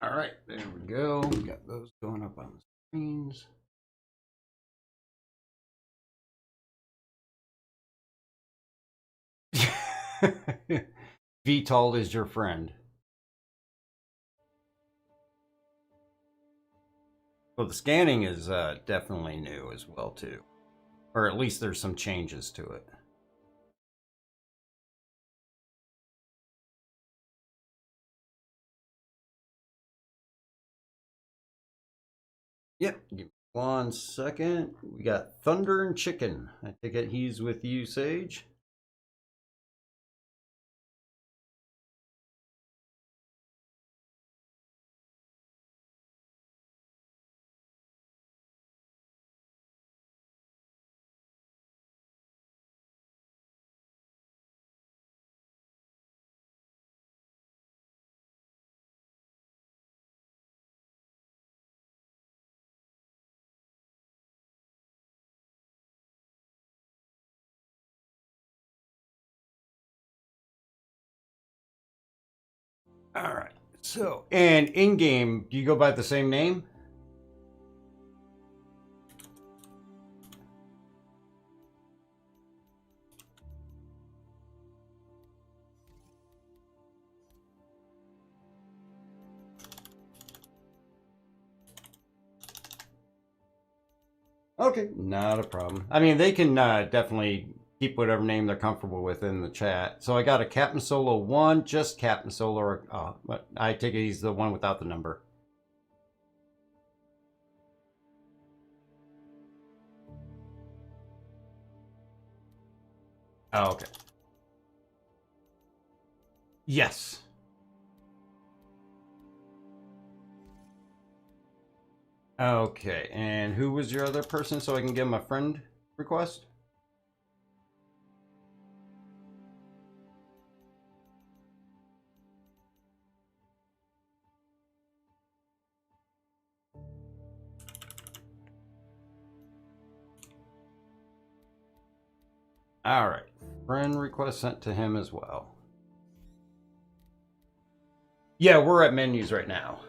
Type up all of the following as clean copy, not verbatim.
All right, there we go. We got those going up on the screens. VTOL is your friend. Well, the scanning is definitely new as well, too. Or at least there's some changes to it. Yep, give me 1 second. We got Thunder and Chicken. I think he's with you, Sage. All right. So, and in game, do you go by the same name? Okay, not a problem. I mean, they can definitely keep whatever name they're comfortable with in the chat. So I got a Captain Solo 1, just Captain Solo. But I take it he's the one without the number. Oh, okay. Yes. Okay, and who was your other person so I can give him a friend request? All right, friend request sent to him as well. Yeah, we're at menus right now.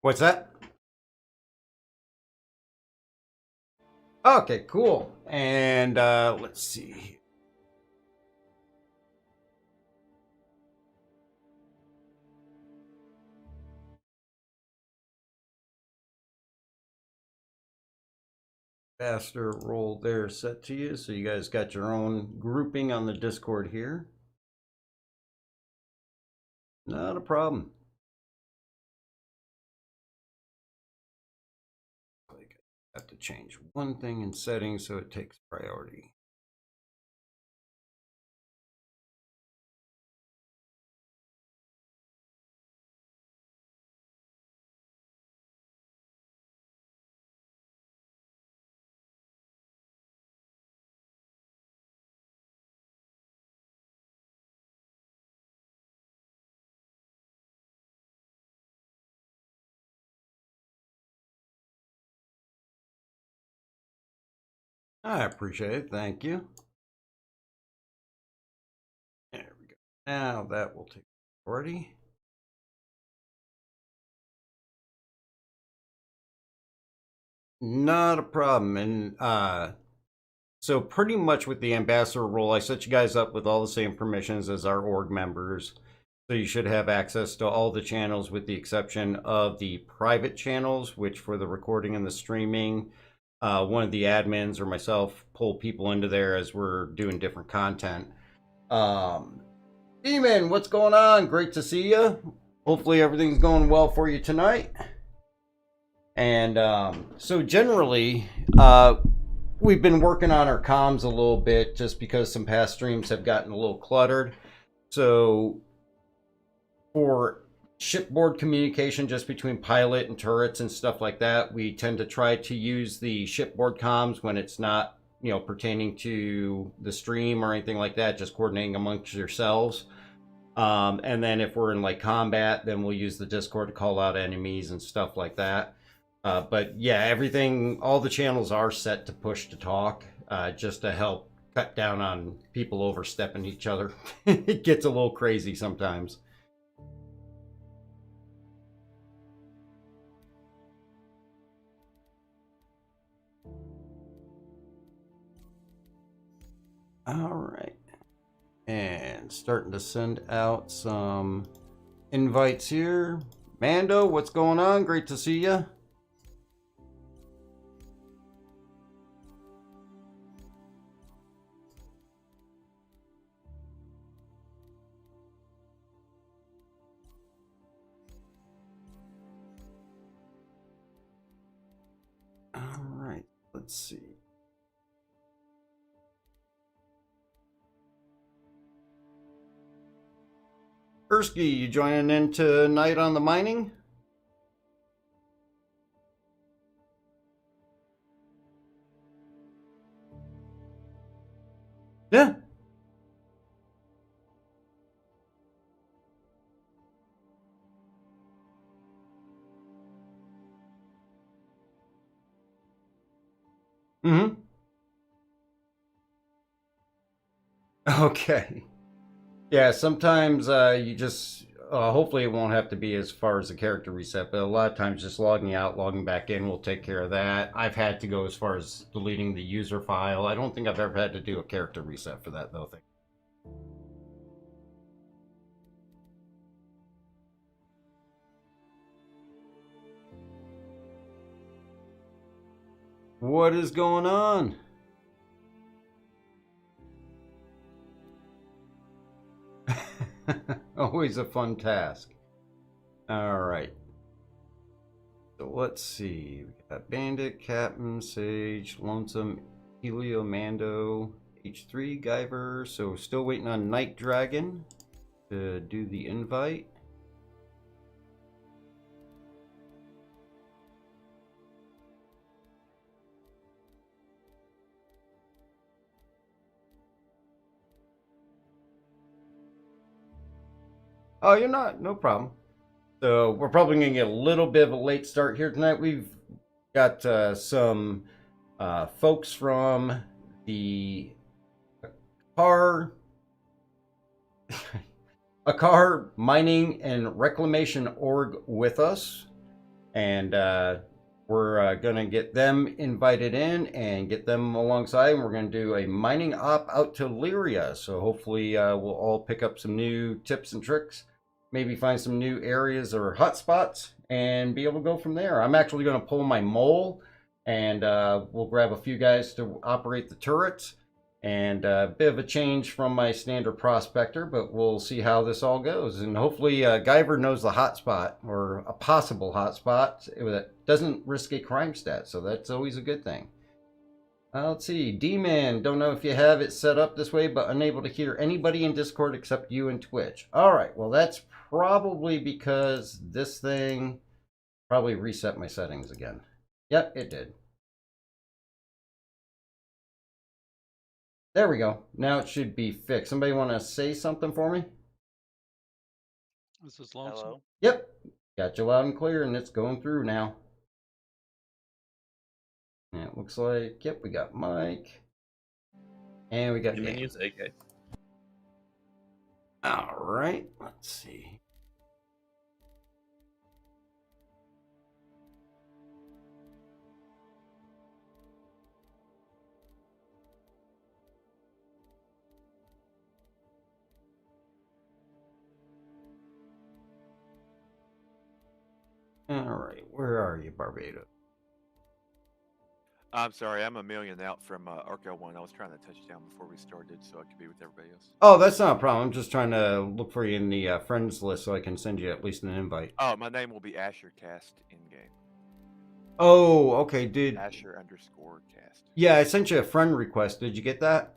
What's that? Okay, cool. And let's see. Faster roll there set to you, so you guys got your own grouping on the Discord here. Not a problem. I have to change one thing in settings so it takes priority. I appreciate it. Thank you. There we go. Now that will take priority. Not a problem. And so pretty much with the ambassador role, I set you guys up with all the same permissions as our org members. So you should have access to all the channels with the exception of the private channels, which for the recording and the streaming, one of the admins or myself pull people into there as we're doing different content. Demon, what's going on? Great to see you. Hopefully everything's going well for you tonight. And so generally, we've been working on our comms a little bit just because some past streams have gotten a little cluttered. So for shipboard communication just between pilot and turrets and stuff like that. We tend to try to use the shipboard comms when it's not, pertaining to the stream or anything like that, just coordinating amongst yourselves. And then if we're in like combat, then we'll use the Discord to call out enemies and stuff like that. But yeah, everything, all the channels are set to push to talk, just to help cut down on people overstepping each other. It gets a little crazy sometimes. All right. And starting to send out some invites here. Mando, what's going on? Great to see you. All right, let's see. Ersky, you joining in tonight on the mining? Yeah. Mm-hmm. Okay. Yeah, sometimes you just, hopefully it won't have to be as far as a character reset, but a lot of times just logging out, logging back in will take care of that. I've had to go as far as deleting the user file. I don't think I've ever had to do a character reset for that, though. What is going on? Always a fun task. All right. So let's see. We got Bandit, Captain, Sage, Lonesome, Helio, Mando, H3, Guyver. So still waiting on Night Dragon to do the invite. Oh, you're not? No problem. So we're probably going to get a little bit of a late start here tonight. We've got some folks from the car mining and reclamation org with us, and we're going to get them invited in and get them alongside, and we're going to do a mining op out to Lyria. So hopefully we'll all pick up some new tips and tricks, maybe find some new areas or hotspots, and be able to go from there. I'm actually going to pull my mole, and we'll grab a few guys to operate the turrets, and a bit of a change from my standard prospector, but we'll see how this all goes. And hopefully Guyver knows the hotspot, or a possible hotspot that doesn't risk a crime stat, so that's always a good thing. Let's see, D-Man, don't know if you have it set up this way, but unable to hear anybody in Discord except you and Twitch. All right, well, that's probably because this thing probably reset my settings again. Yep, it did. There we go. Now it should be fixed. Somebody want to say something for me? This is Lonesome. Hello? Yep, got you loud and clear, and it's going through now. And it looks like, yep, we got Mike. And we got You Dan. can use AK. All right, let's see. All right, where are you, Barbados? I'm sorry, I'm a million out from Arco 1. I was trying to touch down before we started so I could be with everybody else. Oh, that's not a problem. I'm just trying to look for you in the friends list so I can send you at least an invite. Oh, my name will be AsherCast in-game. Oh, okay, dude. Asher_cast. Yeah, I sent you a friend request. Did you get that?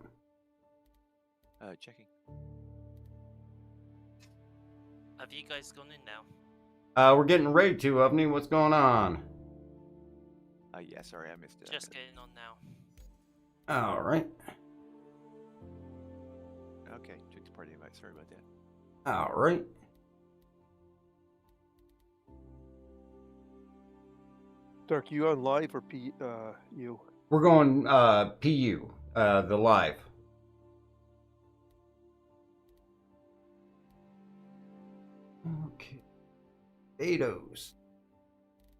Checking. Have you guys gone in now? We're getting ready to, Ovni. What's going on? Yeah, sorry, I missed it. Just getting on now. All right. Okay, took the party invite. Sorry about that. All right. Dark, you on live or you? We're going PU, the live. Okay. Barbados.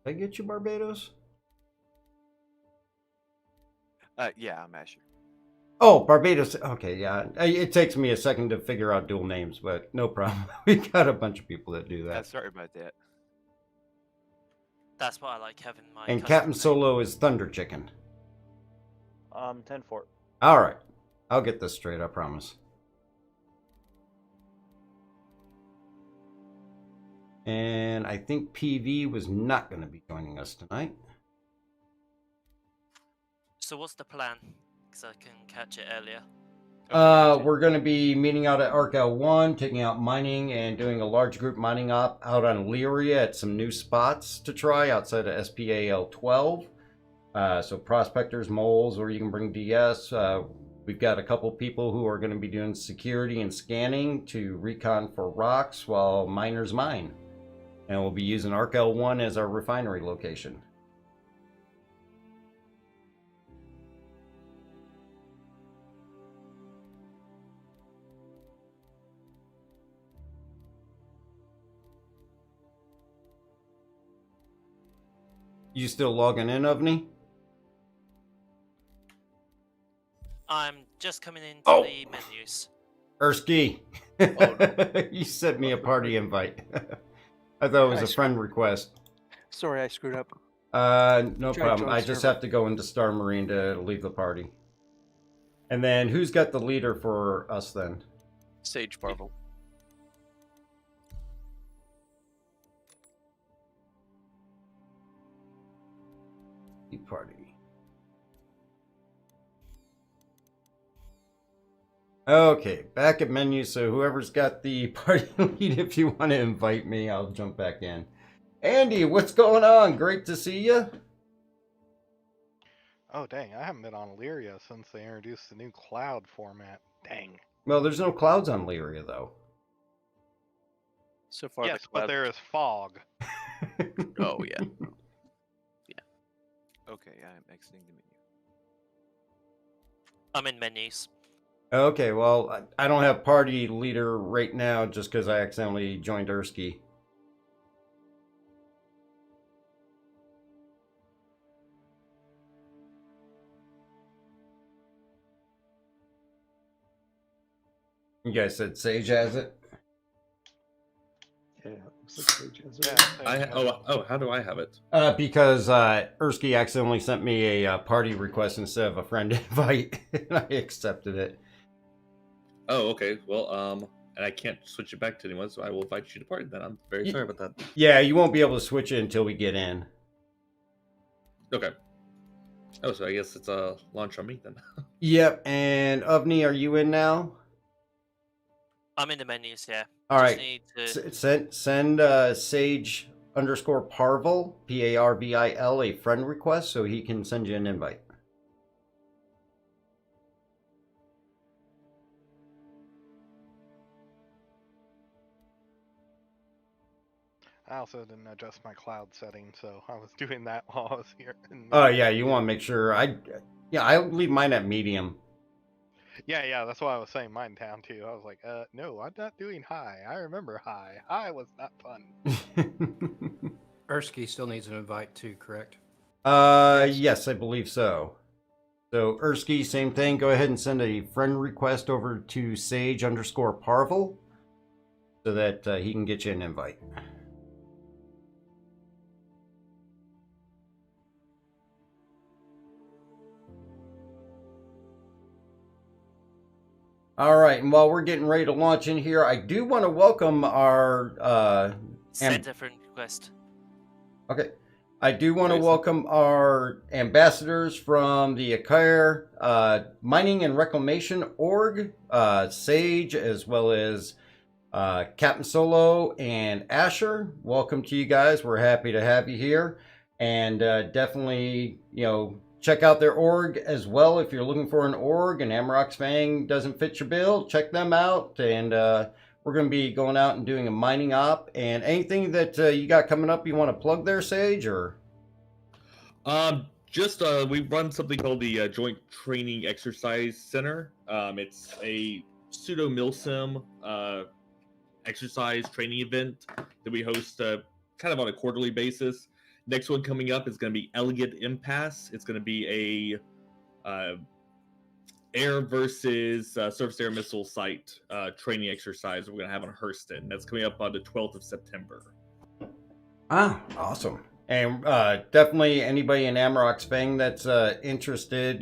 Did I get you, Barbados? Yeah, I'm Asher. Oh, Barbados. Okay, yeah. It takes me a second to figure out dual names, but no problem. We got a bunch of people that do that. Sorry about that. That's what I like having my. And custom Captain name. Solo is Thunder Chicken. 10-4. All right. I'll get this straight, I promise. And I think PV was not going to be joining us tonight. So what's the plan? Because I can catch it earlier. We're going to be meeting out at Arcal 1, taking out mining and doing a large group mining op out on Lyria at some new spots to try outside of SPAL 12. So prospectors, moles, or you can bring DS. We've got a couple people who are going to be doing security and scanning to recon for rocks while miners mine. And we'll be using Arcal 1 as our refinery location. You still logging in, Ovni? I'm just coming into Oh. the menus. Ersky, Oh, you sent me a party invite. I thought it was a friend request. Sorry, I screwed up. No Try problem. join I just server. have to go into Star Marine to leave the party. And then who's got the leader for us then? Sage Marvel. Party. Okay, back at menu. So whoever's got the party lead, if you want to invite me, I'll jump back in. Andy, what's going on? Great to see you. Oh dang, I haven't been on Lyria since they introduced the new cloud format. Dang. Well, there's no clouds on Lyria though. So far, Yes, the but cloud- there is fog. Oh yeah. Okay, I'm exiting the menu. I'm in menus. Okay, well, I don't have party leader right now just because I accidentally joined Ersky. You guys said Sage has it? Yeah, looks like Sage has it. Yeah, right? Sage has it. How do I have it? Because Ersky accidentally sent me a party request instead of a friend invite, and I accepted it. Oh, okay. Well, and I can't switch it back to anyone, so I will invite you to party then. I'm very sorry about that. Yeah, you won't be able to switch it until we get in. Okay. Oh, so I guess it's a launch on me then. Yep, and Ovni, are you in now? I'm in the menus, yeah. All Just right. need to... Send Sage _ Parvil, Parvil, a friend request so he can send you an invite. I also didn't adjust my cloud setting, so I was doing that while I was here. Oh yeah, you want to make sure I leave mine at medium. Yeah, that's why I was saying mine down too. I was like, no, I'm not doing high. I remember high. High was not fun. Ersky still needs an invite too, correct? Yes, I believe so. So Ersky, same thing. Go ahead and send a friend request over to Sage _ Parvil so that he can get you an invite. All right, and while we're getting ready to launch in here, I do want to welcome our Send a friend request. okay. I do want to Nice. welcome our ambassadors from the Akire Mining and Reclamation Org, Sage, as well as Captain Solo and Asher, welcome to you guys. We're happy to have you here. And definitely, check out their org as well. If you're looking for an org and Amarok's Fang doesn't fit your bill, check them out. And we're going to be going out and doing a mining op. And anything that you got coming up you want to plug there, Sage? Or Just we run something called the Joint Training Exercise Center. It's a pseudo milsim exercise training event that we host kind of on a quarterly basis. Next one coming up is going to be Elegant Impasse. It's going to be a air versus surface air missile site training exercise we're going to have on Hurston. That's coming up on the 12th of September. Ah, awesome. And definitely anybody in Amarok's Fang that's interested,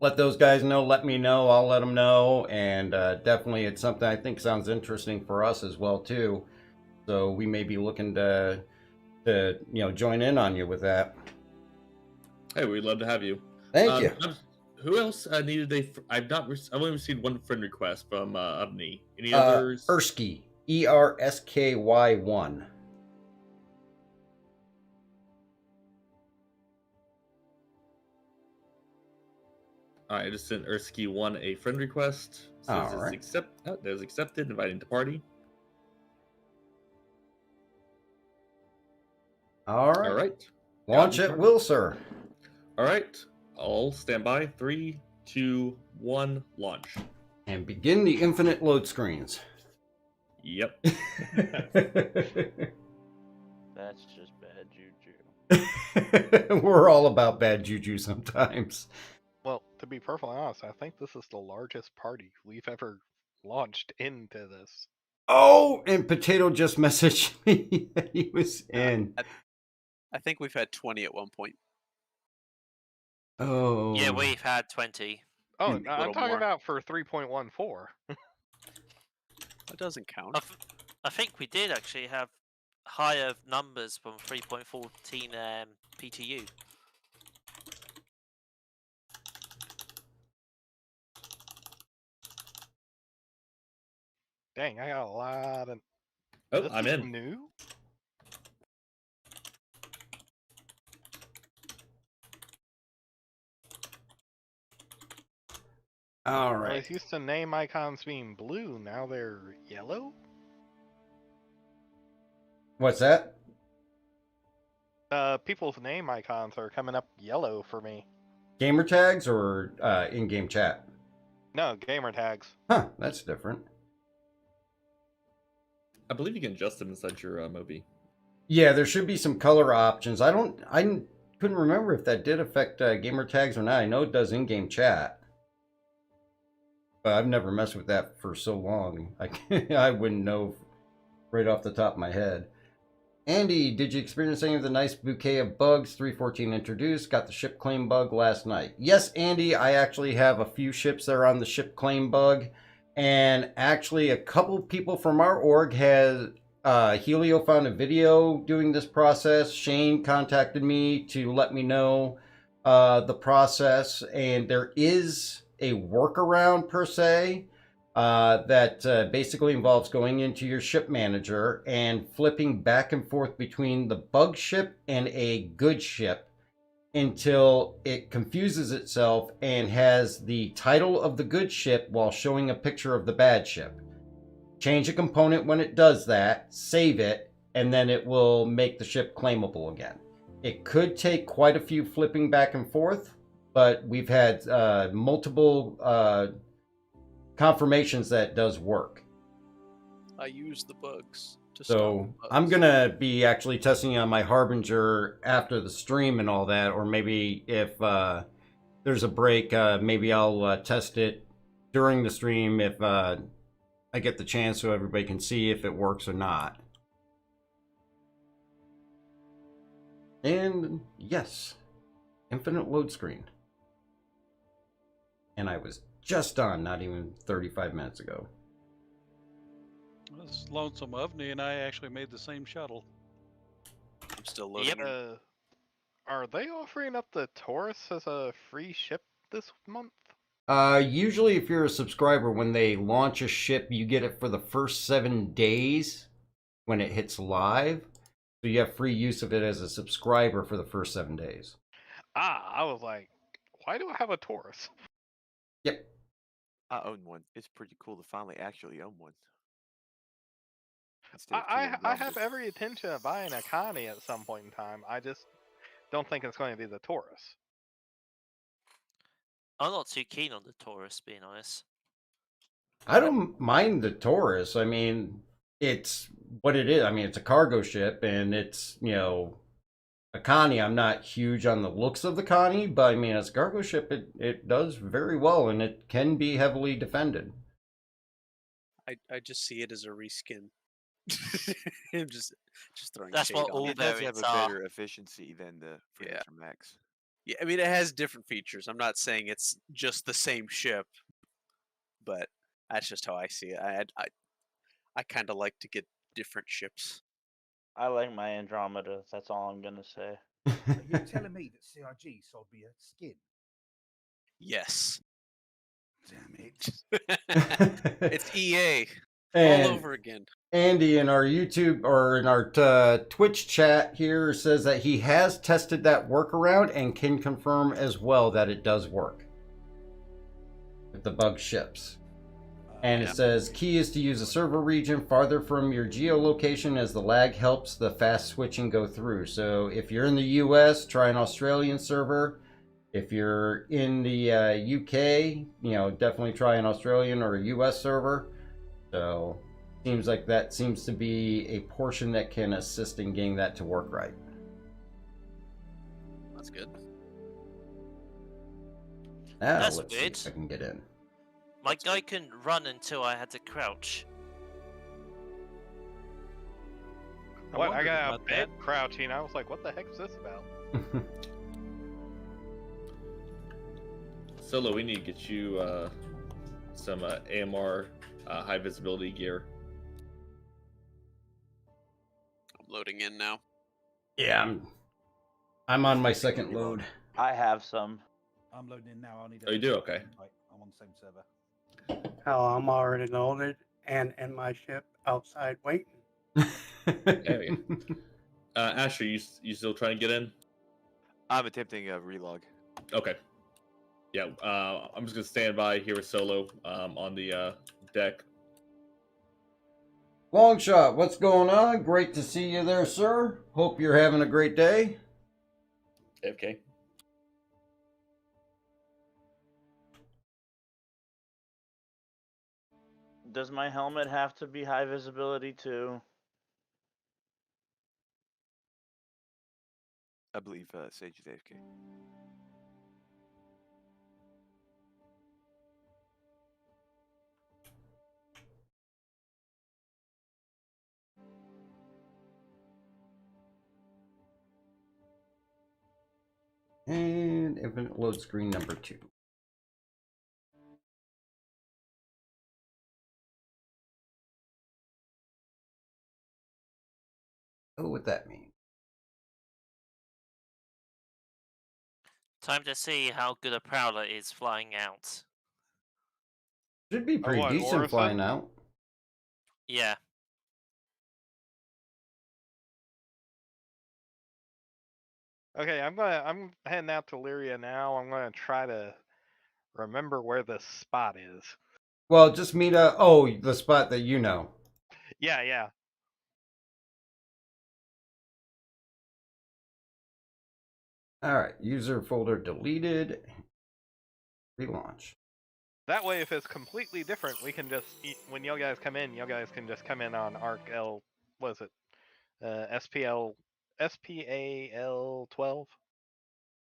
let those guys know, let me know, I'll let them know. And definitely it's something I think sounds interesting for us as well, too. So we may be looking to join in on you with that. Hey, we'd love to have you. Thank you. Who else needed I've only received one friend request from Ubni. Any others? Ersky, ERSKY1. All right, I just sent Ersky1 a friend request. Says All right. There's accepted, inviting to party. All right. All right. Launch at will, sir. All right. I'll stand by. 3, 2, 1, launch. And begin the infinite load screens. Yep. That's just bad juju. We're all about bad juju sometimes. Well, to be perfectly honest, I think this is the largest party we've ever launched into this. Oh, and Potato just messaged me that he was in. I think we've had 20 at one point. Oh. Yeah, we've had 20. Oh, Maybe a I'm little talking more. about for 3.14. That doesn't count. I think we did actually have higher numbers from 3.14 PTU. Dang, I got a lot of. Oh, This I'm is in. New? All I right. was used to name icons being blue, now they're yellow? What's that? People's name icons are coming up yellow for me. Gamer tags or in-game chat? No, gamer tags. Huh, that's different. I believe you can adjust them inside your Mobi. Yeah, there should be some color options. I couldn't remember if that did affect gamer tags or not. I know it does in-game chat. But I've never messed with that for so long. I wouldn't know right off the top of my head. Andy, did you experience any of the nice bouquet of bugs 314 introduced? Got the ship claim bug last night. Yes, Andy, I actually have a few ships that are on the ship claim bug. And actually, a couple people from our org has... Helio found a video doing this process. Shane contacted me to let me know the process. And there is a workaround, per se, that basically involves going into your ship manager and flipping back and forth between the bug ship and a good ship until it confuses itself and has the title of the good ship while showing a picture of the bad ship. Change a component when it does that, save it, and then it will make the ship claimable again. It could take quite a few flipping back and forth, but we've had multiple confirmations that it does work. I use the bugs to stop So bugs. I'm gonna be actually testing on my Harbinger after the stream and all that, or maybe if there's a break, maybe I'll test it during the stream if I get the chance so everybody can see if it works or not. And yes, infinite load screen. And I was just on not even 35 minutes ago. This Lonesome Ovni and I actually made the same shuttle. I'm still loading. Yep. Are they offering up the Taurus as a free ship this month? Usually if you're a subscriber, when they launch a ship, you get it for the first 7 days when it hits live. So you have free use of it as a subscriber for the first 7 days. I was like, why do I have a Taurus? Yep. I own one. It's pretty cool to finally actually own one. Instead of I killing have numbers. every intention of buying a Connie at some point in time. I just don't think it's going to be the Taurus. I'm not too keen on the Taurus, being honest. I don't mind the Taurus. I mean, it's what it is. I mean, it's a cargo ship, and it's, you know, a Connie. I'm not huge on the looks of the Connie, but I mean, as a cargo ship, it does very well, and it can be heavily defended. I just see it as a reskin. I'm just throwing That's shade what on all it. It does have variants a are. better efficiency than the Yeah. Freelancer Max. Yeah, I mean it has different features. I'm not saying it's just the same ship, but that's just how I see it. I kind of like to get different ships. I like my Andromeda. That's all I'm gonna say. Are you telling me that CRG sold me a skin? Yes. Damn it. It's EA all And over again. Andy in our YouTube or in our Twitch chat here says that he has tested that workaround and can confirm as well that it does work with the bug ships. And it says key is to use a server region farther from your geolocation as the lag helps the fast switching go through. So if you're in the US, try an Australian server. If you're in the UK, you know, definitely try an Australian or a US server. So seems like that seems to be a portion that can assist in getting that to work right. That's good. Now That's let's see weird. if I can get in. My guy couldn't run until I had to crouch. What? I wondered got a about bed that. crouching. I was like, what the heck is this about? Solo, we need to get you some AMR high visibility gear. I'm loading in now. Yeah, I'm on my second load. I have some. I'm loading in now. I'll need. Oh, you do? Okay. Right, I'm on the same server. Hell, I'm already loaded and in my ship outside waiting. There you go. Asher, you still trying to get in? I'm attempting a relog. Okay. Yeah, I'm just gonna stand by here with Solo on the deck. Longshot, what's going on? Great to see you there, sir. Hope you're having a great day. Okay. Does my helmet have to be high visibility too? I believe Sage is AFK. And infinite load screen number 2. Oh, what that mean? Time to see how good a Prowler is flying out. Should be pretty what, decent Orison? flying out. Yeah. Okay, I'm heading out to Lyria now. I'm gonna try to remember where this spot is. Well, just meet the spot that you know. Yeah. All right, user folder deleted. Relaunch. That way, if it's completely different, we can just when y'all guys come in, y'all guys can just come in on Arc L. What is it? SPAL 12.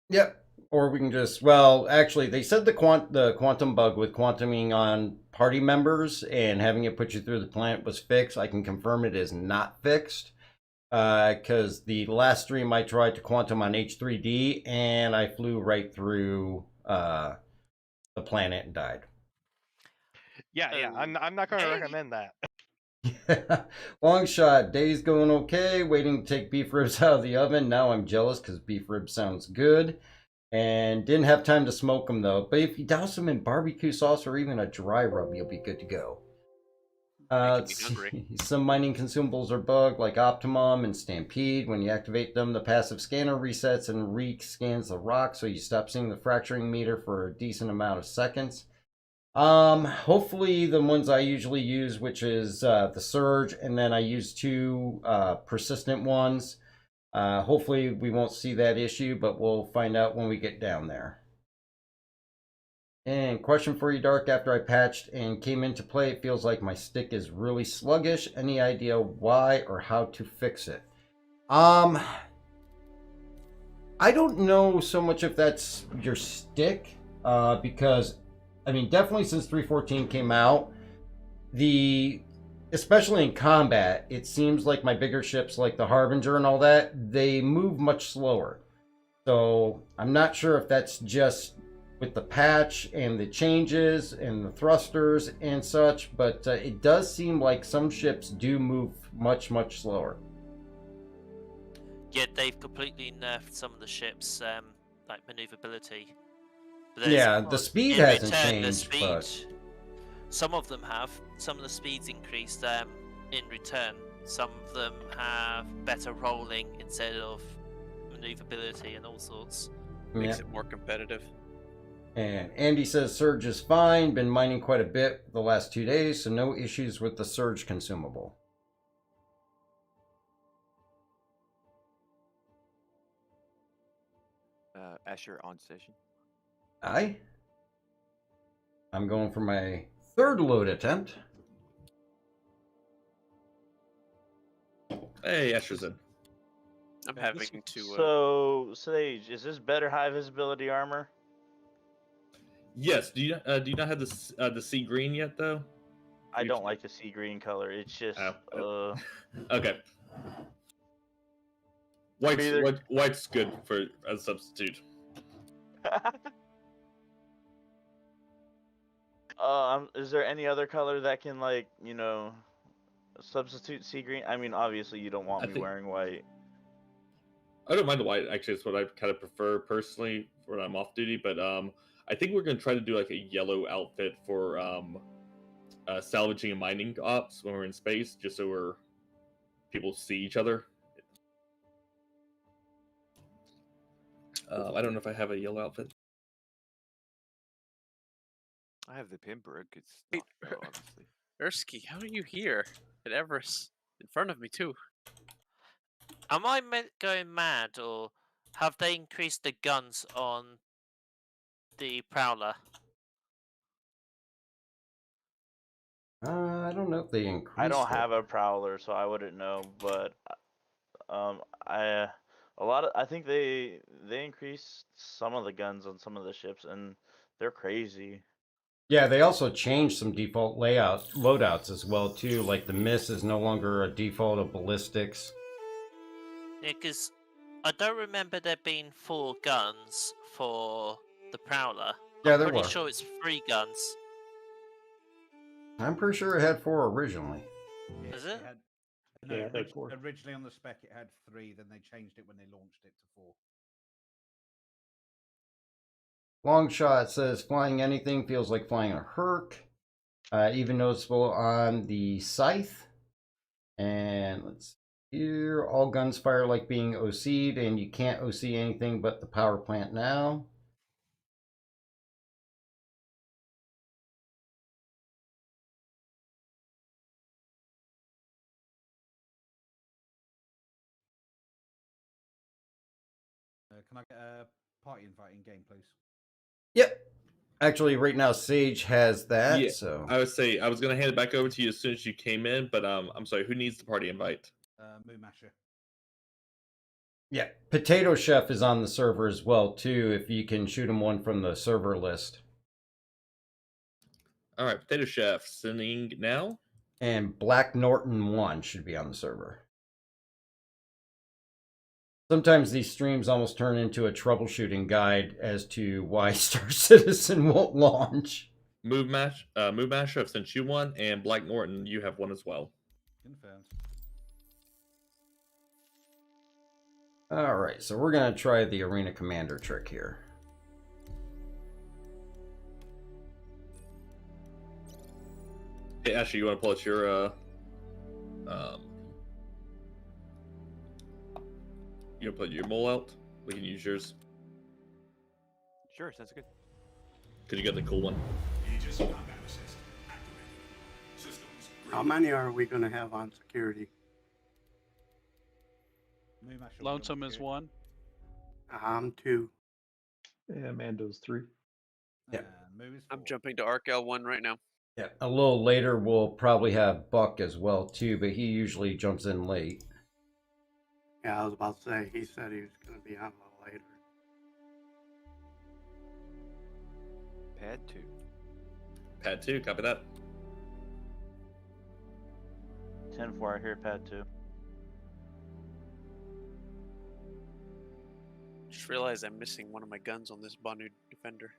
Yep. Or we can just, well, actually, they said the quantum bug with quantuming on party members and having it put you through the planet was fixed. I can confirm it is not fixed. Because the last stream I tried to quantum on H3D and I flew right through the planet and died. Yeah. I'm not going to recommend that. Long shot. Day's going okay. Waiting to take beef ribs out of the oven. Now I'm jealous because beef ribs sounds good. And didn't have time to smoke them though. But if you douse them in barbecue sauce or even a dry rub, you'll be good to go. Making me hungry. Some mining consumables are bugged, like Optimum and Stampede. When you activate them, the passive scanner resets and re-scans the rock, so you stop seeing the fracturing meter for a decent amount of seconds. Hopefully the ones I usually use, which is the Surge, and then I use 2 persistent ones. Hopefully we won't see that issue, but we'll find out when we get down there. And question for you, Dark. After I patched and came into play, it feels like my stick is really sluggish. Any idea why or how to fix it? I don't know so much if that's your stick, because, I mean, definitely since 3.14 came out, especially in combat, it seems like my bigger ships like the Harbinger and all that, they move much slower. So I'm not sure if that's just with the patch and the changes and the thrusters and such, but it does seem like some ships do move much, much slower. Yeah, they've completely nerfed some of the ships, like maneuverability. But Yeah, the speed in hasn't return, the changed, speed, but some of them have. Some of the speeds increased in return. Some of them have better rolling instead of maneuverability and all sorts. Makes it more competitive. And Andy says Surge is fine. Been mining quite a bit the last 2 days, so no issues with the Surge consumable. Asher on station. I'm going for my 3rd load attempt. Hey, Asher's in. I'm having to. So, Sage, is this better high visibility armor? Yes. Do you not have the sea green yet though? I don't like the sea green color. It's just Okay. White's good for as a substitute. Is there any other color that can, like, you know, substitute sea green? I mean, obviously you don't want me wearing white. I don't mind the white. Actually, it's what I kind of prefer personally when I'm off duty. But I think we're gonna try to do like a yellow outfit for salvaging and mining ops when we're in space, just so people see each other. I don't know if I have a yellow outfit. I have the Pembroke. It's not yellow, obviously. Ersky, how are you here? At Everest, in front of me too. Am I going mad, or have they increased the guns on the Prowler? I don't know if they increased I don't it. have a Prowler, so I wouldn't know. But I think they increased some of the guns on some of the ships, and they're crazy. Yeah, they also changed some default loadouts as well too. Like the Miss is no longer a default of ballistics. Yeah, because I don't remember there being 4 guns for the Prowler. Yeah, I'm there pretty were. sure it's 3 guns. I'm pretty sure it had 4 originally. Is it? No, Yeah, they're 4. originally on the spec it had 3, then they changed it when they launched it to 4. Long shot says flying anything feels like flying a Herc. Even noticeable on the Scythe. And let's see here. All guns fire like being OC'd, and you can't OC anything but the power plant now. Can I get a party invite in game, please? Yep. Actually, right now Sage has that. Yeah, so I would say I was gonna hand it back over to you as soon as you came in, but I'm sorry. Who needs the party invite? Moon Masher. yeah, Potato Chef is on the server as well too. If you can shoot him one from the server list. All right, Potato Chef sending now. And Black Norton 1 should be on the server. Sometimes these streams almost turn into a troubleshooting guide as to why Star Citizen won't launch. Move Mash, I've sent you one, and Black Norton, you have one as well. Confirmed. All right, so we're gonna try the Arena Commander trick here. Hey, Ashley, you want to pull out your you want to put your mole out? We can use yours. Sure, sounds good. Cause you got the cool one. How many are we going to have on security? Lonesome is one. I'm 2. Yeah, Mando's 3. Yeah. I'm jumping to Arc L1 right now. Yeah, a little later we'll probably have Buck as well too, but he usually jumps in late. Yeah, I was about to say, he said he was going to be on a little later. Pad 2. Pad 2, copy that. 10-4, I hear pad 2. Just realized I'm missing one of my guns on this Banu Defender.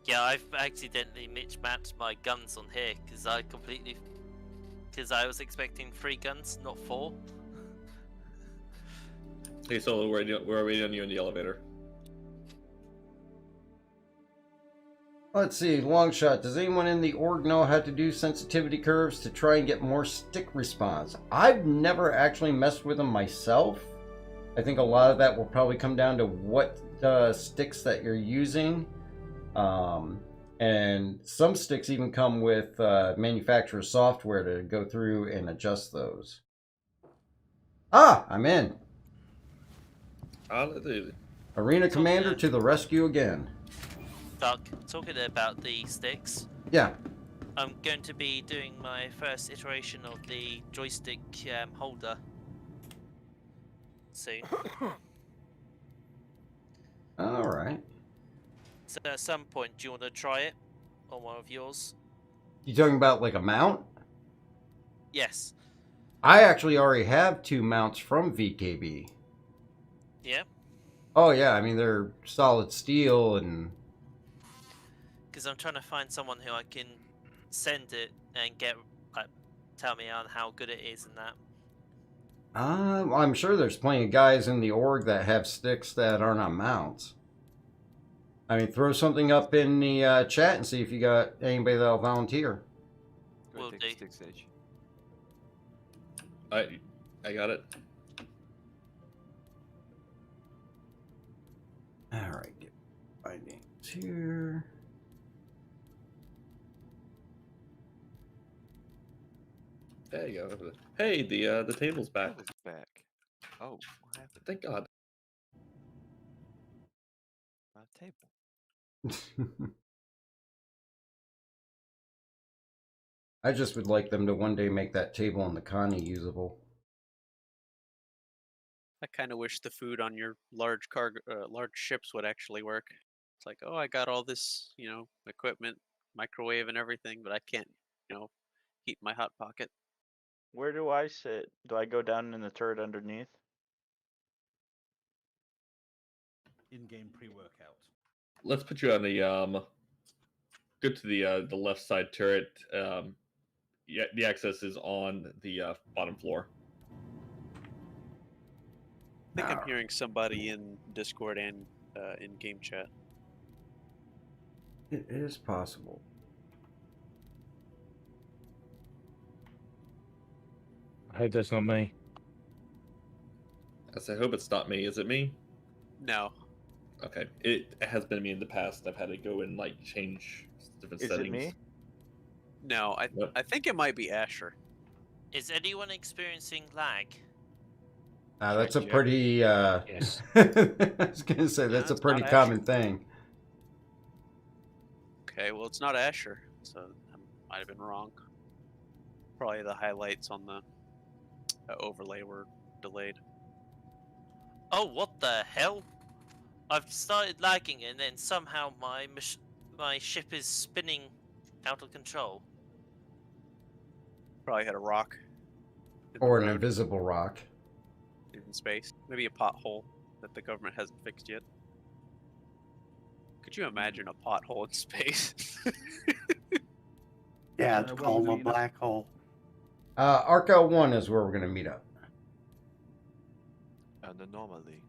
Yeah, I've accidentally mismatched my guns on here because I was expecting 3 guns, not 4. Hey, Solo, we're waiting on you in the elevator. Let's see, long shot. Does anyone in the org know how to do sensitivity curves to try and get more stick response? I've never actually messed with them myself. I think a lot of that will probably come down to what sticks that you're using. And some sticks even come with manufacturer software to go through and adjust those. Ah, I'm in. Arena Commander to the rescue again. Doug, talking about the sticks. Yeah. I'm going to be doing my first iteration of the joystick holder soon. All right. So at some point, do you want to try it on one of yours? You talking about like a mount? Yes. I actually already have 2 mounts from VKB. Yeah? Oh yeah, I mean they're solid steel and... Because I'm trying to find someone who I can send it and get, tell me on how good it is and that. I'm sure there's plenty of guys in the org that have sticks that aren't on mounts. I mean, throw something up in the chat and see if you got anybody that'll volunteer. Will do. Sticks edge. I got it. All right, get my names here. There you go. Hey, the table's back. It's back. Oh, what happened? Thank God. My table. I just would like them to one day make that table on the Connie usable. I kind of wish the food on your large large ships would actually work. It's like, oh, I got all this, equipment, microwave and everything, but I can't, heat my hot pocket. Where do I sit? Do I go down in the turret underneath? In-game pre-workout. Let's put you on the go to the left side turret. Yeah, the access is on the bottom floor. I think I'm hearing somebody in Discord and in game chat. It is possible. I hope that's not me. I hope it's not me. Is it me? No. Okay. It has been me in the past. I've had to go and change different Is settings. it me? No, I think it might be Asher. Is anyone experiencing lag? That's a pretty, Yes. I was going to say, that's a it's pretty not common Asher. thing. Okay, well, it's not Asher, so I might have been wrong. Probably the highlights on the overlay were delayed. Oh, what the hell? I've started lagging and then somehow my ship is spinning out of control. Probably had a rock. in the Or an road invisible rock. in space. Maybe a pothole that the government hasn't fixed yet. Could you imagine a pothole in space? Yeah, it's called a black hole. Arc 1 is where we're going to meet up. An anomaly.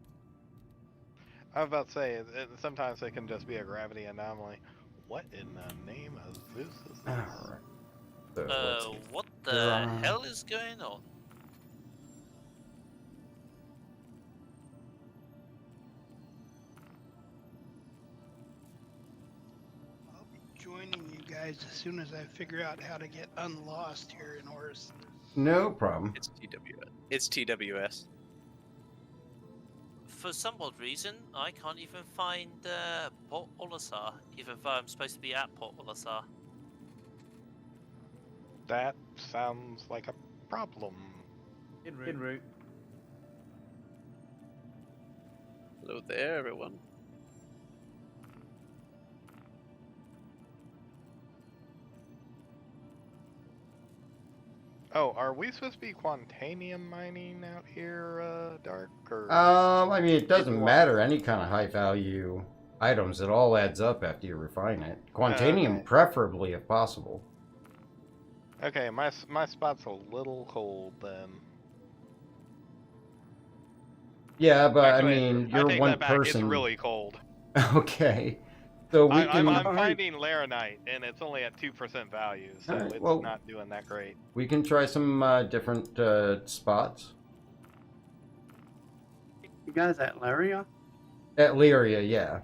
I was about to say, sometimes it can just be a gravity anomaly. What in the name of Zeus is this? Alright. So, let's see. What the hell is going on? I'll be joining you guys as soon as I figure out how to get unlost here in Horus. No problem. It's TWS. It's TWS. For some odd reason, I can't even find Port Olisar, even though I'm supposed to be at Port Olisar. That sounds like a problem. En route. Hello there, everyone. Oh, are we supposed to be quantanium mining out here, Dark? Or I mean, it doesn't matter. Any kind of high value items, it all adds up after you refine it. Quantanium, okay. preferably, if possible. Okay, my spot's a little cold then. Yeah, but Actually, I mean, I you're take one that back. person. It's really cold. Okay. So we can. I'm finding laranite, and it's only at 2% value, so Alright, it's well, not doing that great. We can try some different spots. You guys at Laria? At Lyria, yeah.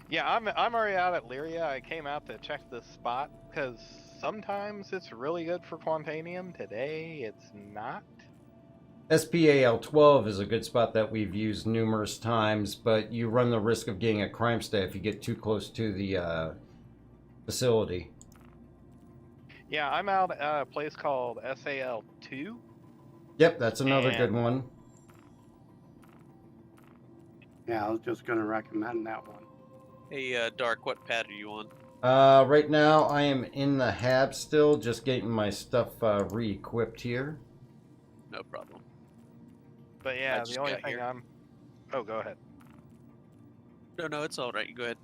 Yeah, I'm already out at Lyria. I came out to check this spot because sometimes it's really good for quantanium. Today, it's not. SPAL-12 is a good spot that we've used numerous times, but you run the risk of getting a crime stat if you get too close to the facility. Yeah, I'm out at a place called SAL-2. Yep, that's another good one. Yeah, I was just going to recommend that one. Hey, Dark, what pad are you on? Right now I am in the hab still, just getting my stuff re-equipped here. No problem. But yeah, the only thing I'm... Oh, go ahead. No, it's all right. You go ahead.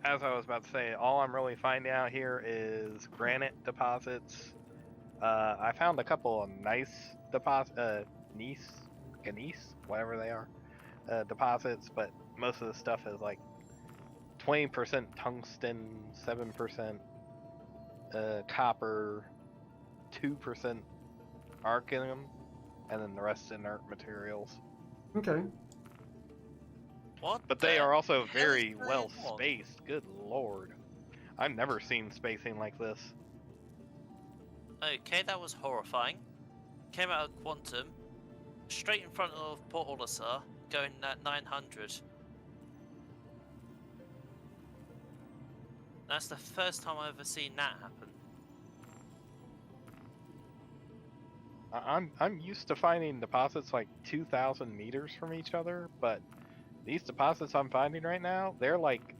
As I was about to say, all I'm really finding out here is granite deposits. I found a couple of nice gneiss, whatever they are, deposits, but most of the stuff is like 20% tungsten, 7% copper, 2% arcanum, and then the rest inert materials. Okay. What? But they are also very well spaced. Good lord. I've never seen spacing like this. Okay, that was horrifying. Came out of Quantum, straight in front of Port Olisar, going at 900. That's the first time I've ever seen that happen. I'm used to finding deposits like 2,000 meters from each other, but these deposits I'm finding right now, they're like...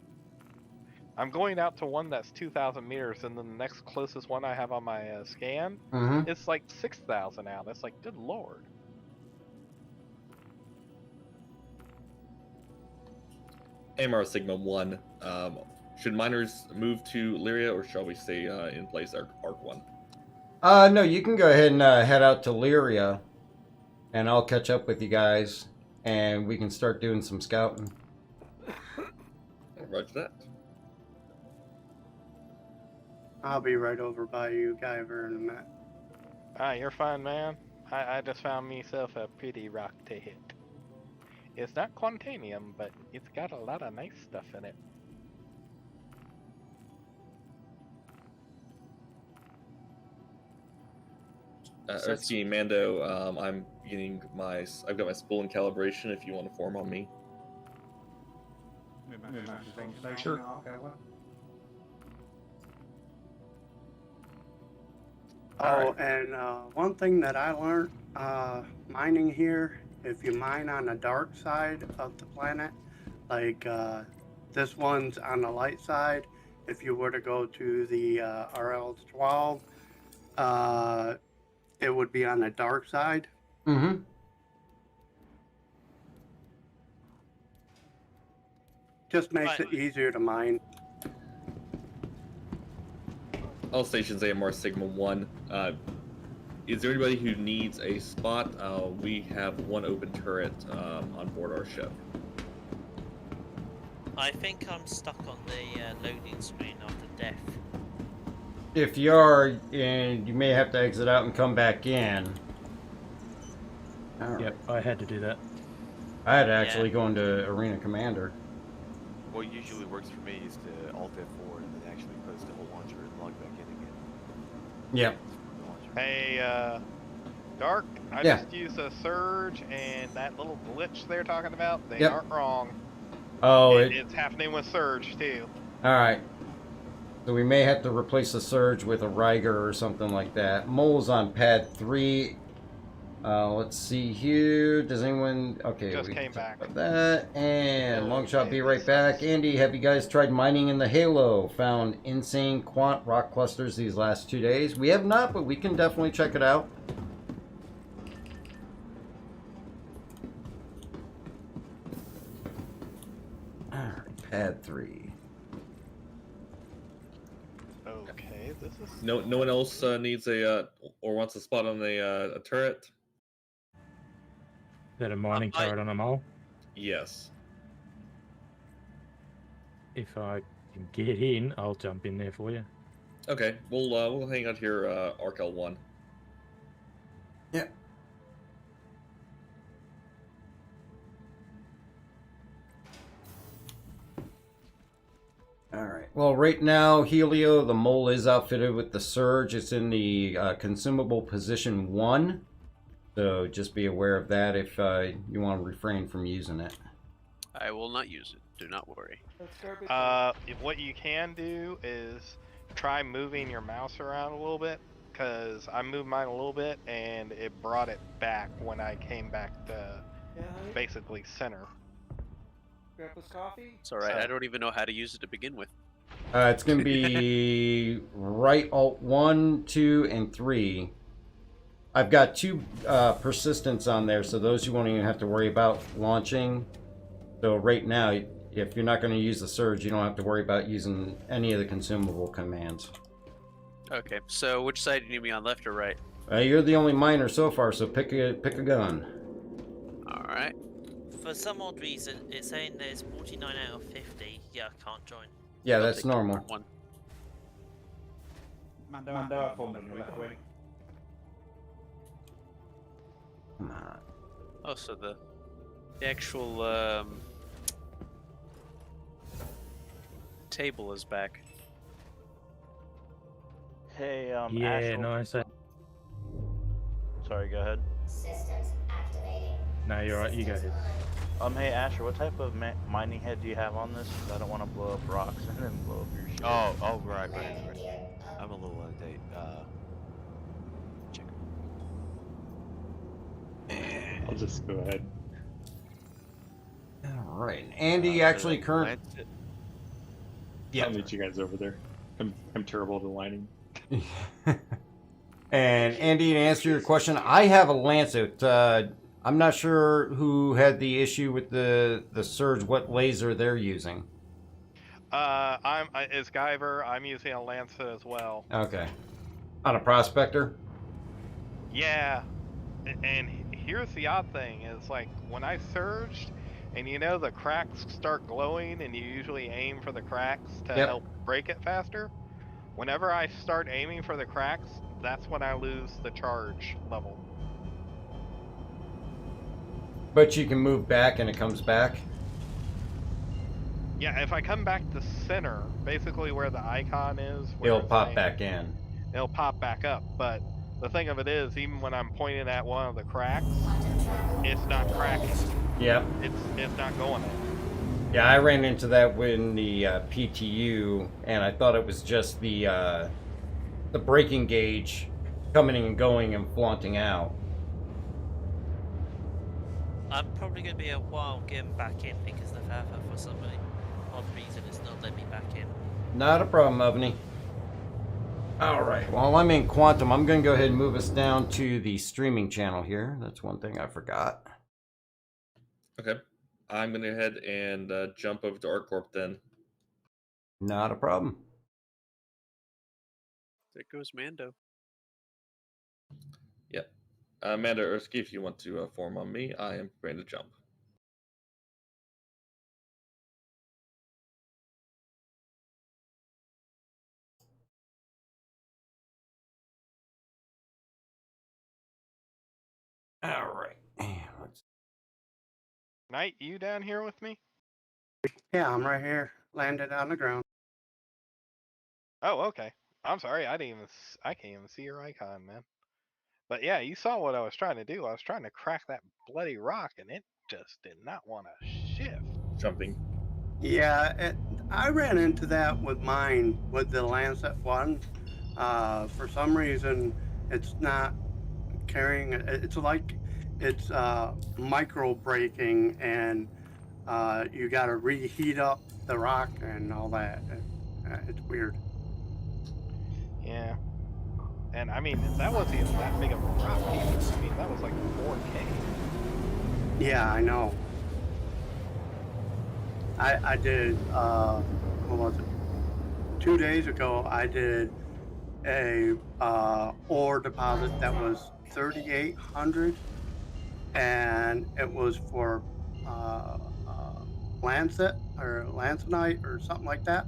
I'm going out to one that's 2,000 meters, and then the next closest one I have on my scan, it's like 6,000 out. That's like, good lord. AMR Sigma 1. Should miners move to Lyria, or shall we stay in place at Arc 1? No, you can go ahead and head out to Lyria, and I'll catch up with you guys, and we can start doing some scouting. Roger that. I'll be right over by you, Guyver, in a minute. You're fine, man. I just found myself a pretty rock to hit. It's not quantanium, but it's got a lot of nice stuff in it. Earthski Mando, I'm getting I've got my spool and calibration if you want to form on me. Sure. Oh, and one thing that I learned mining here, if you mine on the dark side of the planet, like this one's on the light side, if you were to go to the RL-12, it would be on the dark side. Mm-hmm. Just makes it easier to mine. All stations AMR Sigma 1. Is there anybody who needs a spot? We have one open turret on board our ship. I think I'm stuck on the loading screen after death. If you are, and you may have to exit out and come back in. Yep, I had to do that. I had to actually go into Arena Commander. What usually works for me is to Alt F4 and then actually close the whole launcher and log back in again. Yep. Hey, Dark, I Yeah. just used a surge, and that little glitch they're talking about, they Yep. aren't wrong. Oh, It's happening with surge, too. Alright. So we may have to replace the surge with a Riger or something like that. Mole's on pad 3. Let's see here. Does anyone... Okay, Just we came talked back. about that. And Longshot, be right back. Andy, have you guys tried mining in the Halo? Found insane quant rock clusters these last 2 days? We have not, but we can definitely check it out. Alright, pad 3. Okay, this is... No one else needs a or wants a spot on a turret. Is that a mining turret on a mole? Yes. If I can get in, I'll jump in there for you. Okay, we'll hang out here, Arc L1. Yeah. Alright, well right now Helio, the mole is outfitted with the surge. It's in the consumable position 1. So just be aware of that if you want to refrain from using it. I will not use it. Do not worry. What you can do is try moving your mouse around a little bit, because I moved mine a little bit and it brought it back when I came back to basically center. Grandpa's coffee? It's alright, I don't even know how to use it to begin with. It's going to be right alt 1, 2, and 3. I've got 2 persistence on there, so those you won't even have to worry about launching. So right now, if you're not going to use the surge, you don't have to worry about using any of the consumable commands. Okay, so which side do you need me on, left or right? You're the only miner so far, so pick a gun. Alright. For some odd reason, it's saying there's 49 out of 50. Yeah, I can't join. Yeah, that's normal. One. Mando out for me, left wing. Come on. Oh, so the actual table is back. Hey, Yeah, Ashel. nice. Sorry, go ahead. Systems activating. No, you're right. You go ahead. Hey Asher, what type of mining head do you have on this? 'Cause I don't want to blow up rocks and then blow up your shit. Oh, right. I'm a little out of date. Check. I'll just go ahead. All right, Andy actually current. I'll meet you guys over there. I'm terrible at aligning. And Andy, to answer your question, I have a Lancet. I'm not sure who had the issue with the surge. What laser they're using? It's Guyver. I'm using a Lancet as well. Okay, on a prospector. Yeah, and here's the odd thing: is like when I surged, and you know the cracks start glowing, and you usually aim for the cracks to help break it faster. Whenever I start aiming for the cracks, that's when I lose the charge level. But you can move back and it comes back. Yeah, if I come back to center, basically where the icon is, where It'll it's pop saying- back in. It'll pop back up, but the thing of it is, even when I'm pointing at one of the cracks, it's not cracking. Yep. It's not going in. Yeah, I ran into that when the PTU, and I thought it was just the braking gauge coming and going and flaunting out. I'm probably going to be a while getting back in because the Fafa, for some odd reason, is not letting me back in. Not a problem, Ovni. Alright, while I'm in Quantum, I'm going to go ahead and move us down to the streaming channel here. That's one thing I forgot. Okay. I'm going to go ahead and jump over to ArcCorp then. Not a problem. There goes Mando. Yep. Amanda Erskine, if you want to form on me, I am preparing to jump. All right. Knight, you down here with me? Yeah, I'm right here, landed on the ground. Oh, okay. I'm sorry. I can't even see your icon, man. But yeah, you saw what I was trying to do. I was trying to crack that bloody rock, and it just did not want to shift. Jumping. Yeah, I ran into that with mine, with the Lancet one. For some reason, it's not carrying. It's like it's micro braking, and you got to reheat up the rock and all that. It's weird. Yeah. And I mean, that wasn't even that big of a rock either. I mean, that was like 4K. Yeah, I know. I did, what was it? 2 days ago, I did a ore deposit that was 3,800, and it was for Lancet or Lancenite or something like that.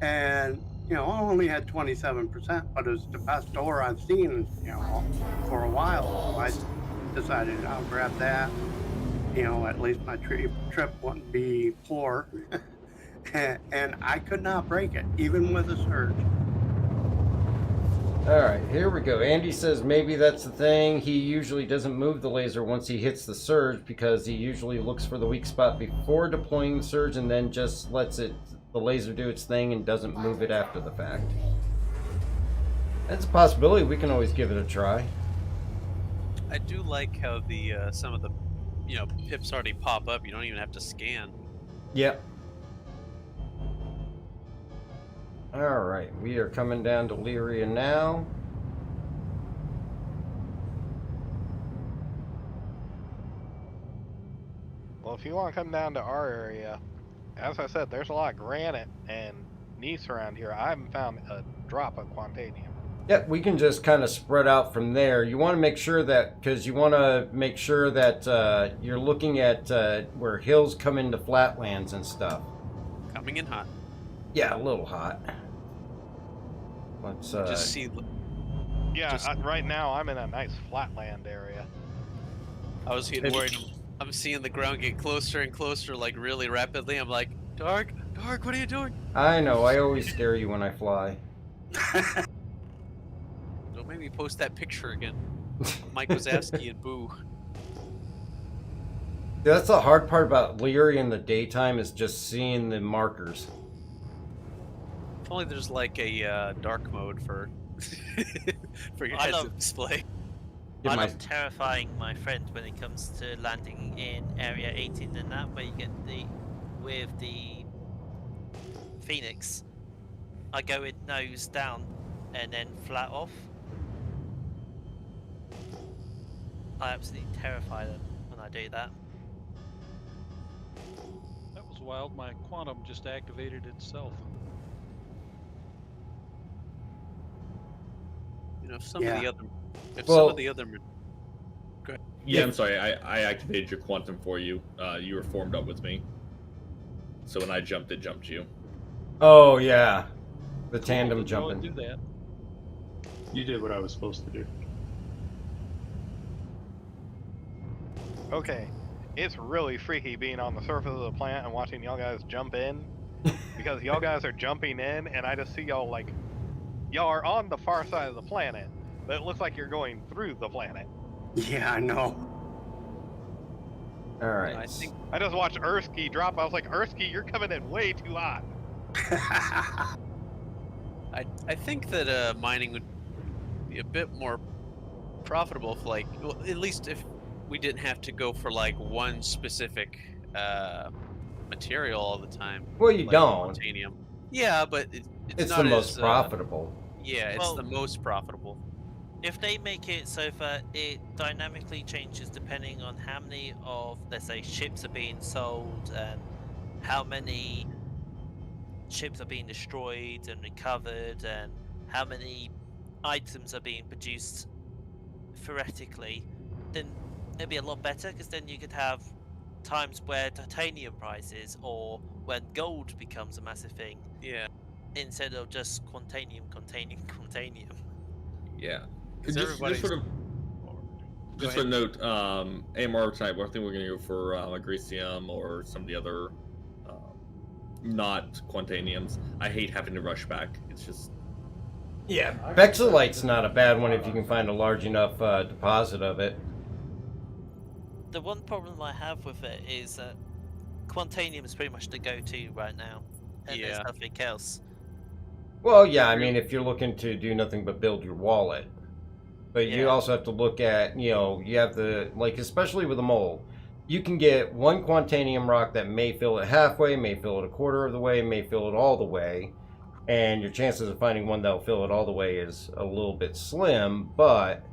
And I only had 27%, but it was the best ore I've seen, for a while. So I decided I'll grab that. At least my trip wouldn't be poor. And I could not break it, even with a surge. All right, here we go. Andy says maybe that's the thing. He usually doesn't move the laser once he hits the surge because he usually looks for the weak spot before deploying the surge and then just lets the laser do its thing and doesn't move it after the fact. That's a possibility. We can always give it a try. I do like how the some of the pips already pop up. You don't even have to scan. Yep. All right, we are coming down to Lyria now. Well, if you want to come down to our area, as I said, there's a lot of granite and gneiss around here. I haven't found a drop of Quantanium. Yep, we can just kind of spread out from there. You want to make sure that, because you want to make sure that you're looking at where hills come into flatlands and stuff. Coming in hot. Yeah, a little hot. Let's just see. Yeah, right now I'm in a nice flatland area. I was getting worried. I'm seeing the ground get closer and closer, like really rapidly. I'm like, Dark, what are you doing? I know. I always scare you when I fly. Don't make me post that picture again. Mike Wazowski and Boo. That's the hard part about Lyria in the daytime is just seeing the markers. If only there's like a dark mode for for your heads-up display. I love terrifying my friend when it comes to landing in Area 18 and that, where you get with the Phoenix. I go in nose down and then flat off. I absolutely terrify them when I do that. That was wild. My quantum just activated itself. If some of the other, Yeah, I'm sorry. I activated your quantum for you. You were formed up with me. So when I jumped, it jumped you. Oh yeah, the tandem jumping. Do that. You did what I was supposed to do. Okay, it's really freaky being on the surface of the planet and watching y'all guys jump in, because y'all guys are jumping in, and I just see y'all like, y'all are on the far side of the planet, but it looks like you're going through the planet. Yeah, I know. All right. I just watched Ersky drop. I was like, Ersky, you're coming in way too hot. I think that mining would be a bit more profitable if, like, well, at least if we didn't have to go for like one specific material all the time. Well, you like don't. Titanium. Yeah, but it's not the most as, profitable. Yeah, it's the most profitable. If they make it so that it dynamically changes depending on how many of, let's say, ships are being sold and how many ships are being destroyed and recovered and how many items are being produced theoretically, then it'd be a lot better, because then you could have times where titanium prices or when gold becomes a massive thing. Yeah. Instead of just quantanium. Yeah. Because Just sort of Just a note, AMR type. I think we're gonna go for Agricium or some of the other not Quantaniums. I hate having to rush back. It's just Yeah, Bexalite's not a bad one if you can find a large enough deposit of it. The one problem I have with it is that Quantanium is pretty much the go-to right now, and there's nothing else. Well, yeah, I mean, if you're looking to do nothing but build your wallet. But you also have to look at, you know, you have the, like, especially with a mole, you can get one Quantanium rock that may fill it halfway, may fill it a quarter of the way, may fill it all the way. And your chances of finding one that'll fill it all the way is a little bit slim, but,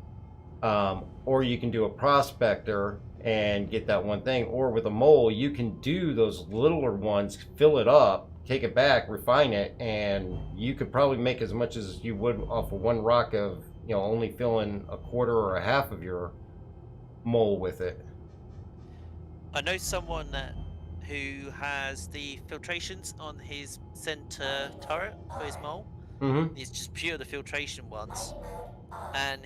or you can do a prospector and get that one thing. Or with a mole, you can do those littler ones, fill it up, take it back, refine it, and you could probably make as much as you would off of one rock of, you know, only filling a quarter or a half of your mole with it. I know someone who has the filtrations on his center turret for his mole. It's just pure the filtration ones, and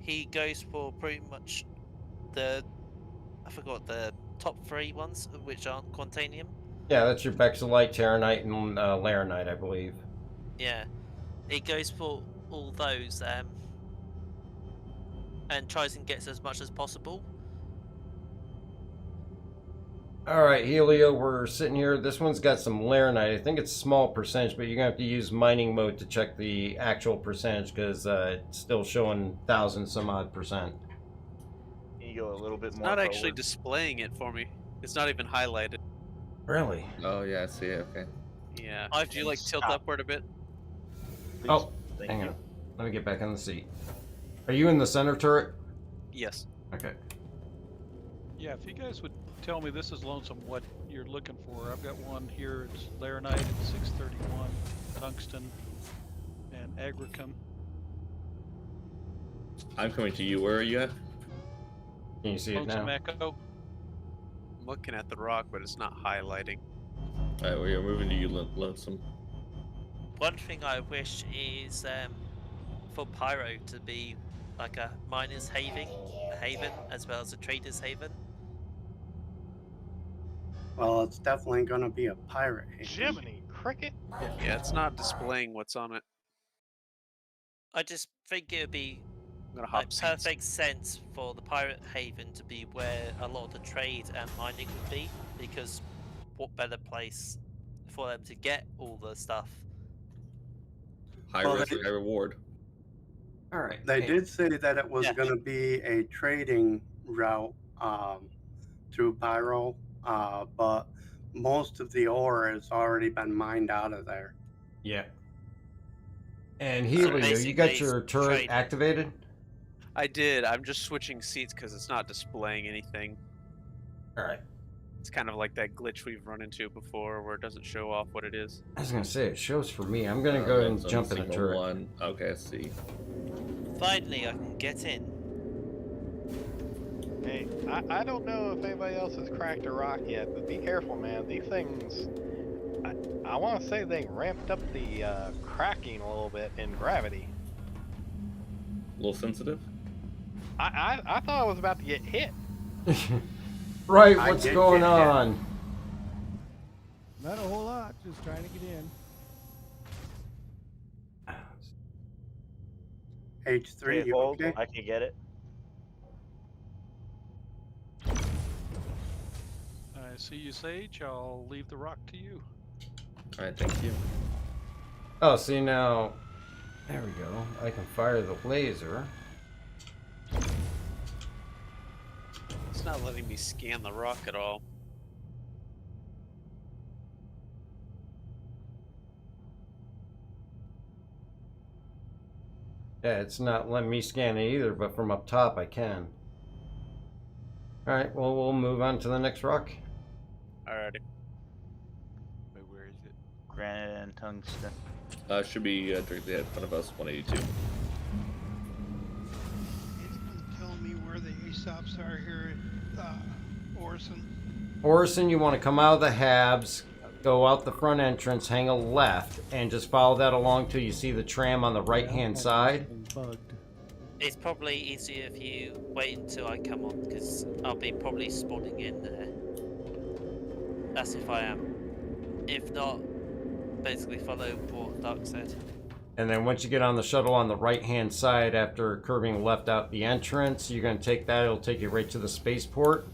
he goes for pretty much I forgot the top 3 ones, which aren't Quantanium. Yeah, that's your Bexalite, Terranite, and Laranite, I believe. Yeah, he goes for all those and tries and gets as much as possible. Alright, Helio, we're sitting here. This one's got some Laranite. I think it's small percentage, but you're going to have to use mining mode to check the actual percentage because it's still showing 1,000 some odd percent. Can you go a little bit It's more not actually forward? displaying it for me. It's not even highlighted. Really? Oh yeah, I see it. Okay. Yeah. Could you like tilt upward a bit? Please. Oh, Thank hang you. on. Let me get back in the seat. Are you in the center turret? Yes. Okay. Yeah, if you guys would tell me, this is Lonesome, what you're looking for. I've got one here. It's Laranite at 631, Tungsten, and Agricum. I'm coming to you. Where are you at? Can you see it Lonesome now? Echo. I'm looking at the rock, but it's not highlighting. Alright, we are moving to you, Lonesome. One thing I wish is for Pyro to be like a miner's haven as well as a trader's haven. Well, it's definitely going to be a pirate haven. Jiminy Cricket. Yeah, it's not displaying what's on it. I just think it would be I'm gonna hop like seats. perfect sense for the pirate haven to be where a lot of the trade and mining would be, because what better place for them to get all the stuff? High Well, risk, high reward. Alright. They did say that it was Yeah. going to be a trading route through Pyro, but most of the ore has already been mined out of there. Yeah. And Helio, you got basically your it's turret trading. activated? I did. I'm just switching seats because it's not displaying anything. Alright. It's kind of like that glitch we've run into before where it doesn't show off what it is. I was going to say, it shows for me. I'm going to go ahead and jump in the turret. One. Okay, I see. Finally, I can get in. Hey, I don't know if anybody else has cracked a rock yet, but be careful, man. These things, I want to say they ramped up the cracking a little bit in gravity. A little sensitive. I thought I was about to get hit. Right, I what's did going get hit. on? Not a whole lot, just trying to get in. H3, Hey, you hold, okay? I can get it. I see you, Sage. I'll leave the rock to you. Alright, thank you. Oh, see now, there we go. I can fire the laser. It's not letting me scan the rock at all. Yeah, it's not letting me scan it either, but from up top I can. Alright, well, we'll move on to the next rock. Alrighty. Wait, where is it? Granite and tungsten. Should be directly in front of us, 182. It doesn't tell me where the ESOPs are here at Orson. Orison, you want to come out of the Habs, go out the front entrance, hang a left, and just follow that along till you see the tram on the right-hand side. Bugged. It's probably easier if you wait until I come on, because I'll be probably spawning in there. That's if I am. If not, basically follow what Dark said. And then once you get on the shuttle on the right-hand side, after curving left out the entrance, you're going to take that. It'll take you right to the spaceport.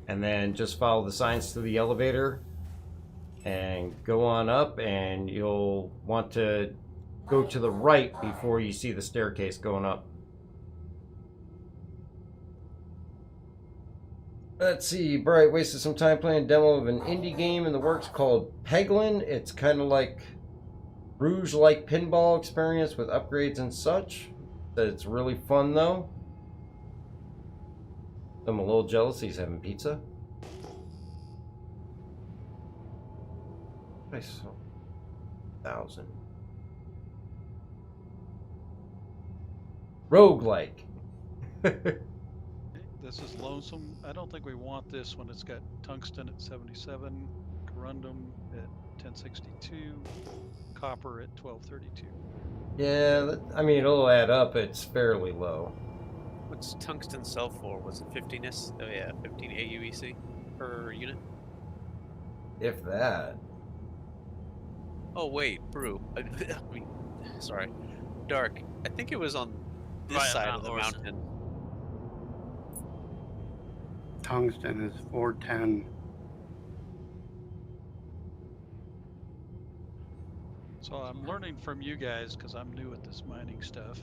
And then just follow the signs to the elevator. And go on up, and you'll want to go to the right before you see the staircase going up. Let's see, Bright wasted some time playing a demo of an indie game in the works called Peglin. It's kind of like Rouge-like pinball experience with upgrades and such. It's really fun though. I'm a little jealous he's having pizza. I saw 1,000. Roguelike. This is lonesome. I don't think we want this when it's got tungsten at 77, corundum at 1062, copper at 1232. Yeah, I mean, it'll add up. It's fairly low. What's tungsten sell for? Was it 15 S? Oh yeah, 15 AUEC per unit. If that. Oh wait, Brew. I mean, sorry, Dark. I think it was on this Right, side Mount of the Orson. mountain. Tungsten is 410. So I'm learning from you guys because I'm new at this mining stuff.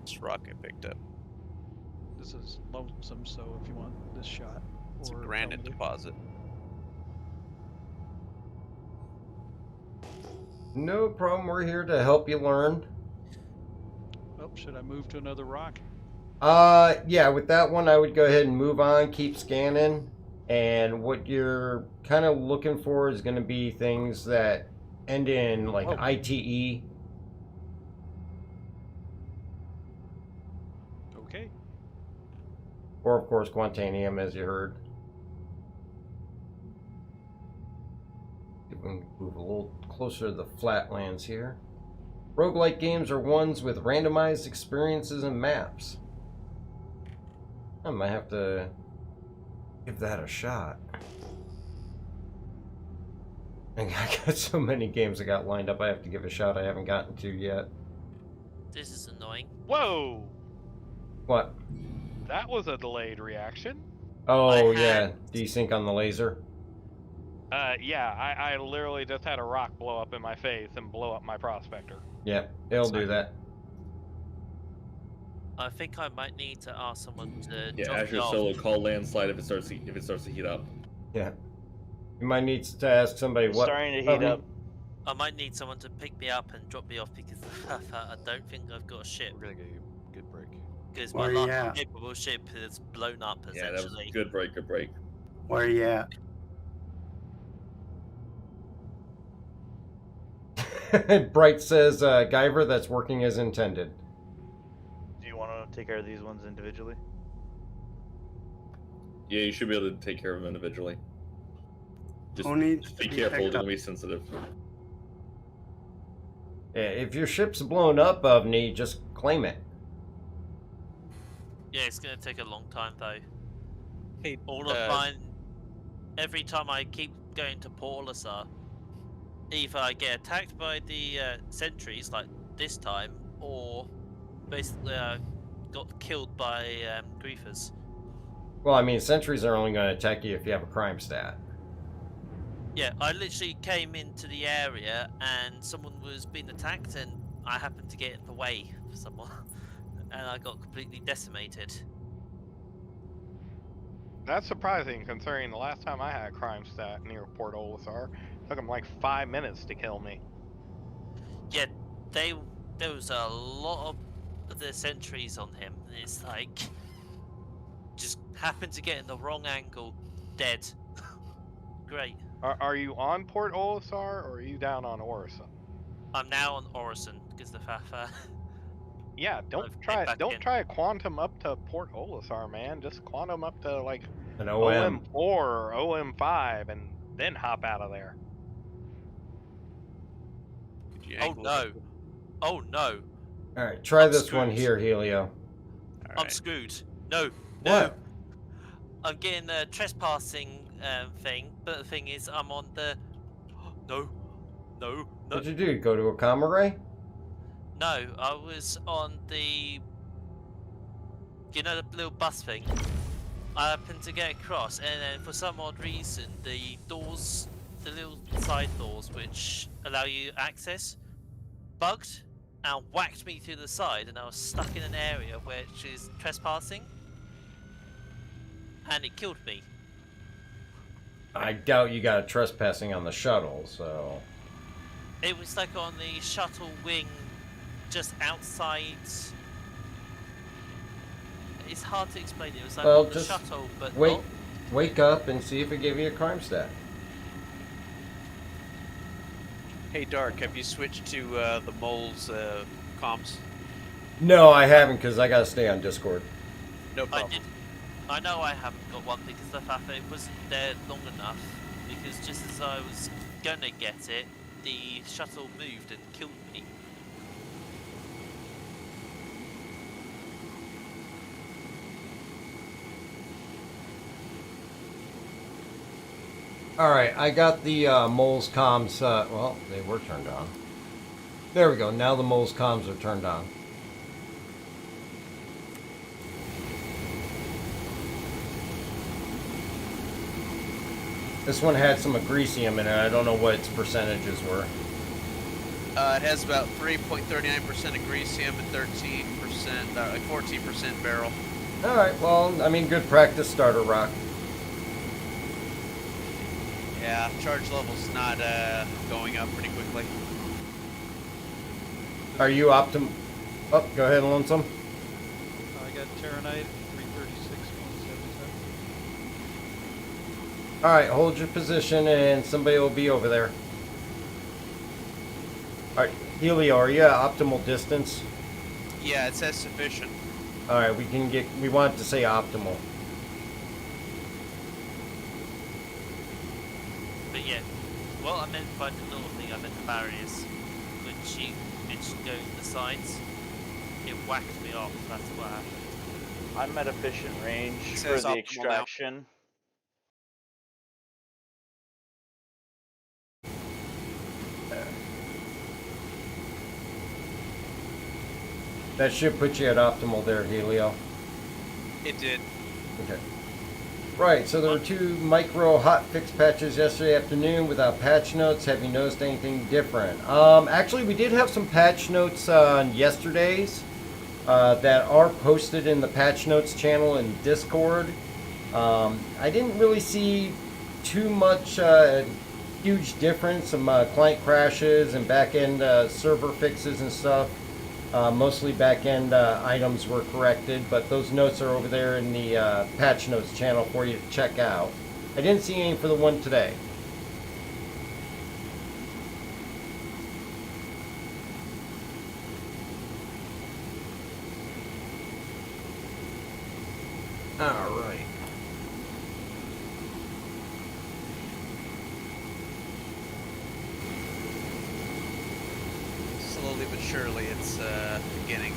This rock I picked up. This is lonesome, so if you want this shot, It's a or granite tell me to- deposit. No problem. We're here to help you learn. Oh, should I move to another rock? Yeah, with that one, I would go ahead and move on, keep scanning. And what you're kind of looking for is going to be things that end in like Oh. ITE. Okay. Or, of course, Quantanium, as you heard. We can move a little closer to the flatlands here. Roguelike games are ones with randomized experiences and maps. I might have to give that a shot. I got so many games I got lined up I have to give a shot I haven't gotten to yet. This is annoying. Whoa! What? That was a delayed reaction. Oh, yeah. Desync on the laser. Yeah, I literally just had a rock blow up in my face and blow up my prospector. Yep, it'll do that. I think I might need to ask someone to Yeah, drop me Azure off. Solo call landslide if it starts to heat up. Yeah. You might need to ask somebody what. Starting to heat up. I might need someone to pick me up and drop me off because I don't think I've got a ship. We're gonna get you a good break. Because my Where you last at? capable ship is blown up Yeah, that was essentially. good break, good break. Where you at? Bright says, Guyver, that's working as intended. Do you want to take care of these ones individually? Yeah, you should be able to take care of them individually. Just, Who needs just be to be careful, picked don't up? be sensitive. Yeah, if your ship's blown up, Ovni, just claim it. Yeah, it's gonna take a long time though. Hey, All of mine, every time I keep going to Port Olisar, either I get attacked by the sentries like this time, or basically got killed by griefers. Well, I mean, sentries are only going to attack you if you have a crime stat. Yeah, I literally came into the area and someone was being attacked and I happened to get in the way for someone and I got completely decimated. That's surprising considering the last time I had a crime stat near Port Olisar, took them like 5 minutes to kill me. Yeah, there was a lot of the sentries on him and it's like, just happened to get in the wrong angle, dead. Great. Are you on Port Olisar or are you down on Orison? I'm now on Orison because the Fafa. Yeah, don't try to quantum up to Port Olisar, man. Just quantum up to like An OM. OM4 or OM5 and then hop out of there. Oh no! Oh no! All right, try I'm this one screwed. here, Helio. I'm screwed. No, no. What? I'm getting a trespassing thing, but the thing is, I'm on the. No, no, no. What'd you do? Go to a comma ray? No, I was on the. You know the little bus thing? I happened to get across, and then for some odd reason, the doors, the little side doors which allow you access, bugged and whacked me through the side, and I was stuck in an area which is trespassing, and it killed me. I doubt you got a trespassing on the shuttle, so... It was like on the shuttle wing, just outside. It's hard to explain. It was like Well, on the just shuttle, but wake up and see if it gave you a crime stat. Hey, Dark, have you switched to the mole's comms? No, I haven't, because I gotta stay on Discord. No problem. I know I haven't got one because the fact that it wasn't there long enough. Because just as I was gonna get it, the shuttle moved and killed me. Alright, I got the mole's comms, well, they were turned on. There we go, now the mole's comms are turned on. This one had some agresium in it, I don't know what its percentages were. It has about 3.39% agresium and 13%, like 14% barrel. Alright, well, I mean, good practice starter, Rock. Yeah, charge level's not going up pretty quickly. Are you optim... Oh, go ahead, Lonesome. I got Terranite 336.77. Alright, hold your position and somebody will be over there. Alright, Helio, are you at optimal distance? Yeah, it says sufficient. Alright, we want it to say optimal. But yeah, well, I meant by the little thing, I meant the barriers. When she go to the sides, it whacked me off. That's what happened. I'm at efficient range It for says the optimal now. extraction. That should put you at optimal there, Helio. It did. Okay. Right, so there were 2 micro hot fix patches yesterday afternoon without patch notes. Have you noticed anything different? Actually, we did have some patch notes on yesterday's that are posted in the patch notes channel in Discord. I didn't really see too much huge difference. Some client crashes and back-end server fixes and stuff. Mostly back-end items were corrected, but those notes are over there in the patch notes channel for you to check out. I didn't see any for the one today. All right. Slowly but surely, it's getting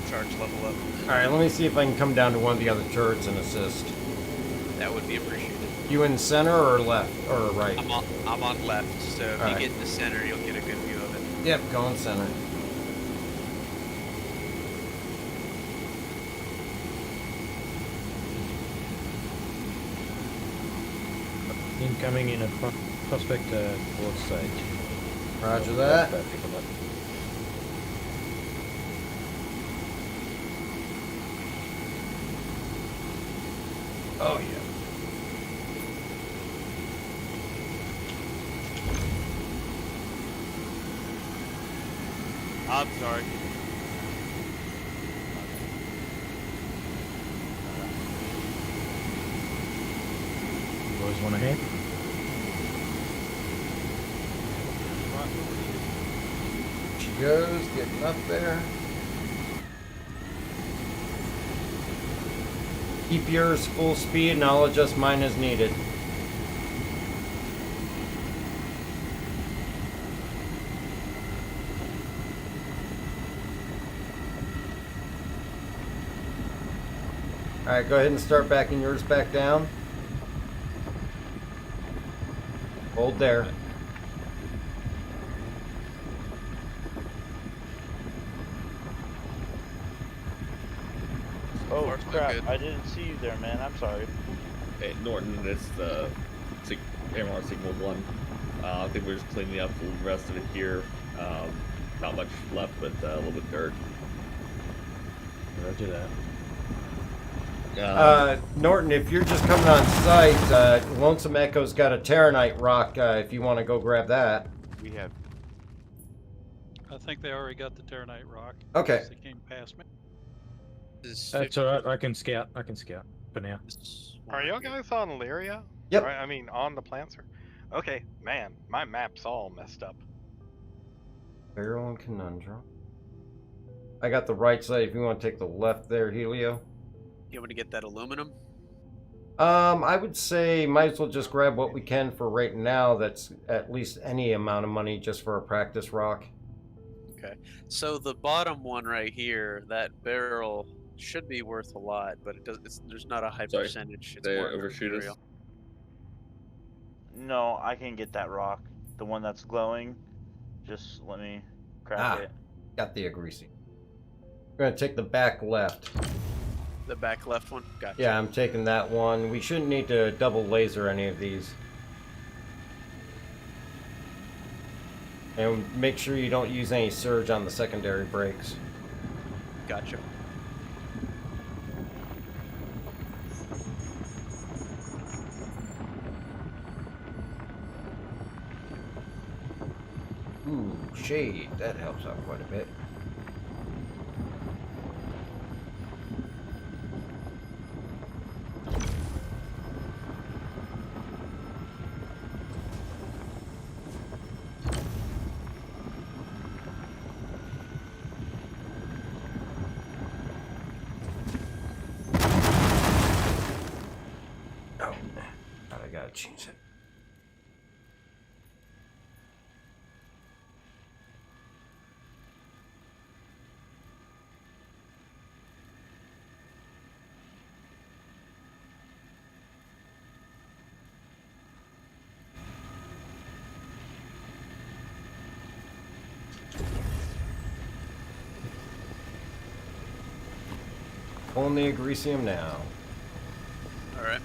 charge level up. Alright, let me see if I can come down to one of the other turrets and assist. That would be appreciated. You in center or left or right? I'm on left, so if All you right. get in the center, you'll get a good view of it. Yep, going center. Incoming in a prospect towards stage. Roger that. Oh yeah. I'm sorry. Boys want to head? She goes, getting up there. Keep yours full speed and I'll adjust mine as needed. Alright, go ahead and start backing yours back down. Hold there. Oh crap! I didn't see you there, man. I'm sorry. Hey, Norton, it's the AMR Signal 1. I think we're just cleaning up the rest of it here. Not much left, but a little bit dirt. Roger that. Norton, if you're just coming on site, Lonesome Echo's got a Terranite rock if you want to go grab that. We have. I think they already got the Terranite rock. Okay. They came past me. That's alright, I can scout. For now. Are y'all guys on Lyria? Yep. Right, I mean, on the Plancer? Okay, man, my map's all messed up. Barrel and Conundrum. I got the right side if you want to take the left there, Helio. You want to get that aluminum? I would say might as well just grab what we can for right now that's at least any amount of money just for a practice rock. Okay. So the bottom one right here, that barrel should be worth a lot, but it does. There's not a high percentage. It's They more overshoot us. material. No, I can get that rock. The one that's glowing. Just let me crack it. Got the greasy. We're gonna take the back left. The back left one? Gotcha. Yeah, I'm taking that one. We shouldn't need to double laser any of these. And make sure you don't use any surge on the secondary brakes. Gotcha. Ooh, shade. That helps out quite a bit. Oh, I gotta change it. Only Agresium now. Alright.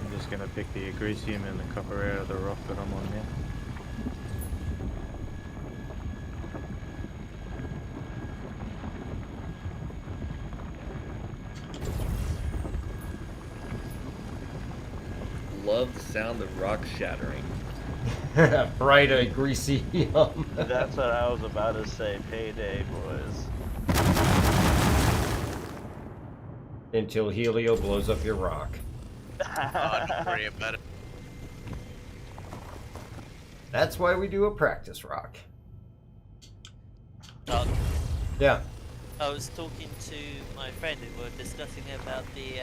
I'm just gonna pick the Agresium and the copper out of the rock that I'm on now. Love the sound of rock shattering. Bright Agresium. That's what I was about to say. Payday, boys. Until Helio blows up your rock. Oh, don't worry about it. That's why we do a practice rock. Doug, Yeah. I was talking to my friend and we were discussing about the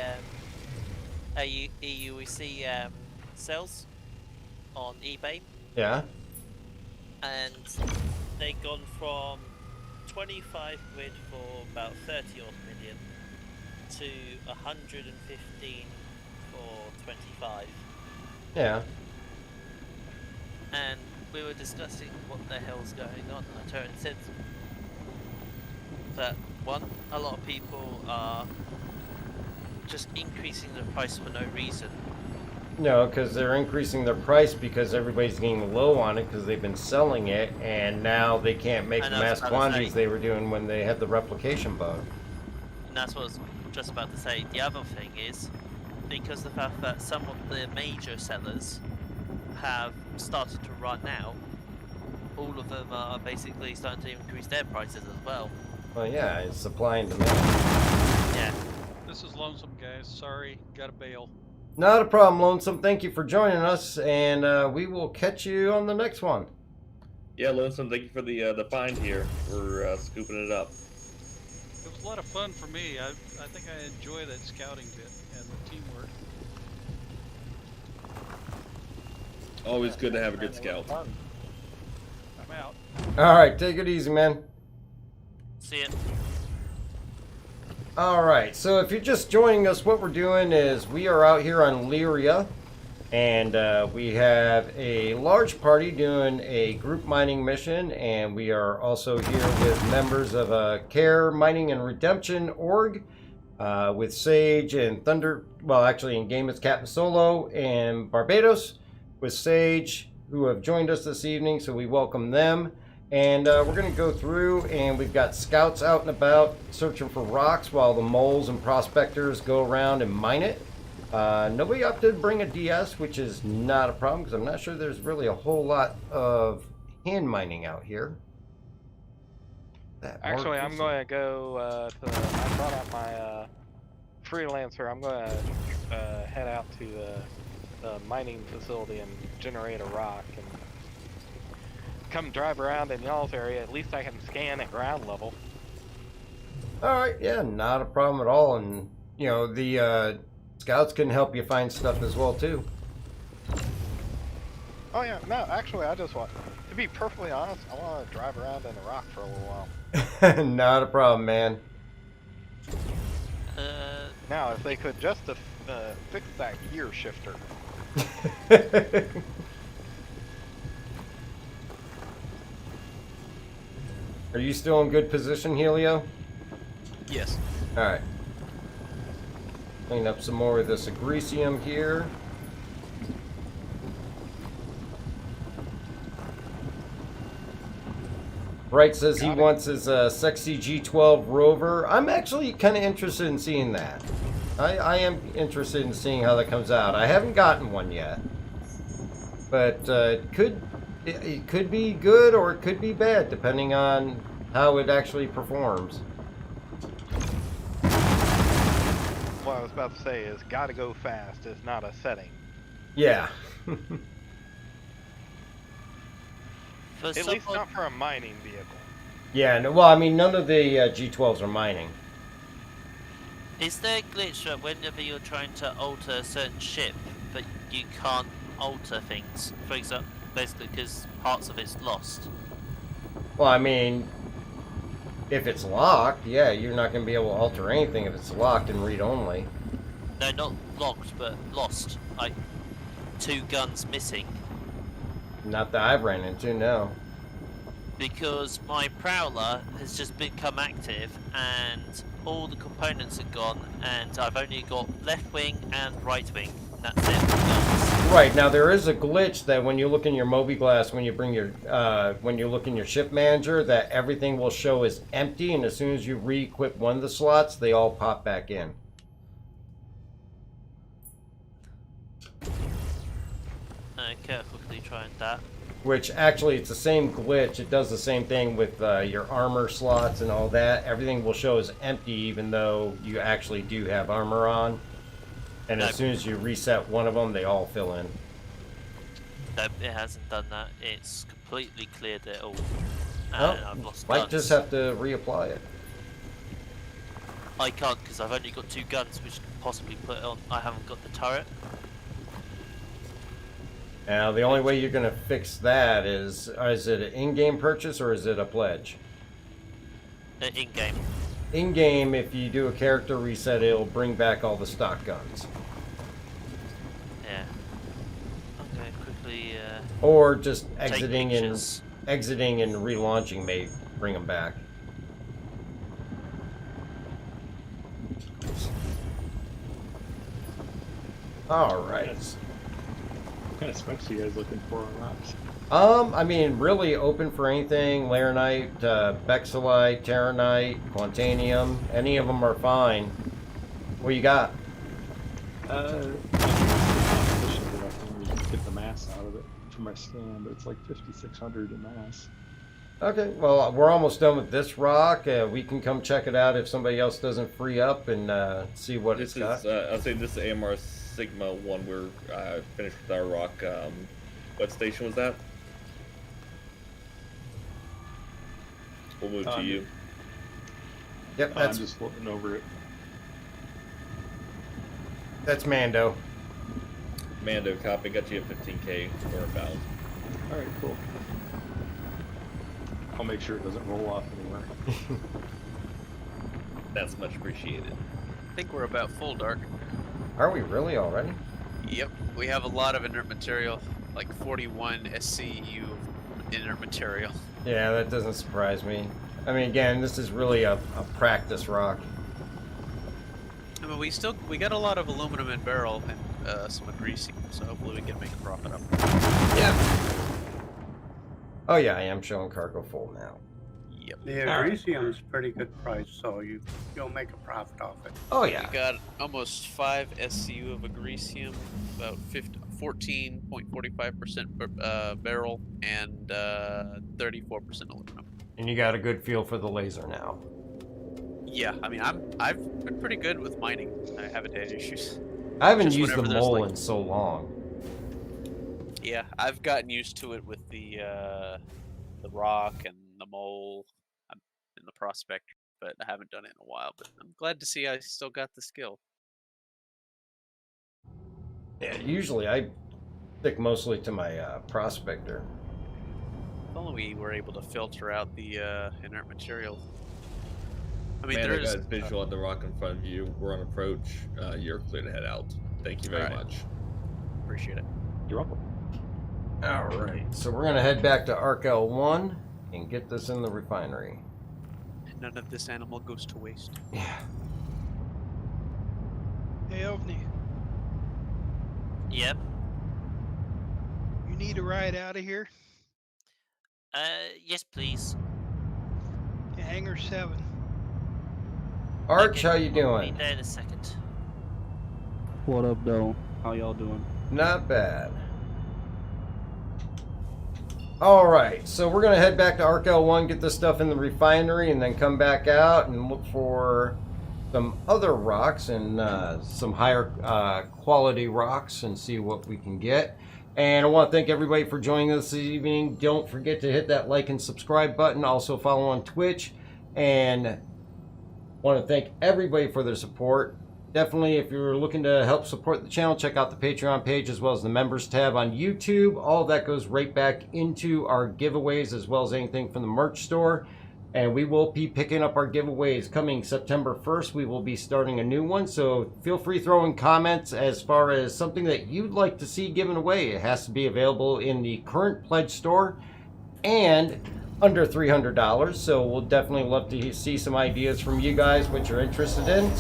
EUEC sales on eBay, Yeah. and they've gone from 25 quid for about 30 odd million to 115 for 25. Yeah. And we were discussing what the hell's going on, and I turned and said that one, a lot of people are just increasing the price for no reason. No, because they're increasing their price because everybody's getting low on it because they've been selling it, and now they can't make the mass quantities they were doing when they had the replication bug. And that's what I was just about to say. The other thing is, because the fact that some of the major sellers have started to run out, all of them are basically starting to increase their prices as well. Well, yeah, it's supply and demand. Yeah. This is Lonesome, guys. Sorry, gotta bail. Not a problem, Lonesome. Thank you for joining us, and we will catch you on the next one. Yeah, Lonesome, thank you for the find here. We're scooping it up. It was a lot of fun for me. I think I enjoy that scouting bit and the teamwork. Always good to have a good scout. I'm out. All right, take it easy, man. See ya. All right, so if you're just joining us, what we're doing is we are out here on Lyria, and we have a large party doing a group mining mission, and we are also here with members of a Care Mining and Redemption org, with Sage and Thunder. Well, actually, in game it's Captain Solo and Barbados with Sage, who have joined us this evening, so we welcome them. And we're going to go through, and we've got scouts out and about searching for rocks while the moles and prospectors go around and mine it. Nobody opted to bring a DS, which is not a problem because I'm not sure there's really a whole lot of hand mining out here. Actually, I'm going to go I brought out my freelancer. I'm going to head out to the mining facility and generate a rock and come drive around in y'all's area. At least I can scan at ground level. All right, yeah, not a problem at all. And, you know, the scouts can help you find stuff as well, too. Oh, yeah. No, actually, I just want, to be perfectly honest, I want to drive around in a rock for a little while. Not a problem, man. Now, if they could just fix that gear shifter. Are you still in good position, Helio? Yes. Alright. Clean up some more of this agresium here. Bright says he wants his sexy G12 rover. I'm actually kind of interested in seeing that. I am interested in seeing how that comes out. I haven't gotten one yet. But it could be good or it could be bad, depending on how it actually performs. What I was about to say is, gotta go fast is not a setting. Yeah. At least not for a mining vehicle. Yeah, no, well, I mean, none of the G12s are mining. Is there a glitch that whenever you're trying to alter a certain ship, that you can't alter things? For example, basically because parts of it's lost. Well, I mean, if it's locked, yeah, you're not going to be able to alter anything if it's locked and read-only. No, not locked, but lost. Like, 2 guns missing. Not that I've ran into, no. Because my Prowler has just become active and all the components are gone and I've only got left wing and right wing. That's it. Guns. Right, now there is a glitch that when you look in your Moby Glass, when you bring your, when you look in your ship manager, that everything will show as empty, and as soon as you re-equip one of the slots, they all pop back in. Okay, I'll quickly try that. Which actually, it's the same glitch. It does the same thing with your armor slots and all that. Everything will show as empty, even though you actually do have armor on. And as soon as you reset one of them, they all fill in. No, it hasn't done that. It's completely cleared it all. Oh, And I've lost might guns. just have to reapply it. I can't because I've only got 2 guns which could possibly put it on. I haven't got the turret. Now, the only way you're going to fix that is it an in-game purchase or is it a pledge? In-game. In-game, if you do a character reset, it'll bring back all the stock guns. Yeah. I'm going to quickly... Or just take exiting pictures. and relaunching may bring them back. All right. What kind of specs are you guys looking for on rocks? I mean, really open for anything. Laranite, Bexelite, Terranite, Quantanium. Any of them are fine. What you got? Get the mass out of it for my scan, but it's like 5,600 in mass. Okay, well, we're almost done with this rock. We can come check it out if somebody else doesn't free up and see what it's got. I'll say this is AMR Sigma 1. We're finished with our rock. What station was that? We'll move to you. Yep, that's I'm just floating over it. That's Mando. Mando copy. Got you at 15K or inbound. All right, cool. I'll make sure it doesn't roll off anywhere. That's much appreciated. I think we're about full, Dark. Are we really already? Yep, we have a lot of inert material, like 41 SCU inert material. Yeah, that doesn't surprise me. I mean, again, this is really a practice rock. I mean, we got a lot of aluminum and barrel and some greasy, so hopefully we can make a profit up. Yeah. Oh yeah, I am showing cargo full now. Yep. The agricium's pretty good price, so you'll make a profit off it. Oh yeah. We got almost 5 SCU of agricium, about 14.45% barrel, and 34% aluminum. And you got a good feel for the laser now. Yeah, I mean, I've been pretty good with mining. I haven't had issues. I haven't Just used the whenever there's, mole like- in so long. Yeah, I've gotten used to it with the rock and the mole and the prospector, but I haven't done it in a while. But I'm glad to see I still got the skill. Yeah, usually I stick mostly to my prospector. If only we were able to filter out the inert material. I mean, Mando there's got visual on the rock in front of you. We're on approach. You're clear to head out. Thank you very Alright. much. Appreciate it. You're welcome. Alright, so we're going to head back to Arc L1 and get this in the refinery. None of this animal goes to waste. Yeah. Hey, OVNI, Yep. you need a ride out of here? Yes, please. To Hangar 7. Arch, how you Be doing? there in a second. What up, though? How y'all doing? Not bad. Alright, so we're going to head back to Arc L1, get this stuff in the refinery, and then come back out and look for some other rocks and some higher quality rocks and see what we can get. And I want to thank everybody for joining us this evening. Don't forget to hit that like and subscribe button. Also follow on Twitch. And want to thank everybody for their support. Definitely, if you're looking to help support the channel, check out the Patreon page as well as the members tab on YouTube. All of that goes right back into our giveaways as well as anything from the merch store. And we will be picking up our giveaways coming September 1st. We will be starting a new one. So feel free to throw in comments as far as something that you'd like to see given away. It has to be available in the current pledge store and under $300. So we'll definitely love to see some ideas from you guys, what you're interested in.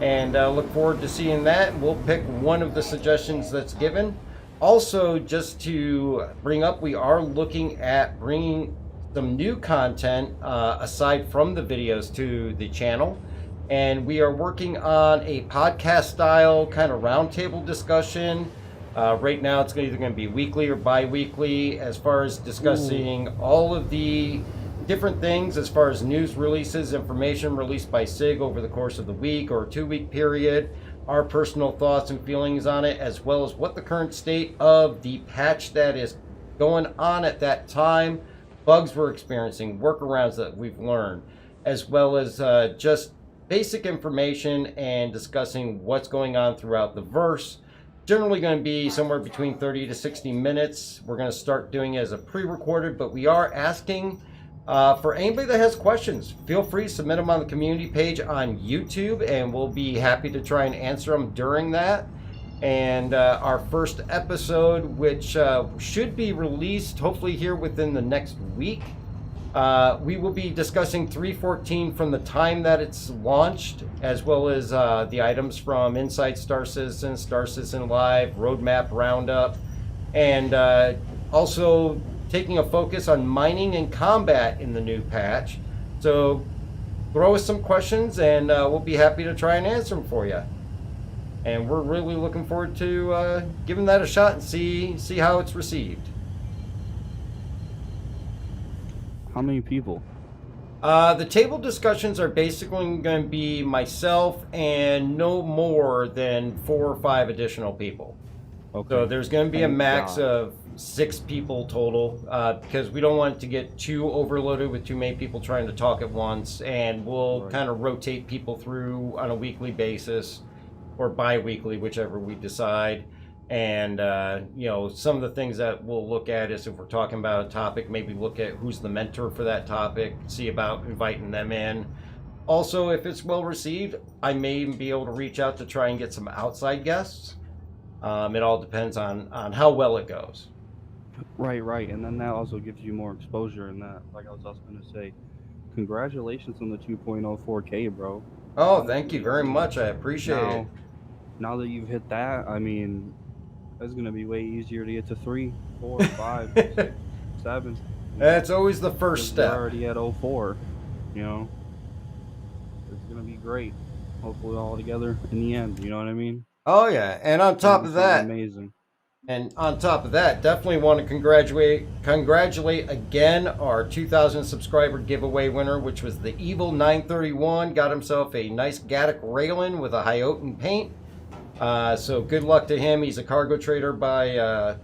And look forward to seeing that. We'll pick one of the suggestions that's given. Also, just to bring up, we are looking at bringing some new content aside from the videos to the channel. And we are working on a podcast style kind of roundtable discussion. Right now it's either going to be weekly or bi-weekly as far as discussing all of the different things as far as news releases, information released by SIG over the course of the week or 2-week period, our personal thoughts and feelings on it, as well as what the current state of the patch that is going on at that time, bugs we're experiencing, workarounds that we've learned, as well as just basic information and discussing what's going on throughout the verse. Generally going to be somewhere between 30 to 60 minutes. We're going to start doing it as a pre-recorded, but we are asking for anybody that has questions, feel free to submit them on the community page on YouTube, and we'll be happy to try and answer them during that. And our first episode, which should be released hopefully here within the next week, we will be discussing 3.14 from the time that it's launched, as well as the items from Inside Star Citizen, Star Citizen Live, Roadmap Roundup, and also taking a focus on mining and combat in the new patch. So throw us some questions and we'll be happy to try and answer them for you. And we're really looking forward to giving that a shot and see how it's received. How many people? The table discussions are basically going to be myself and no more than 4 or 5 additional people. Okay. So there's going to be a Thank max God. of 6 people total, because we don't want it to get too overloaded with too many people trying to talk at once, and we'll kind of rotate people through on a weekly basis or bi-weekly, whichever we decide. And, you know, some of the things that we'll look at is if we're talking about a topic, maybe look at who's the mentor for that topic, see about inviting them in. Also, if it's well received, I may even be able to reach out to try and get some outside guests. It all depends on how well it goes. Right. And then that also gives you more exposure in that. Like I was also going to say, congratulations on the 2.04K, bro. Oh, thank you very much. I appreciate it. Now that you've hit that, I mean, it's going to be way easier to get to 3, 4, 5, 6, 7. That's always the first step. You're already at 04, you know. It's going to be great. Hopefully all together in the end, you know what I mean? Oh yeah, and on top of that, amazing. And on top of that, definitely want to congratulate again our 2,000 subscriber giveaway winner, which was the Evil 931. Got himself a nice Gaddock railing with a Hyoten paint. So good luck to him. He's a cargo trader by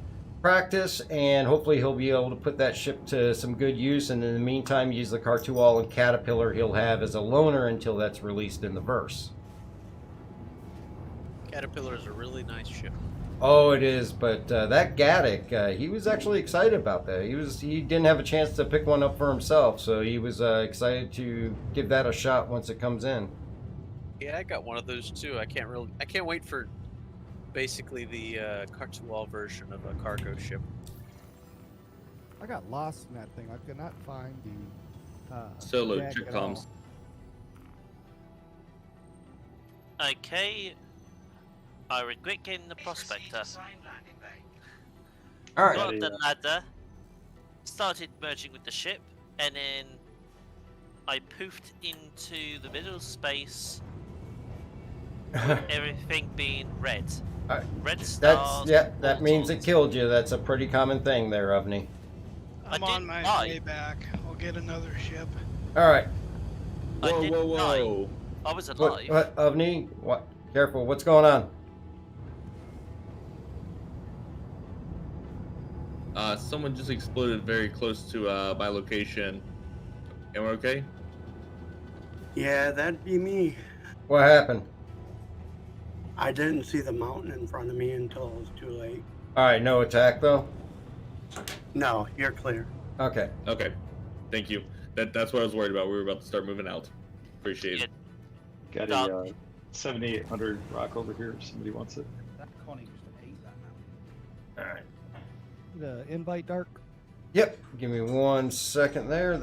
practice, and hopefully he'll be able to put that ship to some good use. And in the meantime, use the Cartual and Caterpillar he'll have as a loaner until that's released in the verse. Caterpillar is a really nice ship. Oh, it is, but that Gaddock, he was actually excited about that. He didn't have a chance to pick one up for himself, so he was excited to give that a shot once it comes in. Yeah, I got one of those too. I can't wait for basically the Cartual version of a cargo ship. I got lost in that thing. I could not find the Solo deck chick at all. comms. Okay. I regret getting the prospector. Alright. Got up the ladder, started merging with the ship, and then I poofed into the middle space with everything being red. Red stars. That means it killed you. That's a pretty common thing there, Ovni. I'm on my way back. I'll get another ship. Alright. Whoa. I was alive. What, Ovni? What? Careful, what's going on? Someone just exploded very close to my location. Am I okay? Yeah, that'd be me. What happened? I didn't see the mountain in front of me until it was too late. Alright, no attack though? No, you're clear. Okay. Okay. Thank you. That's what I was worried about. We were about to start moving out. Appreciate it. Got a 7800 rock over here if somebody wants it. That Connie used to hate that now. Alright. The invite, Dark? Yep. Give me 1 second there.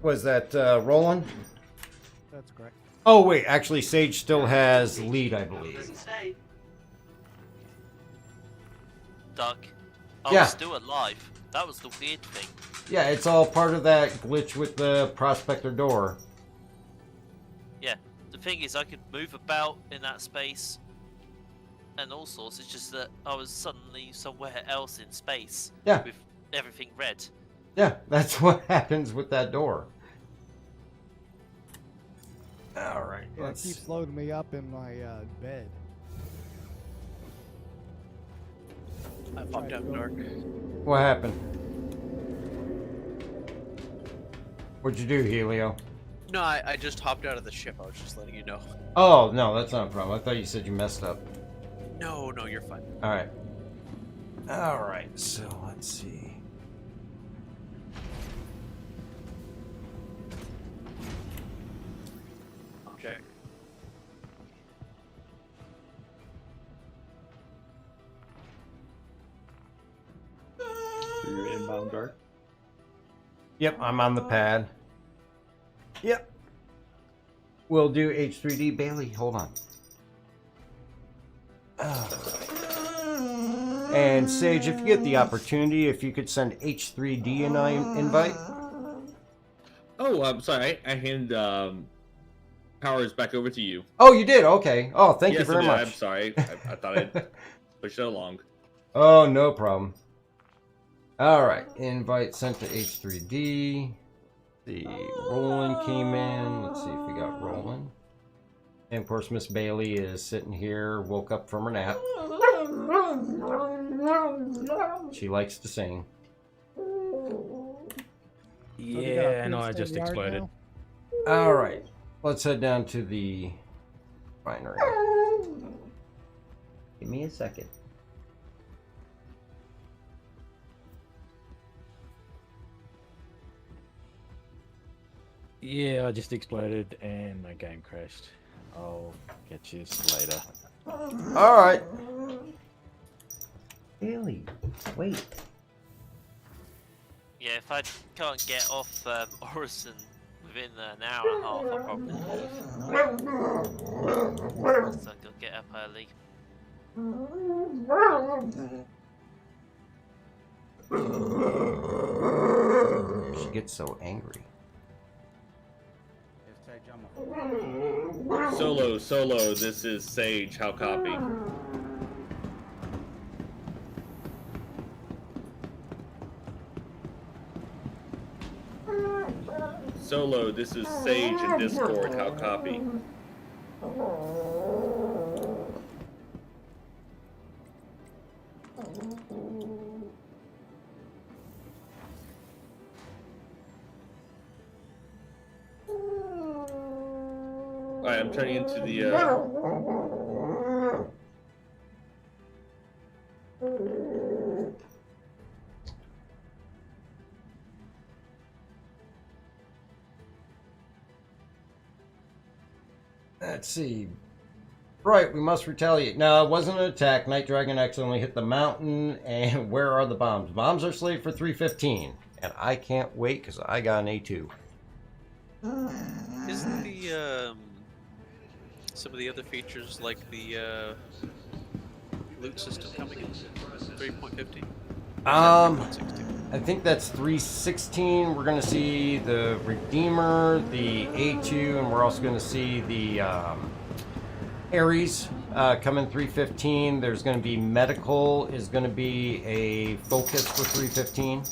Was that Roland? That's correct. Oh wait, actually Sage still has lead, I believe. Duck. I Yeah. was still alive. That was the weird thing. Yeah, it's all part of that glitch with the prospector door. Yeah. The thing is, I could move about in that space and all sorts. It's just that I was suddenly somewhere else in space. Yeah. With everything red. Yeah, that's what happens with that door. Alright, Yeah, it keeps loading me up in my bed. I popped out Dark. What happened? What'd you do, Helio? No, I just hopped out of the ship. I was just letting you know. Oh, no, that's not a problem. I thought you said you messed up. No, you're fine. Alright. Alright, so let's see. Okay. So you're inbound, Dark? Yep, I'm on the pad. Yep. We'll do H3D. Bailey, hold on. And Sage, if you get the opportunity, if you could send H3D an invite. Oh, I'm sorry. I hand powers back over to you. Oh, you did? Okay. Oh, thank you Yes, I very did. much. I'm sorry. I thought I'd push it along. Oh, no problem. All right. Invite sent to H3D. The Roland came in. Let's see if we got Roland. And of course, Miss Bailey is sitting here, woke up from her nap. She likes to sing. Yeah, I know, I just exploded. All right. Let's head down to the refinery. Give me a second. Yeah, I just exploded and my game crashed. I'll get you later. All right. Really? Wait. Yeah, if I can't get off Orison within an hour and a half, I'll probably leave. So I could get up early. She gets so angry. Solo, this is Sage, how copy? Solo, this is Sage in Discord, how copy? Alright, I'm turning into the Let's see. Right, we must retaliate. No, it wasn't an attack. Night Dragon accidentally hit the mountain. And where are the bombs? Bombs are slated for 3:15. And I can't wait because I got an A2. Isn't the some of the other features like the loot system coming in 3.15? I think that's 3:16. We're going to see the Redeemer, the A2, and we're also going to see the Ares come in 3:15. There's going to be medical is going to be a focus for 3:15.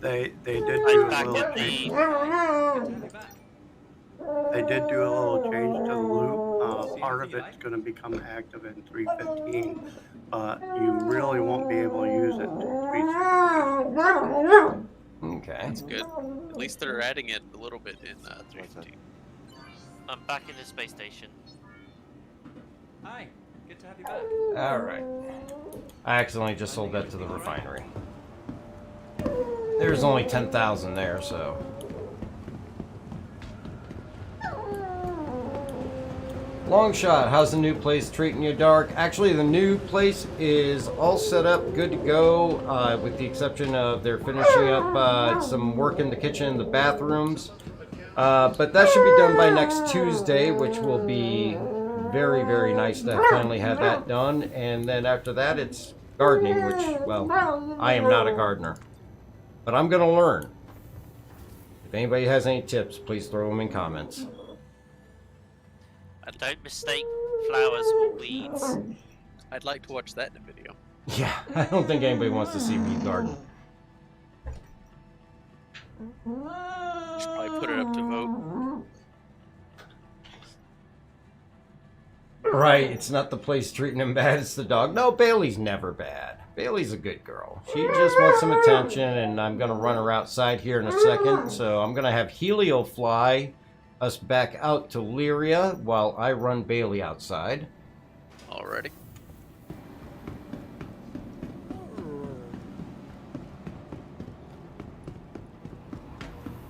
They did do a little change. They did do a little change to the loop. Part of it's going to become active in 3:15, but you really won't be able to use it until 3:16. Okay. That's good. At least they're adding it a little bit in 3:15. I'm back in the space station. Hi, good to have you back. All right. I accidentally just sold that to the refinery. There's only 10,000 there, so. Long shot, how's the new place treating you, Dark? Actually, the new place is all set up, good to go, with the exception of they're finishing up some work in the kitchen and the bathrooms. But that should be done by next Tuesday, which will be very, very nice to finally have that done. And then after that, it's gardening, which, well, I am not a gardener. But I'm going to learn. If anybody has any tips, please throw them in comments. And don't mistake flowers for weeds. I'd like to watch that in a video. Yeah, I don't think anybody wants to see me garden. Should probably put it up to vote. Right, it's not the place treating him bad, it's the dog. No, Bailey's never bad. Bailey's a good girl. She just wants some attention, and I'm going to run her outside here in a second. So I'm going to have Helio fly us back out to Lyria while I run Bailey outside. Alrighty.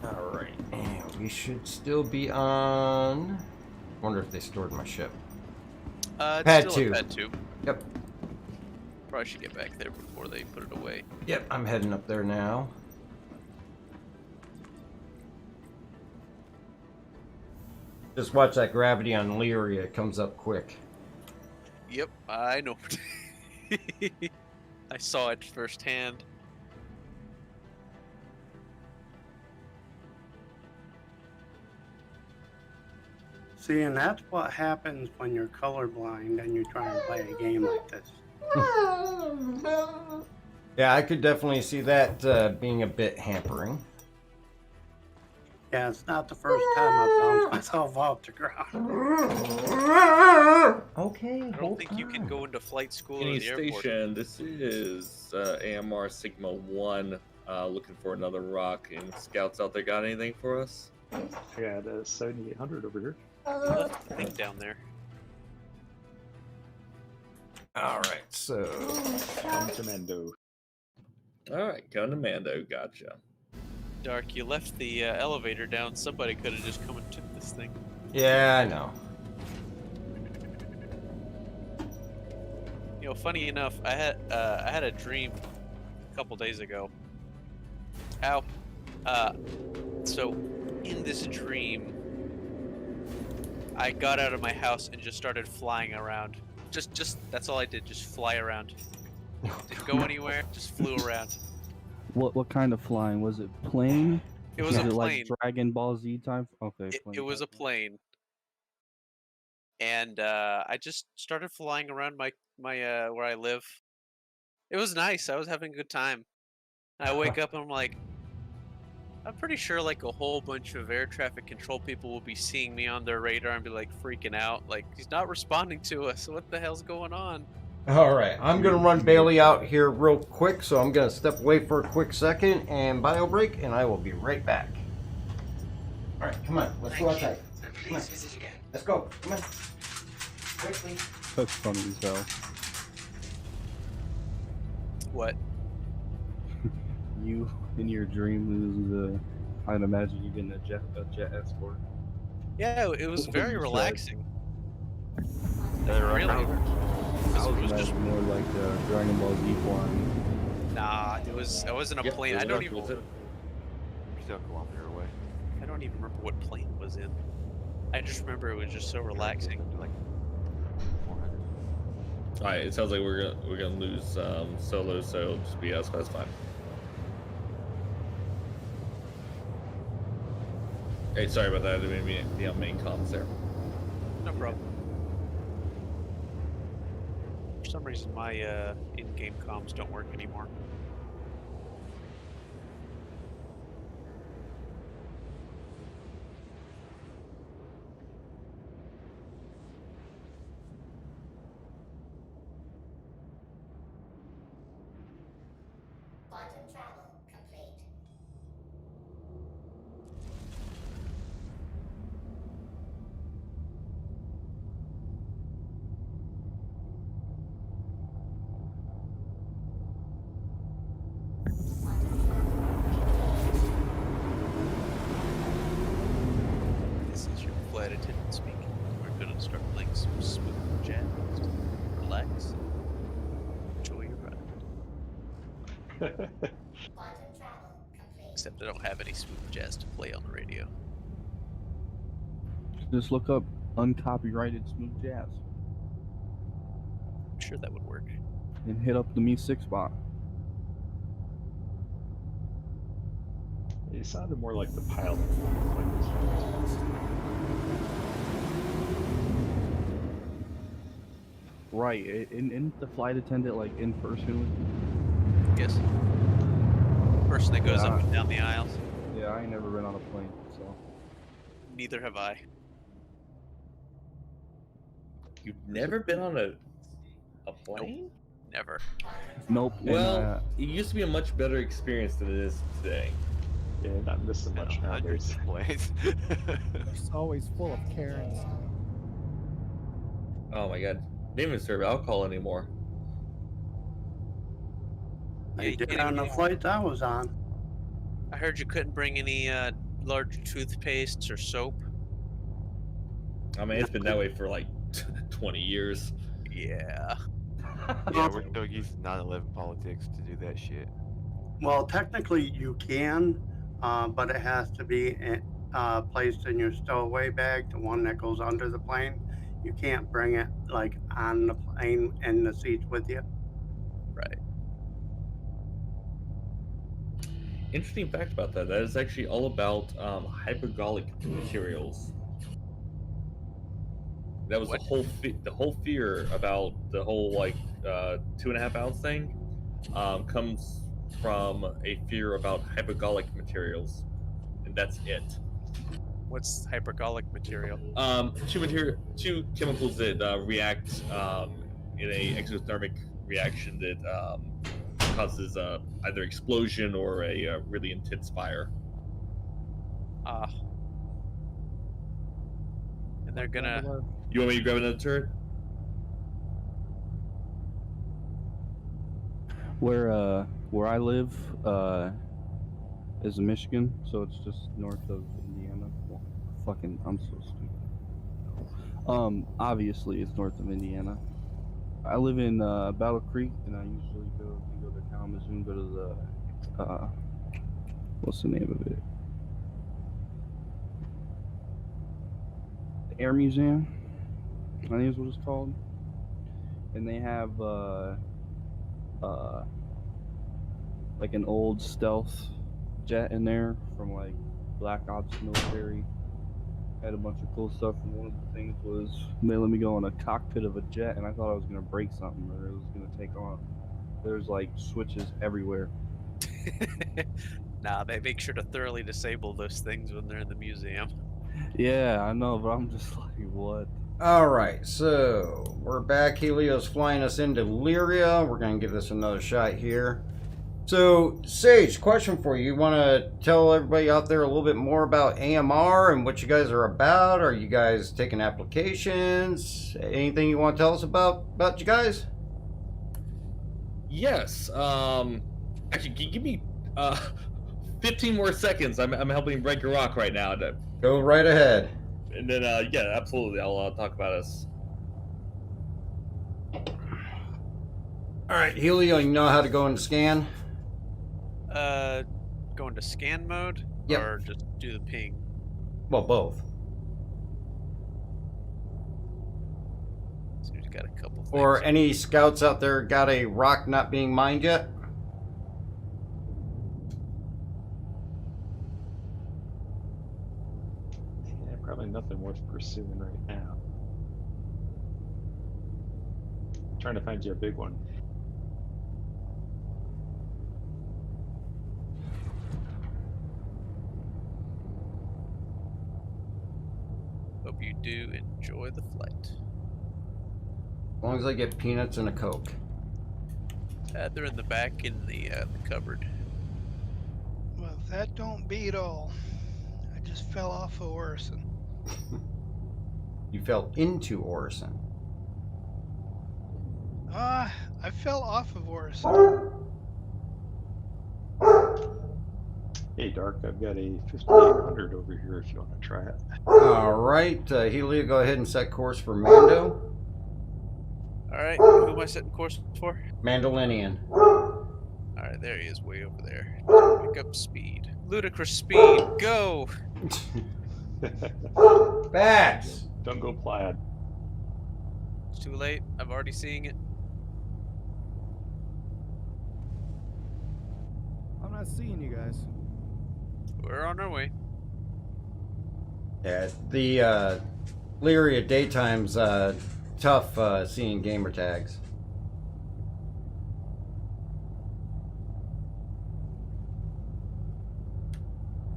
Alright, and we should still be on... wonder if they stored my ship. It's Pad still 2. Pad 2. Yep. Probably should get back there before they put it away. Yep, I'm heading up there now. Just watch that gravity on Lyria. It comes up quick. Yep, I know. I saw it firsthand. See, and that's what happens when you're colorblind and you try and play a game like this. Yeah, I could definitely see that being a bit hampering. Yeah, it's not the first time I've bounced myself off the ground. Okay. I don't think you can go into flight school or Any the airport. station, this is AMR Sigma 1, looking for another rock. And scouts out there got anything for us? I got a 7800 over here. Left the thing down there. Alright, so... Come to Mando. Alright, come to Mando, gotcha. Dark, you left the elevator down. Somebody could have just come and took this thing. Yeah, I know. You know, funny enough, I had a dream a couple days ago. So in this dream, I got out of my house and just started flying around. Just that's all I did. Just fly around. Didn't go anywhere. Just flew around. What kind of flying was it? Plane? It was a it plane. like Dragon Ball Z type? Okay, plane. It was a plane. And I just started flying around my where I live. It was nice. I was having a good time. I wake up and I'm like, I'm pretty sure like a whole bunch of air traffic control people will be seeing me on their radar and be like freaking out. Like, he's not responding to us. What the hell's going on? All right, I'm going to run Bailey out here real quick, so I'm going to step away for a quick second and bio break, and I will be right back. All right, come on, let's go outside. Come on. Let's go. Come on. Quickly. That's funny as hell. What? You in your dream is I'd imagine you getting a jet escort. Yeah, it was very relaxing. Really? Really? I was just more like Dragon Ball Z flying. Nah, I wasn't a plane. I don't even. We're still a kilometer away. I don't even remember what plane it was in. I just remember it was just so relaxing. Like 400. All right, it sounds like we're gonna lose Solo, so it'll just be us. That's fine. Hey, sorry about that. I didn't mean to be on main comms there. No problem. For some reason, my in-game comms don't work anymore. Quantum travel complete. This is your flight attendant speaking. We're gonna start playing some smooth jazz. Relax. Enjoy your ride. Except I don't have any smooth jazz to play on the radio. Just look up uncopyrighted smooth jazz I'm sure that would work. and hit up the Me 6 bot. It sounded more like the pilot. Right, isn't the flight attendant like in person with you? Yes. Person that goes Yeah. up and down the aisles. Yeah, I ain't never been on a plane, so. Neither have I. You've never been on a plane? Never. Nope. Well, it used to be a much better experience than it is today. Yeah, not missing much nowadays. It's always full of Karens. Oh my god. They don't even serve alcohol anymore. I did on the flight I was on. I heard you couldn't bring any large toothpastes or soap. I mean, it's been that way for like 20 years. Yeah. Yeah, we're still using 9/11 politics to do that shit. Well, technically you can, but it has to be placed in your stowaway bag, the one that goes under the plane. You can't bring it like on the plane in the seats with you. Right. Interesting fact about that. That is actually all about hypergolic materials. That was the whole fear about the whole like 2.5 ounce thing comes from a fear about hypergolic materials, and that's it. What's hypergolic material? Two chemicals that react in a exothermic reaction that causes either explosion or a really intense fire. And they're gonna. You want me to grab another turret? Where I live, is Michigan, so it's just north of Indiana. Well, I'm so stupid. Obviously it's north of Indiana. I live in Battle Creek, and I usually go to Kalamazoo, go to the what's the name of it? The Air Museum, I think is what it's called. And they have like an old stealth jet in there from like Black Ops military. Had a bunch of cool stuff, and one of the things was they let me go in a cockpit of a jet, and I thought I was gonna break something or it was gonna take off. There's like switches everywhere. Nah, they make sure to thoroughly disable those things when they're in the museum. Yeah, I know, but I'm just like, what? All right, so we're back. Helio's flying us into Lyria. We're going to give this another shot here. So, Sage, question for you. You want to tell everybody out there a little bit more about AMR and what you guys are about? Are you guys taking applications? Anything you want to tell us about you guys? Yes. Actually, give me 15 more seconds. I'm helping break a rock right now. Go right ahead. And then, yeah, absolutely. I'll talk about us. All right, Helio, you know how to go and scan? Go into scan mode? Yep. Or just do the ping? Well, both. So we've got a couple things. Or any scouts out there got a rock not being mined yet? Yeah, probably nothing worth pursuing right now. I'm trying to find you a big one. Hope you do enjoy the flight. As long as I get peanuts and a Coke. They're in the back in the cupboard. Well, that don't beat all. I just fell off of Orison. You fell into Orison. I fell off of Orison. Hey, Dark, I've got a 5800 over here if you want to try it. All right, Helio, go ahead and set course for Mando. All right, who am I setting course for? Mandalorian. All right, there he is, way over there. Pick up speed. Ludicrous speed, go! Bats! Don't go plaid. It's too late. I'm already seeing it. I'm not seeing you guys. We're on our way. Yeah, the Lyria daytime's tough seeing gamer tags.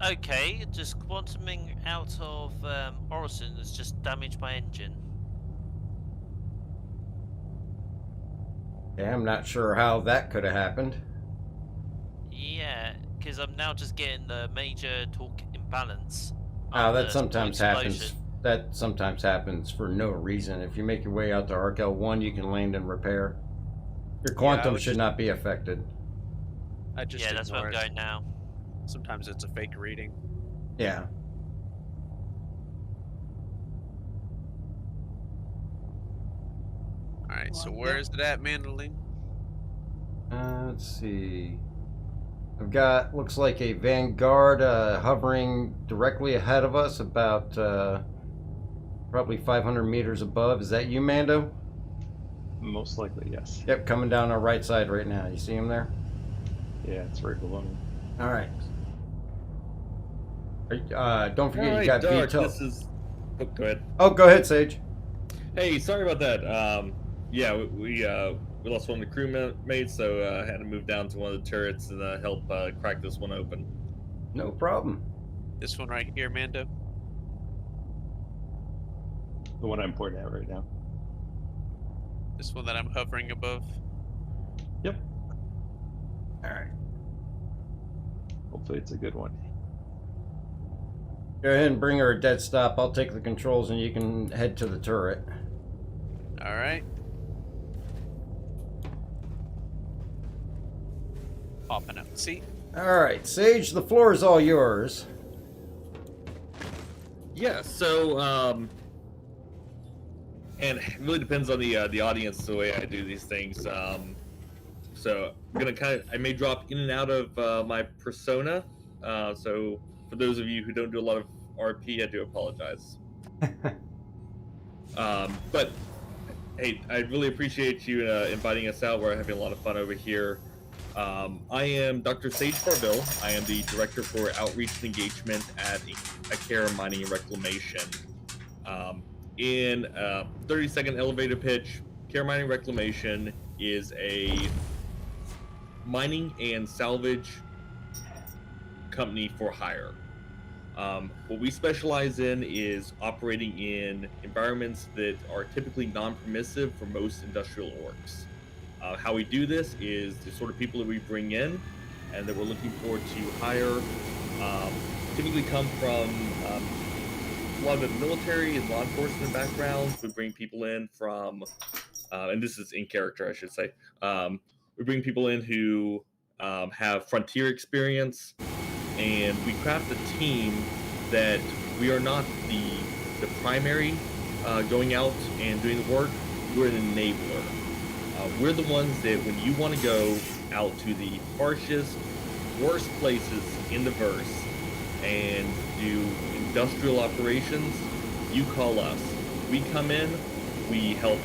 Okay, just quantuming out of Orison has just damaged my engine. Yeah, I'm not sure how that could have happened. Yeah, because I'm now just getting the major torque imbalance. Oh, that after sometimes explosion. happens. That sometimes happens for no reason. If you make your way out to Arc L1, you can land and repair. Your quantum should not be affected. I just Yeah, that's where I'm ignore it. going now. Sometimes it's a fake reading. Yeah. Alright, so where is it at, Mandolin? Let's see. I've got, looks like a Vanguard hovering directly ahead of us, about probably 500 meters above. Is that you, Mando? Most likely, yes. Yep, coming down our right side right now. You see him there? Yeah, it's right below me. All right. Don't forget All you got Dark, VTOL. this is... Oh, go ahead. Oh, go ahead, Sage. Hey, sorry about that. Yeah, we lost one of the crewmates, so had to move down to one of the turrets and help crack this one open. No problem. This one right here, Mando? The one I'm pointing at right now. This one that I'm hovering above? Yep. Alright. Hopefully it's a good one. Go ahead and bring her a dead stop. I'll take the controls and you can head to the turret. Alright. Popping out the seat. All right, Sage, the floor is all yours. Yeah, so and it really depends on the audience the way I do these things. So I'm gonna I may drop in and out of my persona. So for those of you who don't do a lot of RP, I do apologize. But hey, I really appreciate you inviting us out. We're having a lot of fun over here. I am Dr. Sage Farville. I am the Director for Outreach and Engagement at Care Mining and Reclamation. In a 30-second elevator pitch, Care Mining Reclamation is a mining and salvage company for hire. What we specialize in is operating in environments that are typically non-permissive for most industrial orgs. How we do this is the sort of people that we bring in and that we're looking for to hire typically come from a lot of the military and law enforcement backgrounds. We bring people in from, and this is in character, I should say. We bring people in who have frontier experience, and we craft a team that we are not the primary going out and doing the work. We're an enabler. We're the ones that when you want to go out to the harshest, worst places in the verse and do industrial operations, you call us. We come in, we help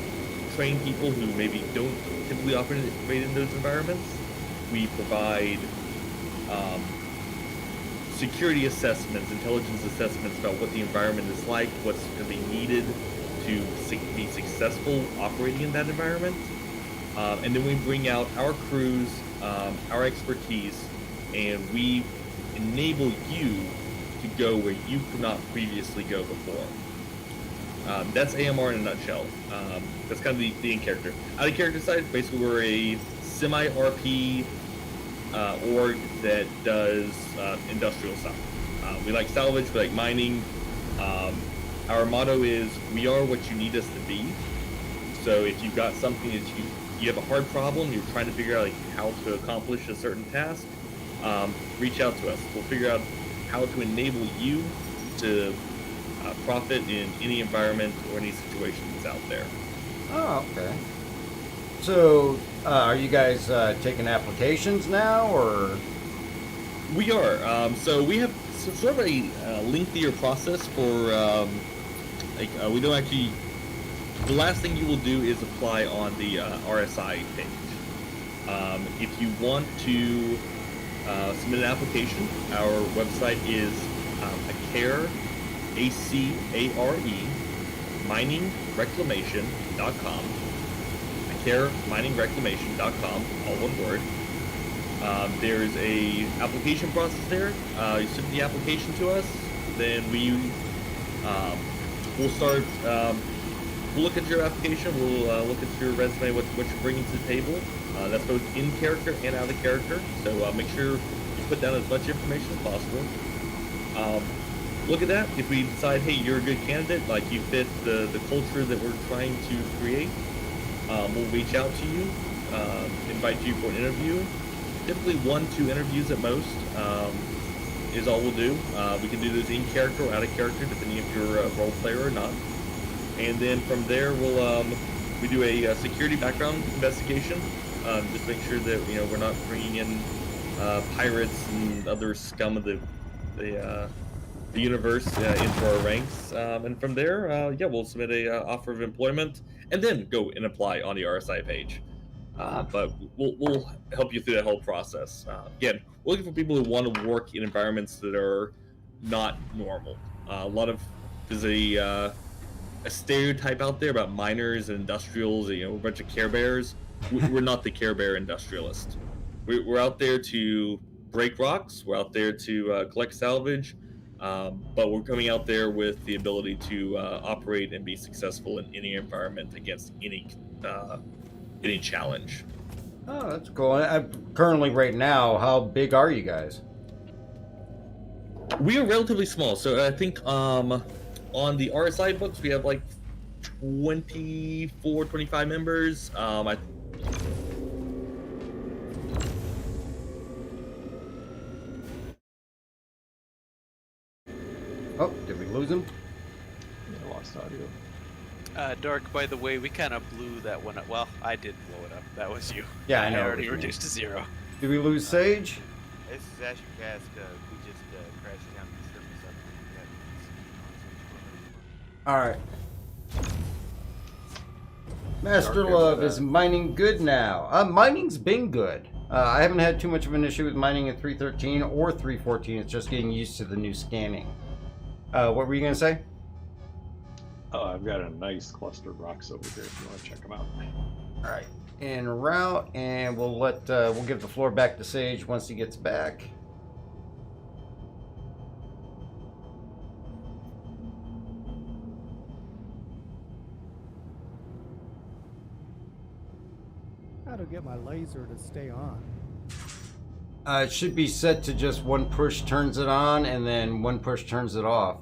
train people who maybe don't typically operate in those environments. We provide security assessments, intelligence assessments about what the environment is like, what's going to be needed to be successful operating in that environment. And then we bring out our crews, our expertise, and we enable you to go where you could not previously go before. That's AMR in a nutshell. That's kind of the in-character. Out-of-character side, basically we're a semi-RP org that does industrial stuff. We like salvage, we like mining. Our motto is, we are what you need us to be. So if you've got something that you have a hard problem, you're trying to figure out how to accomplish a certain task, reach out to us. We'll figure out how to enable you to profit in any environment or any situation that's out there. Oh, okay. So, are you guys taking applications now, or? We are. So we have sort of a lengthier process for, we don't actually, the last thing you will do is apply on the RSI page. If you want to submit an application, our website is ACARE, A-C-A-R-E, miningreclamation.com. ACAREminingreclamation.com, all one word. There's a application process there. You submit the application to us, then we'll start. We'll look at your application. We'll look at your resume, what you're bringing to the table. That's both in character and out of character. So make sure you put down as much information as possible. Look at that. If we decide, hey, you're a good candidate, like you fit the culture that we're trying to create, we'll reach out to you, invite you for an interview. Typically 1-2 interviews at most is all we'll do. We can do those in character or out of character, depending if you're a role player or not. And then from there, we do a security background investigation. Just make sure that we're not bringing in pirates and other scum of the universe into our ranks. And from there, we'll submit a offer of employment and then go and apply on the RSI page. But we'll help you through that whole process. Again, we're looking for people who want to work in environments that are not normal. There's a stereotype out there about miners and industrials, a bunch of Care Bears. We're not the Care Bear industrialist. We're out there to break rocks. We're out there to collect salvage. But we're coming out there with the ability to operate and be successful in any environment against any challenge. Oh, that's cool. Currently, right now, how big are you guys? We are relatively small. So I think on the RSI books, we have like 24, 25 members. Oh, did we lose him? Yeah, lost audio. Dark, by the way, we kind of blew that one up. Well, I did blow it up. That was you. Yeah, I know. I already it was me. reduced to 0. Did we lose Sage? This is Asher Cast. We just crashed down to the surface of it. All right. Master Love, is mining good now? Mining's been good. I haven't had too much of an issue with mining at 313 or 314. It's just getting used to the new scanning. What were you going to say? Oh, I've got a nice cluster of rocks over here if you want to check them out. All right. En route, and we'll give the floor back to Sage once he gets back. How to get my laser to stay on? It should be set to just one push turns it on, and then one push turns it off.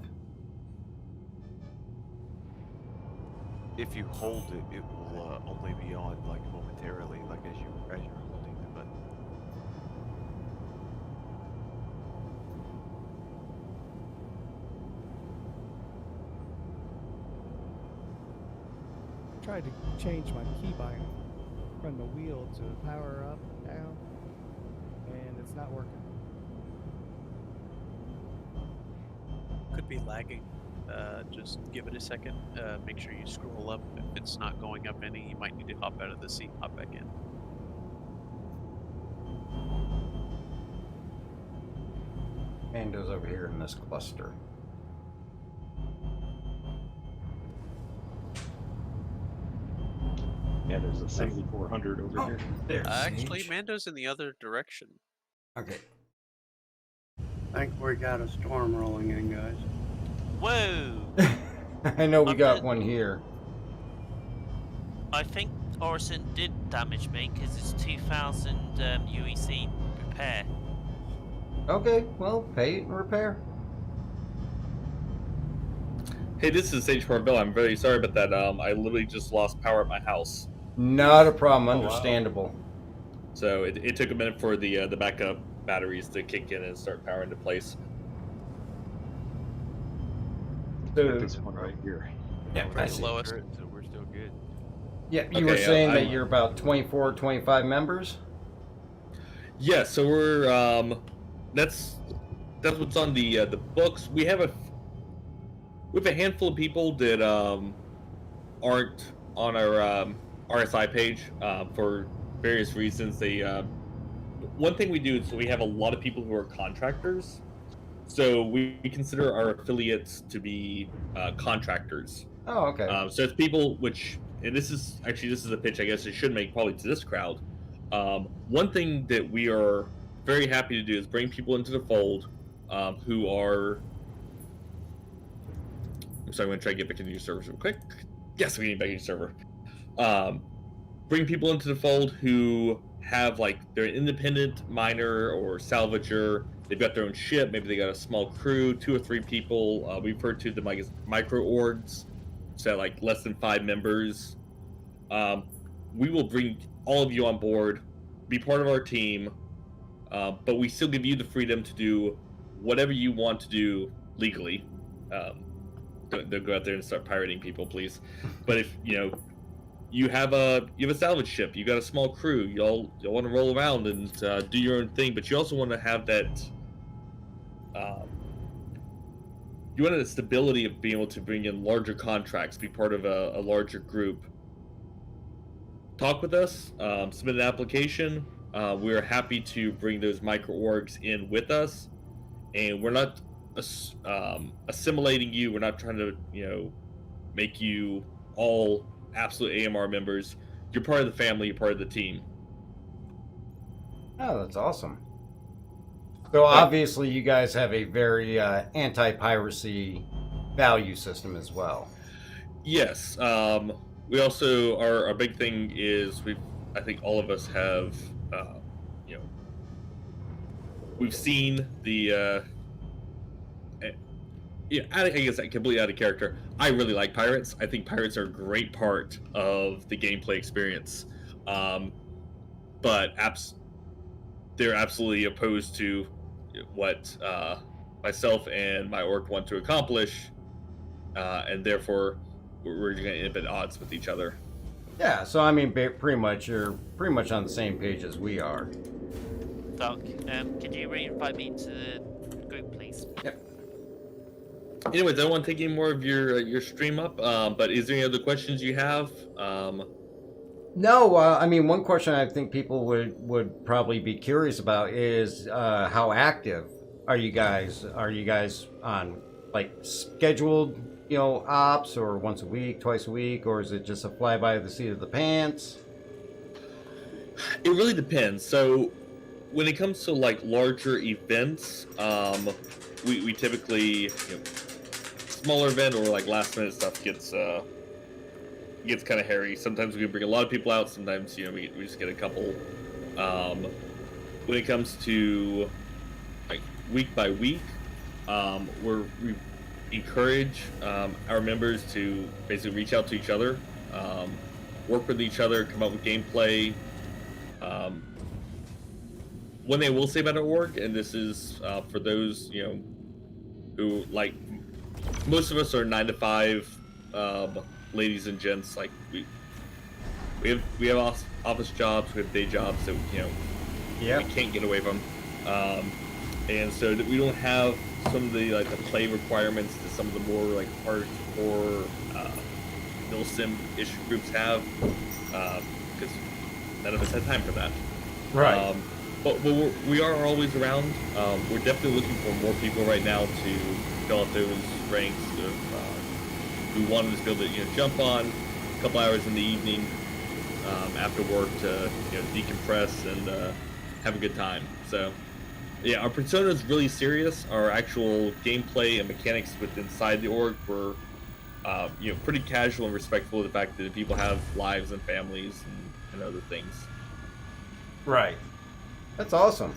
If you hold it, it will only be on like momentarily, like as you're holding the button. Tried to change my keybind from the wheel to power up and down, and it's not working. Could be lagging. Just give it a second. Make sure you scroll up. If it's not going up any, you might need to hop out of the seat, hop back in. Mando's over here in this cluster. Yeah, there's a 7400 over here. There's Actually, Sage. Mando's in the other direction. Okay. I think we got a storm rolling in, guys. Whoa! I know we got one here. I think Orison did damage me because it's 2000 UEC repair. Okay, well, pay it and repair. Hey, this is Sage Bill. I'm very sorry about that. I literally just lost power at my house. Not a problem, Oh, wow. understandable. So it took a minute for the backup batteries to kick in and start power into place. So, This one right here. yeah, I see. Lowest. So we're still good. Yeah, you were Okay, saying that I'm- you're about 24, 25 members? Yeah, so we're that's what's on the books. We have a handful of people that aren't on our RSI page for various reasons. They one thing we do is we have a lot of people who are contractors, so we consider our affiliates to be contractors. Oh, okay. So it's people which, and this is a pitch I guess I should make probably to this crowd. One thing that we are very happy to do is bring people into the fold who are. I'm sorry, I'm going to try to get back into your servers real quick. Yes, we need back into your server. Bring people into the fold who have, like, they're an independent miner or salvager. They've got their own ship. Maybe they got a small crew, 2 or 3 people. We refer to them like micro orgs, so like less than 5 members. We will bring all of you on board, be part of our team, but we still give you the freedom to do whatever you want to do legally. Don't go out there and start pirating people, please. But if you have a salvage ship, you got a small crew, y'all want to roll around and do your own thing, but you also want to have that. You want the stability of being able to bring in larger contracts, be part of a larger group. Talk with us, submit an application. We're happy to bring those micro orgs in with us, and we're not assimilating you. We're not trying to make you all absolute AMR members. You're part of the family. You're part of the team. Oh, that's awesome. So obviously you guys have a very anti-piracy value system as well. Yes. We also our big thing is I think all of us have we've seen the I guess completely out of character. I really like pirates. I think pirates are a great part of the gameplay experience. But they're absolutely opposed to what myself and my org want to accomplish, and therefore we're going to end up at odds with each other. Yeah, so I mean, pretty much you're pretty much on the same page as we are. Doc, could you re-invite me to the group, please? Yep. Anyways, I don't want to take any more of your stream up, but is there any other questions you have? No, I mean, one question I think people would probably be curious about is how active are you guys? Are you guys on like scheduled, ops, or once a week, twice a week, or is it just a fly by the seat of the pants? It really depends. So when it comes to like larger events, we typically smaller event or like last minute stuff gets kind of hairy. Sometimes we bring a lot of people out. Sometimes we just get a couple. When it comes to like week by week, we encourage our members to basically reach out to each other, work with each other, come up with gameplay. One thing I will say about our org, and this is for those who like, most of us are 9 to 5 ladies and gents. Like we have office jobs, we have day jobs that we can't get away from, and so that we don't have some of the the play requirements that some of the more like hardcore milsim-ish groups have, because none of us had time for that. Right. But we are always around. We're definitely looking for more people right now to fill out those ranks of who wanted to be able to jump on a couple hours in the evening after work to decompress and have a good time. So yeah, our persona is really serious. Our actual gameplay and mechanics inside the org were pretty casual and respectful of the fact that people have lives and families and other things. Right. That's awesome.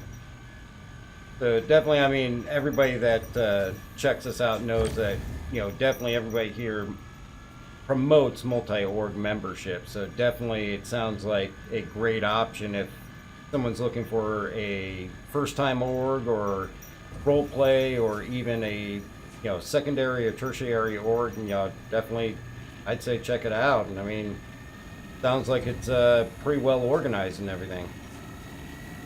So definitely, I mean, everybody that checks us out knows that, definitely everybody here promotes multi-org membership. So definitely it sounds like a great option if someone's looking for a first-time org or role play or even a, secondary or tertiary org. And, definitely, I'd say check it out. And I mean, sounds like it's pretty well organized and everything.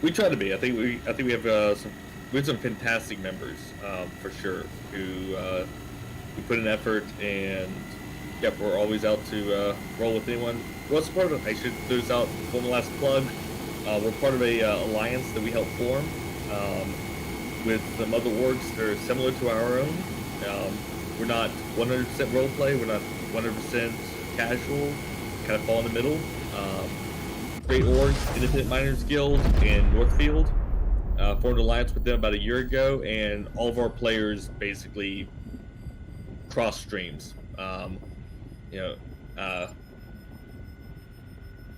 We try to be. I think we have some fantastic members for sure who put in effort, and we're always out to roll with anyone. We're also part of. I should throw this out one last plug. We're part of a alliance that we help form with some other orgs that are similar to our own. We're not 100% roleplay. We're not 100% casual. Kind of fall in the middle. Great org, Independent Miners Guild in Northfield. Formed an alliance with them about a year ago, and all of our players basically cross streams. Our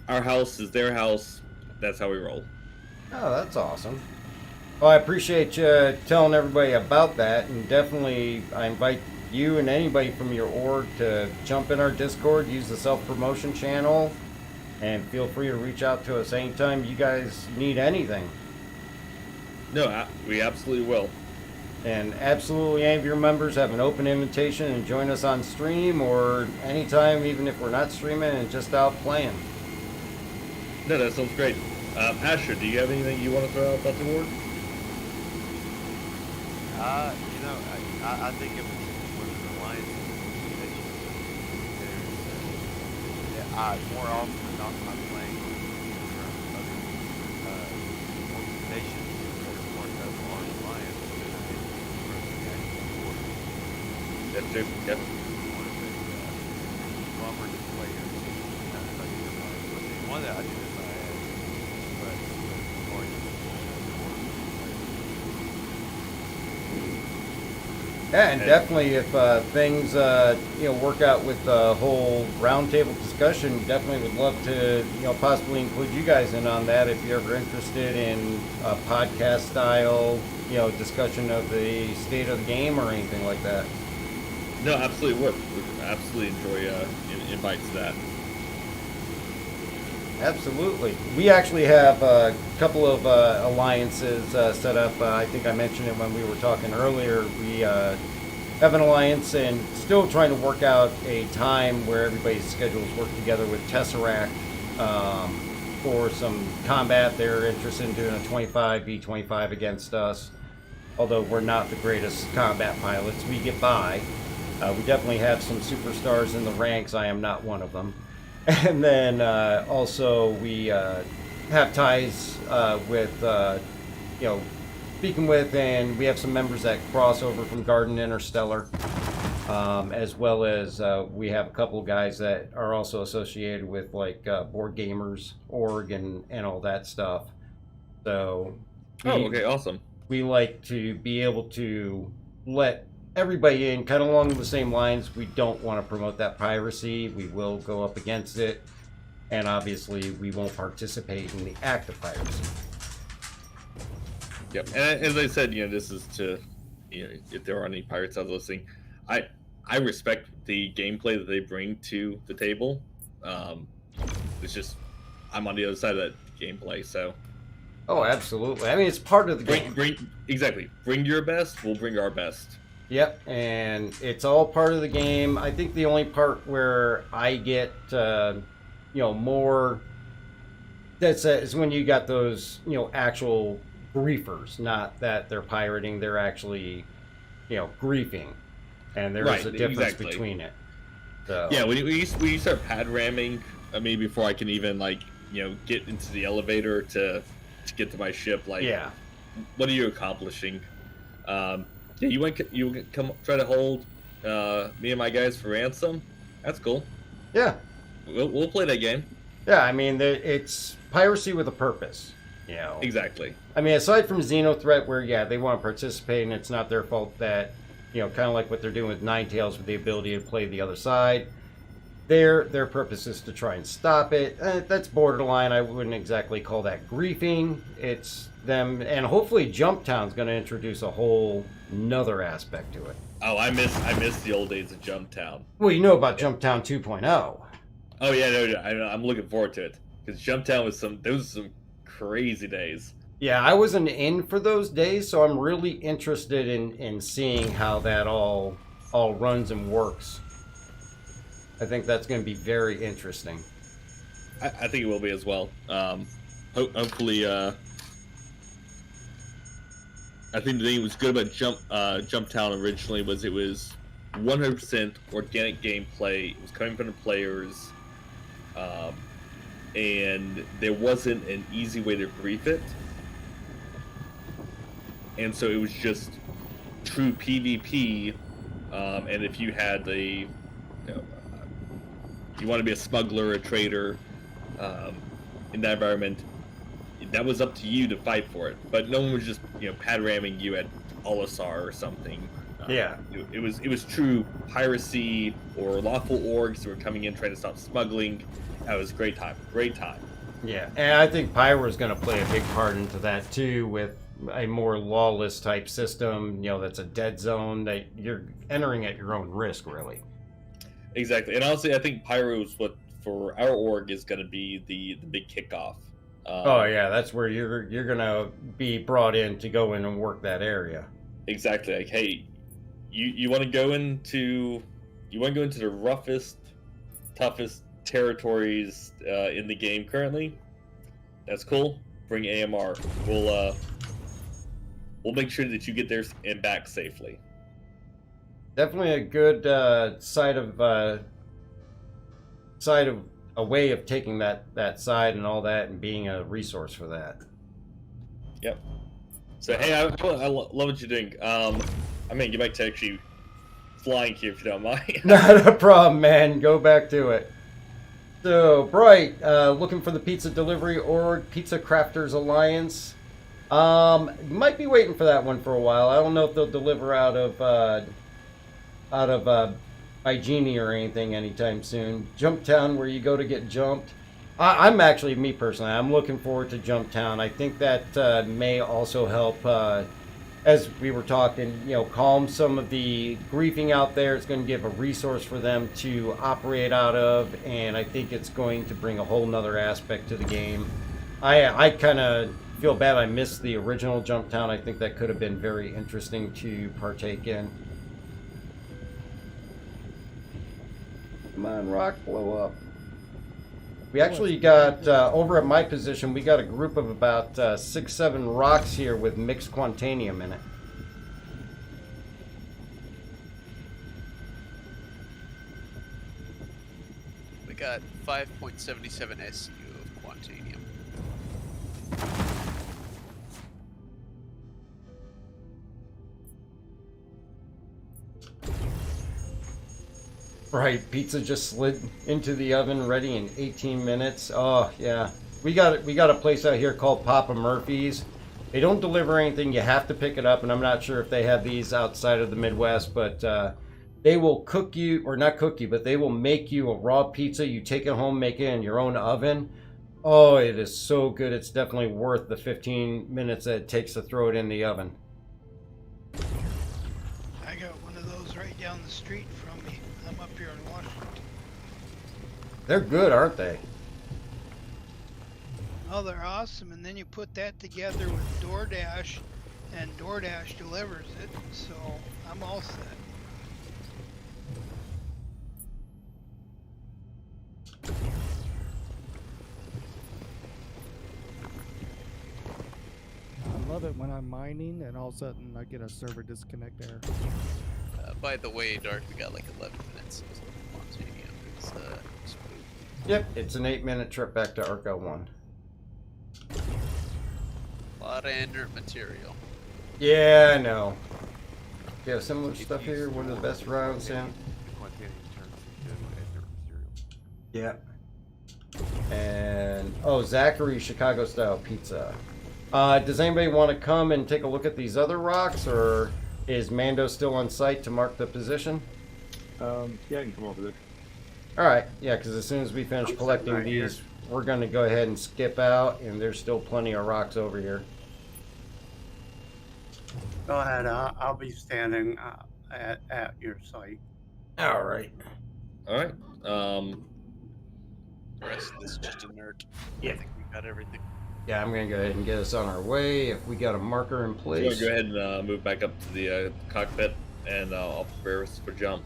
house is their house. That's how we roll. Oh, that's awesome. Well, I appreciate you telling everybody about that, and definitely I invite you and anybody from your org to jump in our Discord, use the self-promotion channel, and feel free to reach out to us anytime you guys need anything. No, we absolutely will. And absolutely any of your members have an open invitation and join us on stream or anytime, even if we're not streaming and just out playing. No, that sounds great. Asher, do you have anything you want to throw out about the org? I think if it's one of the alliances, more often than not, I'm playing from other organizations that are part of our alliance. That's true. Yep. One of the cooperative players. One that I did if I had, but Yeah, and definitely if things work out with the whole roundtable discussion, definitely would love to possibly include you guys in on that if you're ever interested in a podcast style discussion of the state of the game or anything like that. No, absolutely would. Would absolutely enjoy invites to that. absolutely. We actually have a couple of alliances set up. I think I mentioned it when we were talking earlier. We have an alliance and still trying to work out a time where everybody's schedules work together with Tesseract for some combat. They're interested in doing a 25v25 against us. Although we're not the greatest combat pilots, we get by. We definitely have some superstars in the ranks. I am not one of them. And then also we have ties with, speaking with, and we have some members that cross over from Garden Interstellar, as well as we have a couple of guys that are also associated with like Board Gamers org and all that stuff. So, okay, awesome. We like to be able to let everybody in kind of along the same lines. We don't want to promote that piracy. We will go up against it, and obviously we won't participate in the act of piracy. Yep, and as I said, this is to, if there are any pirates out there listening, I respect the gameplay that they bring to the table. It's just I'm on the other side of that gameplay, so. Oh, absolutely. I mean, it's part of the game. Exactly. Bring your best. We'll bring our best. Yep, and it's all part of the game. I think the only part where I get, more is when you got those, actual griefers. Not that they're pirating; they're actually, griefing, and there's a difference between it. So yeah, when you start pad ramming, maybe before I can even get into the elevator to get to my ship, yeah, what are you accomplishing? Yeah, you come try to hold me and my guys for ransom. That's cool. Yeah, we'll play that game. Yeah, I mean it's piracy with a purpose. Exactly. I mean, aside from Xenothreat, where they want to participate, and it's not their fault that kind of like what they're doing with Ninetales with the ability to play the other side. Their purpose is to try and stop it. That's borderline. I wouldn't exactly call that griefing. It's them, and hopefully Jumptown's going to introduce a whole another aspect to it. Oh, I miss the old days of Jumptown. Well, you know about Jumptown 2.0. Oh yeah, no, I'm looking forward to it because Jumptown was some crazy days. Yeah, I wasn't in for those days, so I'm really interested in seeing how that all runs and works. I think that's going to be very interesting. I think it will be as well. Hopefully, I think the thing that was good about Jumptown originally was it was 100% organic gameplay. It was coming from the players, and there wasn't an easy way to grief it. And so it was just true PvP. And if you had you want to be a smuggler, a trader, in that environment, that was up to you to fight for it. But no one was just pad ramming you at Olisar or something. Yeah, it was true piracy or lawful orgs who were coming in trying to stop smuggling. That was a great time. Yeah, and I think Pyro is going to play a big part into that too, with a more lawless type system. That's a dead zone that you're entering at your own risk, really. Exactly, and honestly, I think Pyro is what for our org is going to be the big kickoff. Oh yeah, that's where you're going to be brought in to go in and work that area. Exactly. Like, hey, you want to go into the roughest, toughest territories in the game currently? That's cool. Bring AMR. We'll make sure that you get there and back safely. Definitely a good side of a way of taking that side and all that, and being a resource for that. Yep. So hey, I love what you're doing. I mean, get back to actually flying here if you don't mind. Not a problem, man. Go back to it. So, Bright, looking for the pizza delivery org, Pizza Crafters Alliance. You might be waiting for that one for a while. I don't know if they'll deliver out of Hygiene or anything anytime soon. Jumptown, where you go to get jumped. I'm actually, me personally, I'm looking forward to Jumptown. I think that may also help as we were talking, calm some of the griefing out there. It's going to give a resource for them to operate out of, and I think it's going to bring a whole nother aspect to the game. I kind of feel bad I missed the original Jumptown. I think that could have been very interesting to partake in. Come on, rock, blow up. We actually got, over at my position, we got a group of about 6-7 rocks here with mixed quantanium in it. We got 5.77 SU of quantanium. Right, pizza just slid into the oven, ready in 18 minutes. Oh yeah, we got a place out here called Papa Murphy's. They don't deliver anything; you have to pick it up. And I'm not sure if they have these outside of the Midwest, but they will cook you, or not cook you, but they will make you a raw pizza. You take it home, make it in your own oven. Oh, it is so good. It's definitely worth the 15 minutes that it takes to throw it in the oven. I got one of those right down the street from me. I'm up here in Washington. They're good, aren't they? Oh, they're awesome. And then you put that together with DoorDash, and DoorDash delivers it. So I'm all set. I love it when I'm mining and all of a sudden I get a server disconnect error. By the way, Dark, we got like 11 minutes of quantanium. It's smooth. Yep, it's an 8-minute trip back to Arco 1. A lot of inert material. Yeah, I know. You have similar stuff here. What are the best rounds, Sam? Yeah. And Zachary Chicago style pizza. Does anybody want to come and take a look at these other rocks, or is Mando still on site to mark the position? Yeah, I can come over there. All right. Yeah, because as soon as we finish collecting these, we're going to go ahead and skip out, and there's still plenty of rocks over here. Go ahead. I'll be standing at your site. All right. All right. The rest of this is just inert. Yeah. I think we got everything. Yeah, I'm going to go ahead and get us on our way. If we got a marker in place. So go ahead and move back up to the cockpit, and I'll prepare us for jump.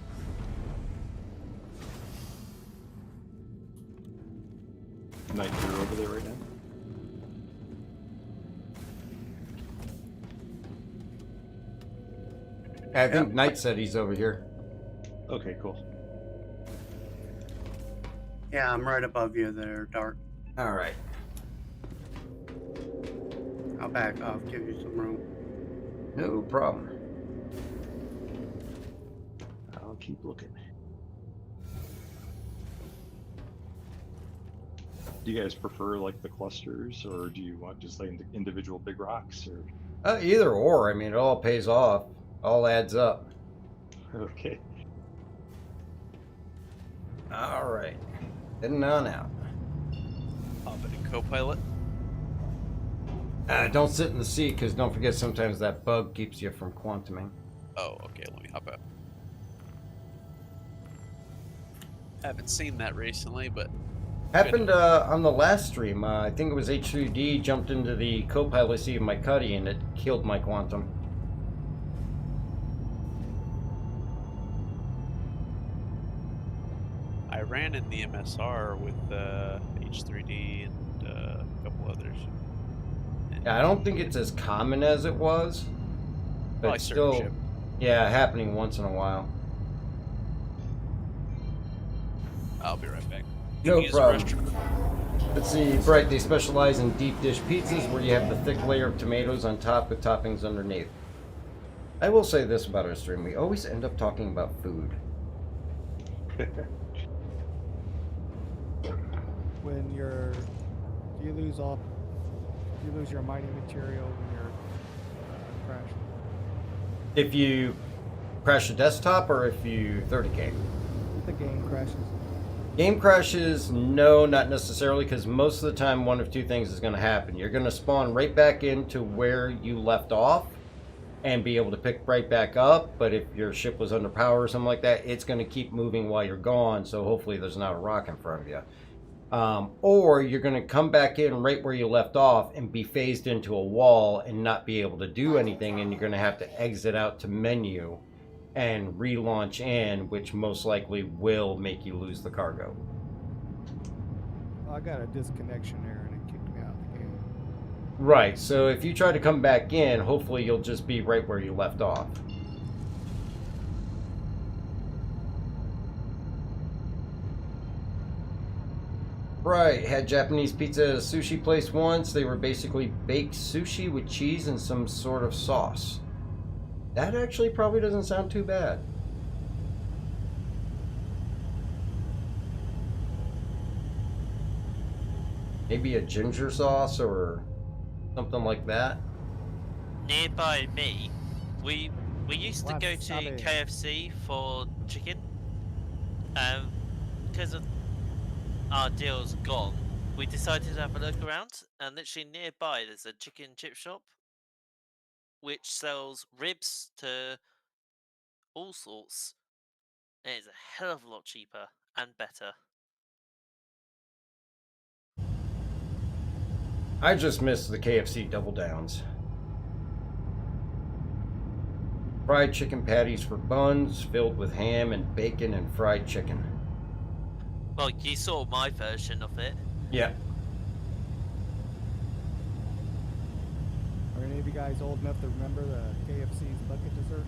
Knight, you're over there right now? I think Knight said he's over here. Okay, cool. Yeah, I'm right above you there, Dark. All right. I'll back off, give you some room. No problem. I'll keep looking. Do you guys prefer like the clusters, or do you want just like individual big rocks, or? Either or. I mean, it all pays off. All adds up. Okay. All right. Heading on out. Hop in co-pilot. Don't sit in the seat, because don't forget sometimes that bug keeps you from quantuming. Oh, okay. Let me hop out. Haven't seen that recently, but Happened on the last stream. I think it was H3D jumped into the co-pilot seat of my Cuddy, and it killed my quantum. I ran in the MSR with H3D and a couple others. Yeah, I don't think it's as common as it was, but it's still, yeah, happening once in a while. I'll be right back. No Use the problem. restroom. Let's see, Bright, they specialize in deep dish pizzas where you have the thick layer of tomatoes on top with toppings underneath. I will say this about our stream, we always end up talking about food. When do you lose your mining material when you're crashing? If you crash a desktop or if you 30 game? The game crashes. Game crashes, no, not necessarily, because most of the time one of two things is going to happen. You're going to spawn right back into where you left off, and be able to pick right back up. But if your ship was under power or something like that, it's going to keep moving while you're gone. So hopefully there's not a rock in front of you. Or you're going to come back in right where you left off and be phased into a wall and not be able to do anything, and you're going to have to exit out to menu and relaunch in, which most likely will make you lose the cargo. I got a disconnection error and it kicked me out of the game. Right, so if you try to come back in, hopefully you'll just be right where you left off. Right, had Japanese pizza at a sushi place once. They were basically baked sushi with cheese and some sort of sauce. That actually probably doesn't sound too bad. Maybe a ginger sauce or something like that. Nearby me, we used to go to Wasabi. KFC for chicken. Because of our deal's gone, we decided to have a look around, and literally nearby there's a chicken chip shop which sells ribs to all sorts. And it's a hell of a lot cheaper and better. I just missed the KFC Double Downs. Fried chicken patties for buns filled with ham and bacon and fried chicken. Well, you saw my version of it. Yeah. Are any of you guys old enough to remember the KFC's bucket desserts?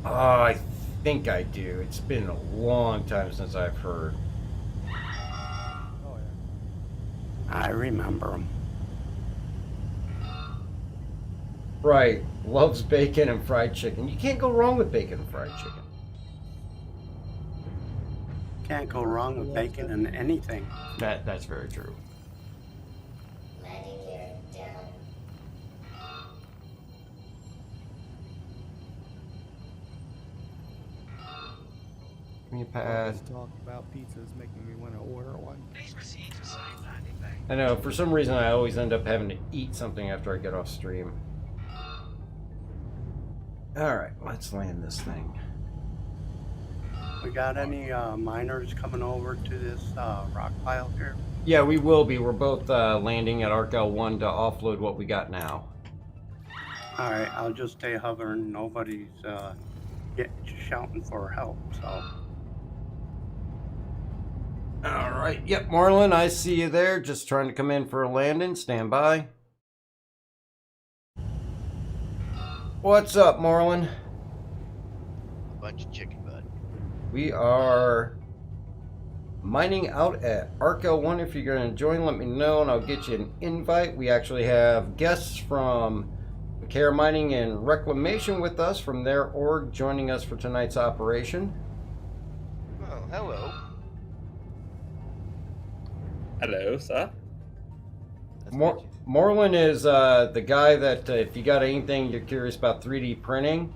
I think I do. It's been a long time since I've heard. Oh, yeah. I remember them. Right. Loves bacon and fried chicken. You can't go wrong with bacon and fried chicken. Can't go wrong with bacon and anything. That's very true. Landing gear down. Give me a All pad. this talk about pizzas making me want to order one. I know, for some reason I always end up having to eat something after I get off stream. Alright, let's land this thing. We got any miners coming over to this rock pile here? Yeah, we will be. We're both landing at Arc L1 to offload what we got now. Alright, I'll just stay hovering. Nobody's shouting for help, so. Alright, yep, Marlon, I see you there. Just trying to come in for a landing. Stand by. What's up, Marlon? A bunch of chicken butt. We are mining out at Arc L1. If you're going to join, let me know and I'll get you an invite. We actually have guests from Care Mining and Reclamation with us from their org joining us for tonight's operation. Well, hello. Hello, sir. Morlin is the guy that if you got anything you're curious about 3D printing,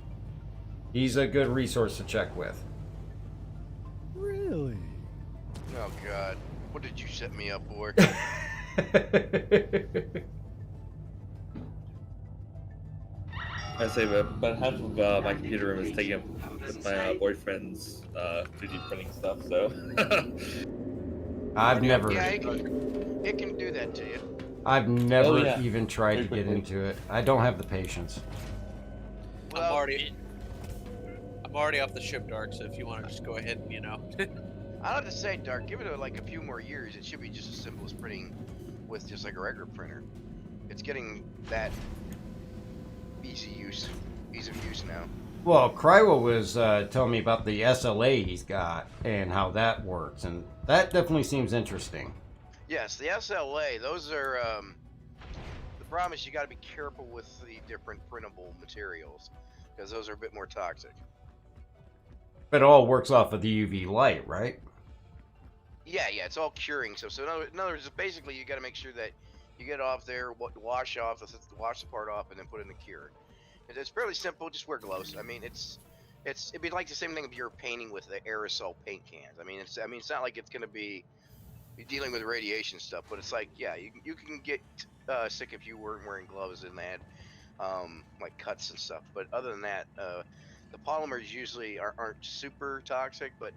he's a good resource to check with. Really? Oh God, what did you set me up for? I say about half of my computer room is taken up with my boyfriend's 3D printing stuff, so. I've never. Yeah, it can do that to you. I've never Oh, yeah. even tried to get into it. I don't have the patience. Well, I'm already off the ship, Dark. So if you want to just go ahead and I'll have to say, Dark, give it like a few more years. It should be just as simple as printing with just like a regular printer. It's getting that ease of use now. Well, Cryo was telling me about the SLA he's got and how that works, and that definitely seems interesting. Yes, the SLA. Those are the problem is you got to be careful with the different printable materials because those are a bit more toxic. But it all works off of the UV light, right? Yeah, it's all curing. So in other words, basically you got to make sure that you get it off there, wash the part off, and then put it in the cure. It's fairly simple. Just wear gloves. I mean, it'd be like the same thing if you're painting with the aerosol paint cans. I mean, it's not like it's gonna be you're dealing with radiation stuff, but it's like, yeah, you can get sick if you weren't wearing gloves in that. like cuts and stuff. But other than that, the polymers usually aren't super toxic, but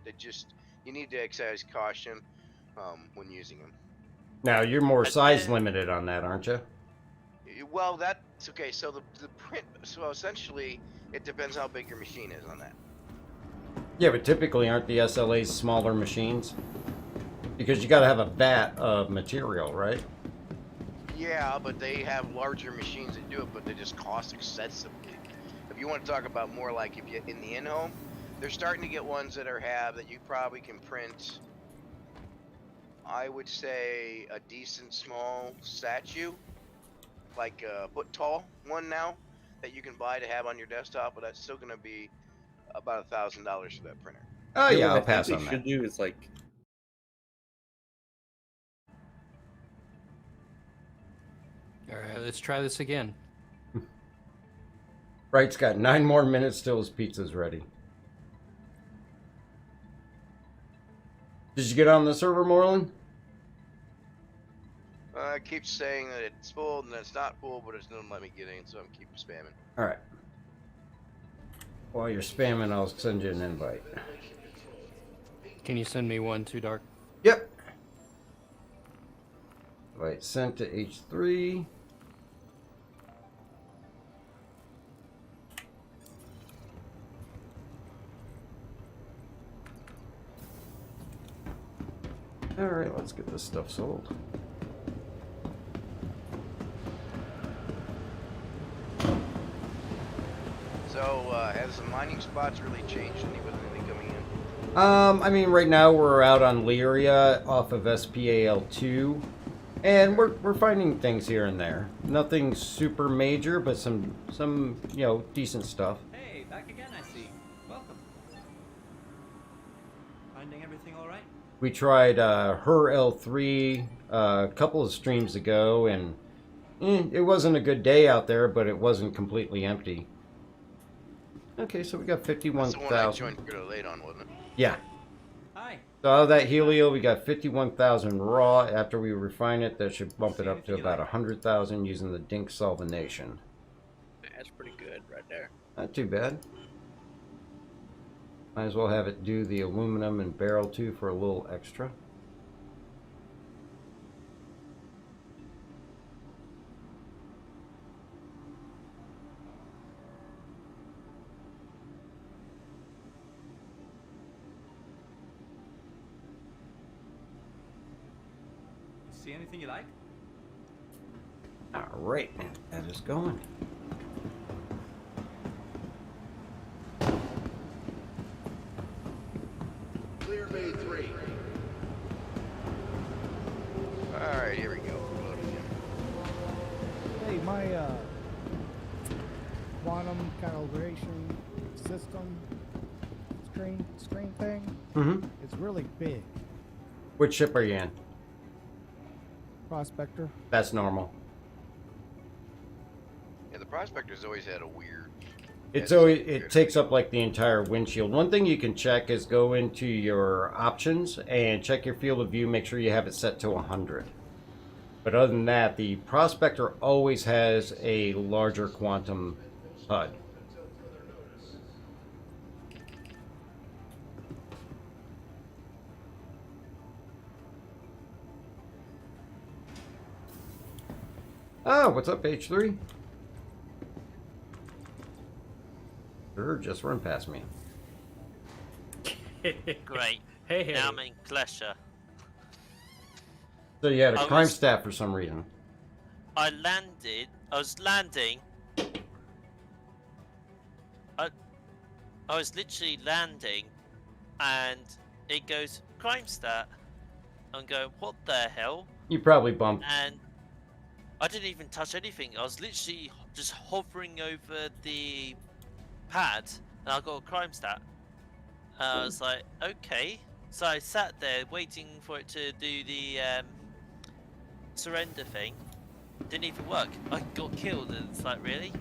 you need to exercise caution when using them. Now, you're more size limited on that, aren't you? Well, that's okay. So the print. So essentially, it depends how big your machine is on that. Yeah, but typically aren't the SLAs smaller machines? Because you got to have a vat of material, right? Yeah, but they have larger machines that do it, but they just cost excessively. If you want to talk about more like if you in the in-home, they're starting to get ones that that you probably can print. I would say a decent small statue, like a foot tall one now, that you can buy to have on your desktop, but that's still going to be about $1,000 for that printer. Oh yeah, I'll what I pass think on they that. should do is like. All right, let's try this again. Wright's got 9 more minutes till his pizza's ready. Did you get on the server, Moreland? It keeps saying that it's full and it's not full, but it doesn't let me get in, so I'm keep spamming. All right. While you're spamming, I'll send you an invite. Can you send me one too, Dark? Yep. Invite sent to H3. All right, let's get this stuff sold. So, has the mining spots really changed any with anything coming in? I mean, right now we're out on Lyria off of SPAL2, and we're finding things here and there. Nothing super major, but some decent stuff. Hey, back again, I see. Welcome. Finding everything all right? We tried her L3 a couple of streams ago, and it wasn't a good day out there, but it wasn't completely empty. Okay, so we got 51,000. That's the one I joined pretty late on, wasn't it? Yeah. Hi. So out of that helio, we got 51,000 raw. After we refine it, that should bump it up to about 100,000 using the Dink solvanation. That's pretty good right there. Not too bad. Might as well have it do the aluminum and barrel too for a little extra. See anything you like? All right, that is going. Clear bay 3. Alright, here we go. Hey, my quantum calibration system screen thing, it's really big. Which ship are you in? Prospector. That's normal. Yeah, the Prospector's always had a weird... It takes up like the entire windshield. One thing you can check is go into your options and check your field of view. Make sure you have it set to 100. But other than that, the Prospector always has a larger quantum HUD. Oh, what's up, H3? Sure, just run past me. Great. Hey. Now I'm in Klesha. So you had a I crime was- staff for some reason. I was landing. I was literally landing, and it goes crime stat. I'm going, what the hell? You probably bumped. And I didn't even touch anything. I was literally just hovering over the pad, and I got a crime stat. I was like, okay. So I sat there waiting for it to do the surrender thing. Didn't even work. I got killed, and it's like, really?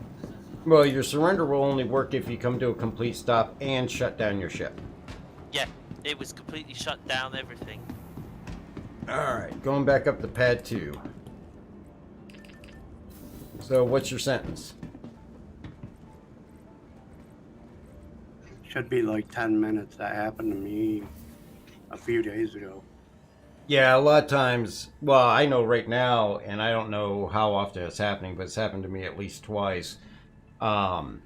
Well, your surrender will only work if you come to a complete stop and shut down your ship. Yeah, it was completely shut down, everything. Alright, going back up to pad 2. So, what's your sentence? Should be like 10 minutes. That happened to me a few days ago. Yeah, a lot of times, well, I know right now, and I don't know how often it's happening, but it's happened to me at least twice. I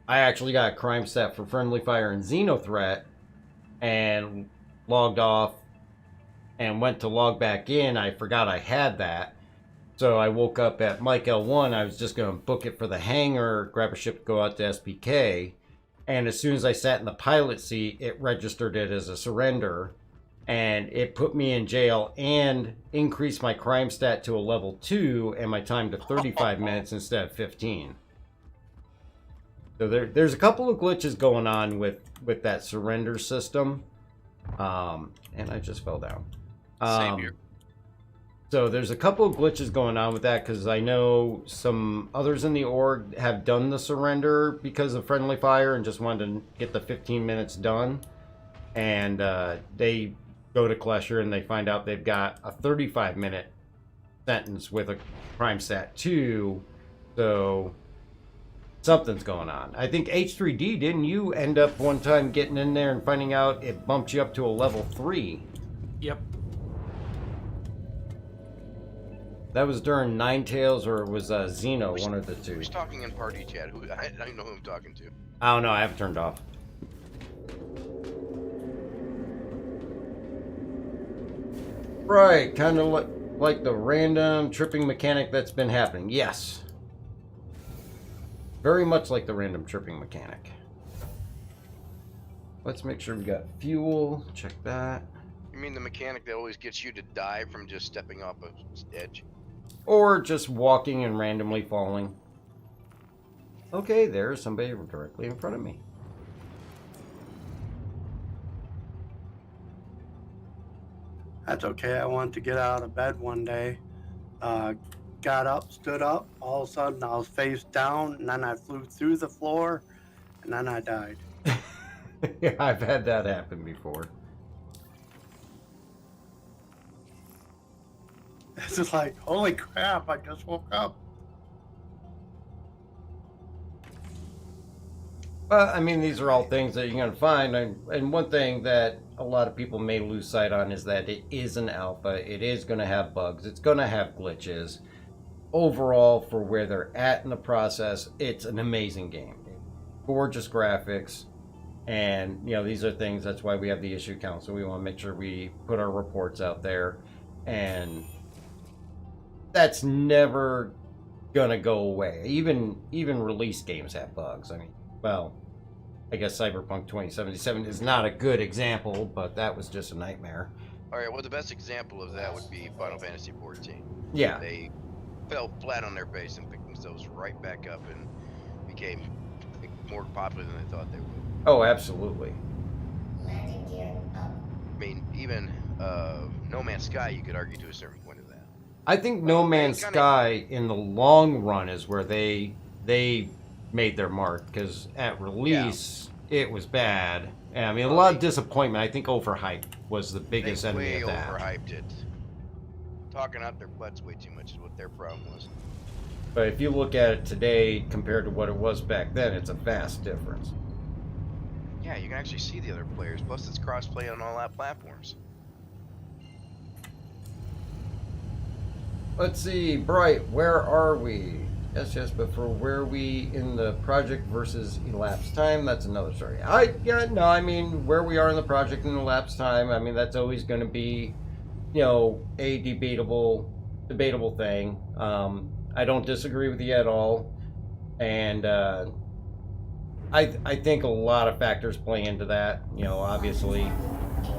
actually got a crime stat for friendly fire and Xenothreat and logged off and went to log back in. I forgot I had that. So I woke up at Mike L1. I was just going to book it for the hangar, grab a ship, go out to SPK. And as soon as I sat in the pilot seat, it registered it as a surrender. And it put me in jail and increased my crime stat to a level 2 and my time to 35 minutes instead of 15. So there's a couple of glitches going on with that surrender system. And I just fell down. Same here. So there's a couple of glitches going on with that because I know some others in the org have done the surrender because of friendly fire and just wanted to get the 15 minutes done. And they go to Klesher and they find out they've got a 35-minute sentence with a crime stat 2. So something's going on. I think H3D, didn't you end up one time getting in there and finding out it bumped you up to a level 3? Yep. That was during Ninetales or it was Xeno, one of the two. Who's talking in party chat? I don't know who I'm talking to. I don't know, I have it turned off. Right, kind of like the random tripping mechanic that's been happening. Yes. Very much like the random tripping mechanic. Let's make sure we got fuel. Check that. You mean the mechanic that always gets you to die from just stepping off an edge? Or just walking and randomly falling. Okay, there's somebody directly in front of me. That's okay. I wanted to get out of bed one day. Got up, stood up. All of a sudden, I was face down, and then I flew through the floor, and then I died. Yeah, I've had that happen before. It's just like, holy crap, I just woke up. Well, I mean, these are all things that you're going to find. And one thing that a lot of people may lose sight on is that it is an alpha. It is going to have bugs. It's going to have glitches. Overall, for where they're at in the process, it's an amazing game. Gorgeous graphics. And, you know, these are things, that's why we have the issue council. We want to make sure we put our reports out there. And that's never going to go away. Even release games have bugs. I mean, well, I guess Cyberpunk 2077 is not a good example, but that was just a nightmare. Alright, well, the best example of that would be Final Fantasy XIV. Yeah. They fell flat on their face and picked themselves right back up and became more popular than they thought they would. Oh, absolutely. I mean, even No Man's Sky, you could argue to a certain point of that. I think No Man's Sky, in the long run, is where they made their mark, because at release, it was bad. And, I mean, a lot of disappointment. I think overhype was the biggest enemy of that. They overhyped it. Talking out their butts way too much is what their problem was. But if you look at it today compared to what it was back then, it's a vast difference. Yeah, you can actually see the other players. Plus, it's cross-play on all platforms. Let's see, Bright, where are we? Yes, but for where we in the project versus elapsed time, that's another story. I mean, where we are in the project in elapsed time, I mean, that's always going to be, you know, a debatable thing. I don't disagree with you at all. And I think a lot of factors play into that. You know, obviously,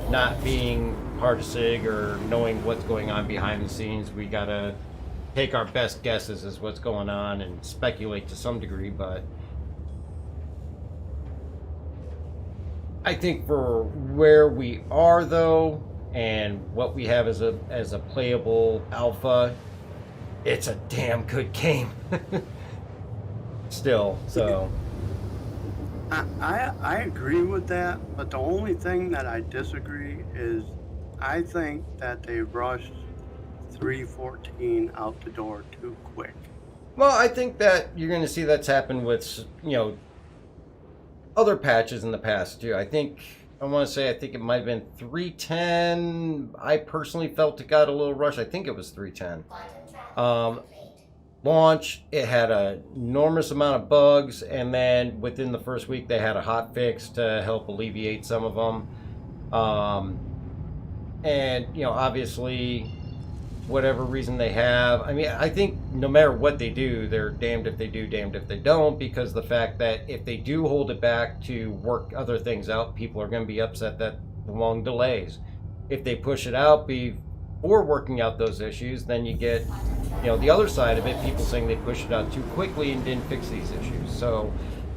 not being part of SIG or knowing what's going on behind the scenes, we got to take our best guesses as what's going on and speculate to some degree, but I think for where we are though and what we have as a playable alpha, it's a damn good game. Still, so I agree with that, but the only thing that I disagree is I think that they rushed 3.14 out the door too quick. Well, I think that you're going to see that's happened with, you know, other patches in the past too. I think it might have been 310. I personally felt it got a little rushed. I think it was 310. Launch, it had an enormous amount of bugs, and then within the first week they had a hot fix to help alleviate some of them. And obviously, whatever reason they have, I mean, I think no matter what they do, they're damned if they do, damned if they don't, because the fact that if they do hold it back to work other things out, people are going to be upset that the long delays. If they push it out before working out those issues, then you get the other side of it, people saying they pushed it out too quickly and didn't fix these issues. So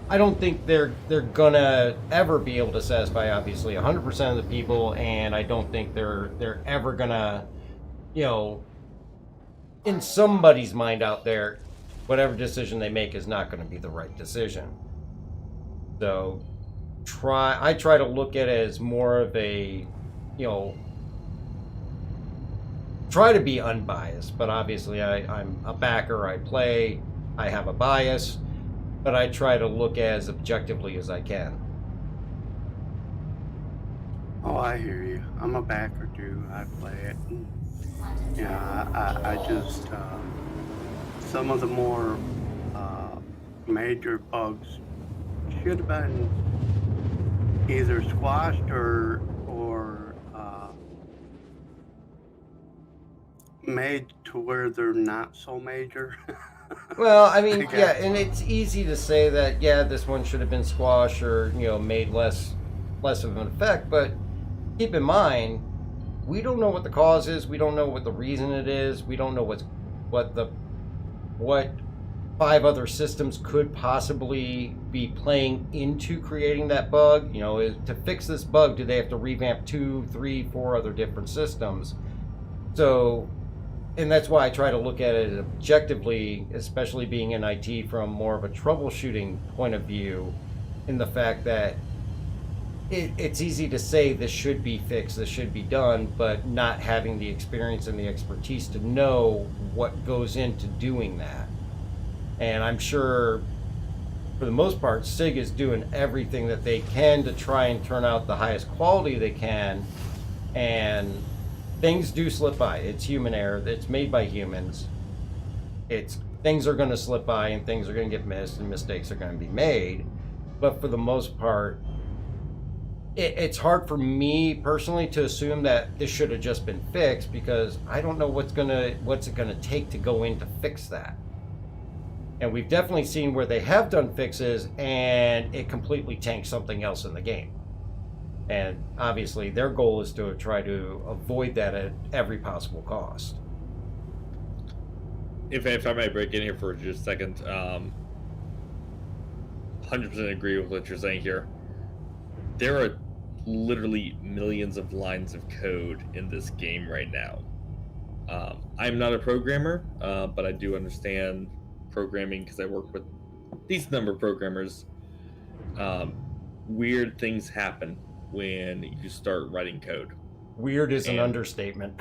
I don't think they're gonna ever be able to satisfy obviously 100% of the people, and I don't think they're ever gonna, in somebody's mind out there, whatever decision they make is not going to be the right decision. So I try to look at it as more of a, try to be unbiased, but obviously I'm a backer, I have a bias, but I try to look as objectively as I can. Oh, I hear you. I'm a backer too. I play it. I just, some of the more major bugs should have been either squashed or made to where they're not so major. Well, I mean, yeah, and it's easy to say that, yeah, this one should have been squashed or, made less of an effect, but keep in mind, we don't know what the cause is, we don't know what the reason it is, we don't know what 5 other systems could possibly be playing into creating that bug. To fix this bug, do they have to revamp 2, 3, 4 other different systems? So, and that's why I try to look at it objectively, especially being in IT from more of a troubleshooting point of view, in the fact that it's easy to say this should be fixed, this should be done, but not having the experience and the expertise to know what goes into doing that. And I'm sure, for the most part, SIG is doing everything that they can to try and turn out the highest quality they can, and things do slip by. It's human error. It's made by humans. Things are going to slip by and things are going to get missed and mistakes are going to be made. But for the most part, it's hard for me personally to assume that this should have just been fixed, because I don't know what's it gonna take to go in to fix that. And we've definitely seen where they have done fixes and it completely tanks something else in the game. And obviously their goal is to try to avoid that at every possible cost. If I might break in here for just a second, 100% agree with what you're saying here. There are literally millions of lines of code in this game right now. I'm not a programmer, but I do understand programming because I work with a decent number of programmers. Weird things happen when you start writing code. Weird is an understatement.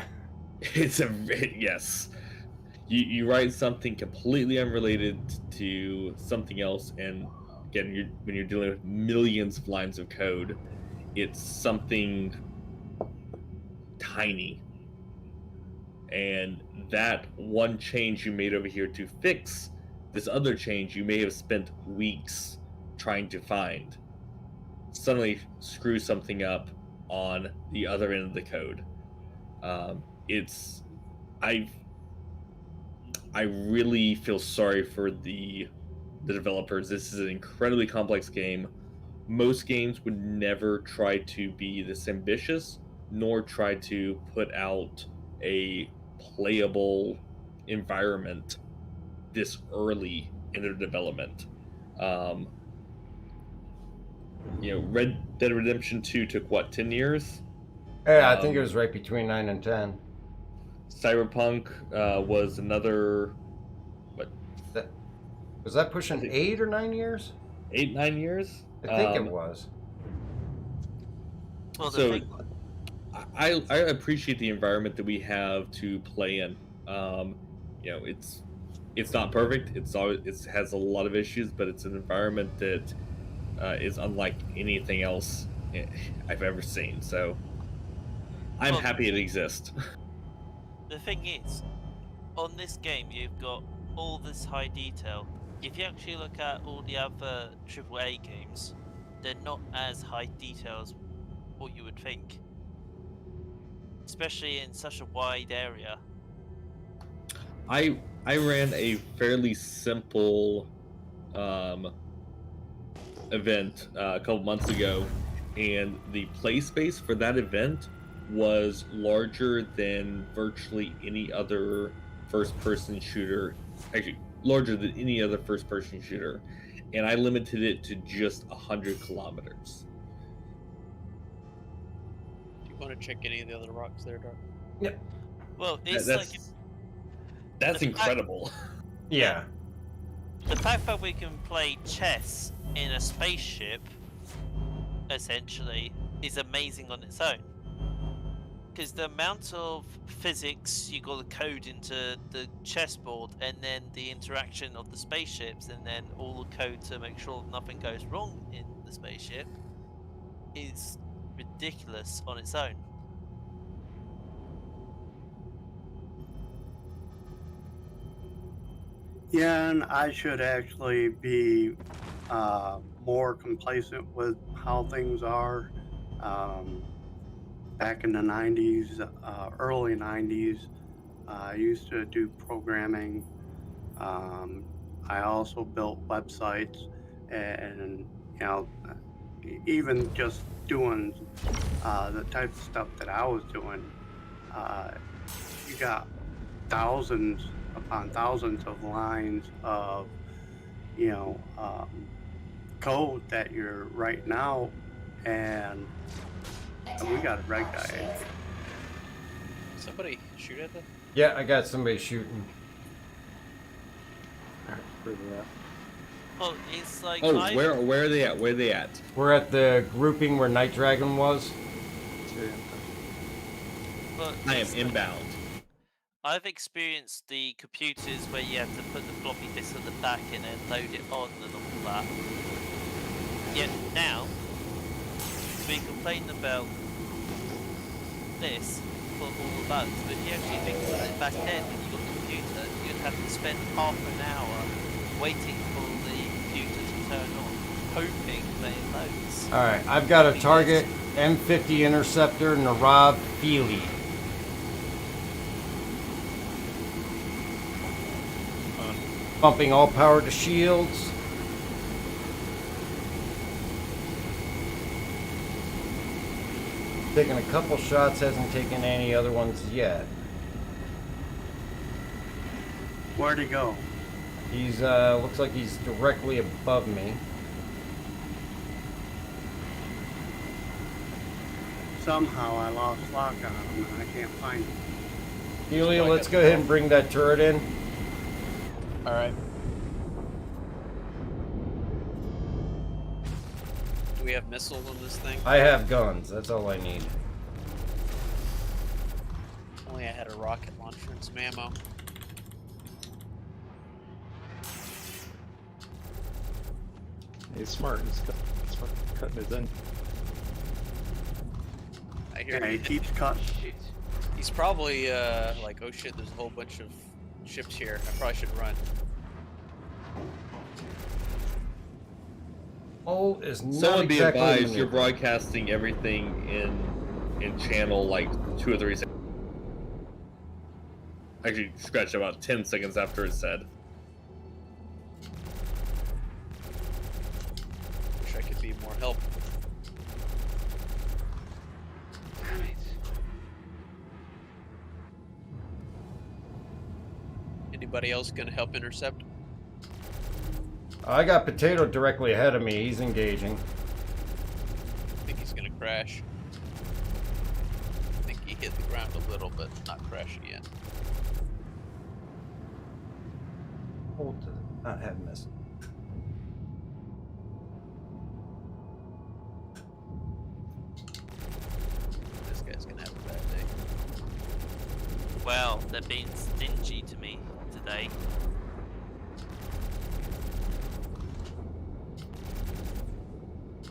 Yes. You write something completely unrelated to something else, and again, when you're dealing with millions of lines of code, it's something tiny. And that one change you made over here to fix this other change you may have spent weeks trying to find suddenly screws something up on the other end of the code. I really feel sorry for the developers. This is an incredibly complex game. Most games would never try to be this ambitious, nor try to put out a playable environment this early in their development. Red Dead Redemption 2 took what, 10 years? Yeah, I think it was right between 9 and 10. Cyberpunk was another, what? Was that pushing 8 or 9 years? 8, 9 years? I think it was. Well, so I appreciate the environment that we have to play in. It's not perfect. It has a lot of issues, but it's an environment that is unlike anything else I've ever seen. So I'm Well, happy it exists. The thing is, on this game, you've got all this high detail. If you actually look at all the other AAA games, they're not as high detail as what you would think. Especially in such a wide area. I ran a fairly simple event a couple months ago, and the play space for that event was larger than virtually any other first-person shooter. Actually, larger than any other first-person shooter, and I limited it to just 100 kilometers. Do you want to check any of the other rocks there, Doc? Yep. Well, it's that's incredible. Yeah. The fact that we can play chess in a spaceship, essentially, is amazing on its own. Because the amount of physics you got to code into the chessboard, and then the interaction of the spaceships, and then all the code to make sure nothing goes wrong in the spaceship, is ridiculous on its own. Yeah, and I should actually be more complacent with how things are. Back in the 90s, early 90s, I used to do programming. I also built websites, and even just doing the type of stuff that I was doing, you got thousands upon thousands of lines of code that you're writing out, and we got a red guy. Somebody shoot at them? Yeah, I got somebody shooting. Well, it's like where are they at? Where are they at? We're at the grouping where Night Dragon was. But I am inbound. I've experienced the computers where you have to put the floppy disk at the back and then load it on and all that. Yet now, we complain about this for all the bugs, but if you actually think about it, back then when you got the computer, you'd have to spend half an hour waiting for the computer to turn on, hoping that it loads. Alright, I've got a target, M50 Interceptor, Narav Feely. Pumping all power to shields. Taking a couple shots, hasn't taken any other ones yet. Where'd he go? He's, looks like he's directly above me. Somehow I lost lock on him and I can't find him. Helio, let's go ahead and bring that turret in. Alright. Do we have missiles on this thing? I have guns, that's all I need. Only I had a rocket launcher and some ammo. He's smart. He's cutting his end. I hear he keeps cutting. He's probably like, oh shit, there's a whole bunch of ships here. I probably should run. Oh, is not Someone be exactly advised, you're maneuver. broadcasting everything in channel like 2 or 3 seconds. Actually, scratch about 10 seconds after it's said. Wish I could be more help. Anybody else gonna help intercept? I got Potato directly ahead of me. He's engaging. I think he's gonna crash. I think he hit the ground a little, but not crash again. Hold to not have missed. This guy's gonna have a bad day. Well, they're being stingy to me today.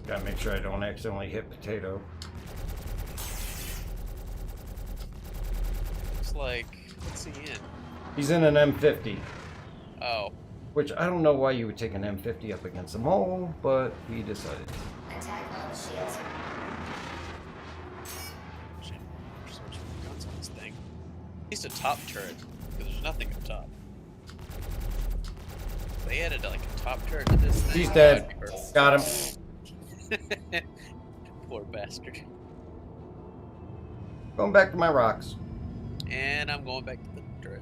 Gotta make sure I don't accidentally hit potato. Looks like, what's he in? He's in an M50. Oh. Which I don't know why you would take an M50 up against them all, but he decided. Attack on shield. Shit, there's so much guns on this thing. At least a top turret, because there's nothing up top. They added like a top turret to this thing. He's dead. Got him. Poor bastard. Going back to my rocks. And I'm going back to the turret.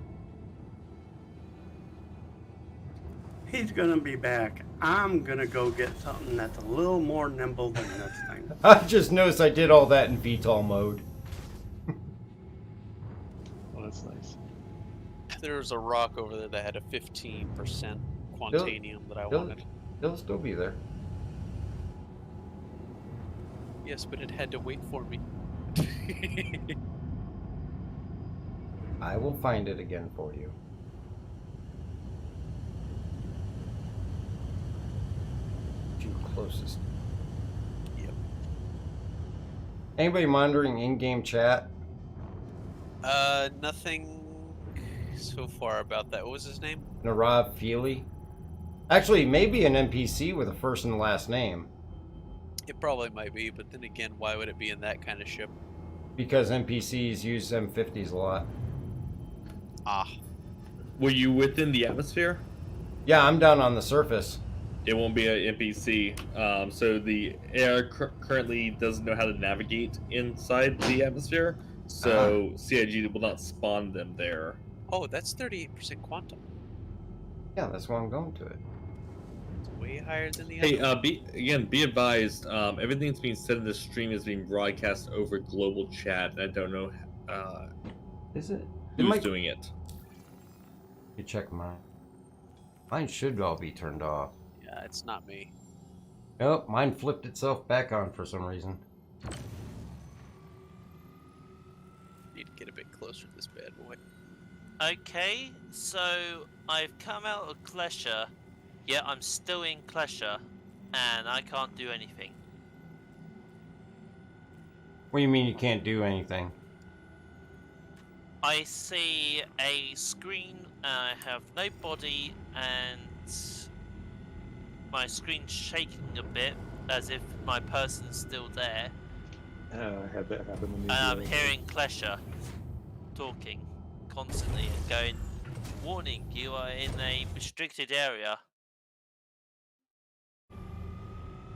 He's gonna be back. I'm gonna go get something that's a little more nimble than this thing. I just noticed I did all that in VTOL mode. Well, that's nice. There was a rock over there that had a 15% quantanium that I wanted. He'll still be there. Yes, but it had to wait for me. I will find it again for you. Two closest. Yep. Anybody monitoring in-game chat? Nothing so far about that. What was his name? Narav Feely? Actually, maybe an NPC with a first and last name. It probably might be, but then again, why would it be in that kind of ship? Because NPCs use M50s a lot. Ah. Were you within the atmosphere? Yeah, I'm down on the surface. It won't be an NPC. So the air currently doesn't know how to navigate inside the atmosphere. So CIG will not spawn them there. Oh, that's 38% quantum. Yeah, that's why I'm going to it. It's way higher than the Hey, other. be advised. Everything that's being said in this stream is being broadcast over global chat. I don't know. Is it? Who's doing it? You check mine. Mine should all be turned off. Yeah, it's not me. Nope, mine flipped itself back on for some reason. Need to get a bit closer to this bad boy. Okay, so I've come out of Klesha, yet I'm still in Klesha, and I can't do anything. What do you mean you can't do anything? I see a screen, I have no body, and my screen's shaking a bit, as if my person's still there. I had that happen to me. And I'm hearing Klesha talking constantly and going, "Warning, you are in a restricted area."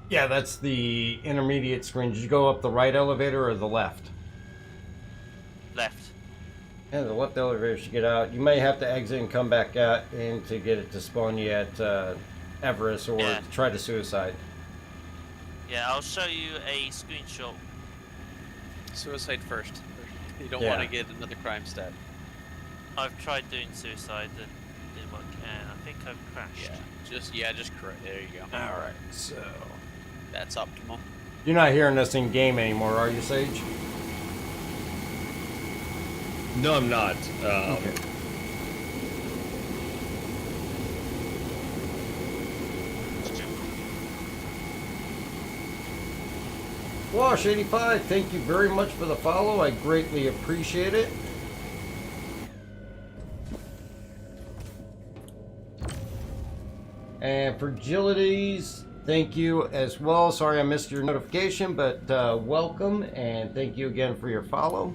Yeah, that's the intermediate screen. Did you go up the right elevator or the left? Left. Yeah, the left elevator should get out. You may have to exit and come back out in to get it to spawn you at Everest or try to suicide. Yeah, I'll show you a screenshot. Suicide first. You don't Yeah. want to get another crime stat. I've tried doing suicide and didn't work, and I think I've crashed. Just correct. There you go. Alright, so that's optimal. you're not hearing us in game anymore, are you, Sage? No, I'm not. Okay. Wash85, thank you very much for the follow. I greatly appreciate it. And Fragilities, thank you as well. Sorry I missed your notification, but welcome and thank you again for your follow.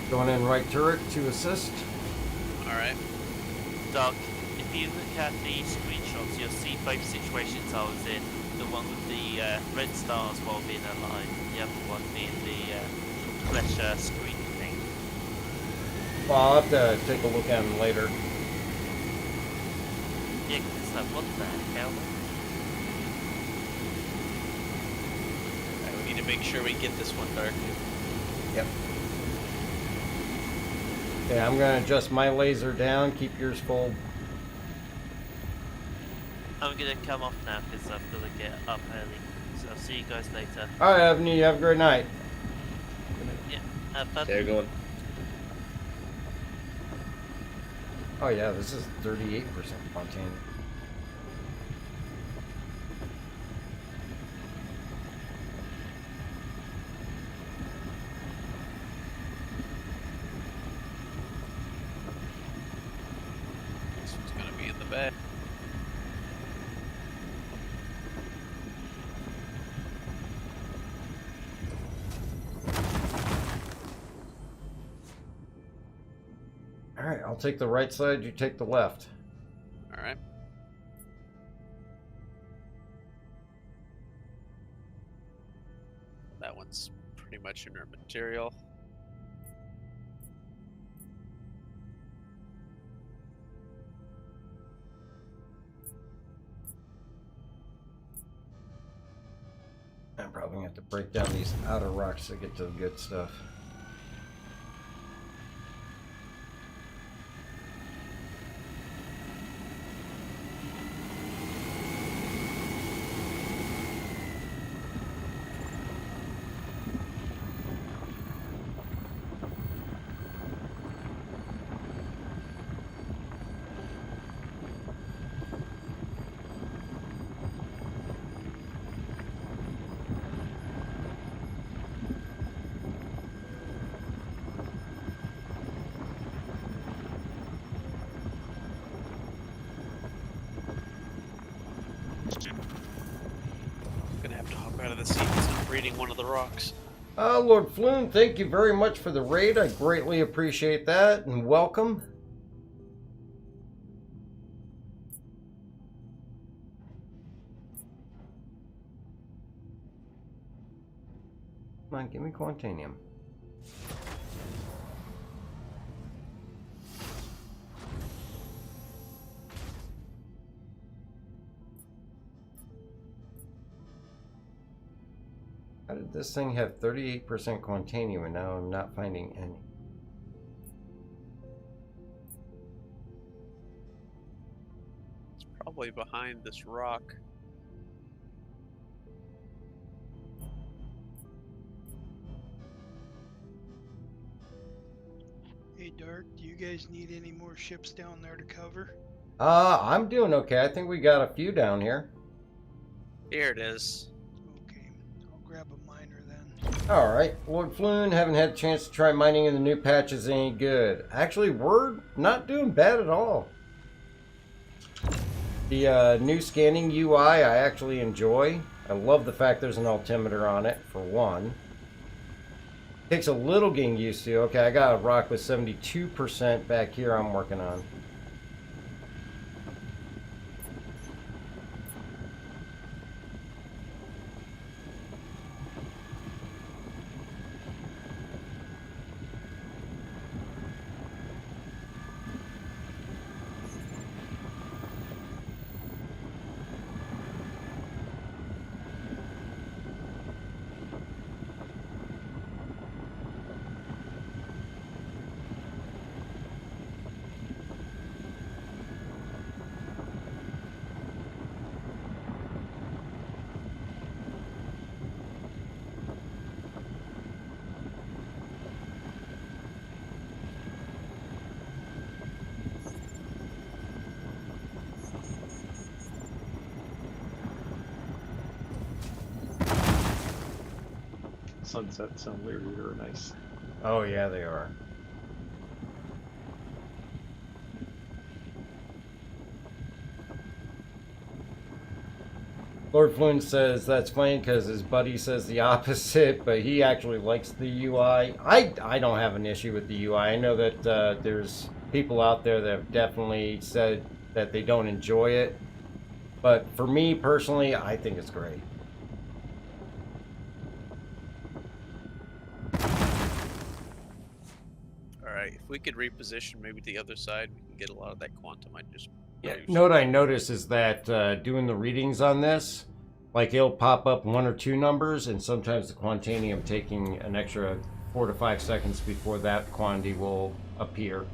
Going in right turret to assist. Alright. Doug, if you look at the screenshots, you'll see both situations I was in. The one with the red stars while being alive, the other one being the Klesha screen thing. Well, I'll have to take a look at them later. Yeah, 'cause it's like, what the hell? Alright, we need to make sure we get this one dark. Yep. Okay, I'm going to adjust my laser down, keep yours full. I'm gonna come off now because I've got to get up early. I'll see you guys later. All right, Ebony, you have a great night. Yeah, have fun. There you going. Oh yeah, this is 38% spontaneous. This one's gonna be in the bag. All right, I'll take the right side, you take the left. All right. That one's pretty much inert material. I'm probably gonna have to break down these outer rocks to get to the good stuff. Gonna have to hop out of the seat since I'm reading one of the rocks. Lord Floon, thank you very much for the raid. I greatly appreciate that, and welcome. Come on, give me Quantanium. How did this thing have 38% Quantanium and now I'm not finding any? It's probably behind this rock. Hey, Dark, do you guys need any more ships down there to cover? I'm doing okay. I think we got a few down here. Here it is. Okay, I'll grab a miner then. Alright, Lord Floon, haven't had a chance to try mining in the new patches any good. Actually, we're not doing bad at all. The new scanning UI I actually enjoy. I love the fact there's an altimeter on it, for one. Takes a little getting used to. Okay, I got a rock with 72% back here I'm working on. Sunsets on Leary are nice. Oh yeah, they are. Lord Flynn says that's funny because his buddy says the opposite, but he actually likes the UI. I don't have an issue with the UI. I know that there's people out there that have definitely said that they don't enjoy it. But for me personally, I think it's great. Alright, if we could reposition maybe to the other side, we can get a lot of that quantum I just... Yeah, you know what I noticed is that doing the readings on this, like it'll pop up 1 or 2 numbers, and sometimes the Quantanium taking an extra 4 to 5 seconds before that quantity will appear.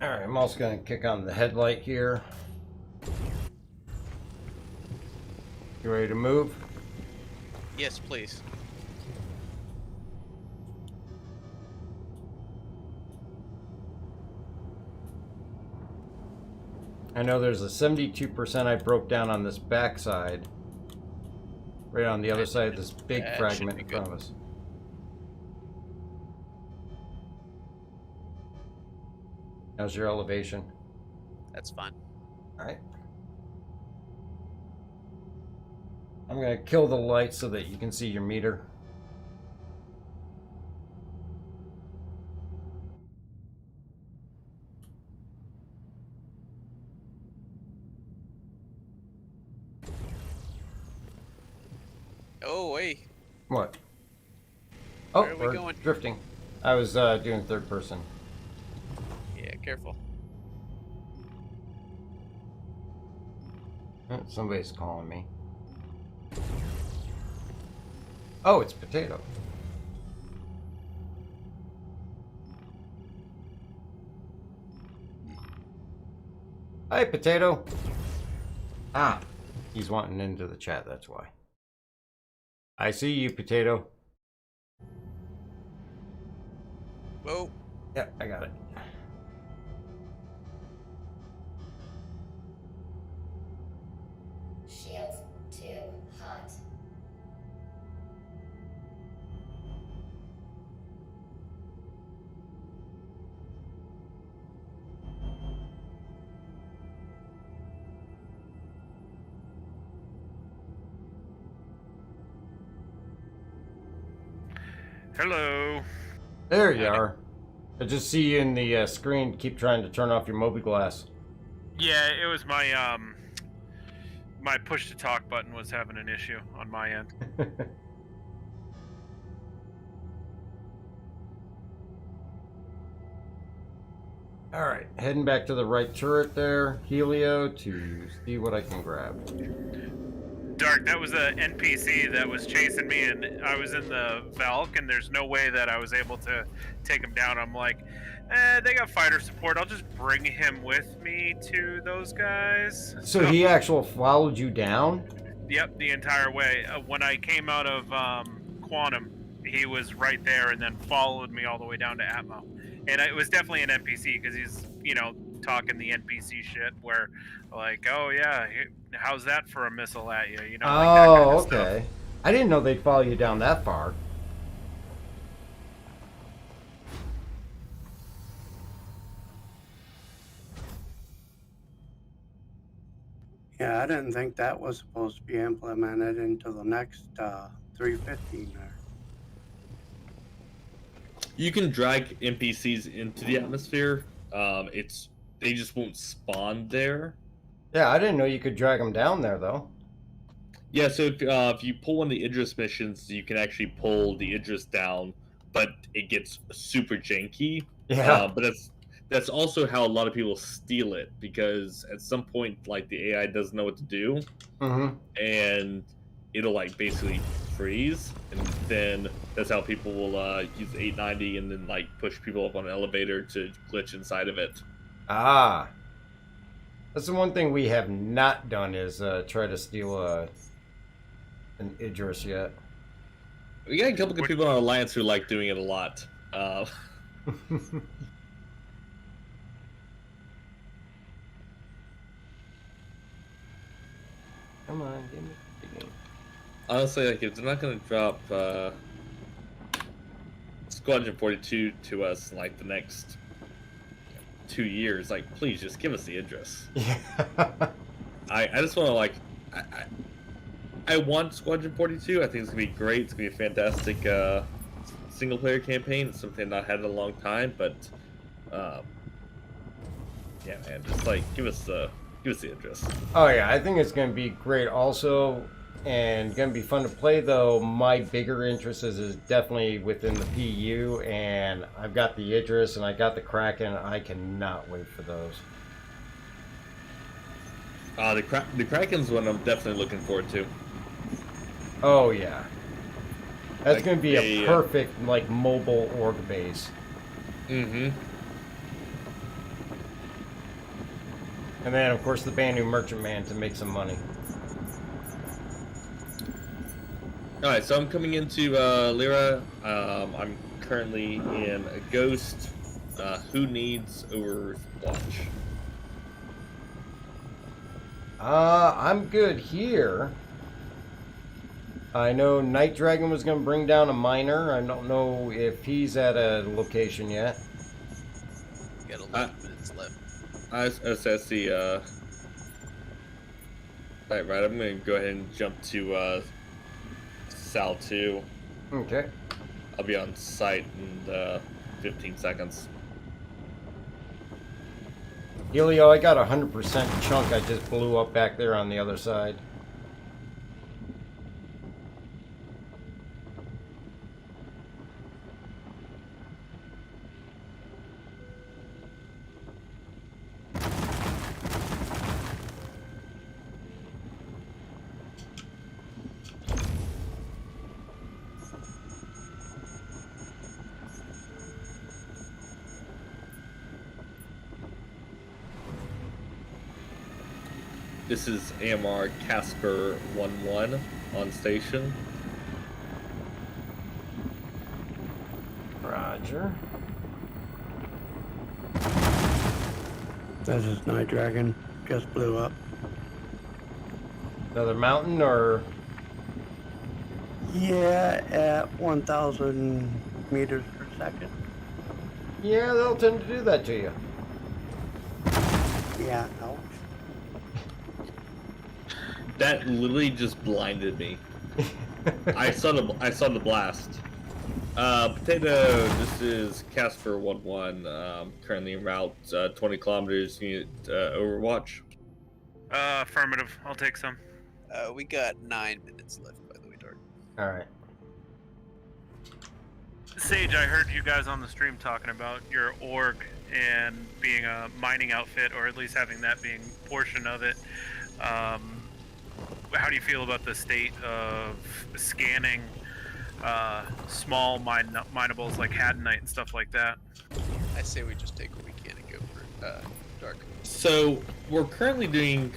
Alright, I'm also going to kick on the headlight here. You ready to move? Yes, please. I know there's a 72% I broke down on this backside. Right on the other side of this big That fragment should in be front of us. How's your elevation? That's fine. Alright. I'm gonna kill the light so that you can see your meter. Oh, wait. What? Oh, Where are we we're going? drifting. I was doing third person. Yeah, careful. Oh, somebody's calling me. Oh, it's Potato. Hi, Potato. Ah, he's wanting into the chat, that's why. I see you, Potato. Whoa. Yeah, I got it. Shields too hot. Hello. There you are. I just see you in the screen. Keep trying to turn off your mobi-glass. Yeah, it was my my push to talk button was having an issue on my end. Alright, heading back to the right turret there, Helio, to see what I can grab. Dark, that was a NPC that was chasing me, and I was in the Valk, and there's no way that I was able to take him down. I'm like, they got fighter support. I'll just bring him with me to those guys. So he actually followed you down? Yep, the entire way. When I came out of Quantum, he was right there and then followed me all the way down to Atmo. And it was definitely an NPC because he's, you know, talking the NPC shit where, like, oh yeah, how's that for a missile at you? You know, like that kind of stuff. Okay. I didn't know they'd follow you down that far. Yeah, I didn't think that was supposed to be implemented into the next 315 there. You can drag NPCs into the atmosphere. They just won't spawn there. Yeah, I didn't know you could drag them down there, though. Yeah, so if you pull one of the Idris missions, you can actually pull the Idris down, but it gets super janky. Yeah. But that's also how a lot of people steal it, because at some point, like, the AI doesn't know what to do, and it'll, like, basically freeze, and then that's how people will use 890 and then, like, push people up on an elevator to glitch inside of it. Ah. That's the one thing we have not done is try to steal an Idris yet. We got a couple of people on Alliance who like doing it a lot. Come on, give me. Honestly, like, if they're not going to drop Squadron 42 to us in, like, the next 2 years, like, please just give us the Idris. Yeah. I just want to, like, I want Squadron 42. I think it's going to be great. It's going to be a fantastic single-player campaign. It's something I've not had in a long time, but yeah, man, just, like, give us the Idris. Oh yeah, I think it's going to be great also, and going to be fun to play, though. My bigger interest is definitely within the PU, and I've got the Idris and I got the Kraken. I cannot wait for those. The Kraken's one I'm definitely looking forward to. Oh yeah. That's Like going to be a perfect, like, mobile org base. Mm-hmm. And then, of course, the brand new merchant man to make some money. All right, so I'm coming into Lyra. I'm currently in a Ghost. Who needs Overwatch? I'm good here. I know Night Dragon was going to bring down a miner. I don't know if he's at a location yet. Got 11 minutes left. I see. Right. I'm going to go ahead and jump to Sal 2. Okay. I'll be on site in 15 seconds. Helio, I got 100% chunk I just blew up back there on the other side. This is AMR Casper 1-1 on station. Roger. This is Night Dragon. Just blew up. Another mountain, or? Yeah, at 1,000 meters per second. Yeah, they'll tend to do that to you. Yeah, ouch. That literally just blinded me. I saw the blast. Potato, this is Casper 1-1. Currently en route 20 kilometers. Unit Overwatch. Affirmative. I'll take some. We got 9 minutes left, by the way, Dark. All right. Sage, I heard you guys on the stream talking about your org and being a mining outfit, or at least having that being a portion of it. How do you feel about the state of scanning small minables like Haddonite and stuff like that? I say we just take what we can and go for Dark. So we're currently doing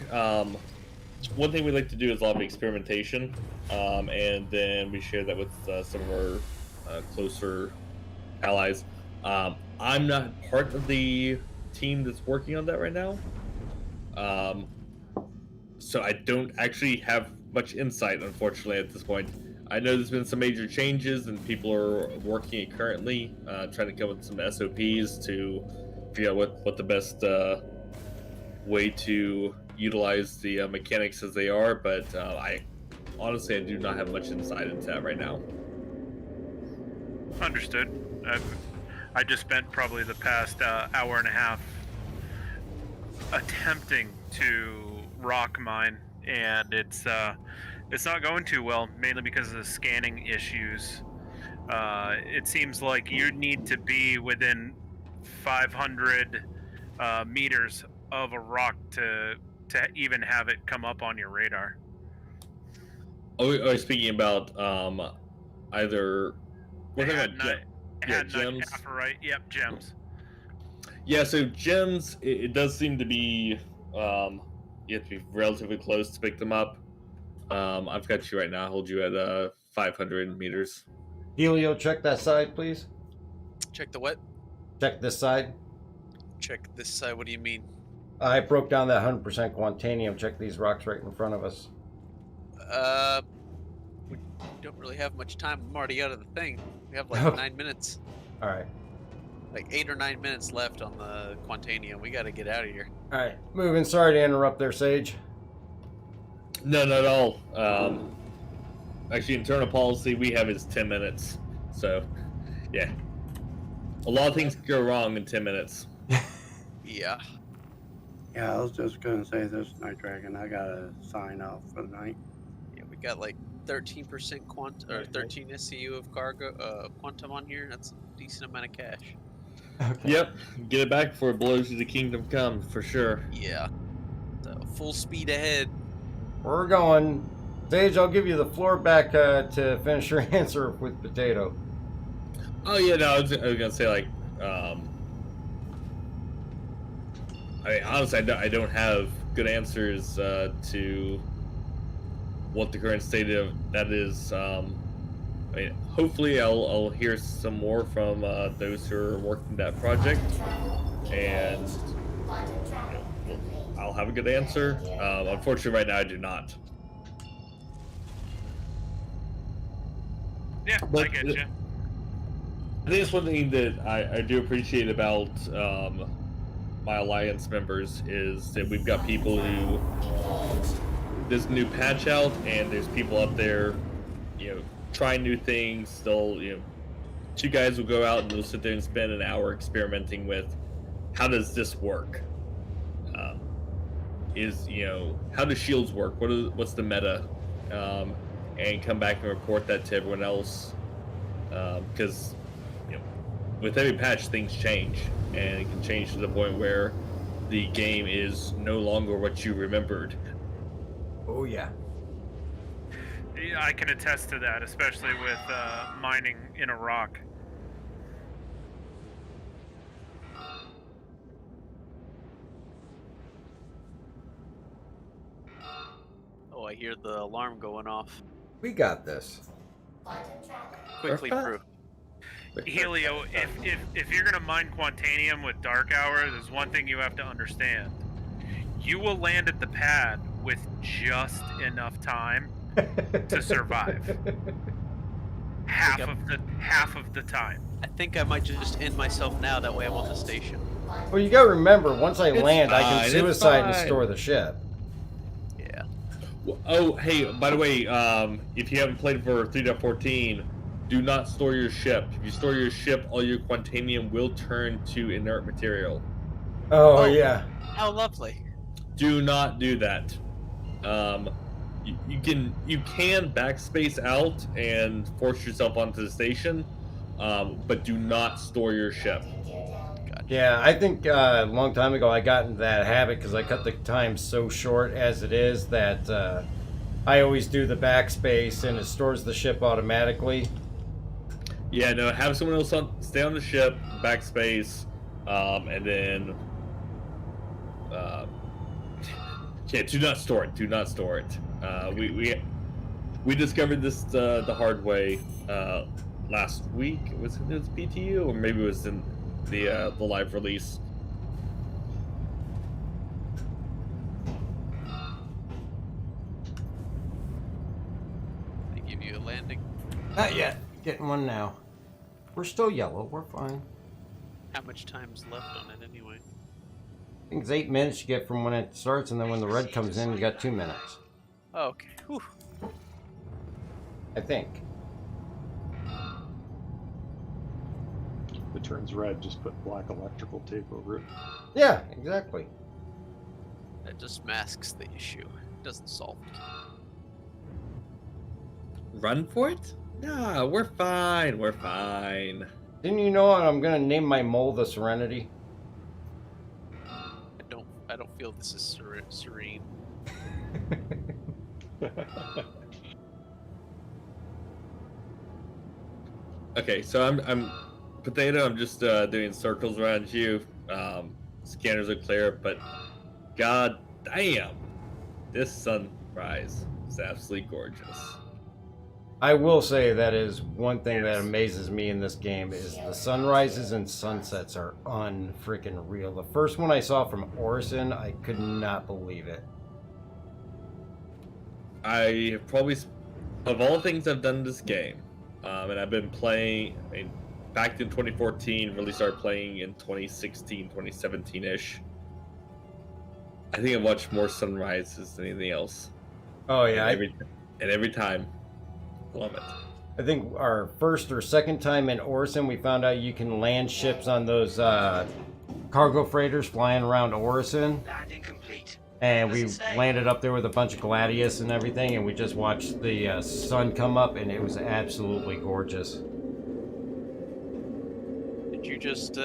one thing we like to do is a lot of experimentation, and then we share that with some of our closer allies. I'm not part of the team that's working on that right now, so I don't actually have much insight, unfortunately, at this point. I know there's been some major changes, and people are working it currently, trying to come up with some SOPs to figure out what the best way to utilize the mechanics as they are, but I do not have much insight into that right now. Understood. I just spent probably the past hour and a half attempting to rock mine, and it's not going too well, mainly because of the scanning issues. It seems like you need to be within 500 meters of a rock to even have it come up on your radar. Are we speaking about either... Gems. Yep, gems. Yeah, so gems, it does seem to be... you have to be relatively close to pick them up. I've got you right now. I'll hold you at 500 meters. Helio, check that side, please. Check the what? Check this side. Check this side. What do you mean? I broke down that 100% Quantanium. Check these rocks right in front of us. We don't really have much time. I'm already out of the thing. We have like 9 minutes. All right. Like 8 or 9 minutes left on the Quantanium. We got to get out of here. All right, moving. Sorry to interrupt there, Sage. No, not at all. Actually, internal policy we have is 10 minutes. So, yeah. A lot of things go wrong in 10 minutes. Yeah. Yeah, I was just gonna say this, Night Dragon. I gotta sign off for the night. Yeah, we got like 13% or 13 SCU of cargo, quantum on here. That's a decent amount of cash. Okay. Yep, get it back before it blows you the kingdom come, for sure. Yeah. So full speed ahead. We're going. Sage, I'll give you the floor back to finish your answer with Potato. Oh yeah, no, I was gonna say like, I mean, honestly, I don't have good answers to what the current state of that is. I mean, hopefully, I'll hear some more from those who are working that project, and I'll have a good answer. Unfortunately, right now, I do not. Yeah, But I get you. I think it's one thing that I do appreciate about my alliance members is that we've got people who there's a new patch out and there's people out there, trying new things. They'll, two guys will go out and they'll sit there and spend an hour experimenting with how does this work? How do shields work? What's the meta? And come back and report that to everyone else. Because with every patch, things change, and it can change to the point where the game is no longer what you remembered. Oh yeah. Yeah, I can attest to that, especially with mining in a rock. Oh, I hear the alarm going off. We got this. Quickly through. Helio, if you're gonna mine Quantanium with Dark Hour, there's one thing you have to understand. You will land at the pad with just enough time to survive. Half of the time. I think I might just end myself now. That way I'm on the station. Well, you gotta remember, once I land, I can fine, suicide and fine. store the ship. Yeah. Oh, hey, by the way, if you haven't played for 3.14, do not store your ship. If you store your ship, all your Quantanium will turn to inert material. Oh yeah. How lovely. Do not do that. You can backspace out and force yourself onto the station, but do not store your ship. Yeah, I think a long time ago I got into that habit because I cut the time so short as it is that I always do the backspace and it stores the ship automatically. Yeah, no, have someone else stay on the ship, backspace, and then do not store it. Do not store it. We discovered this the hard way last week. Was it PTU or maybe it was in the live release? They give you a landing. Not yet. Getting one now. We're still yellow. We're fine. How much time's left on it anyway? I think it's 8 minutes you get from when it starts, and then when the red comes in, you got 2 minutes. Oh, okay. Whew. I think. If it turns red, just put black electrical tape over it. Yeah, exactly. That just masks the issue. It doesn't solve it. Run for it? Nah, we're fine. We're fine. Didn't you know I'm gonna name my mole the Serenity? I don't feel this is serene. Okay, so I'm Potato. I'm just doing circles around you. Scanners are clear, but god damn, this sunrise is absolutely gorgeous. I will say that is one thing that amazes me in this game is the sunrises and sunsets are unfreaking real. The first one I saw from Orison, I could not believe it. I have probably, of all the things I've done in this game, and I've been playing, I mean, back in 2014, really started playing in 2016, 2017-ish. I think I've watched more sunrises than anything else. Oh yeah. And every time, love it. I think our first or second time in Orison, we found out you can land ships on those cargo freighters flying around Orison. And we landed up there with a bunch of Gladius and everything, and we just watched the sun come up, and it was absolutely gorgeous. Did you just,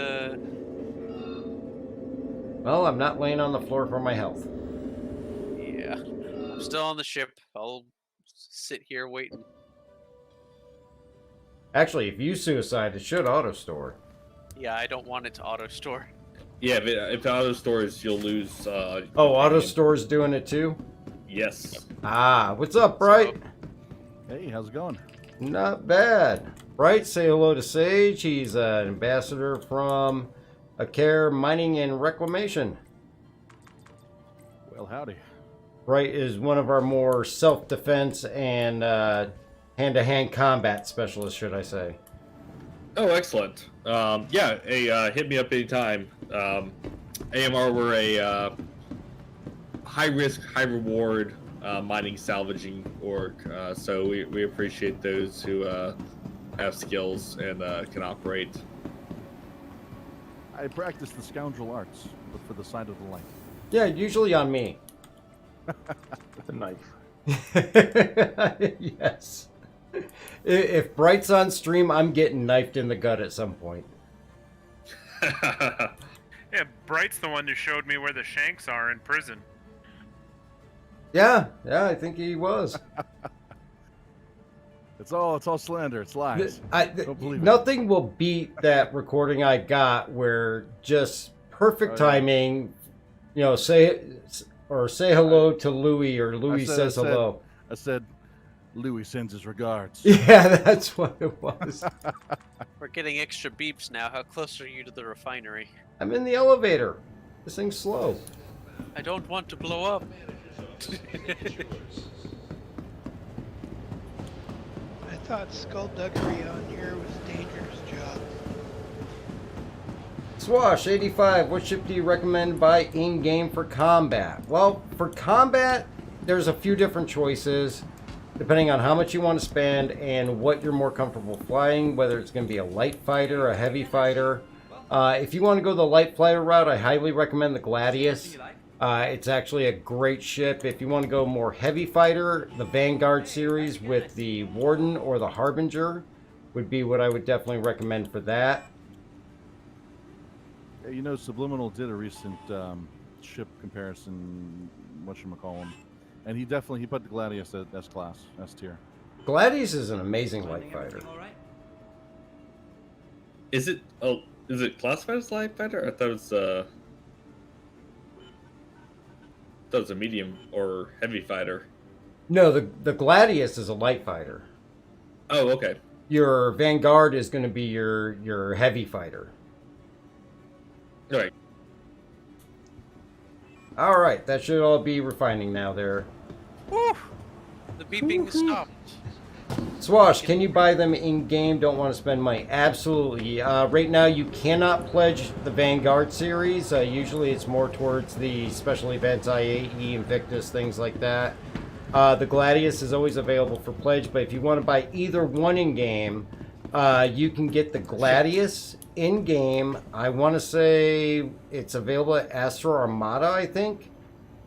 Well, I'm not laying on the floor for my health. Yeah. I'm still on the ship. I'll sit here waiting. Actually, if you suicide, it should auto-store. Yeah, I don't want it to auto-store. Yeah, if auto stores, you'll lose. Oh, auto store's doing it too? Yes. Ah, what's up, Bright? Hey, how's it going? Not bad. Bright, say hello to Sage. He's an ambassador from Acare Mining and Reclamation. Well, howdy. Bright is one of our more self-defense and hand-to-hand combat specialists, should I say. Oh, excellent. Yeah, hit me up anytime. AMR, we're a high-risk, high-reward mining salvaging org, so we appreciate those who have skills and can operate. I practice the scoundrel arts, but for the side of the light. Yeah, usually on me. With a knife. Yes. If Bright's on stream, I'm getting knifed in the gut at some point. Yeah, Bright's the one who showed me where the shanks are in prison. Yeah, I think he was. It's all slander. It's lies. Don't believe it. Nothing will beat that recording I got where just perfect timing, say hello to Louis, or Louis says hello. I said, Louis sends his regards. Yeah, that's what it was. We're getting extra beeps now. How close are you to the refinery? I'm in the elevator. This thing's slow. I don't want to blow up. I thought skullduggery on here was a dangerous job. Swash 85, what ship do you recommend buy in-game for combat? Well, for combat, there's a few different choices depending on how much you want to spend and what you're more comfortable flying, whether it's going to be a light fighter, a heavy fighter. If you want to go the light fighter route, I highly recommend the Gladius. It's actually a great ship. If you want to go more heavy fighter, the Vanguard series with the Warden or the Harbinger would be what I would definitely recommend for that. Yeah, Subliminal did a recent ship comparison, whatchamacallem, and he put the Gladius at S-class, S-tier. Gladius is an amazing light fighter. Is it classified as light fighter? I thought it was a medium or heavy fighter. No, the Gladius is a light fighter. Oh, okay. Your Vanguard is going to be your heavy fighter. Right. All right, that should all be refining now there. Woo! The beeping stopped. Swash, can you buy them in-game? Don't want to spend money. Absolutely. Right now, you cannot pledge the Vanguard series. Usually, it's more towards the special events, IAE, Invictus, things like that. The Gladius is always available for pledge, but if you want to buy either one in-game, you can get the Gladius in-game. I want to say it's available at Astro Armada, I think.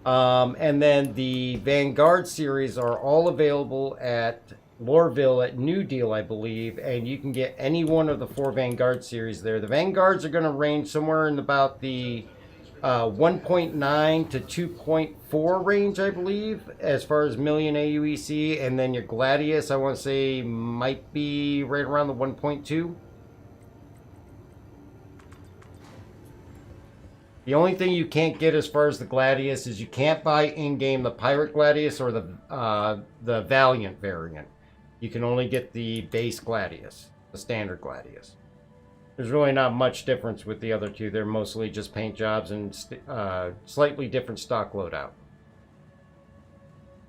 And then the Vanguard series are all available at Lorville at New Deal, I believe, and you can get any one of the 4 Vanguard series there. The Vanguards are going to range somewhere in about the 1.9 to 2.4 range, I believe, as far as million AUEC, and then your Gladius, I want to say, might be right around the 1.2. The only thing you can't get as far as the Gladius is you can't buy in-game the Pirate Gladius or the Valiant variant. You can only get the base Gladius, the standard Gladius. There's really not much difference with the other two. They're mostly just paint jobs and slightly different stock loadout.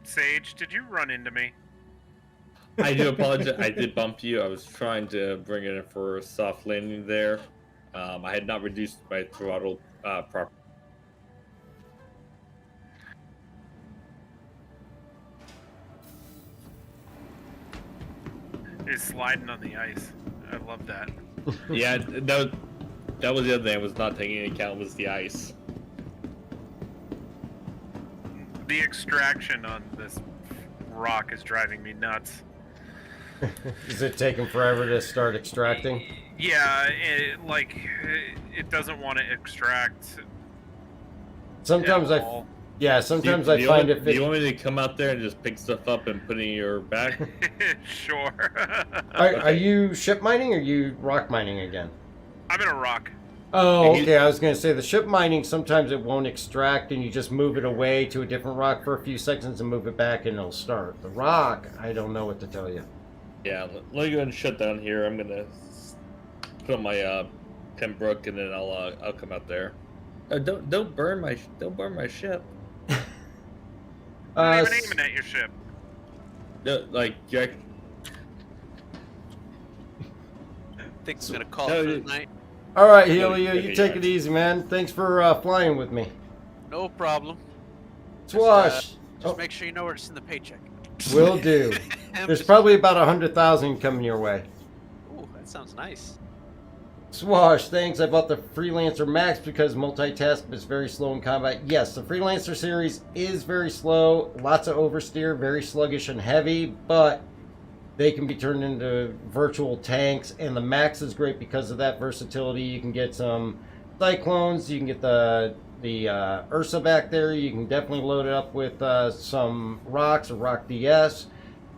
Sage, did you run into me? I do apologize. I did bump you. I was trying to bring it in for a soft landing there. I had not reduced my throttle properly. It's sliding on the ice. I love that. Yeah, that was the other thing I was not taking into account was the ice. The extraction on this rock is driving me nuts. Is it taking forever to start extracting? Yeah, it doesn't want to extract. Sometimes I find it. Do you want me to come out there and just pick stuff up and put it in your back? Sure. Are you ship mining or are you rock mining again? I'm in a rock. Oh, okay. I was going to say the ship mining, sometimes it won't extract and you just move it away to a different rock for a few seconds and move it back and it'll start. The rock, I don't know what to tell you. Yeah, let me go ahead and shut down here. I'm going to put on my Pembroke and then I'll come out there. Don't burn my ship. Not even aiming at your ship. No, like Jack. Think I'm gonna call it for the night. All right, Helio, you take it easy, man. Thanks for flying with me. No problem. Swash. Just make sure you know where to send the paycheck. Will do. There's probably about 100,000 coming your way. Ooh, that sounds nice. Swash, thanks. I bought the Freelancer Max because multitask is very slow in combat. Yes, the Freelancer series is very slow. Lots of oversteer, very sluggish and heavy, but they can be turned into virtual tanks, and the Max is great because of that versatility. You can get some Cyclones, you can get the Ursa back there. You can definitely load it up with some rocks or Rock DS.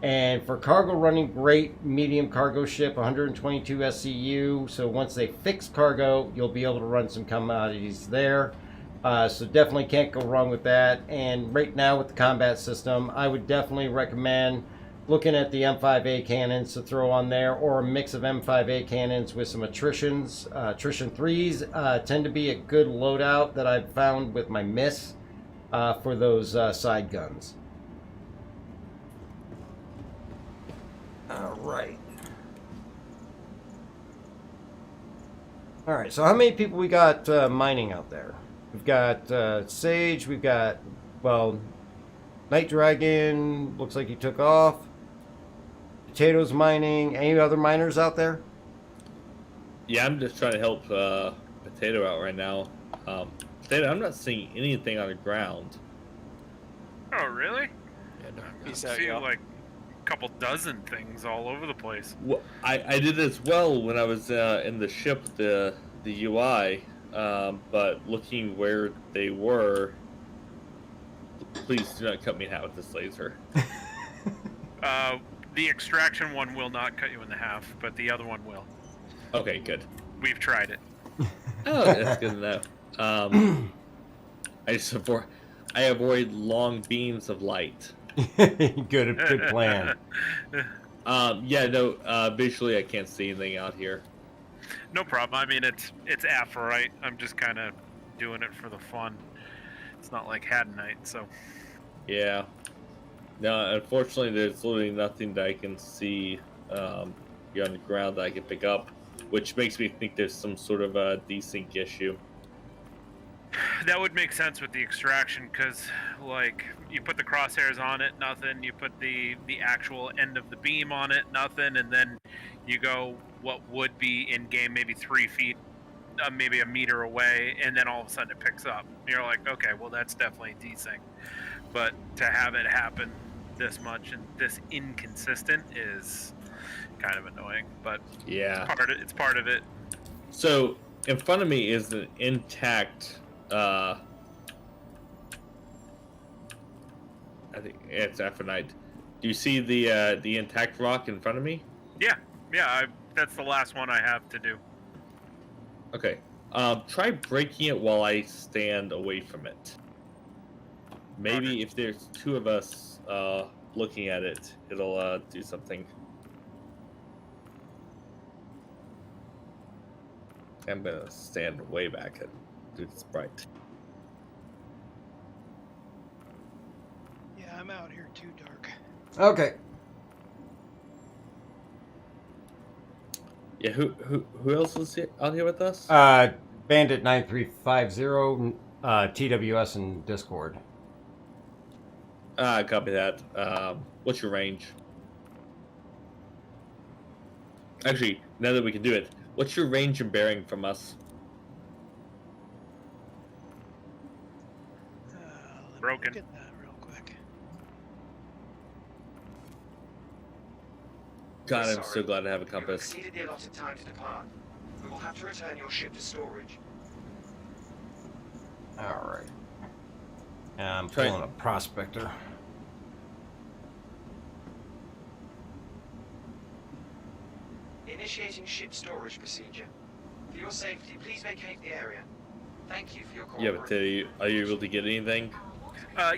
And for cargo running, great medium cargo ship, 122 SCU. So once they fix cargo, you'll be able to run some commodities there. So definitely can't go wrong with that. And right now with the combat system, I would definitely recommend looking at the M5A cannons to throw on there, or a mix of M5A cannons with some attritions. Attrition 3s tend to be a good loadout that I've found with my miss for those side guns. All right. All right, so how many people we got mining out there? We've got Sage, we've got, well, Night Dragon, looks like he took off. Potatoes mining. Any other miners out there? Yeah, I'm just trying to help Potato out right now. Potato, I'm not seeing anything on the ground. Oh, really? Yeah, I see like a couple dozen things all over the place. Well, I did as well when I was in the ship, the UI, but looking where they were, please do not cut me in half with this laser. The extraction one will not cut you in half, but the other one will. Okay, good. We've tried it. Oh, that's good enough. I avoid long beams of light. Good plan. Yeah, no, visually I can't see anything out here. No problem. I mean, it's Aphrodite. I'm just kind of doing it for the fun. It's not like Haddonite, so. Yeah. No, unfortunately, there's literally nothing that I can see here on the ground that I can pick up, which makes me think there's some sort of a desync issue. That would make sense with the extraction, because, like, you put the crosshairs on it, nothing. You put the actual end of the beam on it, nothing. And then you go what would be in-game maybe 3 feet, maybe a meter away, and then all of a sudden it picks up. You're like, okay, well, that's definitely desync. But to have it happen this much and this inconsistent is kind of annoying. But yeah, it's part of it. So in front of me is an intact. I think it's Aphrodite. Do you see the intact rock in front of me? Yeah. That's the last one I have to do. Okay. Try breaking it while I stand away from it. Maybe if there's two of us looking at it, it'll do something. I'm gonna stand way back and do this bright. Yeah, I'm out here too dark. Okay. Yeah, who else is out here with us? Bandit 9350, TWS and Discord. Copy that. What's your range? Actually, now that we can do it, what's your range and bearing from us? Broken. Look at that real quick. God, I'm so glad to have a compass. Exceeded the allotted time to depart. We will have to return your ship to storage. All right. I'm pulling a prospector. Initiating ship storage procedure. For your safety, please vacate the area. Thank you for your Yeah, cooperation. but are you able to get anything?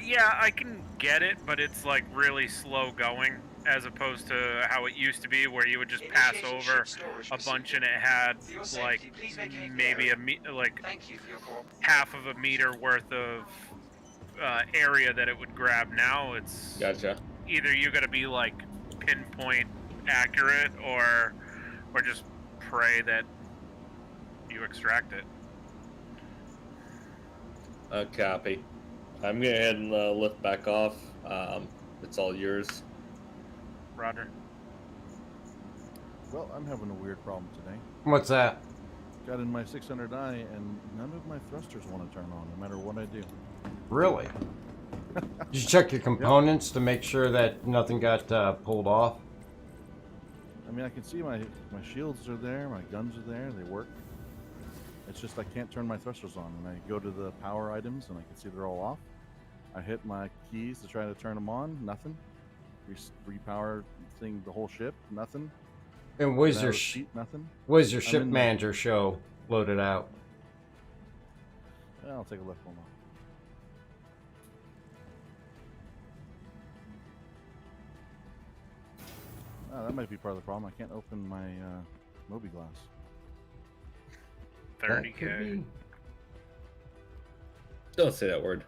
Yeah, I can get it, but it's like really slow going, as opposed to how it used to be, where you would just pass Initiating over ship storage a bunch procedure. and it had For your like safety, please vacate the maybe area. like Thank you for your cooperation. half of a meter worth of area that it would grab. Now it's Gotcha. either you got to be like pinpoint accurate, or just pray that you extract it. Copy. I'm gonna go ahead and lift back off. It's all yours. Roger. Well, I'm having a weird problem today. What's that? Got in my 600i and none of my thrusters want to turn on, no matter what I do. Really? Did you check your components to make sure that nothing got pulled off? I mean, I can see my shields are there, my guns are there, they work. It's just I can't turn my thrusters on, and I go to the power items and I can see they're all off. I hit my keys to try to turn them on, nothing. Repower thing, the whole ship, nothing. And was Get out your of the seat, nothing. was your I'm ship in the- manager show loaded out? I'll take a look. Hold on. Oh, that might be part of the problem. I can't open my Moby Glass. 30K. Don't say that word.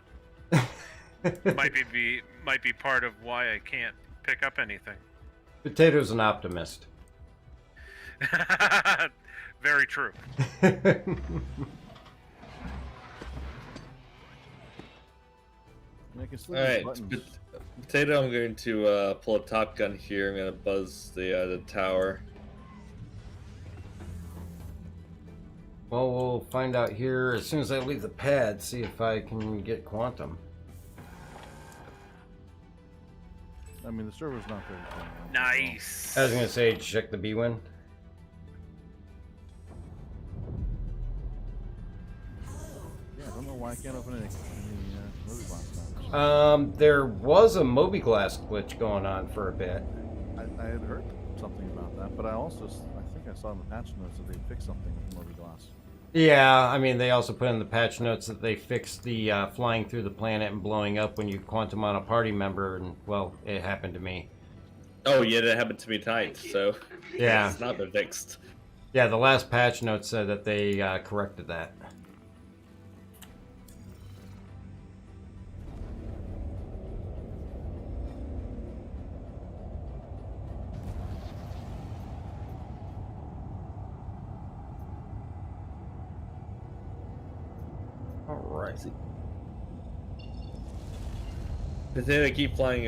might be part of why I can't pick up anything. Potato's an optimist. Very true. I can still All use right, buttons. Potato. I'm going to pull a Top Gun here. I'm gonna buzz the tower. Well, we'll find out here as soon as I leave the pad, see if I can get quantum. I mean, the server's not very clean. Nice. I was gonna say, check the B-Win. Yeah, I don't know why I can't open any Moby Glass now. There was a Moby Glass glitch going on for a bit. I had heard something about that, but I think I saw in the patch notes that they fixed something with Moby Glass. Yeah, I mean, they also put in the patch notes that they fixed the flying through the planet and blowing up when you quantum on a party member, and, well, it happened to me. Oh yeah, that happened to me tonight. So Yeah. it's not been fixed. Yeah, the last patch note said that they corrected that. Alright. Potato, keep flying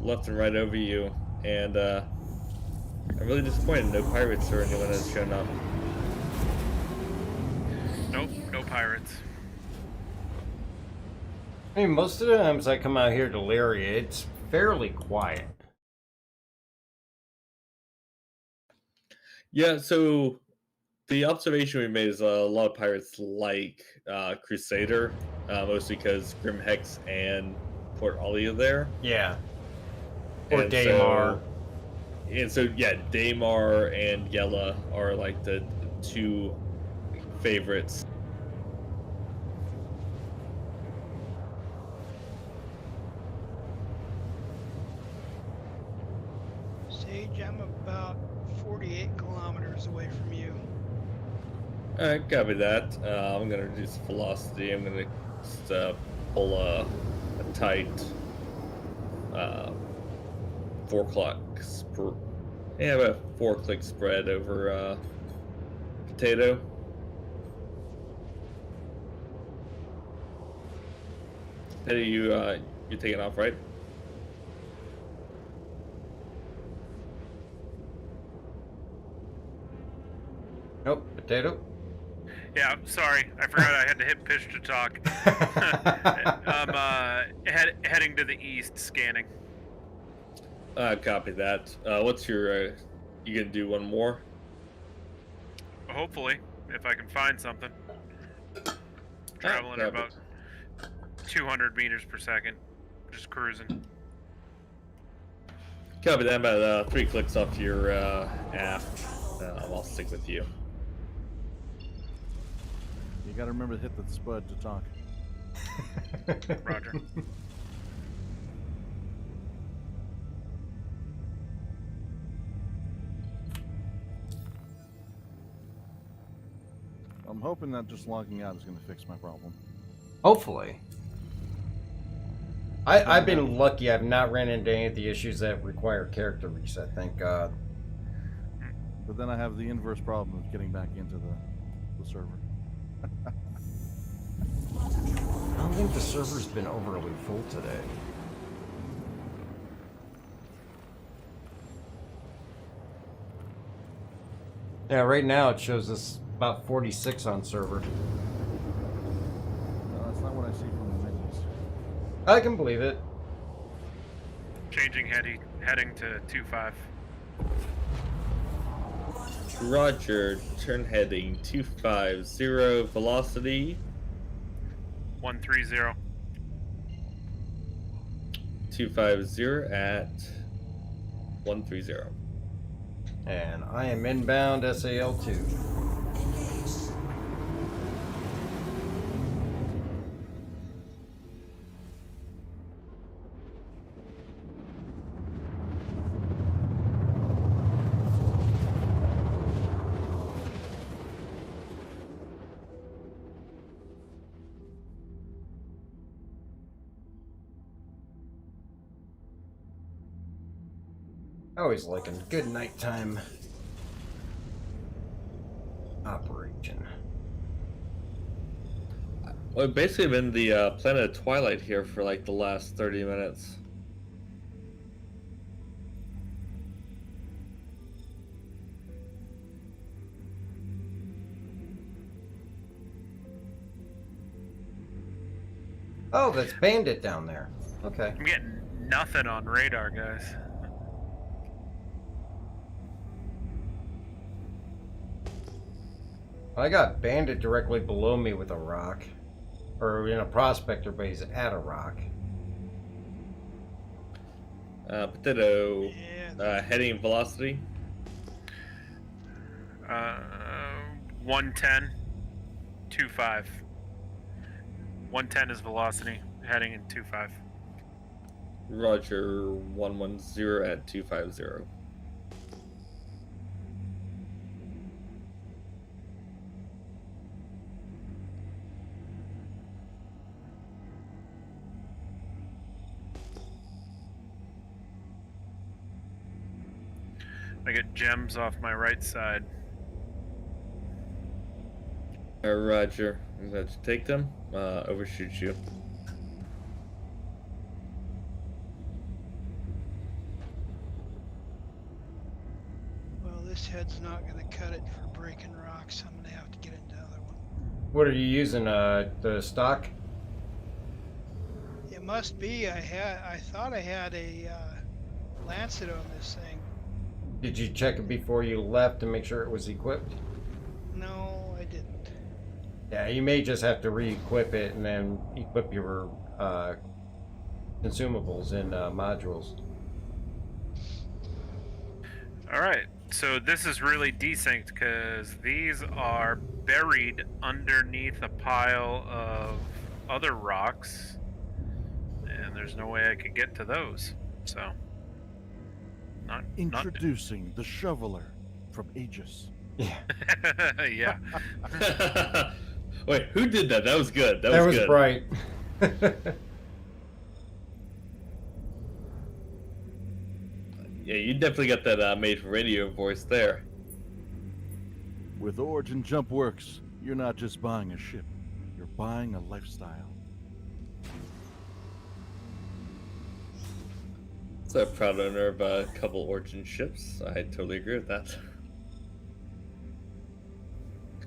left and right over you, and I'm really disappointed no pirates or anyone has shown up. Nope, no pirates. I mean, most of the times I come out here to Lyria, it's fairly quiet. Yeah, so the observation we made is a lot of pirates like Crusader, mostly because Grim Hex and Port Ollie are there. Yeah. Or And Daymar. So yeah, Daymar and Yella are like the two favorites. Sage, I'm about 48 kilometers away from you. Alright, copy that. I'm gonna reduce velocity. I'm gonna just pull a tight 4 clicks per. Yeah, about 4 click spread over Potato. Potato, you taking off, right? Nope, Potato. Yeah, sorry. I forgot I had to hit push to talk. I'm heading to the east, scanning. Copy that. What's your? You gonna do one more? Hopefully, if I can find something. Traveling at copy. about 200 meters per second. Just cruising. Copy that. About 3 clicks off your aft. I'll stick with you. You gotta remember to hit the spud to talk. Roger. I'm hoping that just logging out is going to fix my problem. Hopefully. I've been lucky. I've not ran into any of the issues that require character reset, thank God. But then I have the inverse problem of getting back into the server. I don't think the server's been overly full today. Yeah, right now it shows us about 46 on server. No, that's not what I see from the menus. I can believe it. Changing heading to 2-5. Roger, turn heading 250, velocity 130. 250 at 130. And I am inbound SAL2. Always liking good nighttime operation. Well, I've basically been the planet of Twilight here for like the last 30 minutes. Oh, that's Bandit down there. Okay. I'm getting nothing on radar, guys. I got Bandit directly below me with a rock. Or in a prospector base at a rock. Potato, heading velocity. 110, 25. 110 is velocity, heading in 25. Roger, 110 at 250. I get gems off my right side. Roger. Let's take them. Overshoot you. Well, this head's not going to cut it for breaking rocks. I'm going to have to get another one. What are you using? The stock? It must be. I thought I had a Lancet on this thing. Did you check it before you left to make sure it was equipped? No, I didn't. Yeah, you may just have to re-equip it and then equip your consumables and modules. Alright, so this is really desynced because these are buried underneath a pile of other rocks, and there's no way I could get to those, so... Introducing the Shoveler from Aegis. Yeah. Yeah. Wait, who did that? That was good. That was good. bright. Yeah, you definitely got that made for radio voice there. With Origin Jump Works, you're not just buying a ship, you're buying a lifestyle. So a proud owner of a couple Origin ships. I totally agree with that.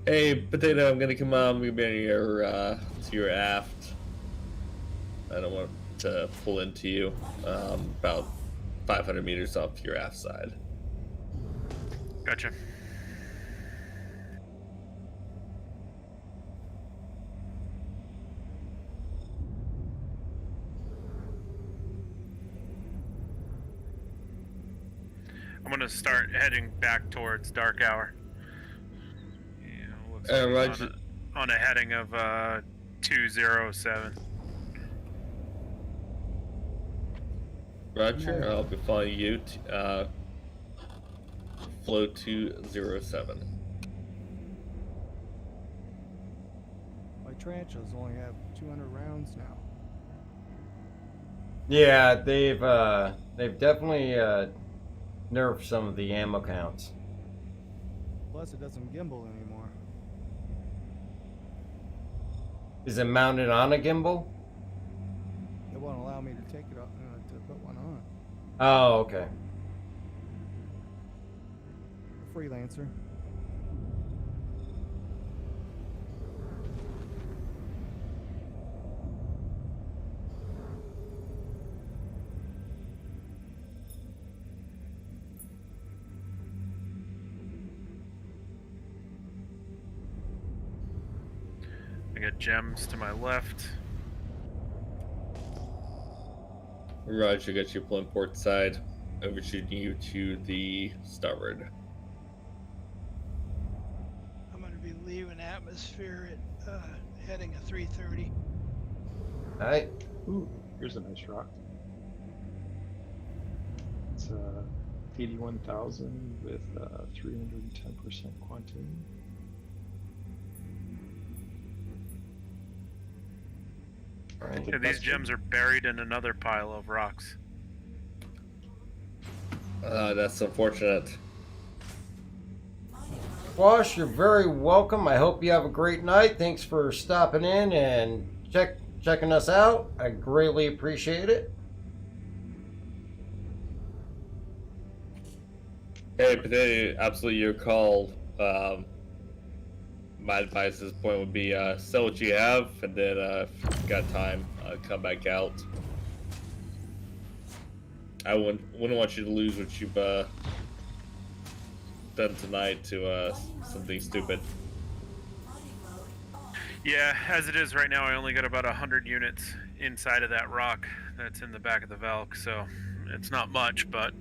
Hey, Potato, I'm gonna come on. I'm gonna be on your to your aft. I don't want to pull into you. About 500 meters off your aft side. Gotcha. I'm gonna start heading back towards Dark Hour. Yeah, looks like Roger. on a heading of 207. Roger, I'll be following you to flow 207. My tarantulas only have 200 rounds now. Yeah, they've definitely nerfed some of the ammo counts. Plus, it doesn't gimbal anymore. Is it mounted on a gimbal? It won't allow me to take it off, to put one on. Oh, okay. A freelancer. I got gems to my left. Roger, got you pulling port side. Overshooting you to the starboard. I'm going to be leaving atmosphere at heading a 330. Alright. Ooh, here's a nice rock. It's 81,000 with 310% quantum. Yeah, these gems are buried in another pile of rocks. That's unfortunate. Wash, you're very welcome. I hope you have a great night. Thanks for stopping in and checking us out. I greatly appreciate it. Hey, Potato, absolutely your call. My advice at this point would be sell what you have, and then if you've got time, come back out. I wouldn't want you to lose what you've done tonight to something stupid. Yeah, as it is right now, I only got about 100 units inside of that rock that's in the back of the Valk, so it's not much, but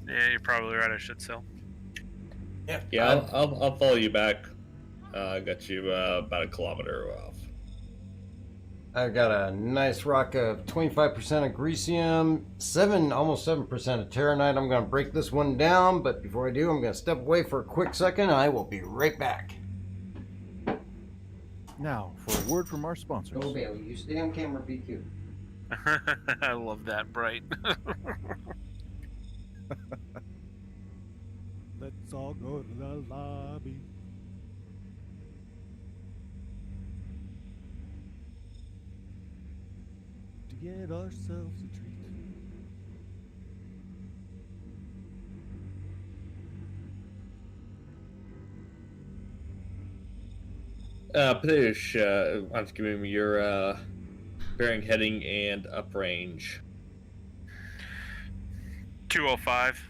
yeah, you're probably right, I should sell. Yeah, I'll follow you back. I got you about a kilometer off. I've got a nice rock of 25% of Grecium, almost 7% of Terranite. I'm going to break this one down, but before I do, I'm going to step away for a quick second. I will be right back. Now, for a word from our sponsors. Oh, Bailey, you stay on camera, be cute. I love that, Bright. Let's all go to the lobby. To get ourselves a treat. Padish, why don't you give me your bearing, heading, and uprange? 205,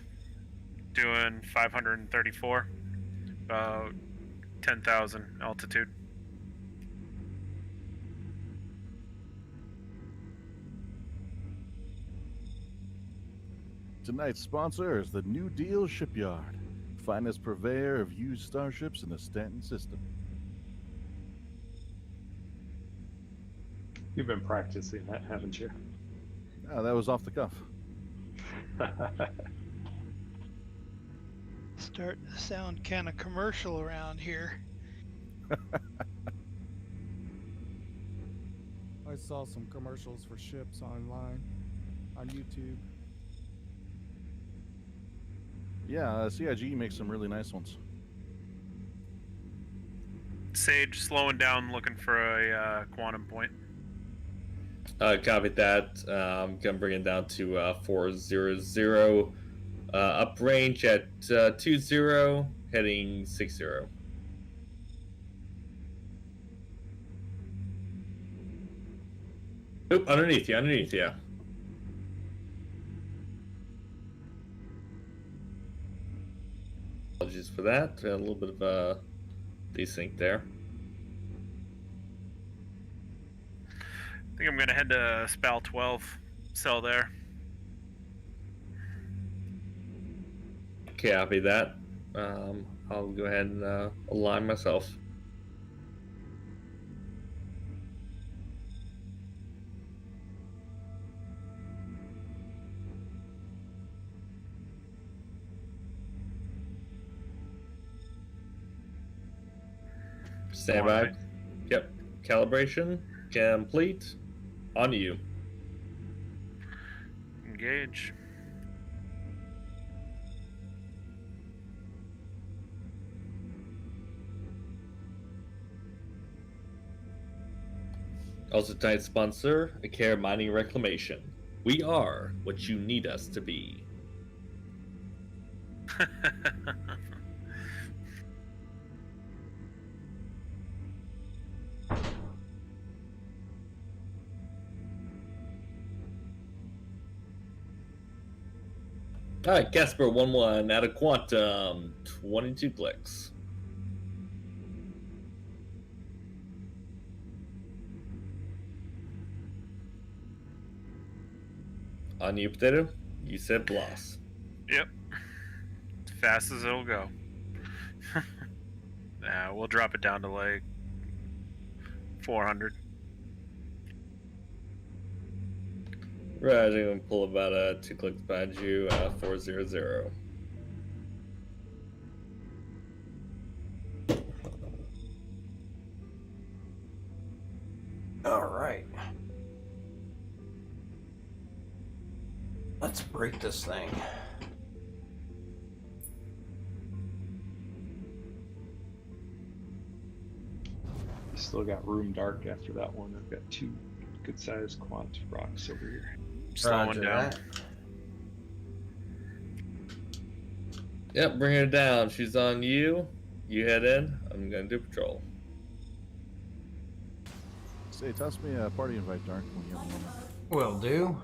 doing 534, about 10,000 altitude. Tonight's sponsor is the New Deal Shipyard, finest purveyor of used starships in the Stanton system. You've been practicing that, haven't you? Oh, that was off the cuff. Starting to sound kind of commercial around here. I saw some commercials for ships online on YouTube. Yeah, CIG makes some really nice ones. Sage slowing down, looking for a quantum point. Copy that. I'm gonna bring it down to 400. Uprange at 20, heading 60. Oop, underneath you. Apologies for that. A little bit of a desync there. I think I'm gonna head to Spal 12, sell there. Copy that. I'll go ahead and align myself. Stand by. Yep. Calibration complete. On you. Engage. Also, tonight's sponsor, Care Mining Reclamation. We are what you need us to be. Alright, Casper 1-1 out of Quantum, 22 clicks. On you, Potato. You said Bloss. Yep. As fast as it'll go. Nah, we'll drop it down to like 400. Right, I'm going to pull about 2 clicks behind you, 400. All right. Let's break this thing. Still got room dark after that one. I've got 2 good-sized quant rocks over here. Slowing down. That. Yep, bring her down. She's on you. You head in. I'm going to do patrol. Say, toss me a party invite, Dark, when you have a moment. Will do.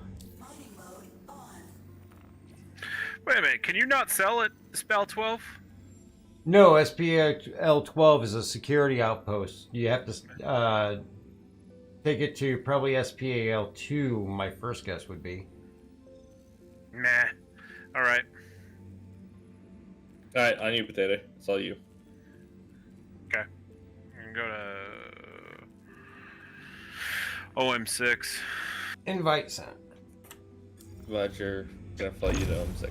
Wait a minute, can you not sell it, Spell 12? No, SPL-12 is a security outpost. You have to take it to probably SPAL-2, my first guess would be. Nah. Alright. Alright, on you, Potato. It's all you. Okay. I'm gonna go to OM6. Invite sent. Roger. Gonna fly you to OM6.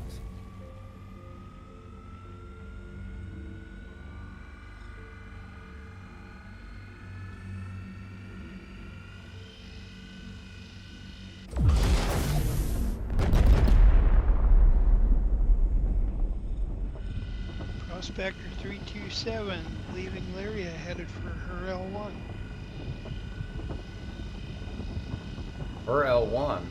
Prospector 327 leaving Lyria headed for her L1. Or L1.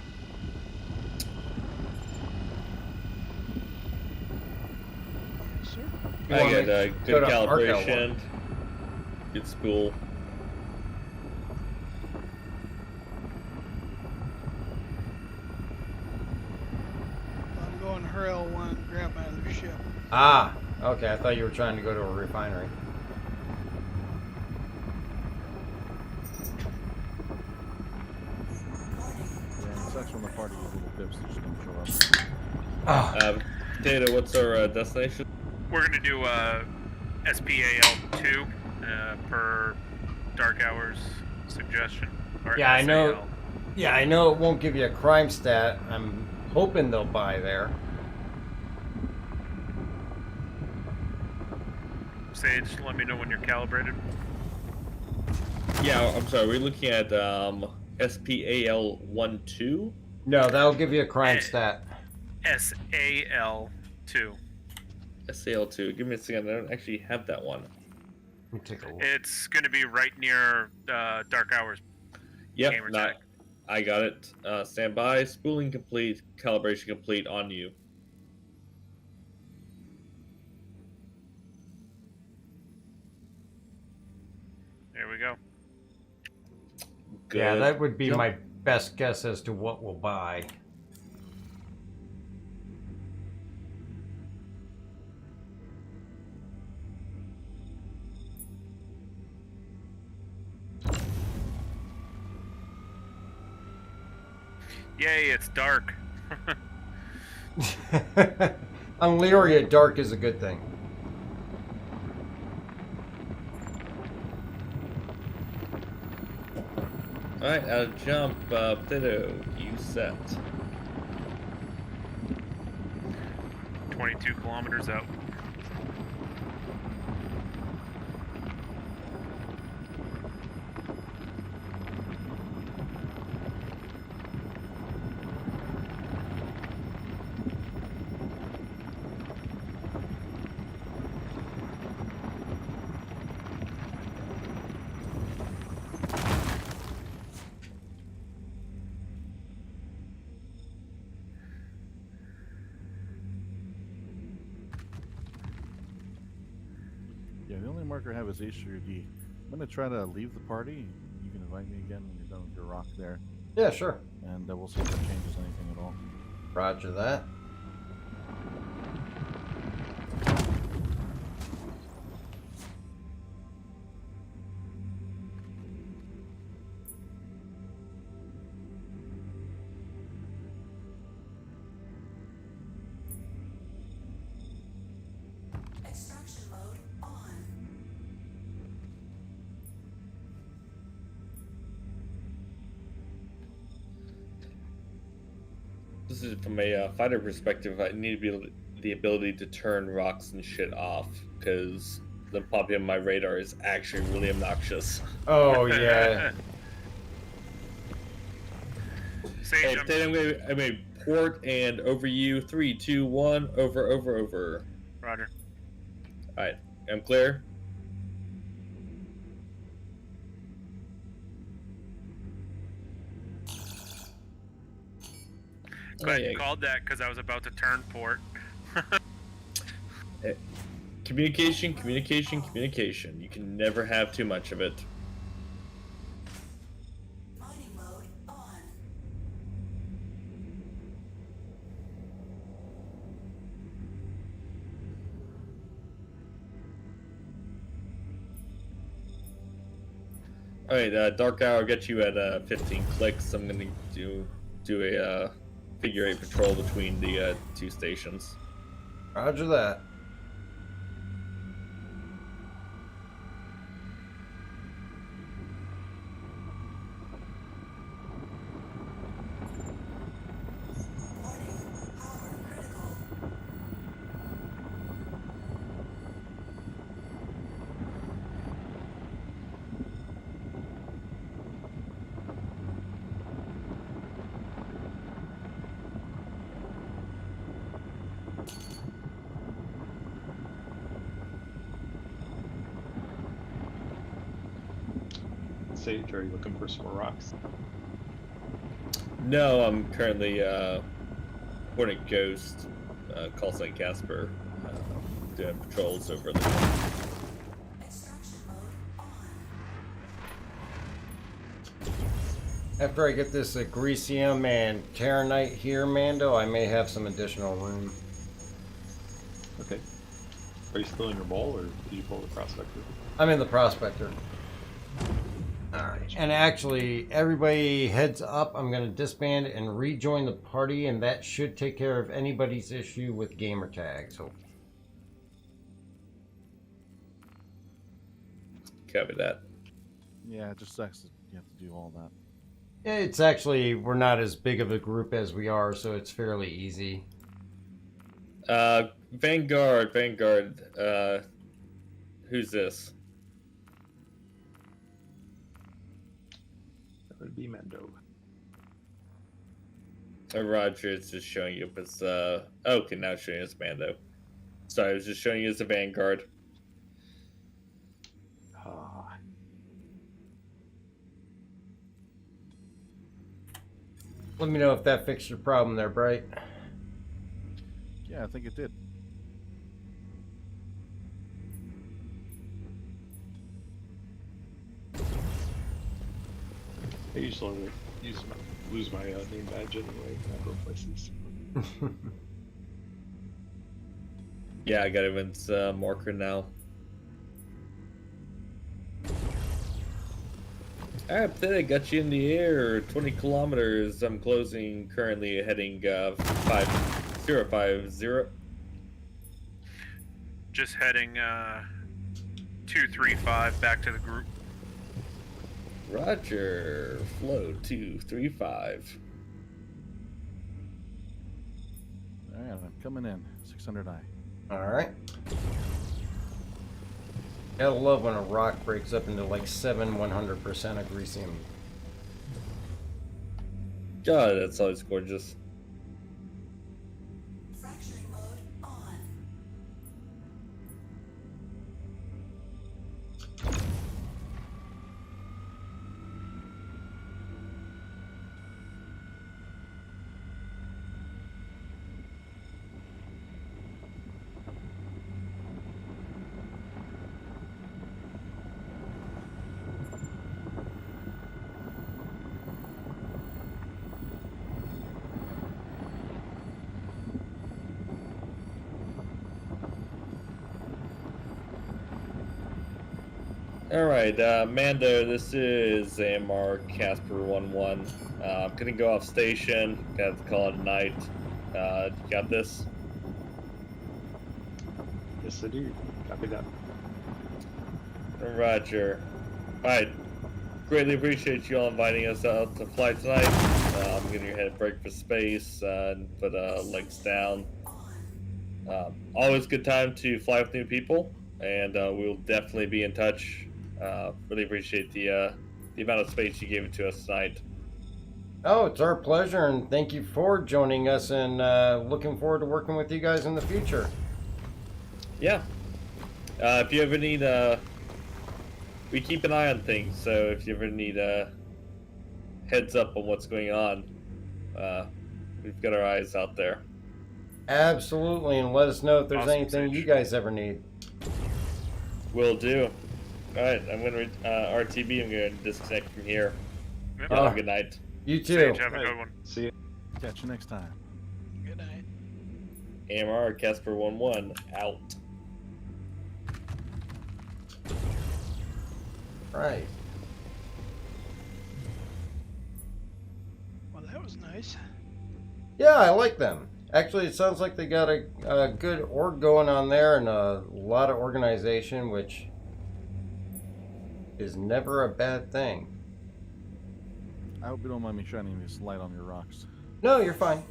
Yes, sir. I got good calibration. L1. Good spool. I'm going her L1, grab my other ship. Ah, okay. I thought you were trying to go to a refinery. Yeah, it sucks when the party is little pips that just don't show up. Oh. Potato, what's our destination? We're gonna do SPAL-2 per Dark Hours suggestion. Or Yeah, I know. SAL. Yeah, I know it won't give you a crime stat. I'm hoping they'll buy there. Sage, let me know when you're calibrated. Yeah, I'm sorry. We're looking at SPAL-12. No, that'll give you a crime stat. SAL-2. SAL-2. Give me a second. I don't actually have that one. Let me take a look. It's gonna be right near Dark Hours. Yep, gamer not, tag. I got it. Stand by. Spooling complete. Calibration complete on you. There we go. Good. Yeah, that would be Yep. my best guess as to what we'll buy. Yay, it's dark. On Leoria, dark is a good thing. Alright, I'll jump. Potato, you set. 22 kilometers out. Yeah, the only marker I have is H or D. I'm gonna try to leave the party. You can invite me again when you're done with your rock there. Yeah, sure. And we'll see if it changes anything at all. Roger that. Extraction mode on. This is from a fighter perspective. I need to be able to, the ability to turn rocks and shit off, because the popping on my radar is actually really obnoxious. Oh, yeah. Hey, Potato, I'm gonna port and over you. 3, 2, 1. Over. Roger. Alright, I'm clear. Glad you called that because I was about to turn port. Communication. You can never have too much of it. Mining mode on. Alright, Dark Hour, I'll get you at 15 clicks. I'm gonna do a figure 8 patrol between the 2 stations. Roger that. Sage, are you looking for some more rocks? No, I'm currently Hornet Ghost, call sign Casper, doing patrols over the. After I get this Agricium and Terranite here, Mando, I may have some additional room. Okay. Are you still in your bowl, or did you pull the Prospector? I'm in the Prospector. Alright, and actually, everybody heads up. I'm going to disband and rejoin the party, and that should take care of anybody's issue with gamer tags. So. Copy that. Yeah, it just sucks that you have to do all that. It's actually, we're not as big of a group as we are, so it's fairly easy. Vanguard, who's this? That would be Mendo. Roger, it's just showing you up as, okay, now it's showing you as Mando. Sorry, I was just showing you as a Vanguard. Let me know if that fixed your problem there, Bright. Yeah, I think it did. I usually lose my name badge anyway when I go places. Yeah, I got everyone's marker now. Alright, then I got you in the air. 20 kilometers. I'm closing, currently heading 5050. just heading 235 back to the group. Roger. Flow 235. All right, I'm coming in. 600i. All right. Gotta love when a rock breaks up into like 100% agresium. God, that's always gorgeous. Fracturing mode on. Alright, Mando, this is AMR Casper 1-1. I'm gonna go off station. Gonna have to call it a night. You got this? Yes, I do. Copy that. Roger. Alright. Greatly appreciate you all inviting us out to fly tonight. I'm gonna head break for space and put legs down. Always good time to fly with new people, and we'll definitely be in touch. Really appreciate the amount of space you gave it to us tonight. Oh, it's our pleasure, and thank you for joining us, and looking forward to working with you guys in the future. Yeah. If you ever need, we keep an eye on things, so if you ever need heads up on what's going on, we've got our eyes out there. Absolutely, and let us know if there's Awesome, anything you guys ever need. Will do. Alright, I'm going to RTB, I'm going to disconnect from here. Yep. Have a good night. You too. Sage, have a good one. See you. Catch you next time. Good night. AMR Casper 1-1 out. Right. Well, that was nice. Yeah, I like them. Actually, it sounds like they got a good org going on there and a lot of organization, which is never a bad thing. I hope you don't mind me shining this light on your rocks. No, you're fine.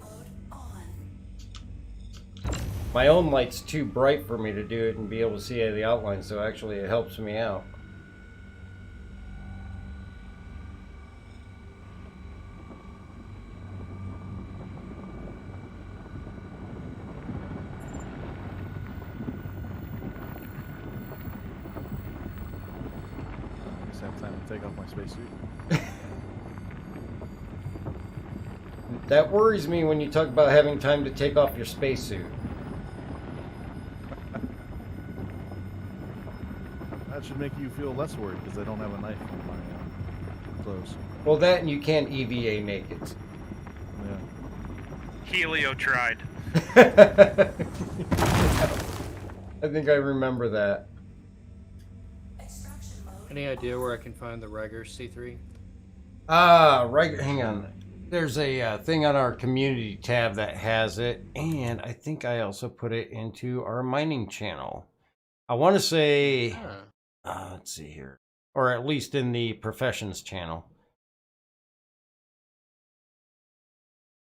My own light's too bright for me to do it and be able to see the outline, so actually it helps me out. I just have time to take off my spacesuit. That worries me when you talk about having time to take off your spacesuit. That should make you feel less worried because I don't have a knife on my clothes. Well, that and you can't EVA naked. Yeah. Helio tried. I think I remember that. Any idea where I can find the Riger C3? Right, hang on. There's a thing on our community tab that has it, and I think I also put it into our mining channel. I want to say, let's see here, or at least in the professions channel.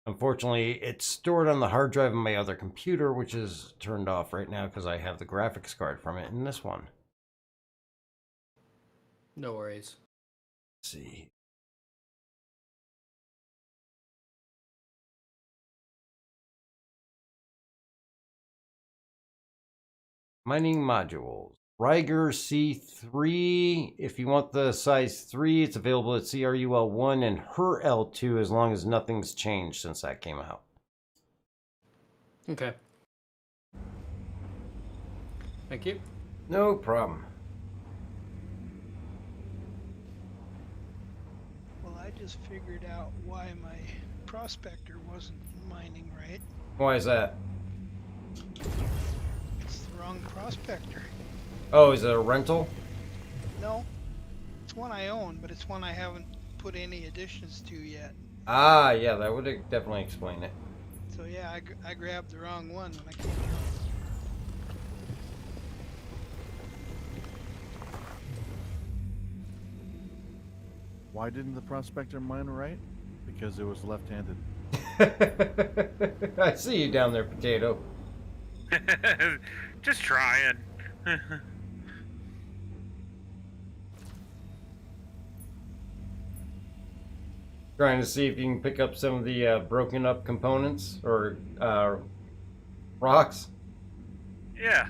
Unfortunately, it's stored on the hard drive of my other computer, which is turned off right now because I have the graphics card from it in this one. No worries. Let's see. Mining modules. Riger C3. If you want the size 3, it's available at CRUL1 and her L2 as long as nothing's changed since that came out. Okay. Thank you. No problem. Well, I just figured out why my prospector wasn't mining right. Why is that? It's the wrong prospector. Oh, is it a rental? No, it's one I own, but it's one I haven't put any additions to yet. Ah, yeah, that would definitely explain it. So yeah, I grabbed the wrong one when I came Why didn't the prospector mine right? Because it was left-handed. I see you down there, Potato. Just trying. Trying to see if you can pick up some of the broken up components or rocks. Yeah.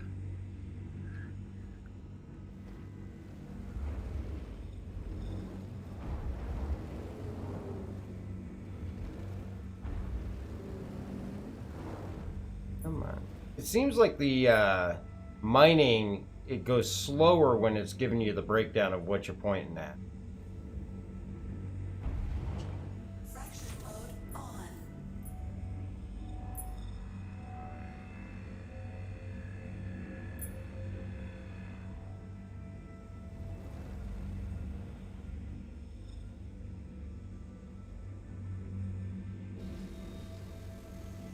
Come on. It seems like the mining, it goes slower when it's giving you the breakdown of what you're pointing at.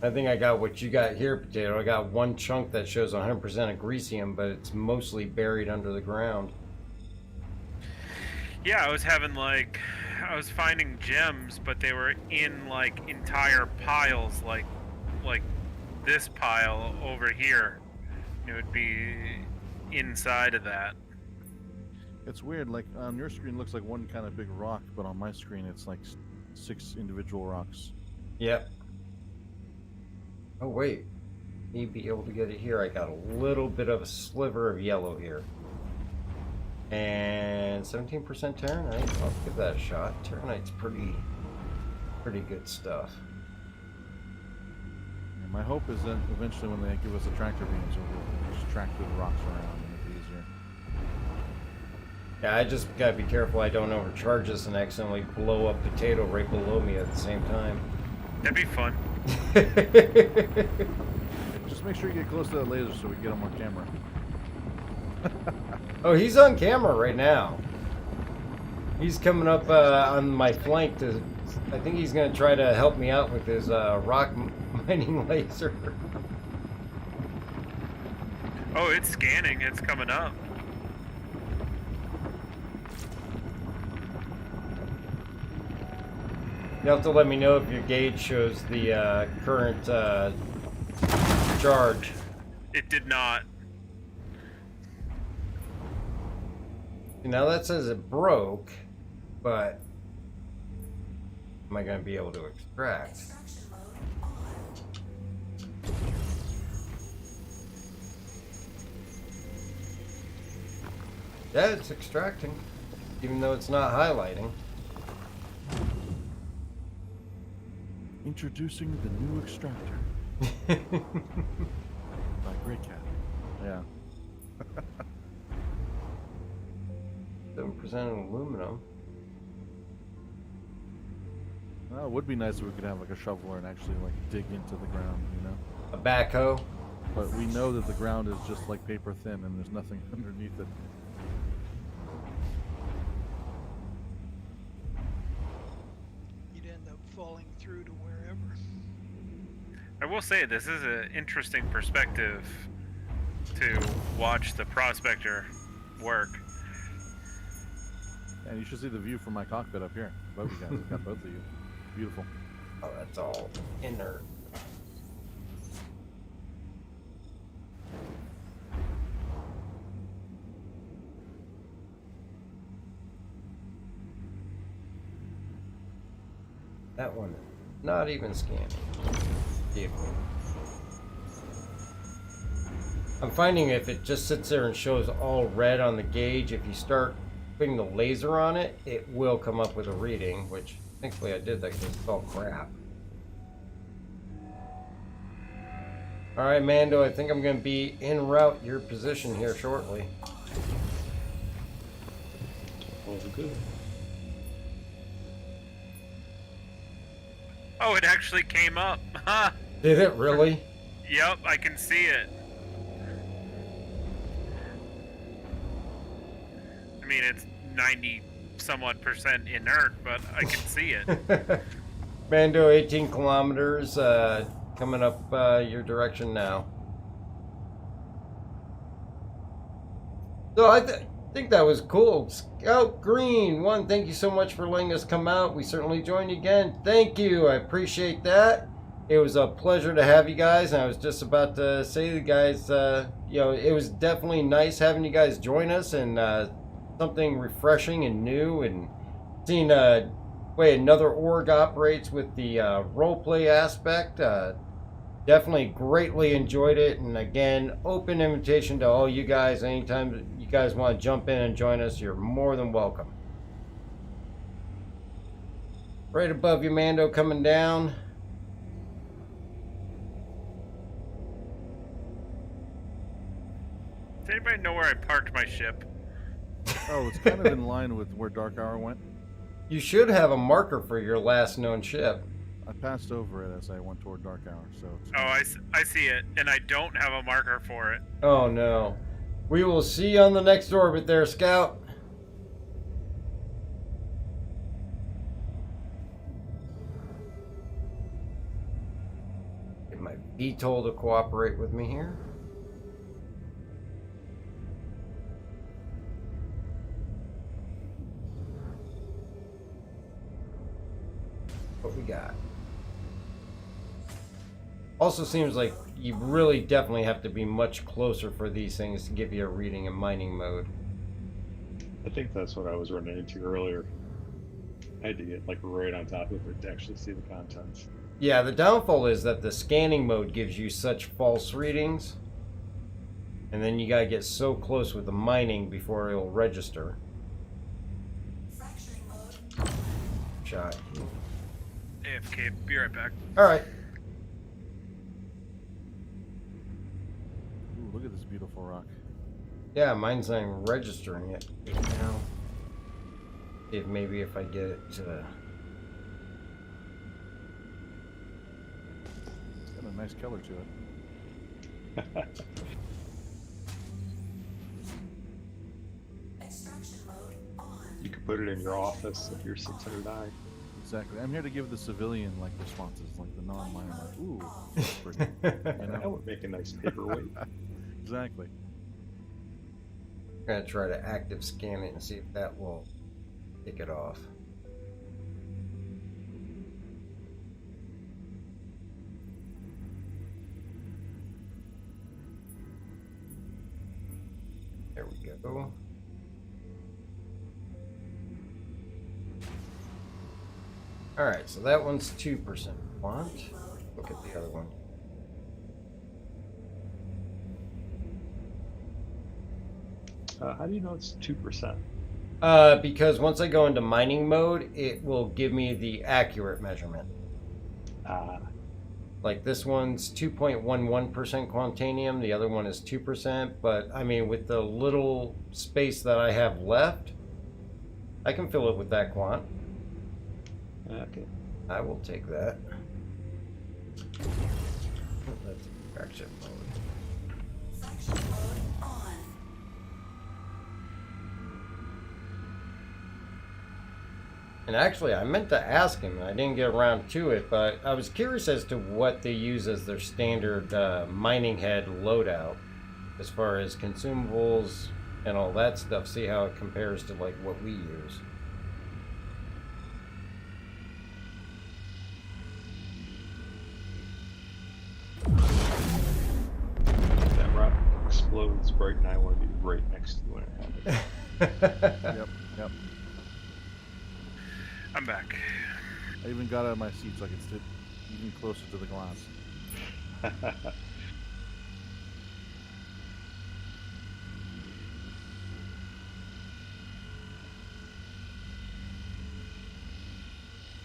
I think I got what you got here, Potato. I got one chunk that shows 100% agresium, but it's mostly buried under the ground. Yeah, I was having like, I was finding gems, but they were in like entire piles, like this pile over here. It would be inside of that. It's weird, like on your screen it looks like one kind of big rock, but on my screen it's like 6 individual rocks. Yep. Oh wait, you'd be able to get it here. I got a little bit of a sliver of yellow here. And 17% Terranite. I'll give that a shot. Terranite's pretty good stuff. And my hope is that eventually when they give us the tractor beams, we'll just track the rocks around and it'll be easier. Yeah, I just gotta be careful I don't overcharge this and accidentally blow up Potato right below me at the same time. That'd be fun. Just make sure you get close to that laser so we can get him on camera. Oh, he's on camera right now. He's coming up on my flank to... I think he's going to try to help me out with his rock mining laser. Oh, it's scanning. It's coming up. You'll have to let me know if your gauge shows the current charge. It did not. Now that says it broke, but am I going to be able to extract? Yeah, it's extracting, even though it's not highlighting. Introducing the new extractor. By Great Cat. Yeah. 7% aluminum. Well, it would be nice if we could have like a shoveler and actually like dig into the ground, you know? A backhoe? But we know that the ground is just like paper thin and there's nothing underneath it. You'd end up falling through to wherever. I will say this is an interesting perspective to watch the prospector work. And you should see the view from my cockpit up here. Above you guys. I've got both of you. Beautiful. Oh, that's all inert. That one, not even scanning. Vehicle. I'm finding if it just sits there and shows all red on the gauge, if you start putting the laser on it, it will come up with a reading, which thankfully I did that because it's all crap. Alright, Mando, I think I'm going to be en route your position here shortly. All good. Oh, it actually came up. Huh? Did it really? Yep, I can see it. I mean, it's 90-somewhat% inert, but I can see it. Mando, 18 kilometers, coming up your direction now. So I think that was cool. Scout Green, one, thank you so much for letting us come out. We certainly joined you again. Thank you. I appreciate that. It was a pleasure to have you guys. And I was just about to say to you guys, you know, it was definitely nice having you guys join us and something refreshing and new and seeing way another org operates with the roleplay aspect. Definitely greatly enjoyed it. And again, open invitation to all you guys. Anytime you guys want to jump in and join us, you're more than welcome. Right above you, Mando, coming down. Does anybody know where I parked my ship? Oh, it's kind of in line with where Dark Hour went. You should have a marker for your last known ship. I passed over it as I went toward Dark Hour, so... Oh, I see it, and I don't have a marker for it. Oh no. We will see you on the next orbit there, Scout. Get my VTOL to cooperate with me here. What we got? Also seems like you really definitely have to be much closer for these things to give you a reading in mining mode. I think that's what I was running into earlier. I had to get like right on top of it to actually see the contents. Yeah, the downfall is that the scanning mode gives you such false readings. And then you gotta get so close with the mining before it'll register. Shot. AFK, be right back. Alright. Ooh, look at this beautiful rock. Yeah, mine's not registering it now. If maybe if I get it to... It's got a nice color to it. You could put it in your office if you're 609. Exactly. I'm here to give the civilian like responses, like the non-miner. Like, ooh, that's pretty. You know? That would make a nice paperweight. Exactly. I'm gonna try to active scan it and see if that will kick it off. There we go. Alright, so that one's 2% quant. Look at the other one. How do you know it's 2%? Because once I go into mining mode, it will give me the accurate measurement. Like this one's 2.11% quantanium, the other one is 2%, but I mean, with the little space that I have left, I can fill it with that quant. Okay. I will take that. That's extraction mode. And actually, I meant to ask him, and I didn't get around to it, but I was curious as to what they use as their standard mining head loadout, as far as consumables and all that stuff. See how it compares to like what we use. That rock explodes right now. I want to be right next to when it happens. Yep. I'm back. I even got out of my seat so I could sit even closer to the glass.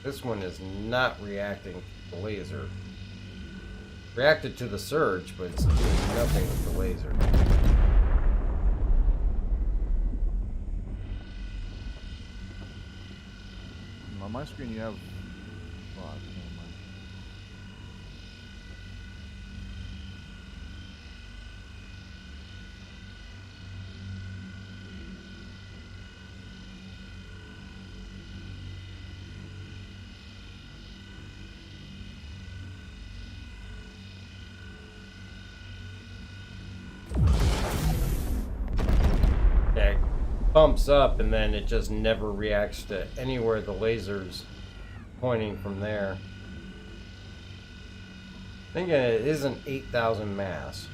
This one is not reacting to the laser. Reacted to the surge, but it's doing nothing with the laser. On my screen, you have. Oh, never mind. Okay. bumps up and then it just never reacts to anywhere the laser's pointing from there. I think it is an 8,000 mass.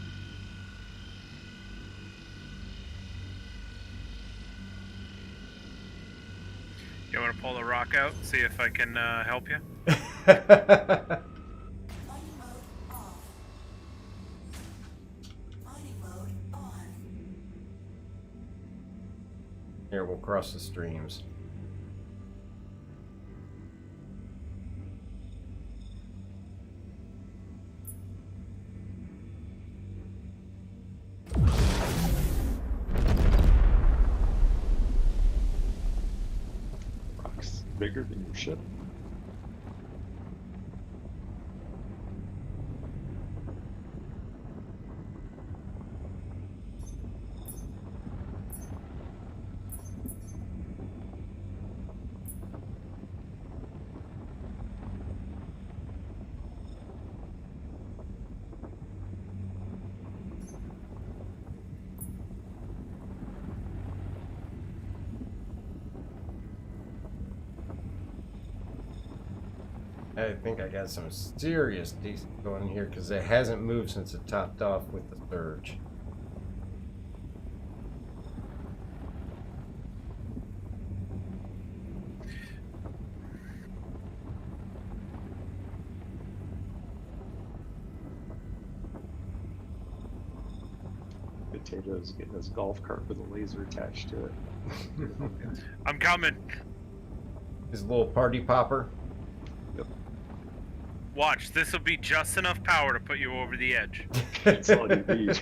You want to pull the rock out, see if I can help you? Here, we'll cross the streams. Rock's bigger than your ship. I think I got some serious decent going here because it hasn't moved since it topped off with the surge. Potato's getting his golf cart with a laser attached to it. I'm coming. His little party popper. Yep. Watch, this will be just enough power to put you over the edge. That's all you need.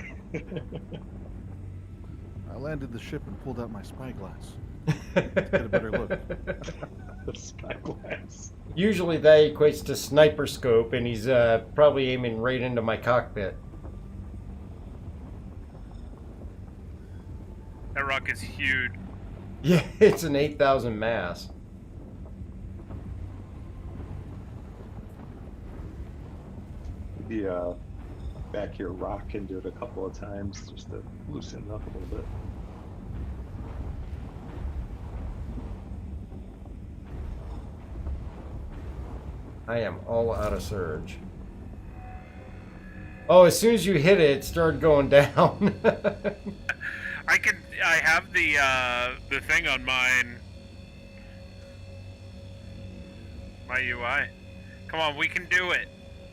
I landed the ship and pulled out my spyglass to get a better look. The spyglass. Usually that equates to sniper scope, and he's probably aiming right into my cockpit. That rock is huge. Yeah, it's an 8,000 mass. Maybe back here rock into it a couple of times just to loosen it up a little bit. I am all out of surge. Oh, as soon as you hit it, it started going down. I have the thing on mine. My UI. Come on, we can do it.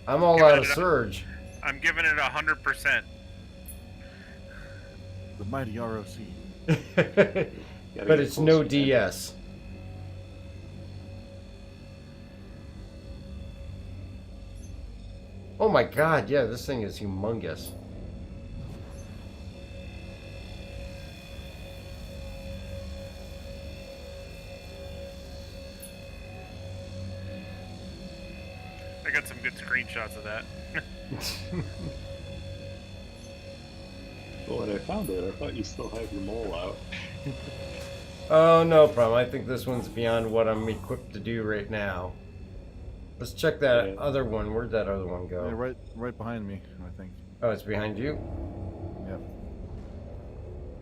I'm all out of surge. I'm giving it 100%. The mighty ROC. But it's no DS. Oh my god, yeah, this thing is humongous. I got some good screenshots of that. Well, when I found it, I thought you still had your mole out. Oh, no problem. I think this one's beyond what I'm equipped to do right now. Let's check that other one. Where'd that other one go? Yeah, right behind me, I think. Oh, it's behind you? Yep.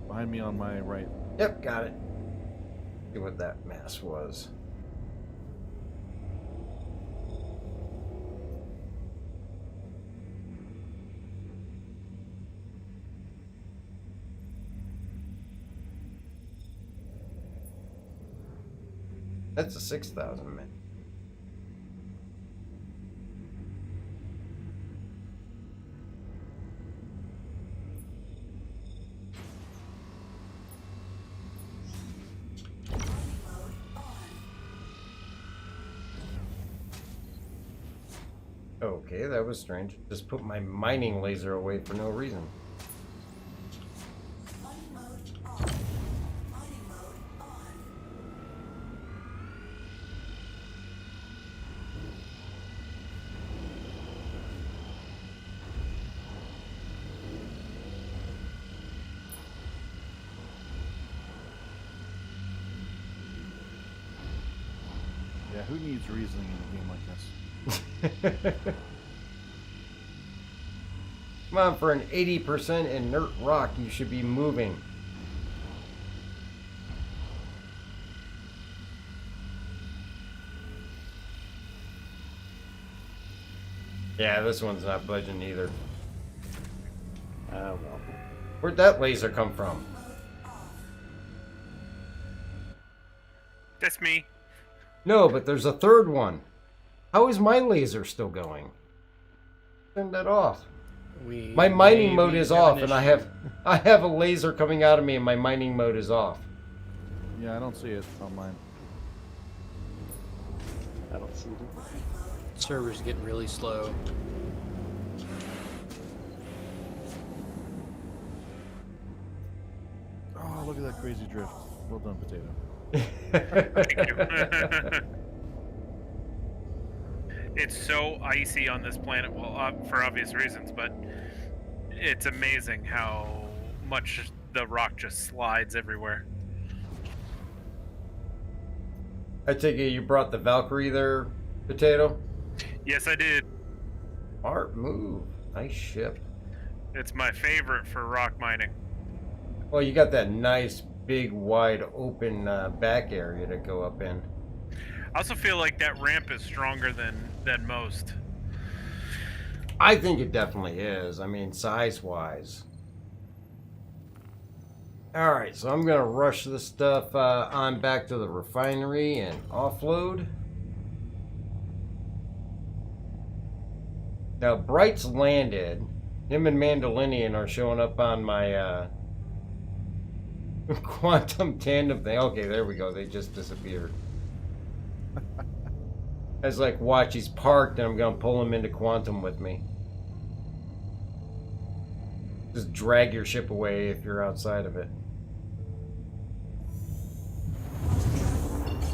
Behind me on my right. Yep, got it. See what that mass was. That's a 6,000 man. Okay, that was strange. Just put my mining laser away for no reason. Yeah, who needs reasoning in a game like this? Come on, for an 80% inert rock, you should be moving. Yeah, this one's not budging either. Well. Where'd that laser come from? That's me. No, but there's a third one. How is my laser still going? Turn that off. My mining mode is off, and I have a laser coming out of me, and my mining mode is off. Yeah, I don't see it on mine. I don't see it. Server's getting really slow. Oh, look at that crazy drift. Well done, Potato. Thank you. It's so icy on this planet, well, for obvious reasons, but it's amazing how much the rock just slides everywhere. I take it you brought the Valkyrie there, Potato? Yes, I did. Smart move. Nice ship. It's my favorite for rock mining. Well, you got that nice, big, wide, open back area to go up in. I also feel like that ramp is stronger than most. I think it definitely is. I mean, size-wise. Alright, so I'm going to rush this stuff on back to the refinery and offload. Now, Bright's landed. Him and Mandalorian are showing up on my quantum tandem thing. Okay, there we go. They just disappeared. I was like, watch, he's parked, and I'm going to pull him into quantum with me. Just drag your ship away if you're outside of it.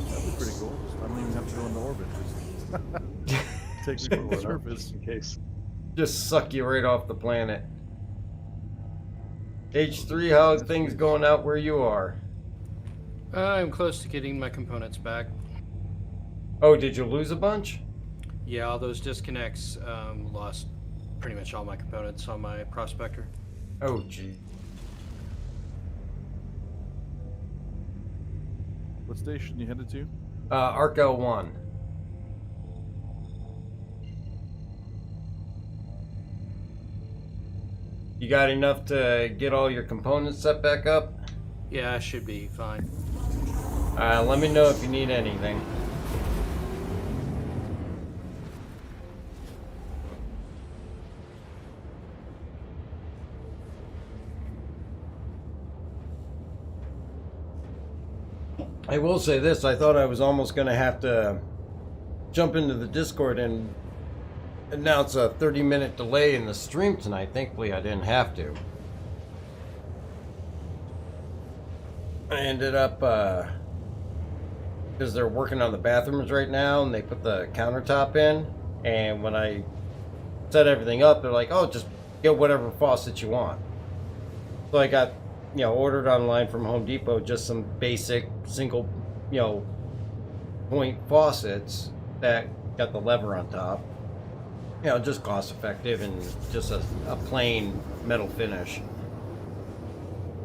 That'd be pretty cool. I don't even have to go into orbit. Just take me from the surface in case. Just suck you right off the planet. H3, how are things going out where you are? I'm close to getting my components back. Oh, did you lose a bunch? Yeah, all those disconnects lost pretty much all my components on my prospector. Oh, gee. What station you headed to? Arc L1. You got enough to get all your components set back up? Yeah, I should be fine. Let me know if you need anything. I will say this, I thought I was almost going to have to jump into the Discord and announce a 30-minute delay in the stream tonight. Thankfully, I didn't have to. I ended up, because they're working on the bathrooms right now, and they put the countertop in, and when I set everything up, they're like, oh, just get whatever faucet you want. So I got, ordered online from Home Depot, just some basic single, point faucets that got the lever on top. Just cost effective and just a plain metal finish.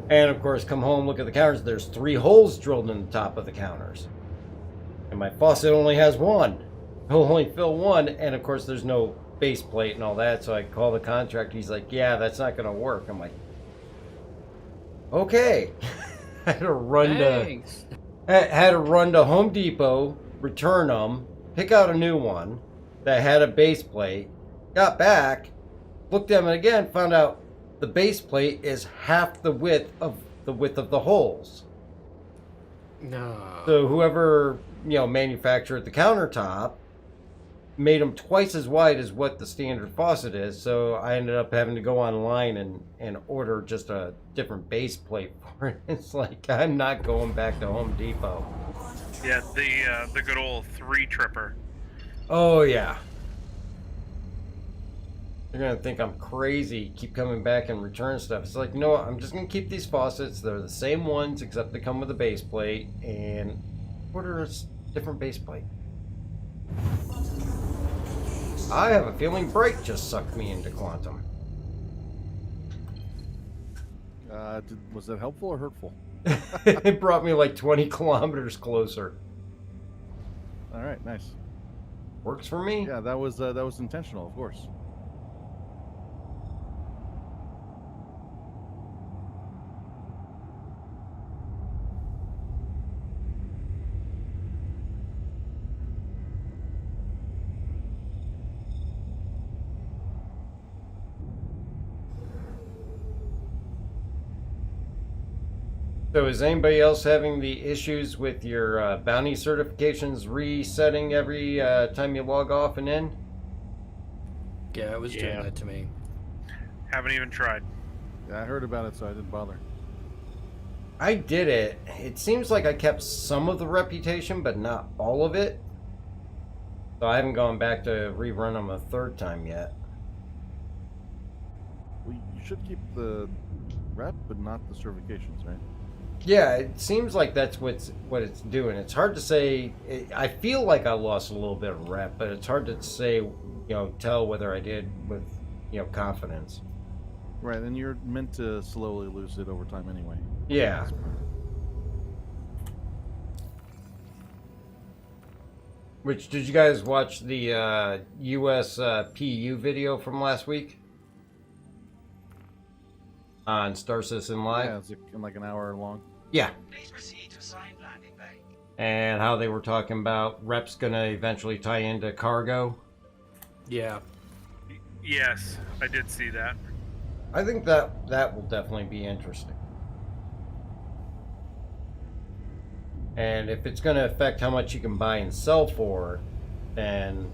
And of course, come home, look at the counters. There's 3 holes drilled in the top of the counters. And my faucet only has 1. It'll only fill 1. And of course, there's no base plate and all that. So I call the contractor. He's like, yeah, that's not going to work. I'm like, okay. I had to run to Home Depot, return them, pick out a new one that had a base plate, got back, looked at them again, found out the base plate is half the width of the holes. No. So whoever, manufactured the countertop made them twice as wide as what the standard faucet is. So I ended up having to go online and order just a different base plate for it. It's like, I'm not going back to Home Depot. Yeah, the good old 3-tripper. Oh, yeah. They're going to think I'm crazy, keep coming back and return stuff. It's like, no, I'm just going to keep these faucets. They're the same ones, except they come with a base plate, and order a different base plate. I have a feeling Bright just sucked me into quantum. Was that helpful or hurtful? It brought me like 20 kilometers closer. All right, nice. Works for me. Yeah, that was intentional, of course. So is anybody else having the issues with your bounty certifications resetting every time you log off and in? Yeah, it was doing Yeah. that to me. Haven't even tried. Yeah, I heard about it, so I didn't bother. I did it. It seems like I kept some of the reputation, but not all of it. So I haven't gone back to rerun them a third time yet. Well, you should keep the rep, but not the certifications, right? Yeah, it seems like that's what it's doing. It's hard to say. I feel like I lost a little bit of rep, but it's hard to say, tell whether I did with, confidence. Right, and you're meant to slowly lose it over time anyway. Yeah. Which, did you guys watch the US PU video from last week? On Star Citizen Live? Yeah, it's like an hour long. Yeah. Please proceed to assigned landing bay. And how they were talking about reps gonna eventually tie into cargo. Yeah. Yes, I did see that. I think that will definitely be interesting. And if it's going to affect how much you can buy and sell for, then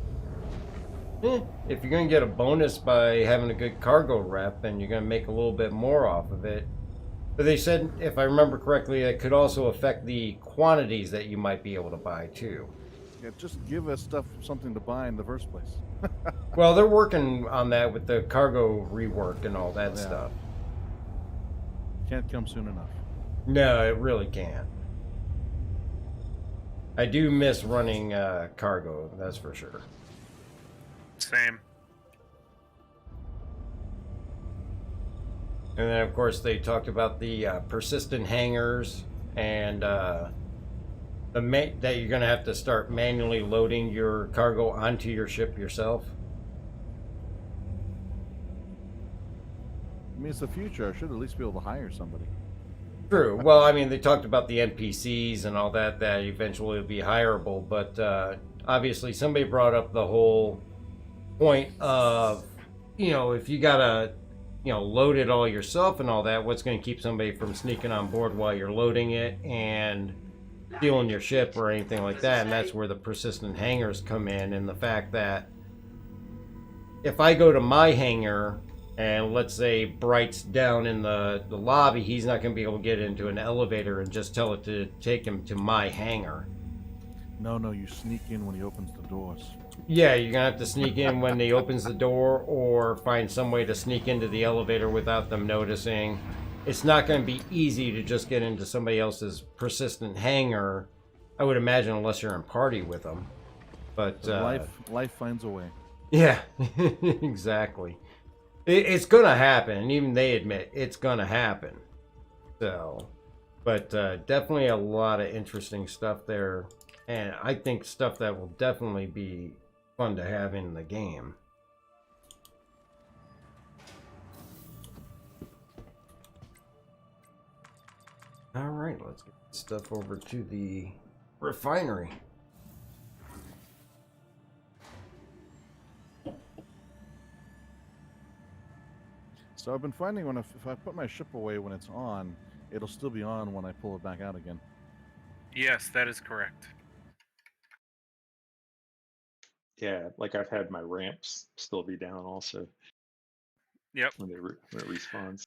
if you're going to get a bonus by having a good cargo rep, and you're going to make a little bit more off of it. But they said, if I remember correctly, it could also affect the quantities that you might be able to buy too. Yeah, just give us something to buy in the first place. Well, they're working on that with the cargo rework and all that stuff. Can't come soon enough. No, it really can't. I do miss running cargo, that's for sure. Same. And then, of course, they talked about the persistent hangars and that you're going to have to start manually loading your cargo onto your ship yourself. I mean, it's the future. I should at least be able to hire somebody. True. Well, I mean, they talked about the NPCs and all that eventually will be hireable, but obviously somebody brought up the whole point of, if you got to, load it all yourself and all that, what's going to keep somebody from sneaking on board while you're loading it and stealing your ship or anything like that? And that's where the persistent hangars come in, and the fact that if I go to my hangar and let's say Bright's down in the lobby, he's not going to be able to get into an elevator and just tell it to take him to my hangar. No, you sneak in when he opens the doors. Yeah, you're going to have to sneak in when he opens the door, or find some way to sneak into the elevator without them noticing. It's not going to be easy to just get into somebody else's persistent hangar, I would imagine, unless you're in party with them. But life finds a way. Yeah, exactly. It's going to happen, and even they admit it's going to happen. So, but definitely a lot of interesting stuff there, and I think stuff that will definitely be fun to have in the game. All right, let's get stuff over to the refinery. So I've been finding if I put my ship away when it's on, it'll still be on when I pull it back out again. Yes, that is correct. Yeah, like I've had my ramps still be down also. Yep. When it respawns.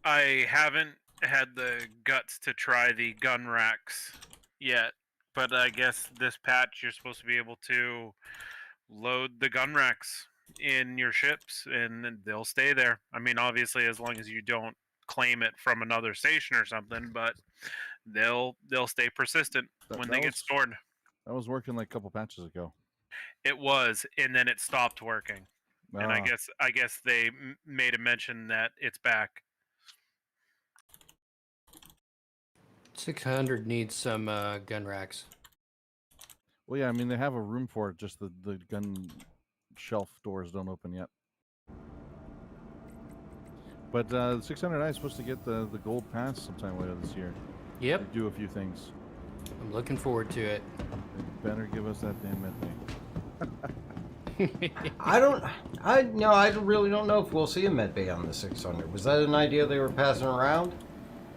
I haven't had the guts to try the gun racks yet, but I guess this patch you're supposed to be able to load the gun racks in your ships and they'll stay there. I mean, obviously as long as you don't claim it from another station or something, but they'll stay persistent when they get stored. That was working like a couple patches ago. It was, and then it stopped working. And I guess they made a mention that it's back. 600 needs some gun racks. Well, yeah, I mean they have a room for it. Just the gun shelf doors don't open yet. But the 600i is supposed to get the gold pass sometime later this year. Yep. They do a few things. I'm looking forward to it. They better give us that damn medbay. I really don't know if we'll see a medbay on the 600. Was that an idea they were passing around?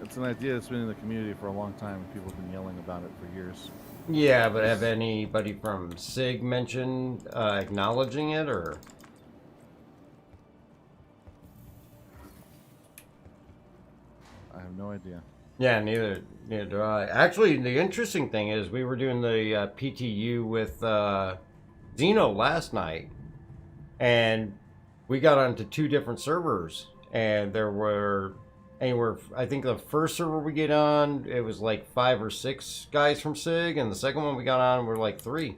It's an idea that's been in the community for a long time. People have been yelling about it for years. Yeah, but have anybody from SIG mentioned acknowledging it, or? I have no idea. Yeah, neither do I. Actually, the interesting thing is we were doing the PTU with Zeno last night, and we got onto 2 different servers, and there were anywhere. I think the first server we get on, it was like 5 or 6 guys from SIG, and the second one we got on were like 3.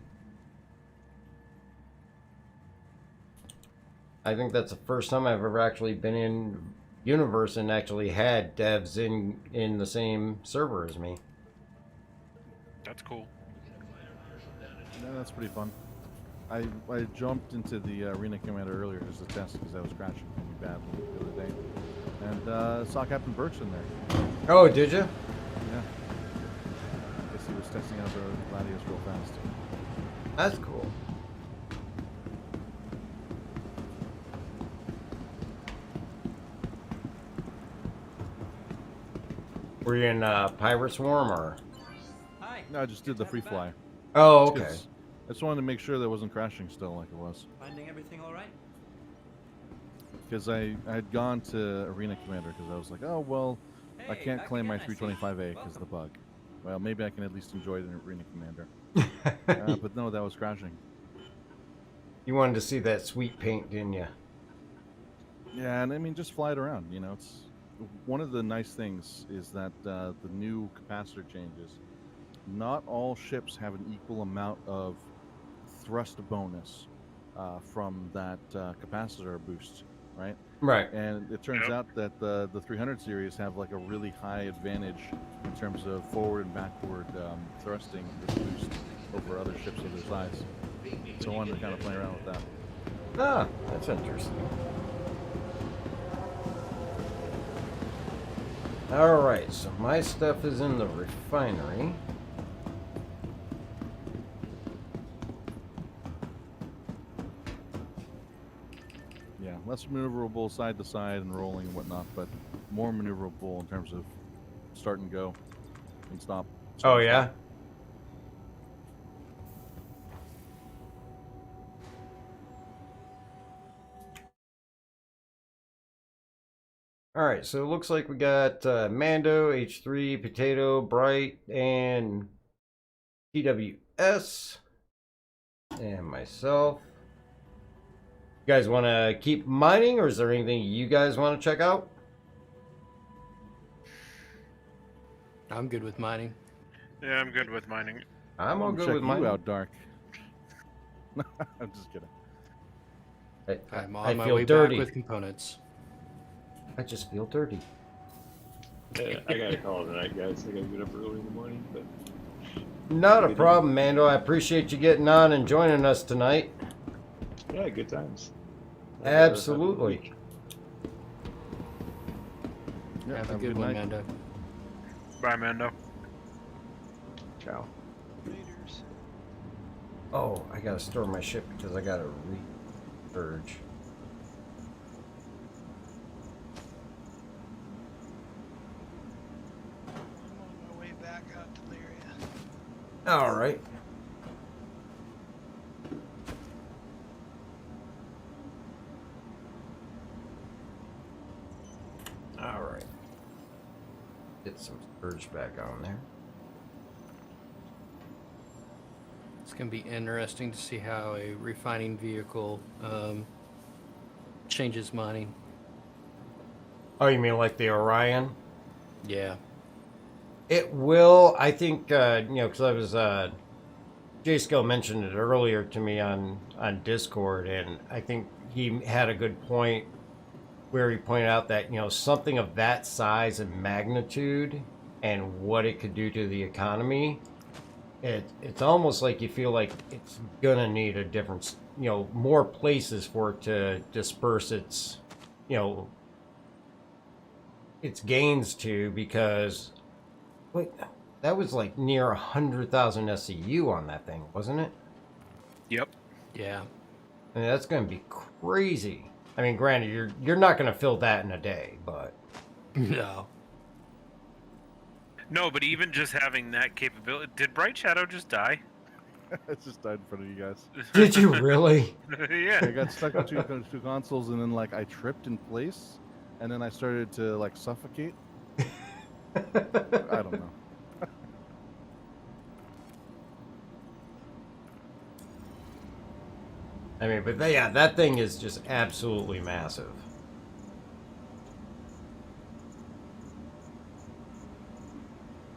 I think that's the first time I've ever actually been in Universe and actually had devs in the same server as me. That's cool. Yeah, that's pretty fun. I jumped into the arena commander earlier just to test because I was crashing pretty badly the other day, and saw Captain Birch in there. Oh, did you? Yeah. I guess he was testing out the Gladius real fast. That's cool. Were you in Pirate Swarm or? Hi. No, I just did the free fly. Oh, okay. I just wanted to make sure that it wasn't crashing still like it was. Finding everything all right? Because I had gone to Arena Commander because I was like, oh, well, I Hey, can't back claim my again, I see. 325A because of the bug. Well, maybe I can at least enjoy it in Arena Commander. But no, that was crashing. You wanted to see that sweet paint, didn't you? Yeah, and I mean, just fly it around. You know, it's one of the nice things is that the new capacitor changes. Not all ships have an equal amount of thrust bonus from that capacitor boost, right? Right. And it turns out that the 300 series have like a really high advantage in terms of forward and backward thrusting with boost over other ships of their size. So I wanted to kind of play around with that. Ah, that's interesting. All right, so my stuff is in the refinery. Yeah, less maneuverable side to side and rolling and whatnot, but more maneuverable in terms of start and go and stop. Oh, yeah? All right, so it looks like we got Mando, H3, Potato, Bright, and TWS, and myself. You guys want to keep mining, or is there anything you guys want to check out? I'm good with mining. Yeah, I'm good with mining. I'm all good check with you mining. out, Dark. I'm just kidding. I'm on I my feel way dirty. back with components. I just feel dirty. Yeah, I gotta call it tonight, guys. I gotta get up early in the morning, but Not a problem, Mando. I appreciate you getting on and joining us tonight. yeah, good times. Absolutely. Yeah, Have a have good one, Mando. Bye, Mando. Ciao. Oh, I gotta store my ship because I gotta re-purge. On my way back out to Lyria. All right. All right. Get some purge back on there. It's going to be interesting to see how a refining vehicle changes mining. Oh, you mean like the Orion? Yeah. It will, I think, because I was, J-Skill mentioned it earlier to me on Discord, and I think he had a good point where he pointed out that, something of that size and magnitude and what it could do to the economy, it's almost like you feel like it's gonna need a different, more places for it to disperse its, its gains to, because wait, that was like near 100,000 SCU on that thing, wasn't it? Yep. Yeah. I mean, that's gonna be crazy. I mean, granted, you're not gonna fill that in a day, but no. No, but even just having that capability. Did Bright Shadow just die? It just died in front of you guys. Did you really? Yeah. I got stuck between two consoles, and then like I tripped in place, and then I started to like suffocate. I don't know. I mean, but yeah, that thing is just absolutely massive.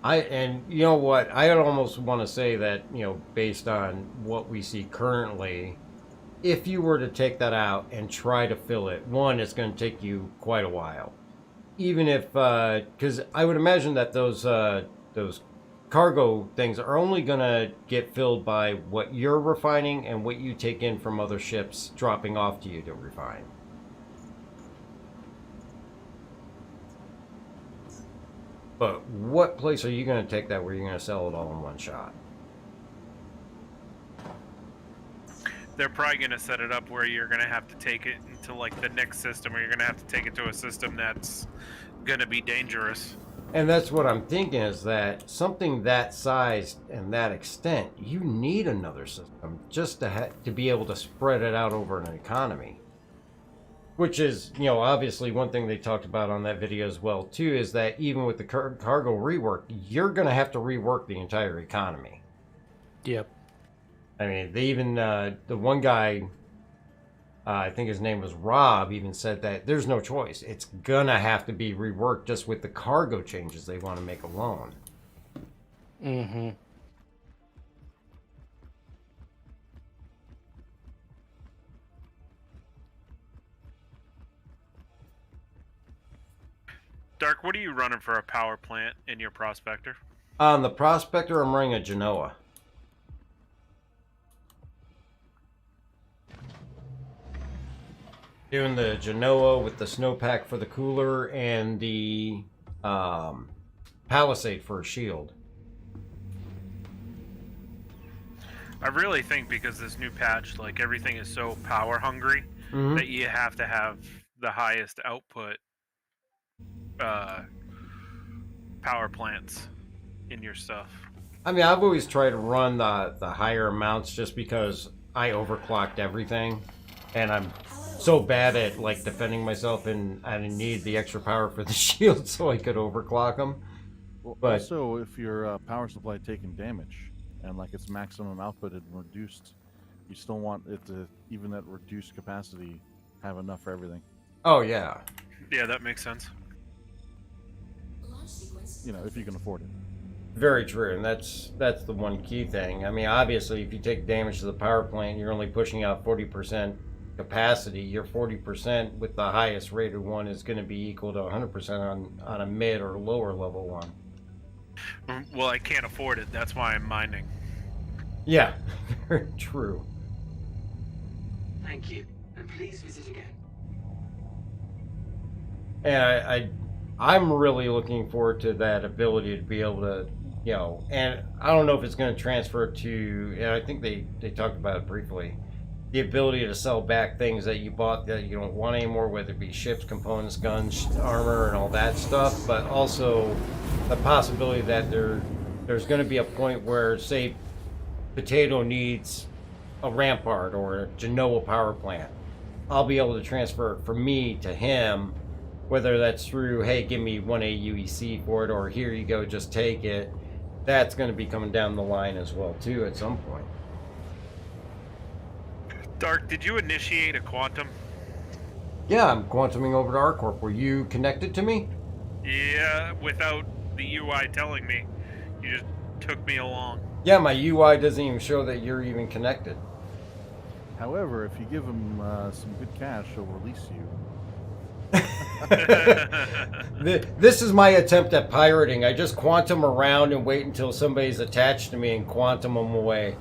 And you know what? I almost want to say that, based on what we see currently, if you were to take that out and try to fill it, one, it's going to take you quite a while. Even if, because I would imagine that those cargo things are only going to get filled by what you're refining and what you take in from other ships dropping off to you to refine. But what place are you going to take that where you're going to sell it all in one shot? They're probably going to set it up where you're going to have to take it into like the next system, or you're going to have to take it to a system that's going to be dangerous. And that's what I'm thinking, is that something that size and that extent, you need another system just to be able to spread it out over an economy. Which is, obviously one thing they talked about on that video as well, too, is that even with the cargo rework, you're going to have to rework the entire economy. Yep. I mean, they even, the one guy, I think his name was Rob, even said that there's no choice. It's going to have to be reworked just with the cargo changes they want to make alone. Mm-hmm. Dark, what are you running for a power plant in your Prospector? On the Prospector, I'm running a Genoa. Doing the Genoa with the snowpack for the cooler and the Palisade for a shield. I really think because this new patch, like everything is so power hungry, that you have to have the highest output power plants in your stuff. I mean, I've always tried to run the higher amounts just because I overclocked everything, and I'm so bad at like defending myself, and I need the extra power for the shield so I could overclock them. Well, But also, if your power supply taking damage and like its maximum output had reduced, you still want it to, even at reduced capacity, have enough for everything. oh yeah, Yeah, that makes sense. If you can afford it. very true, and that's the one key thing. I mean, obviously, if you take damage to the power plant, you're only pushing out 40% capacity. Your 40% with the highest rated one is going to be equal to 100% on a mid or lower level one. Well, I can't afford it. That's why I'm mining. Yeah, very true. Thank you, and please visit again. And I'm really looking forward to that ability to be able to, and I don't know if it's going to transfer to, and I think they talked about it briefly, the ability to sell back things that you bought that you don't want anymore, whether it be ships, components, guns, armor, and all that stuff, but also the possibility that there's going to be a point where, say, Potato needs a Rampart or a Genoa power plant. I'll be able to transfer it from me to him, whether that's through, hey, give me 1 AUEC for it, or here you go, just take it. That's going to be coming down the line as well, too, at some point. Dark, did you initiate a quantum? Yeah, I'm quantuming over to R-Corp. Were you connected to me? Yeah, without the UI telling me. You just took me along. Yeah, my UI doesn't even show that you're even connected. However, if you give him some good cash, he'll release you. This is my attempt at pirating. I just quantum around and wait until somebody's attached to me and quantum them away.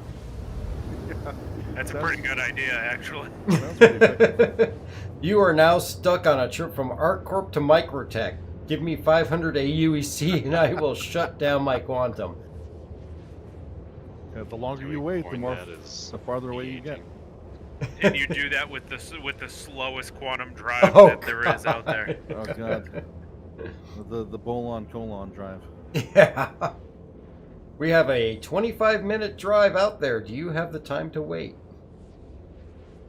That's a pretty good idea, actually. You are now stuck on a trip from ArcCorp to Microtech. Give me 500 AUEC and I will shut down my quantum. The longer you wait, the farther away you get. And you do that with the slowest quantum drive Oh, that there is out there. Oh god. The Bolon colon drive. Yeah. We have a 25-minute drive out there. Do you have the time to wait?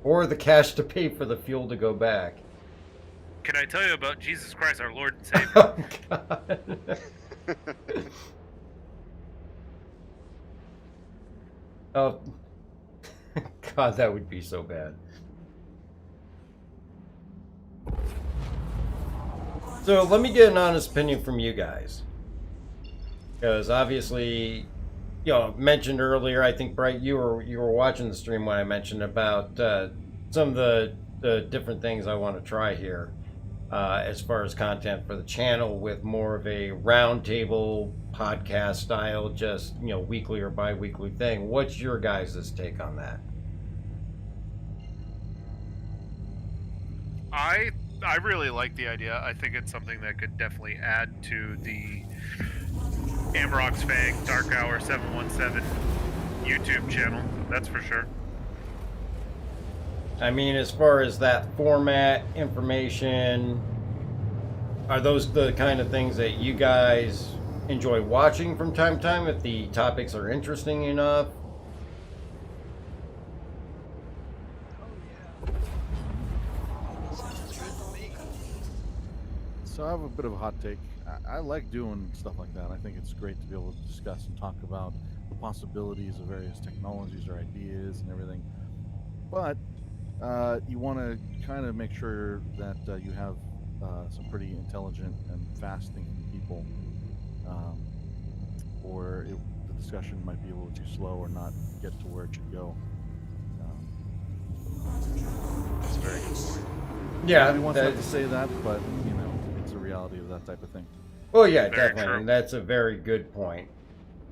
Or the cash to pay for the fuel to go back? Can I tell you about Jesus Christ, our Lord and Savior? Oh, God. Oh, God, that would be so bad. So let me get an honest opinion from you guys. Because obviously, you know, mentioned earlier, I think, Bright, you were watching the stream when I mentioned about some of the different things I want to try here as far as content for the channel with more of a roundtable podcast style, just, you know, weekly or bi-weekly thing. What's your guys' take on that? I really like the idea. I think it's something that could definitely add to the Amrock's Fang Dark Hour 717 YouTube channel. That's for sure. I mean, as far as that format, information, are those the kind of things that you guys enjoy watching from time to time if the topics are interesting enough? So I have a bit of a hot take. I like doing stuff like that. I think it's great to be able to discuss and talk about the possibilities of various technologies or ideas and everything. But you want to kind of make sure that you have some pretty intelligent and fast-thinking people, or the discussion might be a little too slow or not get to where it should go. That's a very good point. Yeah, nobody wants to have to say that, but you know, it's a reality of that type of thing. Well, yeah, Very definitely. true. And that's a very good point.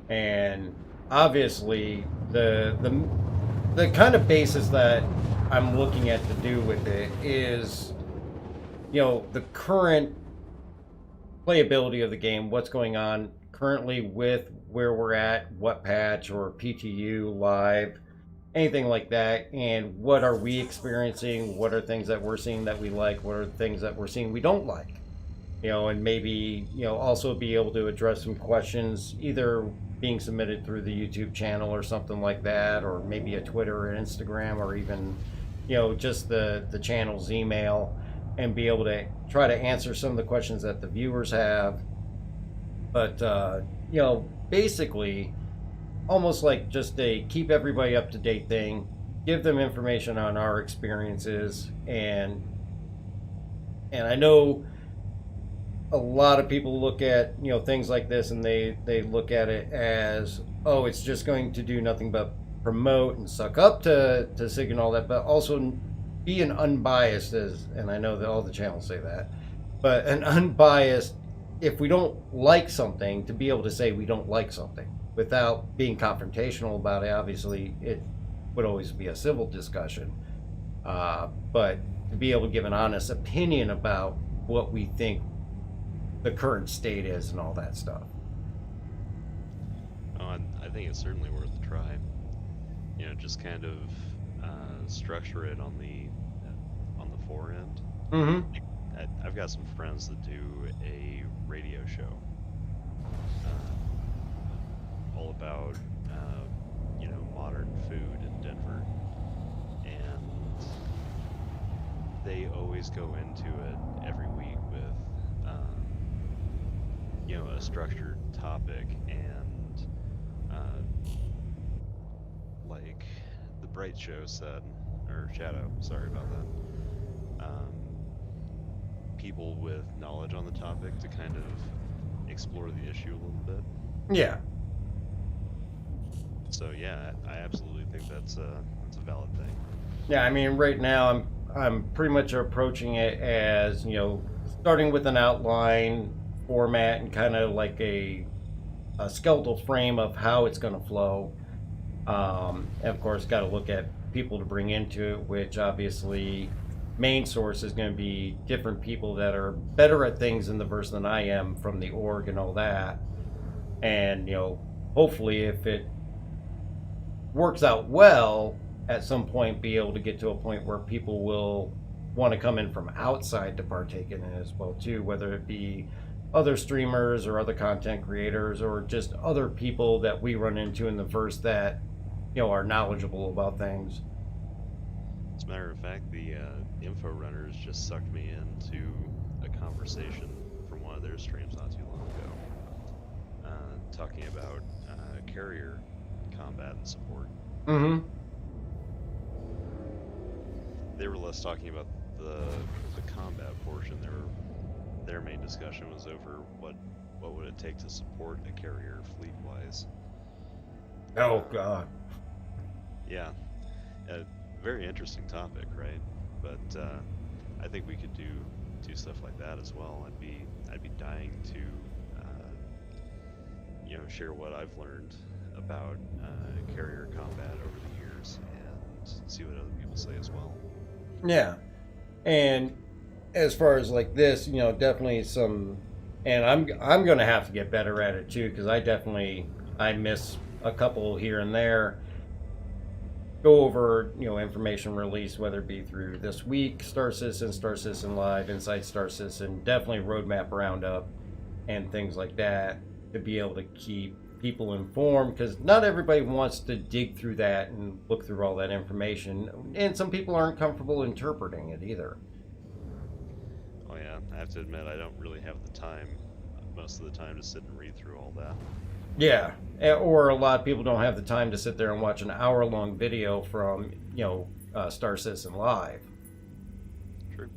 And obviously, the kind of basis that I'm looking at to do with it is, you know, the current playability of the game, what's going on currently with where we're at, what patch or PTU live, anything like that, and what are we experiencing, what are things that we're seeing that we like, what are things that we're seeing we don't like, you know, and maybe, you know, also be able to address some questions either being submitted through the YouTube channel or something like that, or maybe a Twitter or Instagram, or even, you know, just the channel's email, and be able to try to answer some of the questions that the viewers have. But you know, basically almost like just a keep everybody up to date thing, give them information on our experiences, and I know a lot of people look at, you know, things like this and they look at it as, oh, it's just going to do nothing but promote and suck up to SIG and all that, but also be an unbiased, and I know that all the channels say that, but an unbiased, if we don't like something, to be able to say we don't like something without being confrontational about it. Obviously, it would always be a civil discussion, but to be able to give an honest opinion about what we think the current state is and all that stuff. Oh, and I think it's certainly worth a try. You know, just kind of structure it on the forend. Mm-hmm. I've got some friends that do a radio show, all about you know, modern food in Denver, and they always go into it every week with you know, a structured topic, and like the Bright Show said, or Shadow, sorry about that, people with knowledge on the topic to kind of explore the issue a little bit. Yeah. So yeah, I absolutely think that's a valid thing. Yeah, I mean, right now I'm pretty much approaching it as, you know, starting with an outline format and kind of like a skeletal frame of how it's going to flow. And of course, got to look at people to bring into it, which obviously main source is going to be different people that are better at things in the verse than I am from the org and all that. And, you know, hopefully if it works out well, at some point be able to get to a point where people will want to come in from outside to partake in it as well too, whether it be other streamers or other content creators or just other people that we run into in the verse that, you know, are knowledgeable about things. As a matter of fact, the info runners just sucked me into a conversation from one of their streams not too long ago, talking about carrier combat and support. Mm-hmm. They were less talking about the combat portion. Their main discussion was over what would it take to support a carrier fleet wise. Oh God. Yeah, a very interesting topic, right? But I think we could do stuff like that as well. I'd be dying to you know, share what I've learned about carrier combat over the years and see what other people say as well. Yeah, and as far as like this, you know, definitely some, and I'm gonna have to get better at it too, because I miss a couple here and there. Go over, you know, information release, whether it be through this week, Star Citizen Live, Inside Star Citizen, definitely roadmap roundup and things like that to be able to keep people informed, because not everybody wants to dig through that and look through all that information, and some people aren't comfortable interpreting it either. Oh yeah, I have to admit I don't really have the time most of the time to sit and read through all that. Yeah, or a lot of people don't have the time to sit there and watch an hour-long video from, you know, Star Citizen Live. True.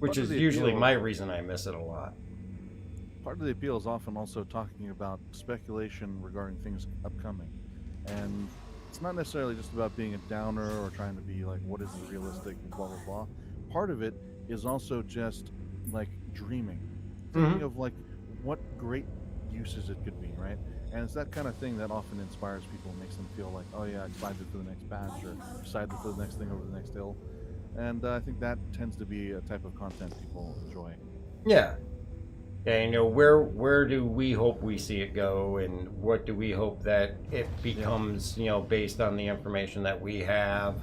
Which is usually my reason I miss it a lot. Part of the appeal is often also talking about speculation regarding things upcoming. And it's not necessarily just about being a downer or trying to be like, what is realistic, blah, blah, blah. Part of it is also just like dreaming. Thinking of like what great uses it could be, right? And it's that kind of thing that often inspires people and makes them feel like, oh yeah, excited for the next patch or excited for the next thing over the next hill. And I think that tends to be a type of content people enjoy. Yeah. And, you know, where do we hope we see it go, and what do we hope that it becomes, you know, based on the information that we have?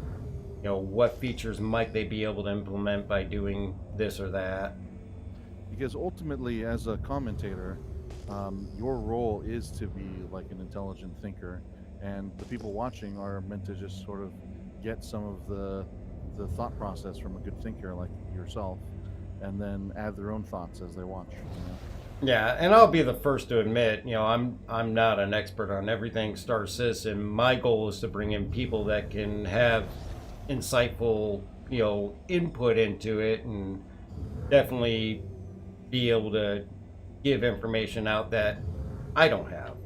You know, what features might they be able to implement by doing this or that? Because ultimately, as a commentator, your role is to be like an intelligent thinker, and the people watching are meant to just sort of get some of the thought process from a good thinker like yourself, and then add their own thoughts as they watch. You know? Yeah, and I'll be the first to admit, you know, I'm not an expert on everything Star Citizen. My goal is to bring in people that can have insightful, you know, input into it, and definitely be able to give information out that I don't have.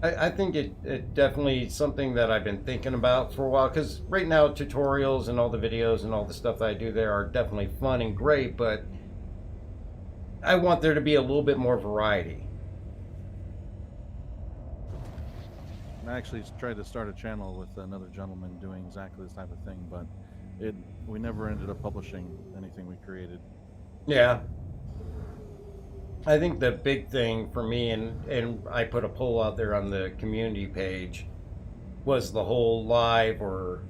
I think it definitely something that I've been thinking about for a while, because right now tutorials and all the videos and all the stuff that I do there are definitely fun and great, but I want there to be a little bit more variety. I actually tried to start a channel with another gentleman doing exactly this type of thing, but we never ended up publishing anything we created. Yeah. I think the big thing for me, and I put a poll out there on the community page, was the whole live or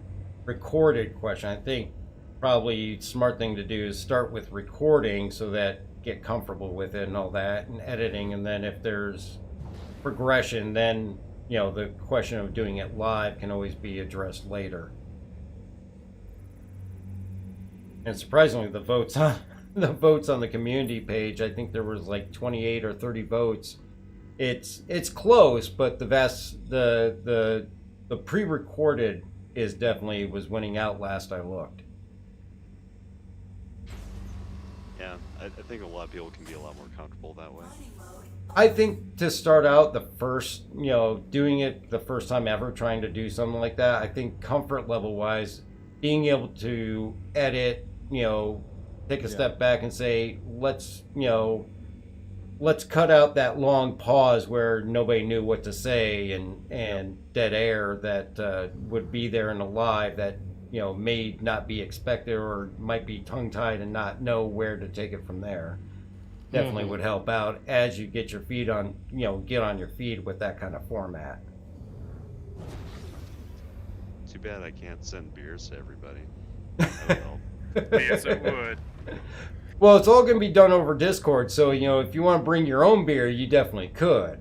recorded question. I think probably smart thing to do is start with recording so that get comfortable with it and all that, and editing, and then if there's progression, then, you know, the question of doing it live can always be addressed later. And surprisingly, the votes on the community page, I think there was like 28 or 30 votes. It's close, but the pre-recorded was winning out last I looked. Yeah, I think a lot of people can be a lot more comfortable that way. I think to start out the first, doing it the first time ever, trying to do something like that, I think comfort level wise, being able to edit, take a step back and say, let's cut out that long pause where nobody knew what to say and dead air that would be there in a live that, may not be expected or might be tongue-tied and not know where to take it from there. Definitely would help out as you get your feet on, get on your feet with that kind of format. Too bad I can't send beers to everybody. I don't know. Yes, it would. Well, it's all going to be done over Discord, so, if you want to bring your own beer, you definitely could.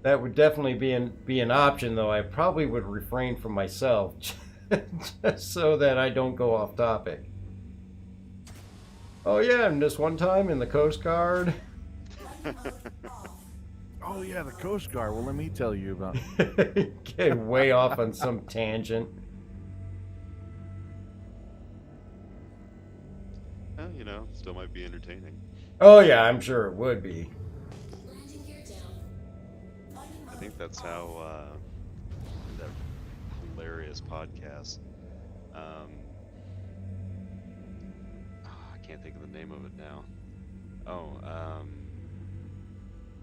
That would definitely be an option, though I probably would refrain from myself, just so that I don't go off topic. Oh yeah, and this one time in the Coast Guard. Oh yeah, the Coast Guard. Well, let me tell you about. Get way off on some tangent. Well, still might be entertaining. Oh yeah, I'm sure it would be. I think that's how that hilarious podcast. I can't think of the name of it now.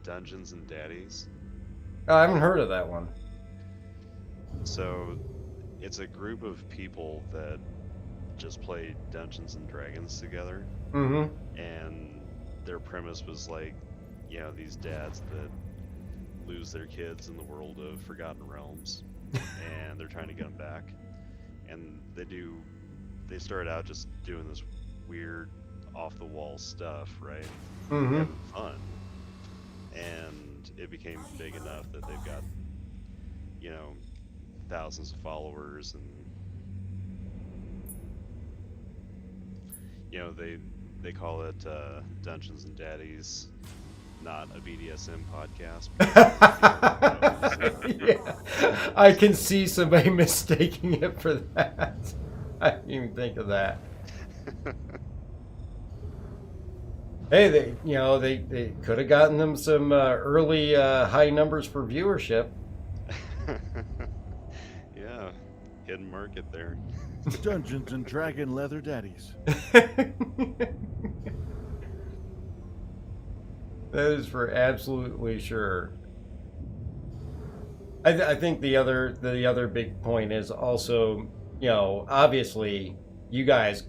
Dungeons and Daddies. Oh, I haven't heard of that one. So, it's a group of people that just play Dungeons and Dragons together. Mm-hmm. And their premise was like, these dads that lose their kids in the world of Forgotten Realms, and they're trying to get them back. And they started out just doing this weird, off-the-wall stuff, right? Mm-hmm. Having fun. And it became big enough that they've got, thousands of followers, and they call it Dungeons and Daddies, not a BDSM podcast. Yeah. I can see somebody mistaking it for that. I didn't even think of that. Hey, they could have gotten them some early high numbers for viewership. Yeah, hidden market there. Dungeons and Dragon Leather Daddies. That is for absolutely sure. I think the other big point is also, obviously you guys,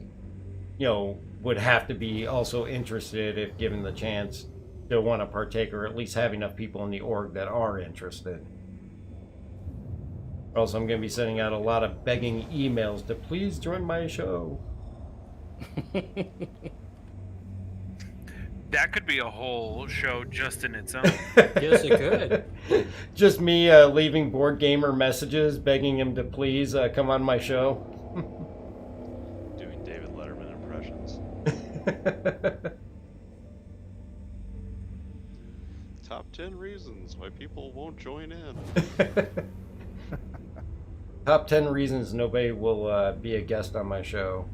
would have to be also interested if given the chance to want to partake, or at least have enough people in the org that are interested. Or else I'm going to be sending out a lot of begging emails to please join my show. That could be a whole show just in its own. Yes, it could. Just me leaving Board Gamer messages begging him to please come on my show. Doing David Letterman impressions. Top 10 reasons why people won't join in. Top 10 reasons nobody will be a guest on my show.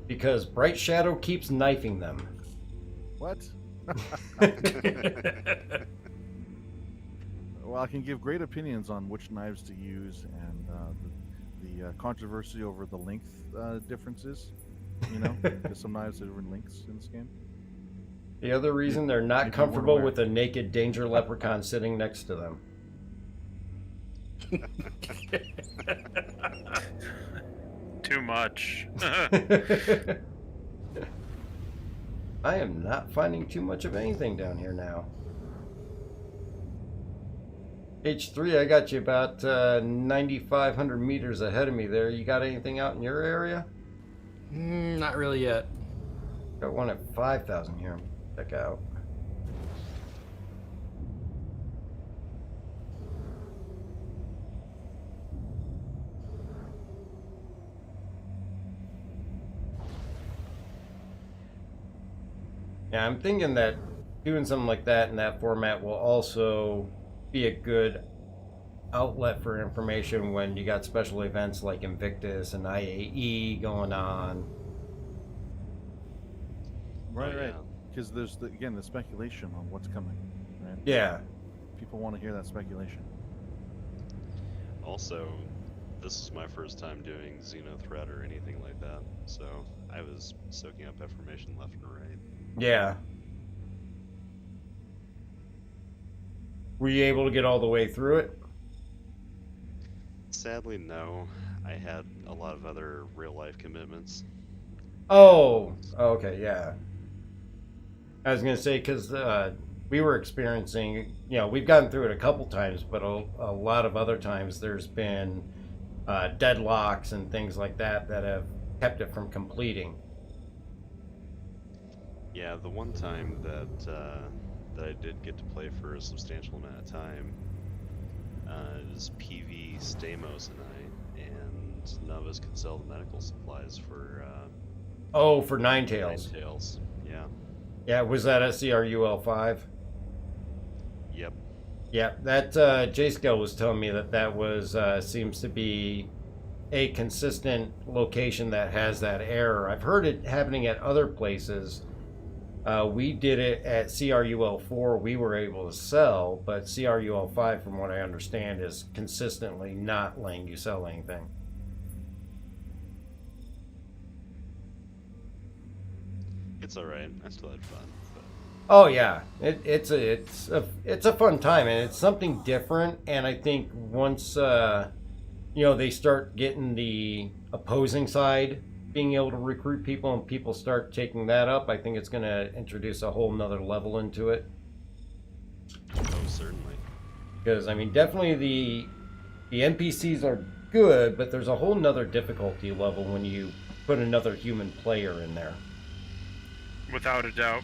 Because Bright Shadow keeps knifing them. What? Well, I can give great opinions on which knives to use and the controversy over the length differences. There's some knives that are in lengths in this game. The other reason they're not comfortable with a naked danger leprechaun sitting next to them. Too much. I am not finding too much of anything down here now. H3, I got you about 9,500 meters ahead of me there. You got anything out in your area? Not really yet. Got one at 5,000 here. Check out. Yeah, I'm thinking that doing something like that in that format will also be a good outlet for information when you got special events like Invictus and IAE going on. Right, Oh, right. yeah. Because there's again the speculation on what's coming. Right. Yeah. People want to hear that speculation. Also, this is my first time doing Xenothreat or anything like that, so I was soaking up information left and right. Yeah. Were you able to get all the way through it? Sadly, no. I had a lot of other real-life commitments. Oh, okay, yeah. I was gonna say because we were experiencing, we've gotten through it a couple times, but a lot of other times there's been deadlocks and things like that have kept it from completing. Yeah, the one time that I did get to play for a substantial amount of time, it was PV, Stamos, and I, and none of us could sell the medical supplies for. For Ninetales. Ninetales, yeah. Yeah, was that at CRUL5? Yep. Yeah, that J-Scale was telling me that was seems to be a consistent location that has that error. I've heard it happening at other places. We did it at CRUL4. We were able to sell, but CRUL5, from what I understand, is consistently not letting you sell anything. It's alright. I still had fun. But... Oh yeah, it's a fun time, and it's something different. And I think once they start getting the opposing side being able to recruit people, and people start taking that up, I think it's going to introduce a whole nother level into it. Oh, certainly. Because I mean, definitely the NPCs are good, but there's a whole nother difficulty level when you put another human player in there. Without a doubt.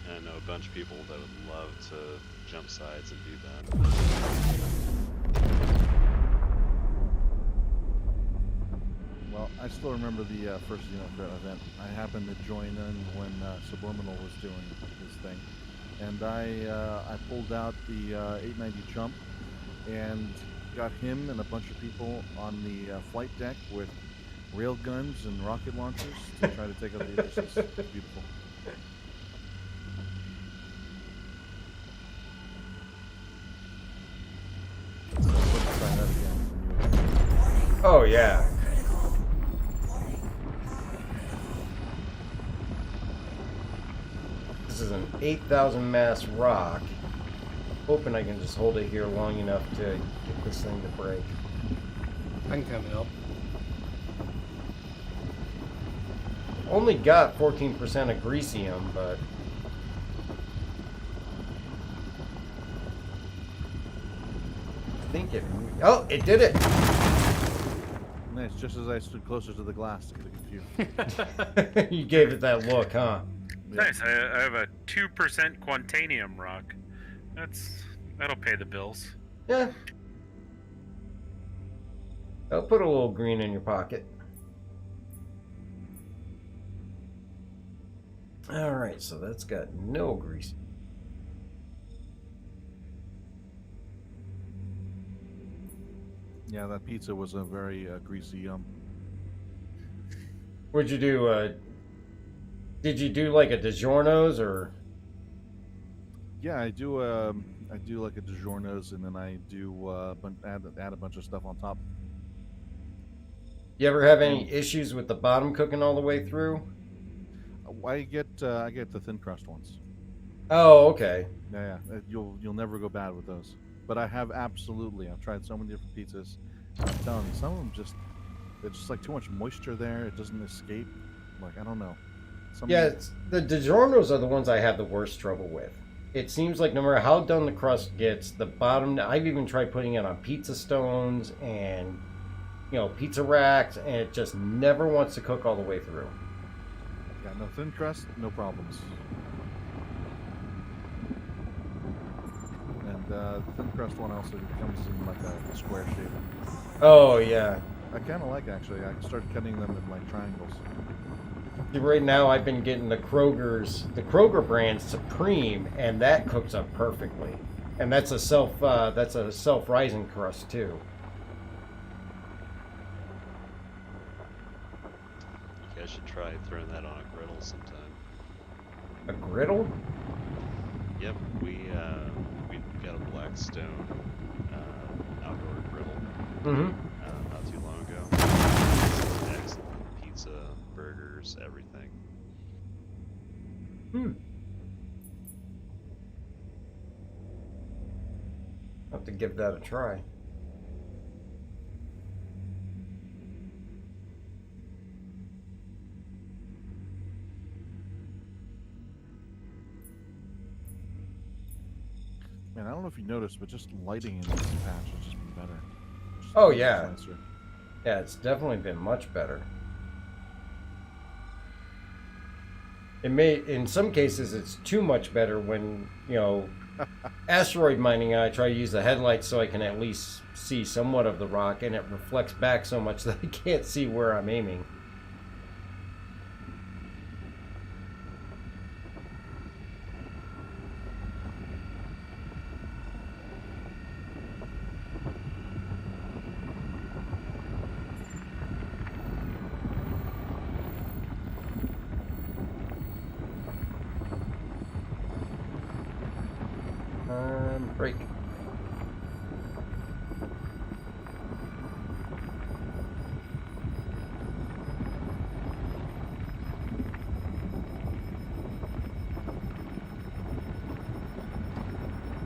And I know a bunch of people that would love to jump sides and do that. Well, I still remember the first Xenothreat event. I happened to join in when Subliminal was doing his thing, and I pulled out the 890 jump and got him and a bunch of people on the flight deck with rail guns and rocket launchers to try to take out the Ulysses. It's beautiful. So let's try that again. Oh yeah. This is an 8,000 mass rock. Hoping I can just hold it here long enough to get this thing to break. I can come help. Only got 14% of Greasium, but I think it. Oh, it did it! Nice, just as I stood closer to the glass to confuse. You gave it that look, huh? Nice. I have a 2% Quantanium rock. That'll pay the bills. Yeah. I'll put a little green in your pocket. Alright, so that's got no grease. Yeah, that pizza was a very greasy yum. What'd you do? Did you do like a DiGiorno's or? Yeah, I do like a DiGiorno's, and then I do add a bunch of stuff on top. You ever have any issues with the bottom cooking all the way through? I get the thin crust ones. Oh, okay. Yeah, you'll never go bad with those. But I've tried so many different pizzas. I'm telling you, some of them they're just like too much moisture there. It doesn't escape. Like, I don't know. The DiGiorno's are the ones I have the worst trouble with. It seems like no matter how done the crust gets, the bottom. I've even tried putting it on pizza stones and pizza racks, and it just never wants to cook all the way through. Yeah, no thin crust, no problems. And the thin crust one also comes in like a square shape. Oh yeah. I kind of like actually. I started cutting them in like triangles. Right now, I've been getting the Kroger brand Supreme, and that cooks up perfectly. And that's a self-rising crust too. You guys should try throwing that on a griddle sometime. A griddle? Yep, we got a Blackstone outdoor griddle not too long ago. Excellent pizza, burgers, everything. I'll have to give that a try. Man, I don't know if you noticed, but just lighting in this patch has just been better. Just Oh much yeah. nicer. Yeah, it's definitely been much better. It may, in some cases, it's too much better when, you know, asteroid mining, I try to use the headlights so I can at least see somewhat of the rock, and it reflects back so much that I can't see where I'm aiming. Break.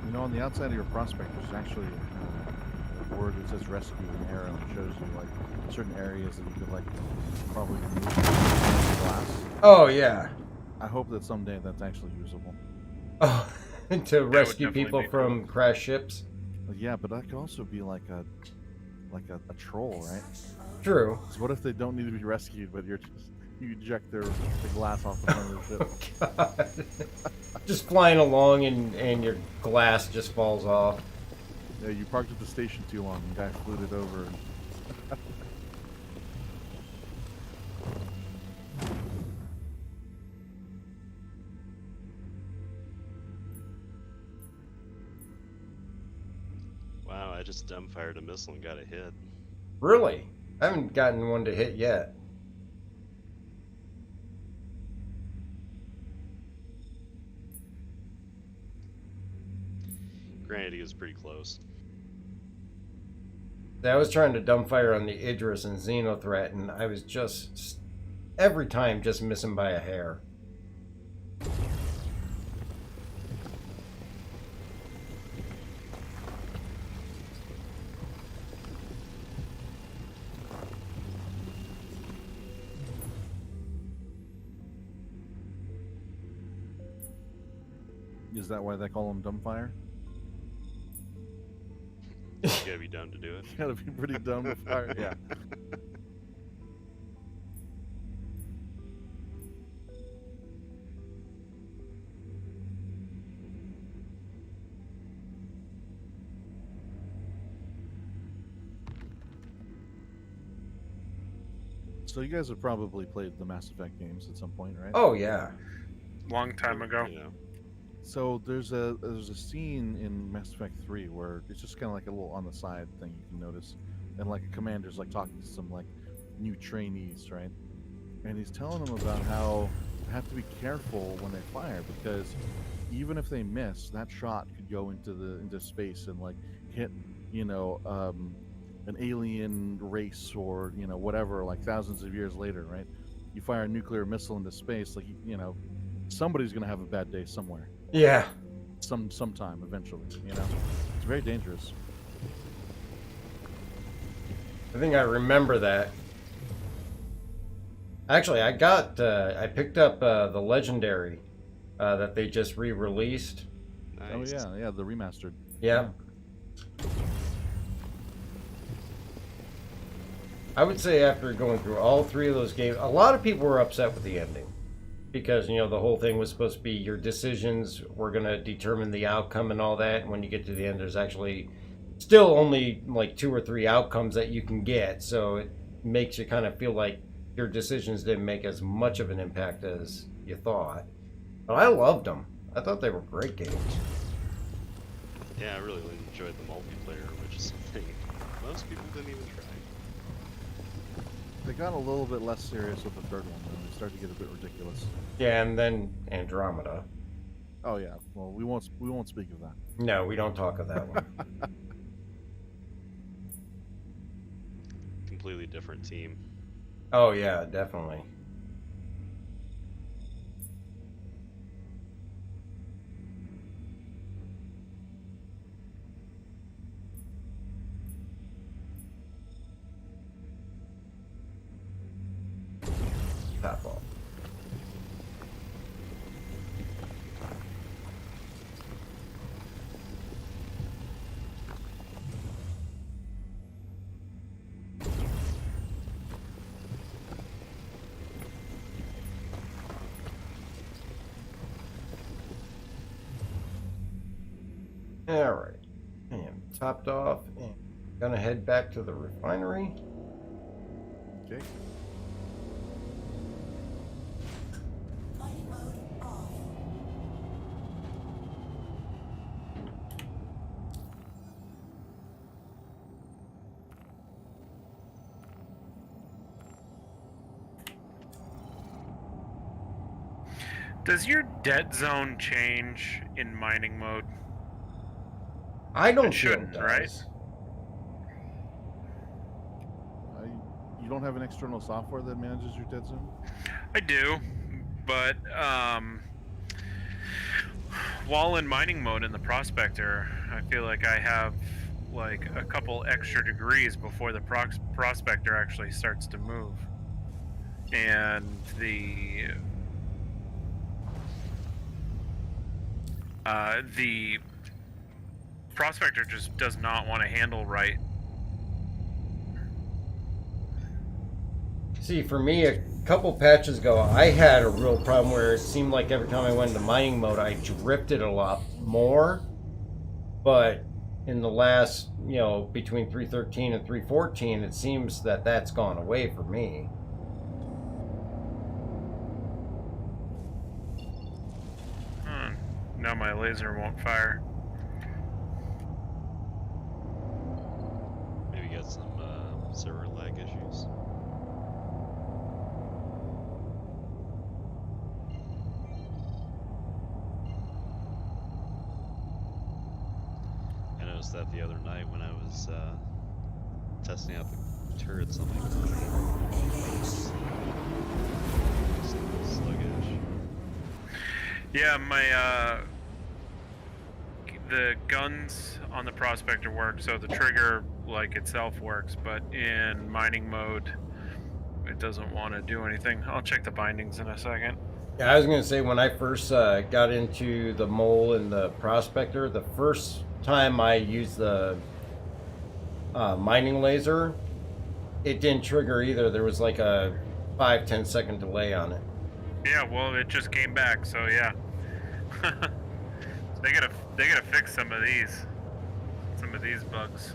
You know, on the outside of your prospect, there's actually a word that says rescue an arrow and shows you like certain areas that you could like probably remove the glass. Oh yeah. I hope that someday that's actually usable. Oh, to rescue definitely people be from crashed ships. Yeah, but that could also be like a troll, right? True. So what if they don't need to be rescued, but you eject the glass off the front of the ship? Oh, God. Just flying along and your glass just falls off. Yeah, you parked at the station too long. The guy flew it over. Wow, I just dumbfired a missile and got a hit. Really? I haven't gotten one to hit yet. Granted, he was pretty close. I was trying to dumbfire on the Idris and Xenothreat, and I was just every time just missing by a hair. Is that why they call him dumbfire? You gotta be dumb to do it. You gotta be pretty dumb to fire. Yeah. So you guys have probably played the Mass Effect games at some point, right? Oh yeah. Long time ago. You know. So there's a scene in Mass Effect 3 where it's just kind of like a little on the side thing you can notice, and like a commander's like talking to some like new trainees, right? And he's telling them about how they have to be careful when they fire because even if they miss, that shot could go into space and like hit, you know, an alien race or you know whatever, like thousands of years later, right? You fire a nuclear missile into space, like you know, somebody's gonna have a bad day somewhere. Yeah. Sometime eventually, you know. It's very dangerous. I think I remember that. Actually, I picked up the Legendary that they just re-released. Nice. Oh yeah, the remastered. Yeah. I would say after going through all three of those games, a lot of people were upset with the ending. Because, you know, the whole thing was supposed to be your decisions were going to determine the outcome and all that. And when you get to the end, there's actually still only like 2 or 3 outcomes that you can get. So it makes you kind of feel like your decisions didn't make as much of an impact as you thought. But I loved them. I thought they were great games. Yeah, I really enjoyed the multiplayer, which is something most people didn't even try. They got a little bit less serious with the third one, and they started to get a bit ridiculous. Yeah, and then Andromeda. Oh yeah. Well, we won't speak of that. No, we don't talk of that one. Completely different team. Oh yeah, definitely. Top off. All right, and topped off, and gonna head back to the refinery. Okay. Does your dead zone change in mining mode? I don't It shouldn't, feel it right? does. You don't have an external software that manages your dead zone? I do, but while in mining mode in the prospector, I feel like I have like a couple extra degrees before the prospector actually starts to move, and the prospector just does not want to handle right. See, for me, a couple patches ago, I had a real problem where it seemed like every time I went into mining mode, I drifted a lot more. But in the last, between 3.13 and 3.14, it seems that that's gone away for me. Now my laser won't fire. Maybe got some server lag issues. I noticed that the other night when I was testing out the turrets on my computer. It's a little sluggish. Yeah, my the guns on the prospector work, so the trigger like itself works, but in mining mode it doesn't want to do anything. I'll check the bindings in a second. Yeah, I was going to say, when I first got into the mole and the prospector, the first time I used the mining laser, it didn't trigger either. There was like a 5-10 second delay on it. Yeah, well, it just came back, so yeah. They gotta fix some of these bugs.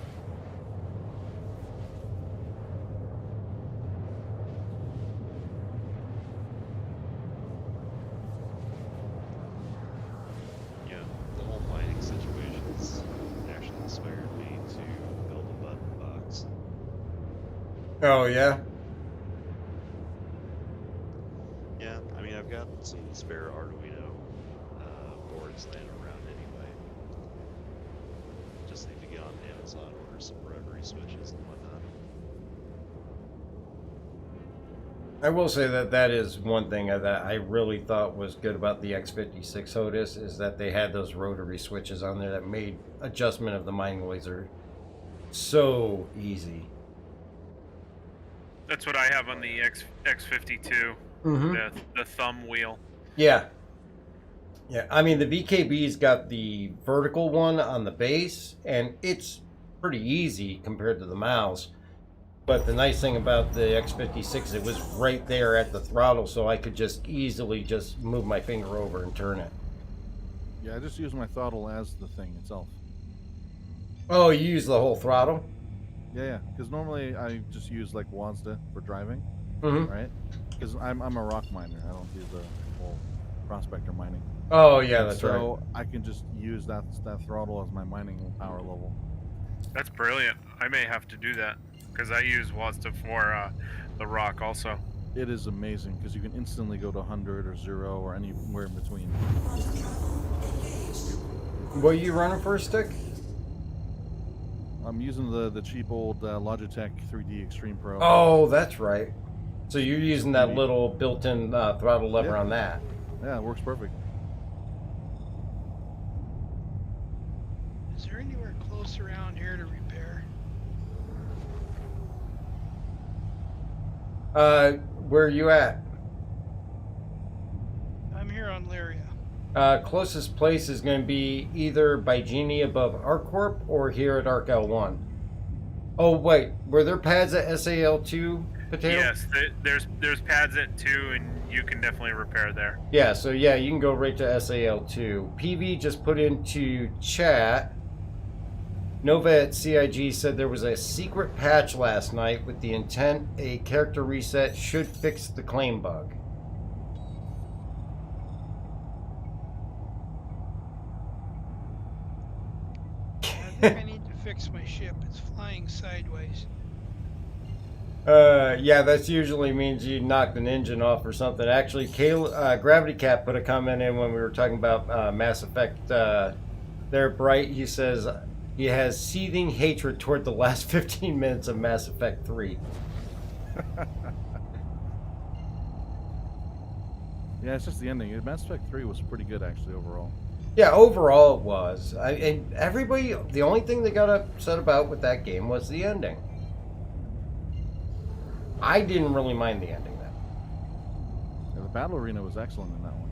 Yeah, the whole mining situation's actually inspired me to build a button box. Oh, yeah? Yeah, I mean, I've got some spare Arduino boards laying around anyway. Just need to get on Amazon, order some rotary switches and whatnot. I will say that that is one thing that I really thought was good about the X56 HOTUS, is that they had those rotary switches on there that made adjustment of the mining laser so easy. That's what I have on the X52, the thumb wheel. Yeah. Yeah, I mean, the VKB's got the vertical one on the base, and it's pretty easy compared to the mouse. But the nice thing about the X56, it was right there at the throttle, so I could just easily just move my finger over and turn it. Yeah, I just use my throttle as the thing itself. Oh, you use the whole throttle? Yeah, because normally I just use like WASD for driving, Mhm. right? Because I'm a rock miner. I don't do the whole prospector mining. Oh, yeah, that's right. So I can just use that throttle as my mining power level. That's brilliant. I may have to do that. because I use Wasta for the rock also. It is amazing because you can instantly go to 100 or 0 or anywhere in between. What are you running for a stick? I'm using the cheap old Logitech 3D Extreme Pro. Oh, that's right. So you're using that 3D. little built-in throttle lever Yeah. on that. Yeah, it works perfect. Is there anywhere close around here to repair? Where are you at? I'm here on Lyria. Closest place is going to be either by Genie above ArcCorp or here at Arc L1. Oh, wait. Were there pads at SAL2, Potato? Yes, there's pads at 2, and you can definitely repair there. Yeah, so yeah, you can go right to SAL2. PV just put into chat. Nova at CIG said there was a secret patch last night with the intent a character reset should fix the claim bug. I think I need to fix my ship. It's flying sideways. Yeah, that usually means you knocked an engine off or something. Actually, Gravity Cat put a comment in when we were talking about Mass Effect there, Bright. He says he has seething hatred toward the last 15 minutes of Mass Effect 3. Yeah, it's just the ending. Mass Effect 3 was pretty good, actually, overall. Yeah, overall it was. And everybody, the only thing they got upset about with that game was the ending. I didn't really mind the ending then. Yeah, the battle arena was excellent in that one.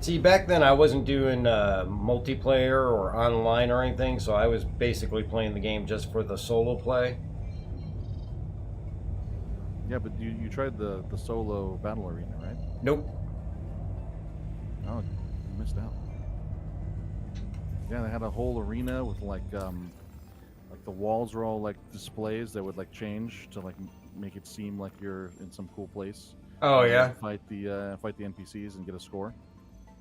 See, back then I wasn't doing multiplayer or online or anything, so I was basically playing the game just for the solo play. Yeah, but you tried the solo battle arena, right? Nope. Oh, you missed out. Yeah, they had a whole arena with like the walls were all like displays that would like change to like make it seem like you're in some cool place. Oh, and yeah? fight the NPCs and get a score.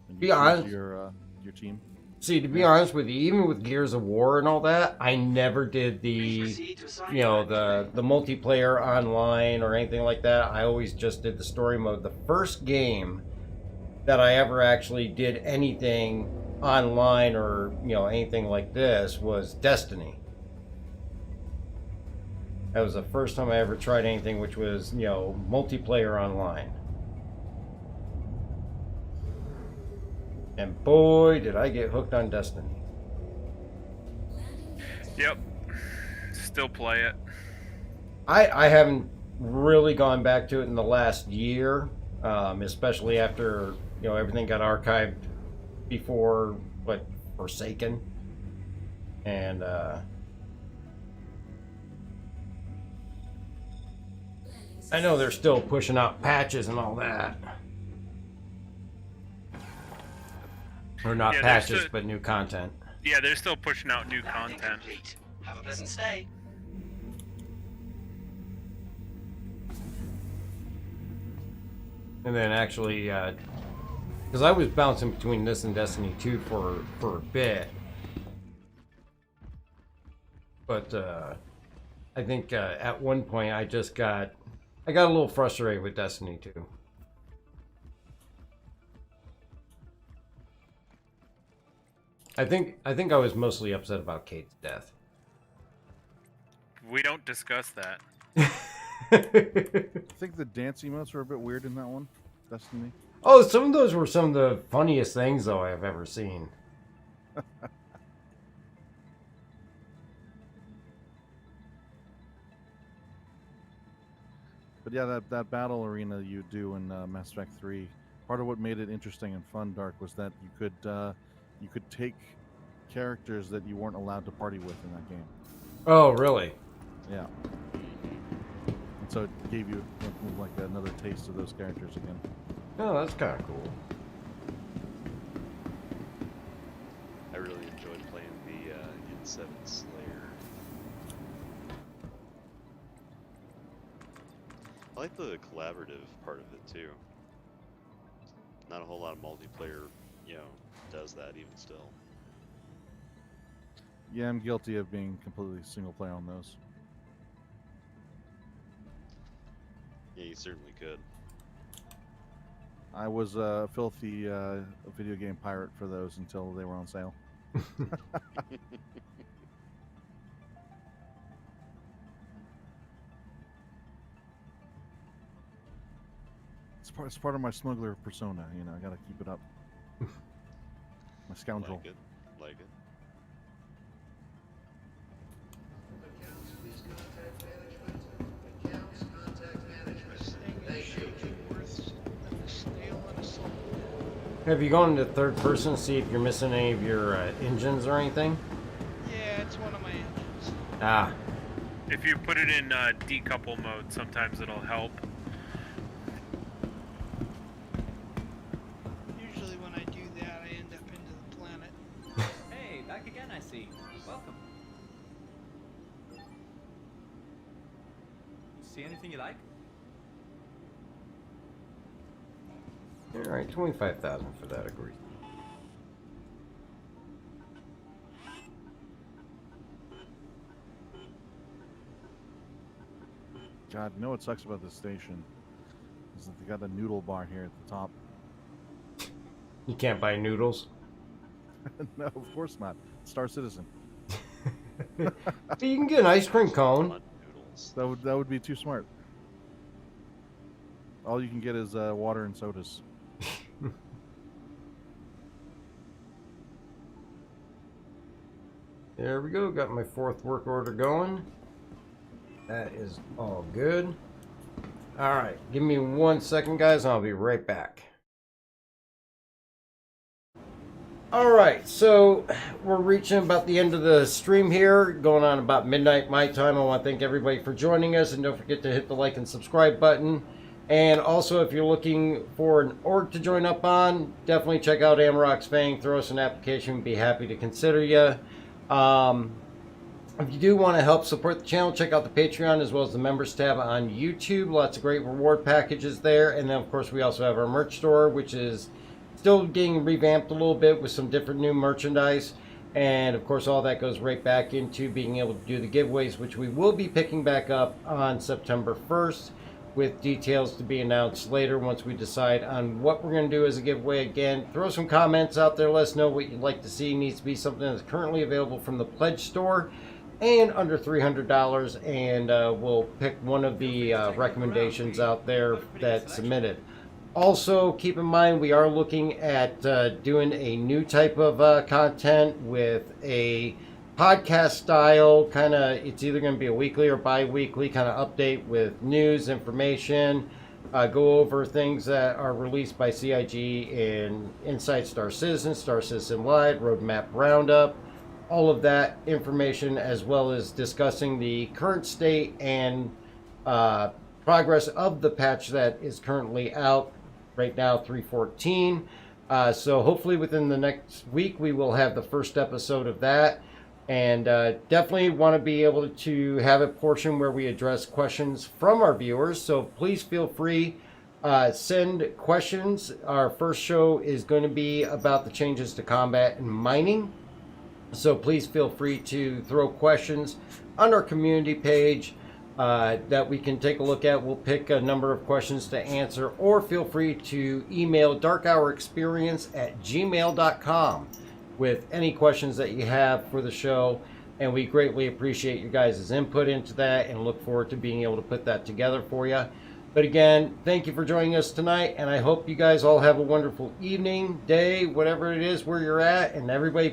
And Be you choose honest. your team. See, to be honest with you, even with Gears of War and all that, I never did the multiplayer online or anything like that. I always just did the story mode. The first game that I ever actually did anything online or anything like this was Destiny. That was the first time I ever tried anything which was multiplayer online. And boy, did I get hooked on Destiny. Yep. Still play it. I haven't really gone back to it in the last year, especially after everything got archived before Forsaken, and I know they're still pushing out patches and all that. Or not Yeah, patches, still- but new content. Yeah, they're still pushing out new content. Have a pleasant stay. And then actually, because I was bouncing between this and Destiny 2 for a bit. But I think at one point I got a little frustrated with Destiny 2. I think I was mostly upset about Kate's death. We don't discuss that. I think the dance emotes were a bit weird in that one, Destiny. Oh, some of those were some of the funniest things though I've ever seen. But yeah, that battle arena you do in Mass Effect 3, part of what made it interesting and fun, Dark, was that you could take characters that you weren't allowed to party with in that game. Oh, really? Yeah. And so it gave you like another taste of those characters again. Oh, that's kind of cool. I really enjoyed playing the N7 Slayer. I like the collaborative part of it too. Not a whole lot of multiplayer, does that even still. Yeah, I'm guilty of being completely single player on those. Yeah, you certainly could. I was a filthy video game pirate for those until they were on sale. It's part of my smuggler persona, you know. I gotta keep it up. My scoundrel. Like it. Like it. Have you gone into third person to see if you're missing any of your engines or anything? Yeah, it's one of my engines. Ah. If you put it in decouple mode, sometimes it'll help. Usually when I do that, I end up into the planet. Hey, back again, I see. Welcome. See anything you like? All right, 25,000 for that, agreed. God, you know what sucks about this station is that they got a noodle bar here at the top. You can't buy noodles. No, of course not. Star Citizen. But you can get an ice cream cone. That would be too smart. All you can get is water and sodas. There we go. Got my fourth work order going. That is all good. All right, give me 1 second, guys, and I'll be right back. All right, so we're reaching about the end of the stream here, going on about midnight my time. I want to thank everybody for joining us, and don't forget to hit the like and subscribe button. And also, if you're looking for an org to join up on, definitely check out Amarok's Fang. Throw us an application. We'd be happy to consider you. If you do want to help support the channel, check out the Patreon as well as the members tab on YouTube. Lots of great reward packages there. And then, of course, we also have our merch store, which is still getting revamped a little bit with some different new merchandise. And, of course, all that goes right back into being able to do the giveaways, which we will be picking back up on September 1st. With details to be announced later once we decide on what we're going to do as a giveaway. Again, throw some comments out there. Let us know what you'd like to see. It needs to be something that's currently available from the Pledge store and under $300. And we'll pick one of the recommendations out there that's submitted. Also, keep in mind we are looking at doing a new type of content with a podcast style, kind of. It's either going to be a weekly or bi-weekly kind of update with news, information, go over things that are released by CIG in Inside Star Citizen Wide, Roadmap Roundup, all of that information, as well as discussing the current state and progress of the patch that is currently out right now, 3.14. So hopefully within the next week we will have the first episode of that. And definitely want to be able to have a portion where we address questions from our viewers. So please feel free, send questions. Our first show is going to be about the changes to combat and mining. So please feel free to throw questions on our community page that we can take a look at. We'll pick a number of questions to answer, or feel free to email darkhourexperience@gmail.com. with any questions that you have for the show, and we greatly appreciate you guys' input into that and look forward to being able to put that together for you. But again, thank you for joining us tonight, and I hope you guys all have a wonderful evening, day, whatever it is where you're at, and everybody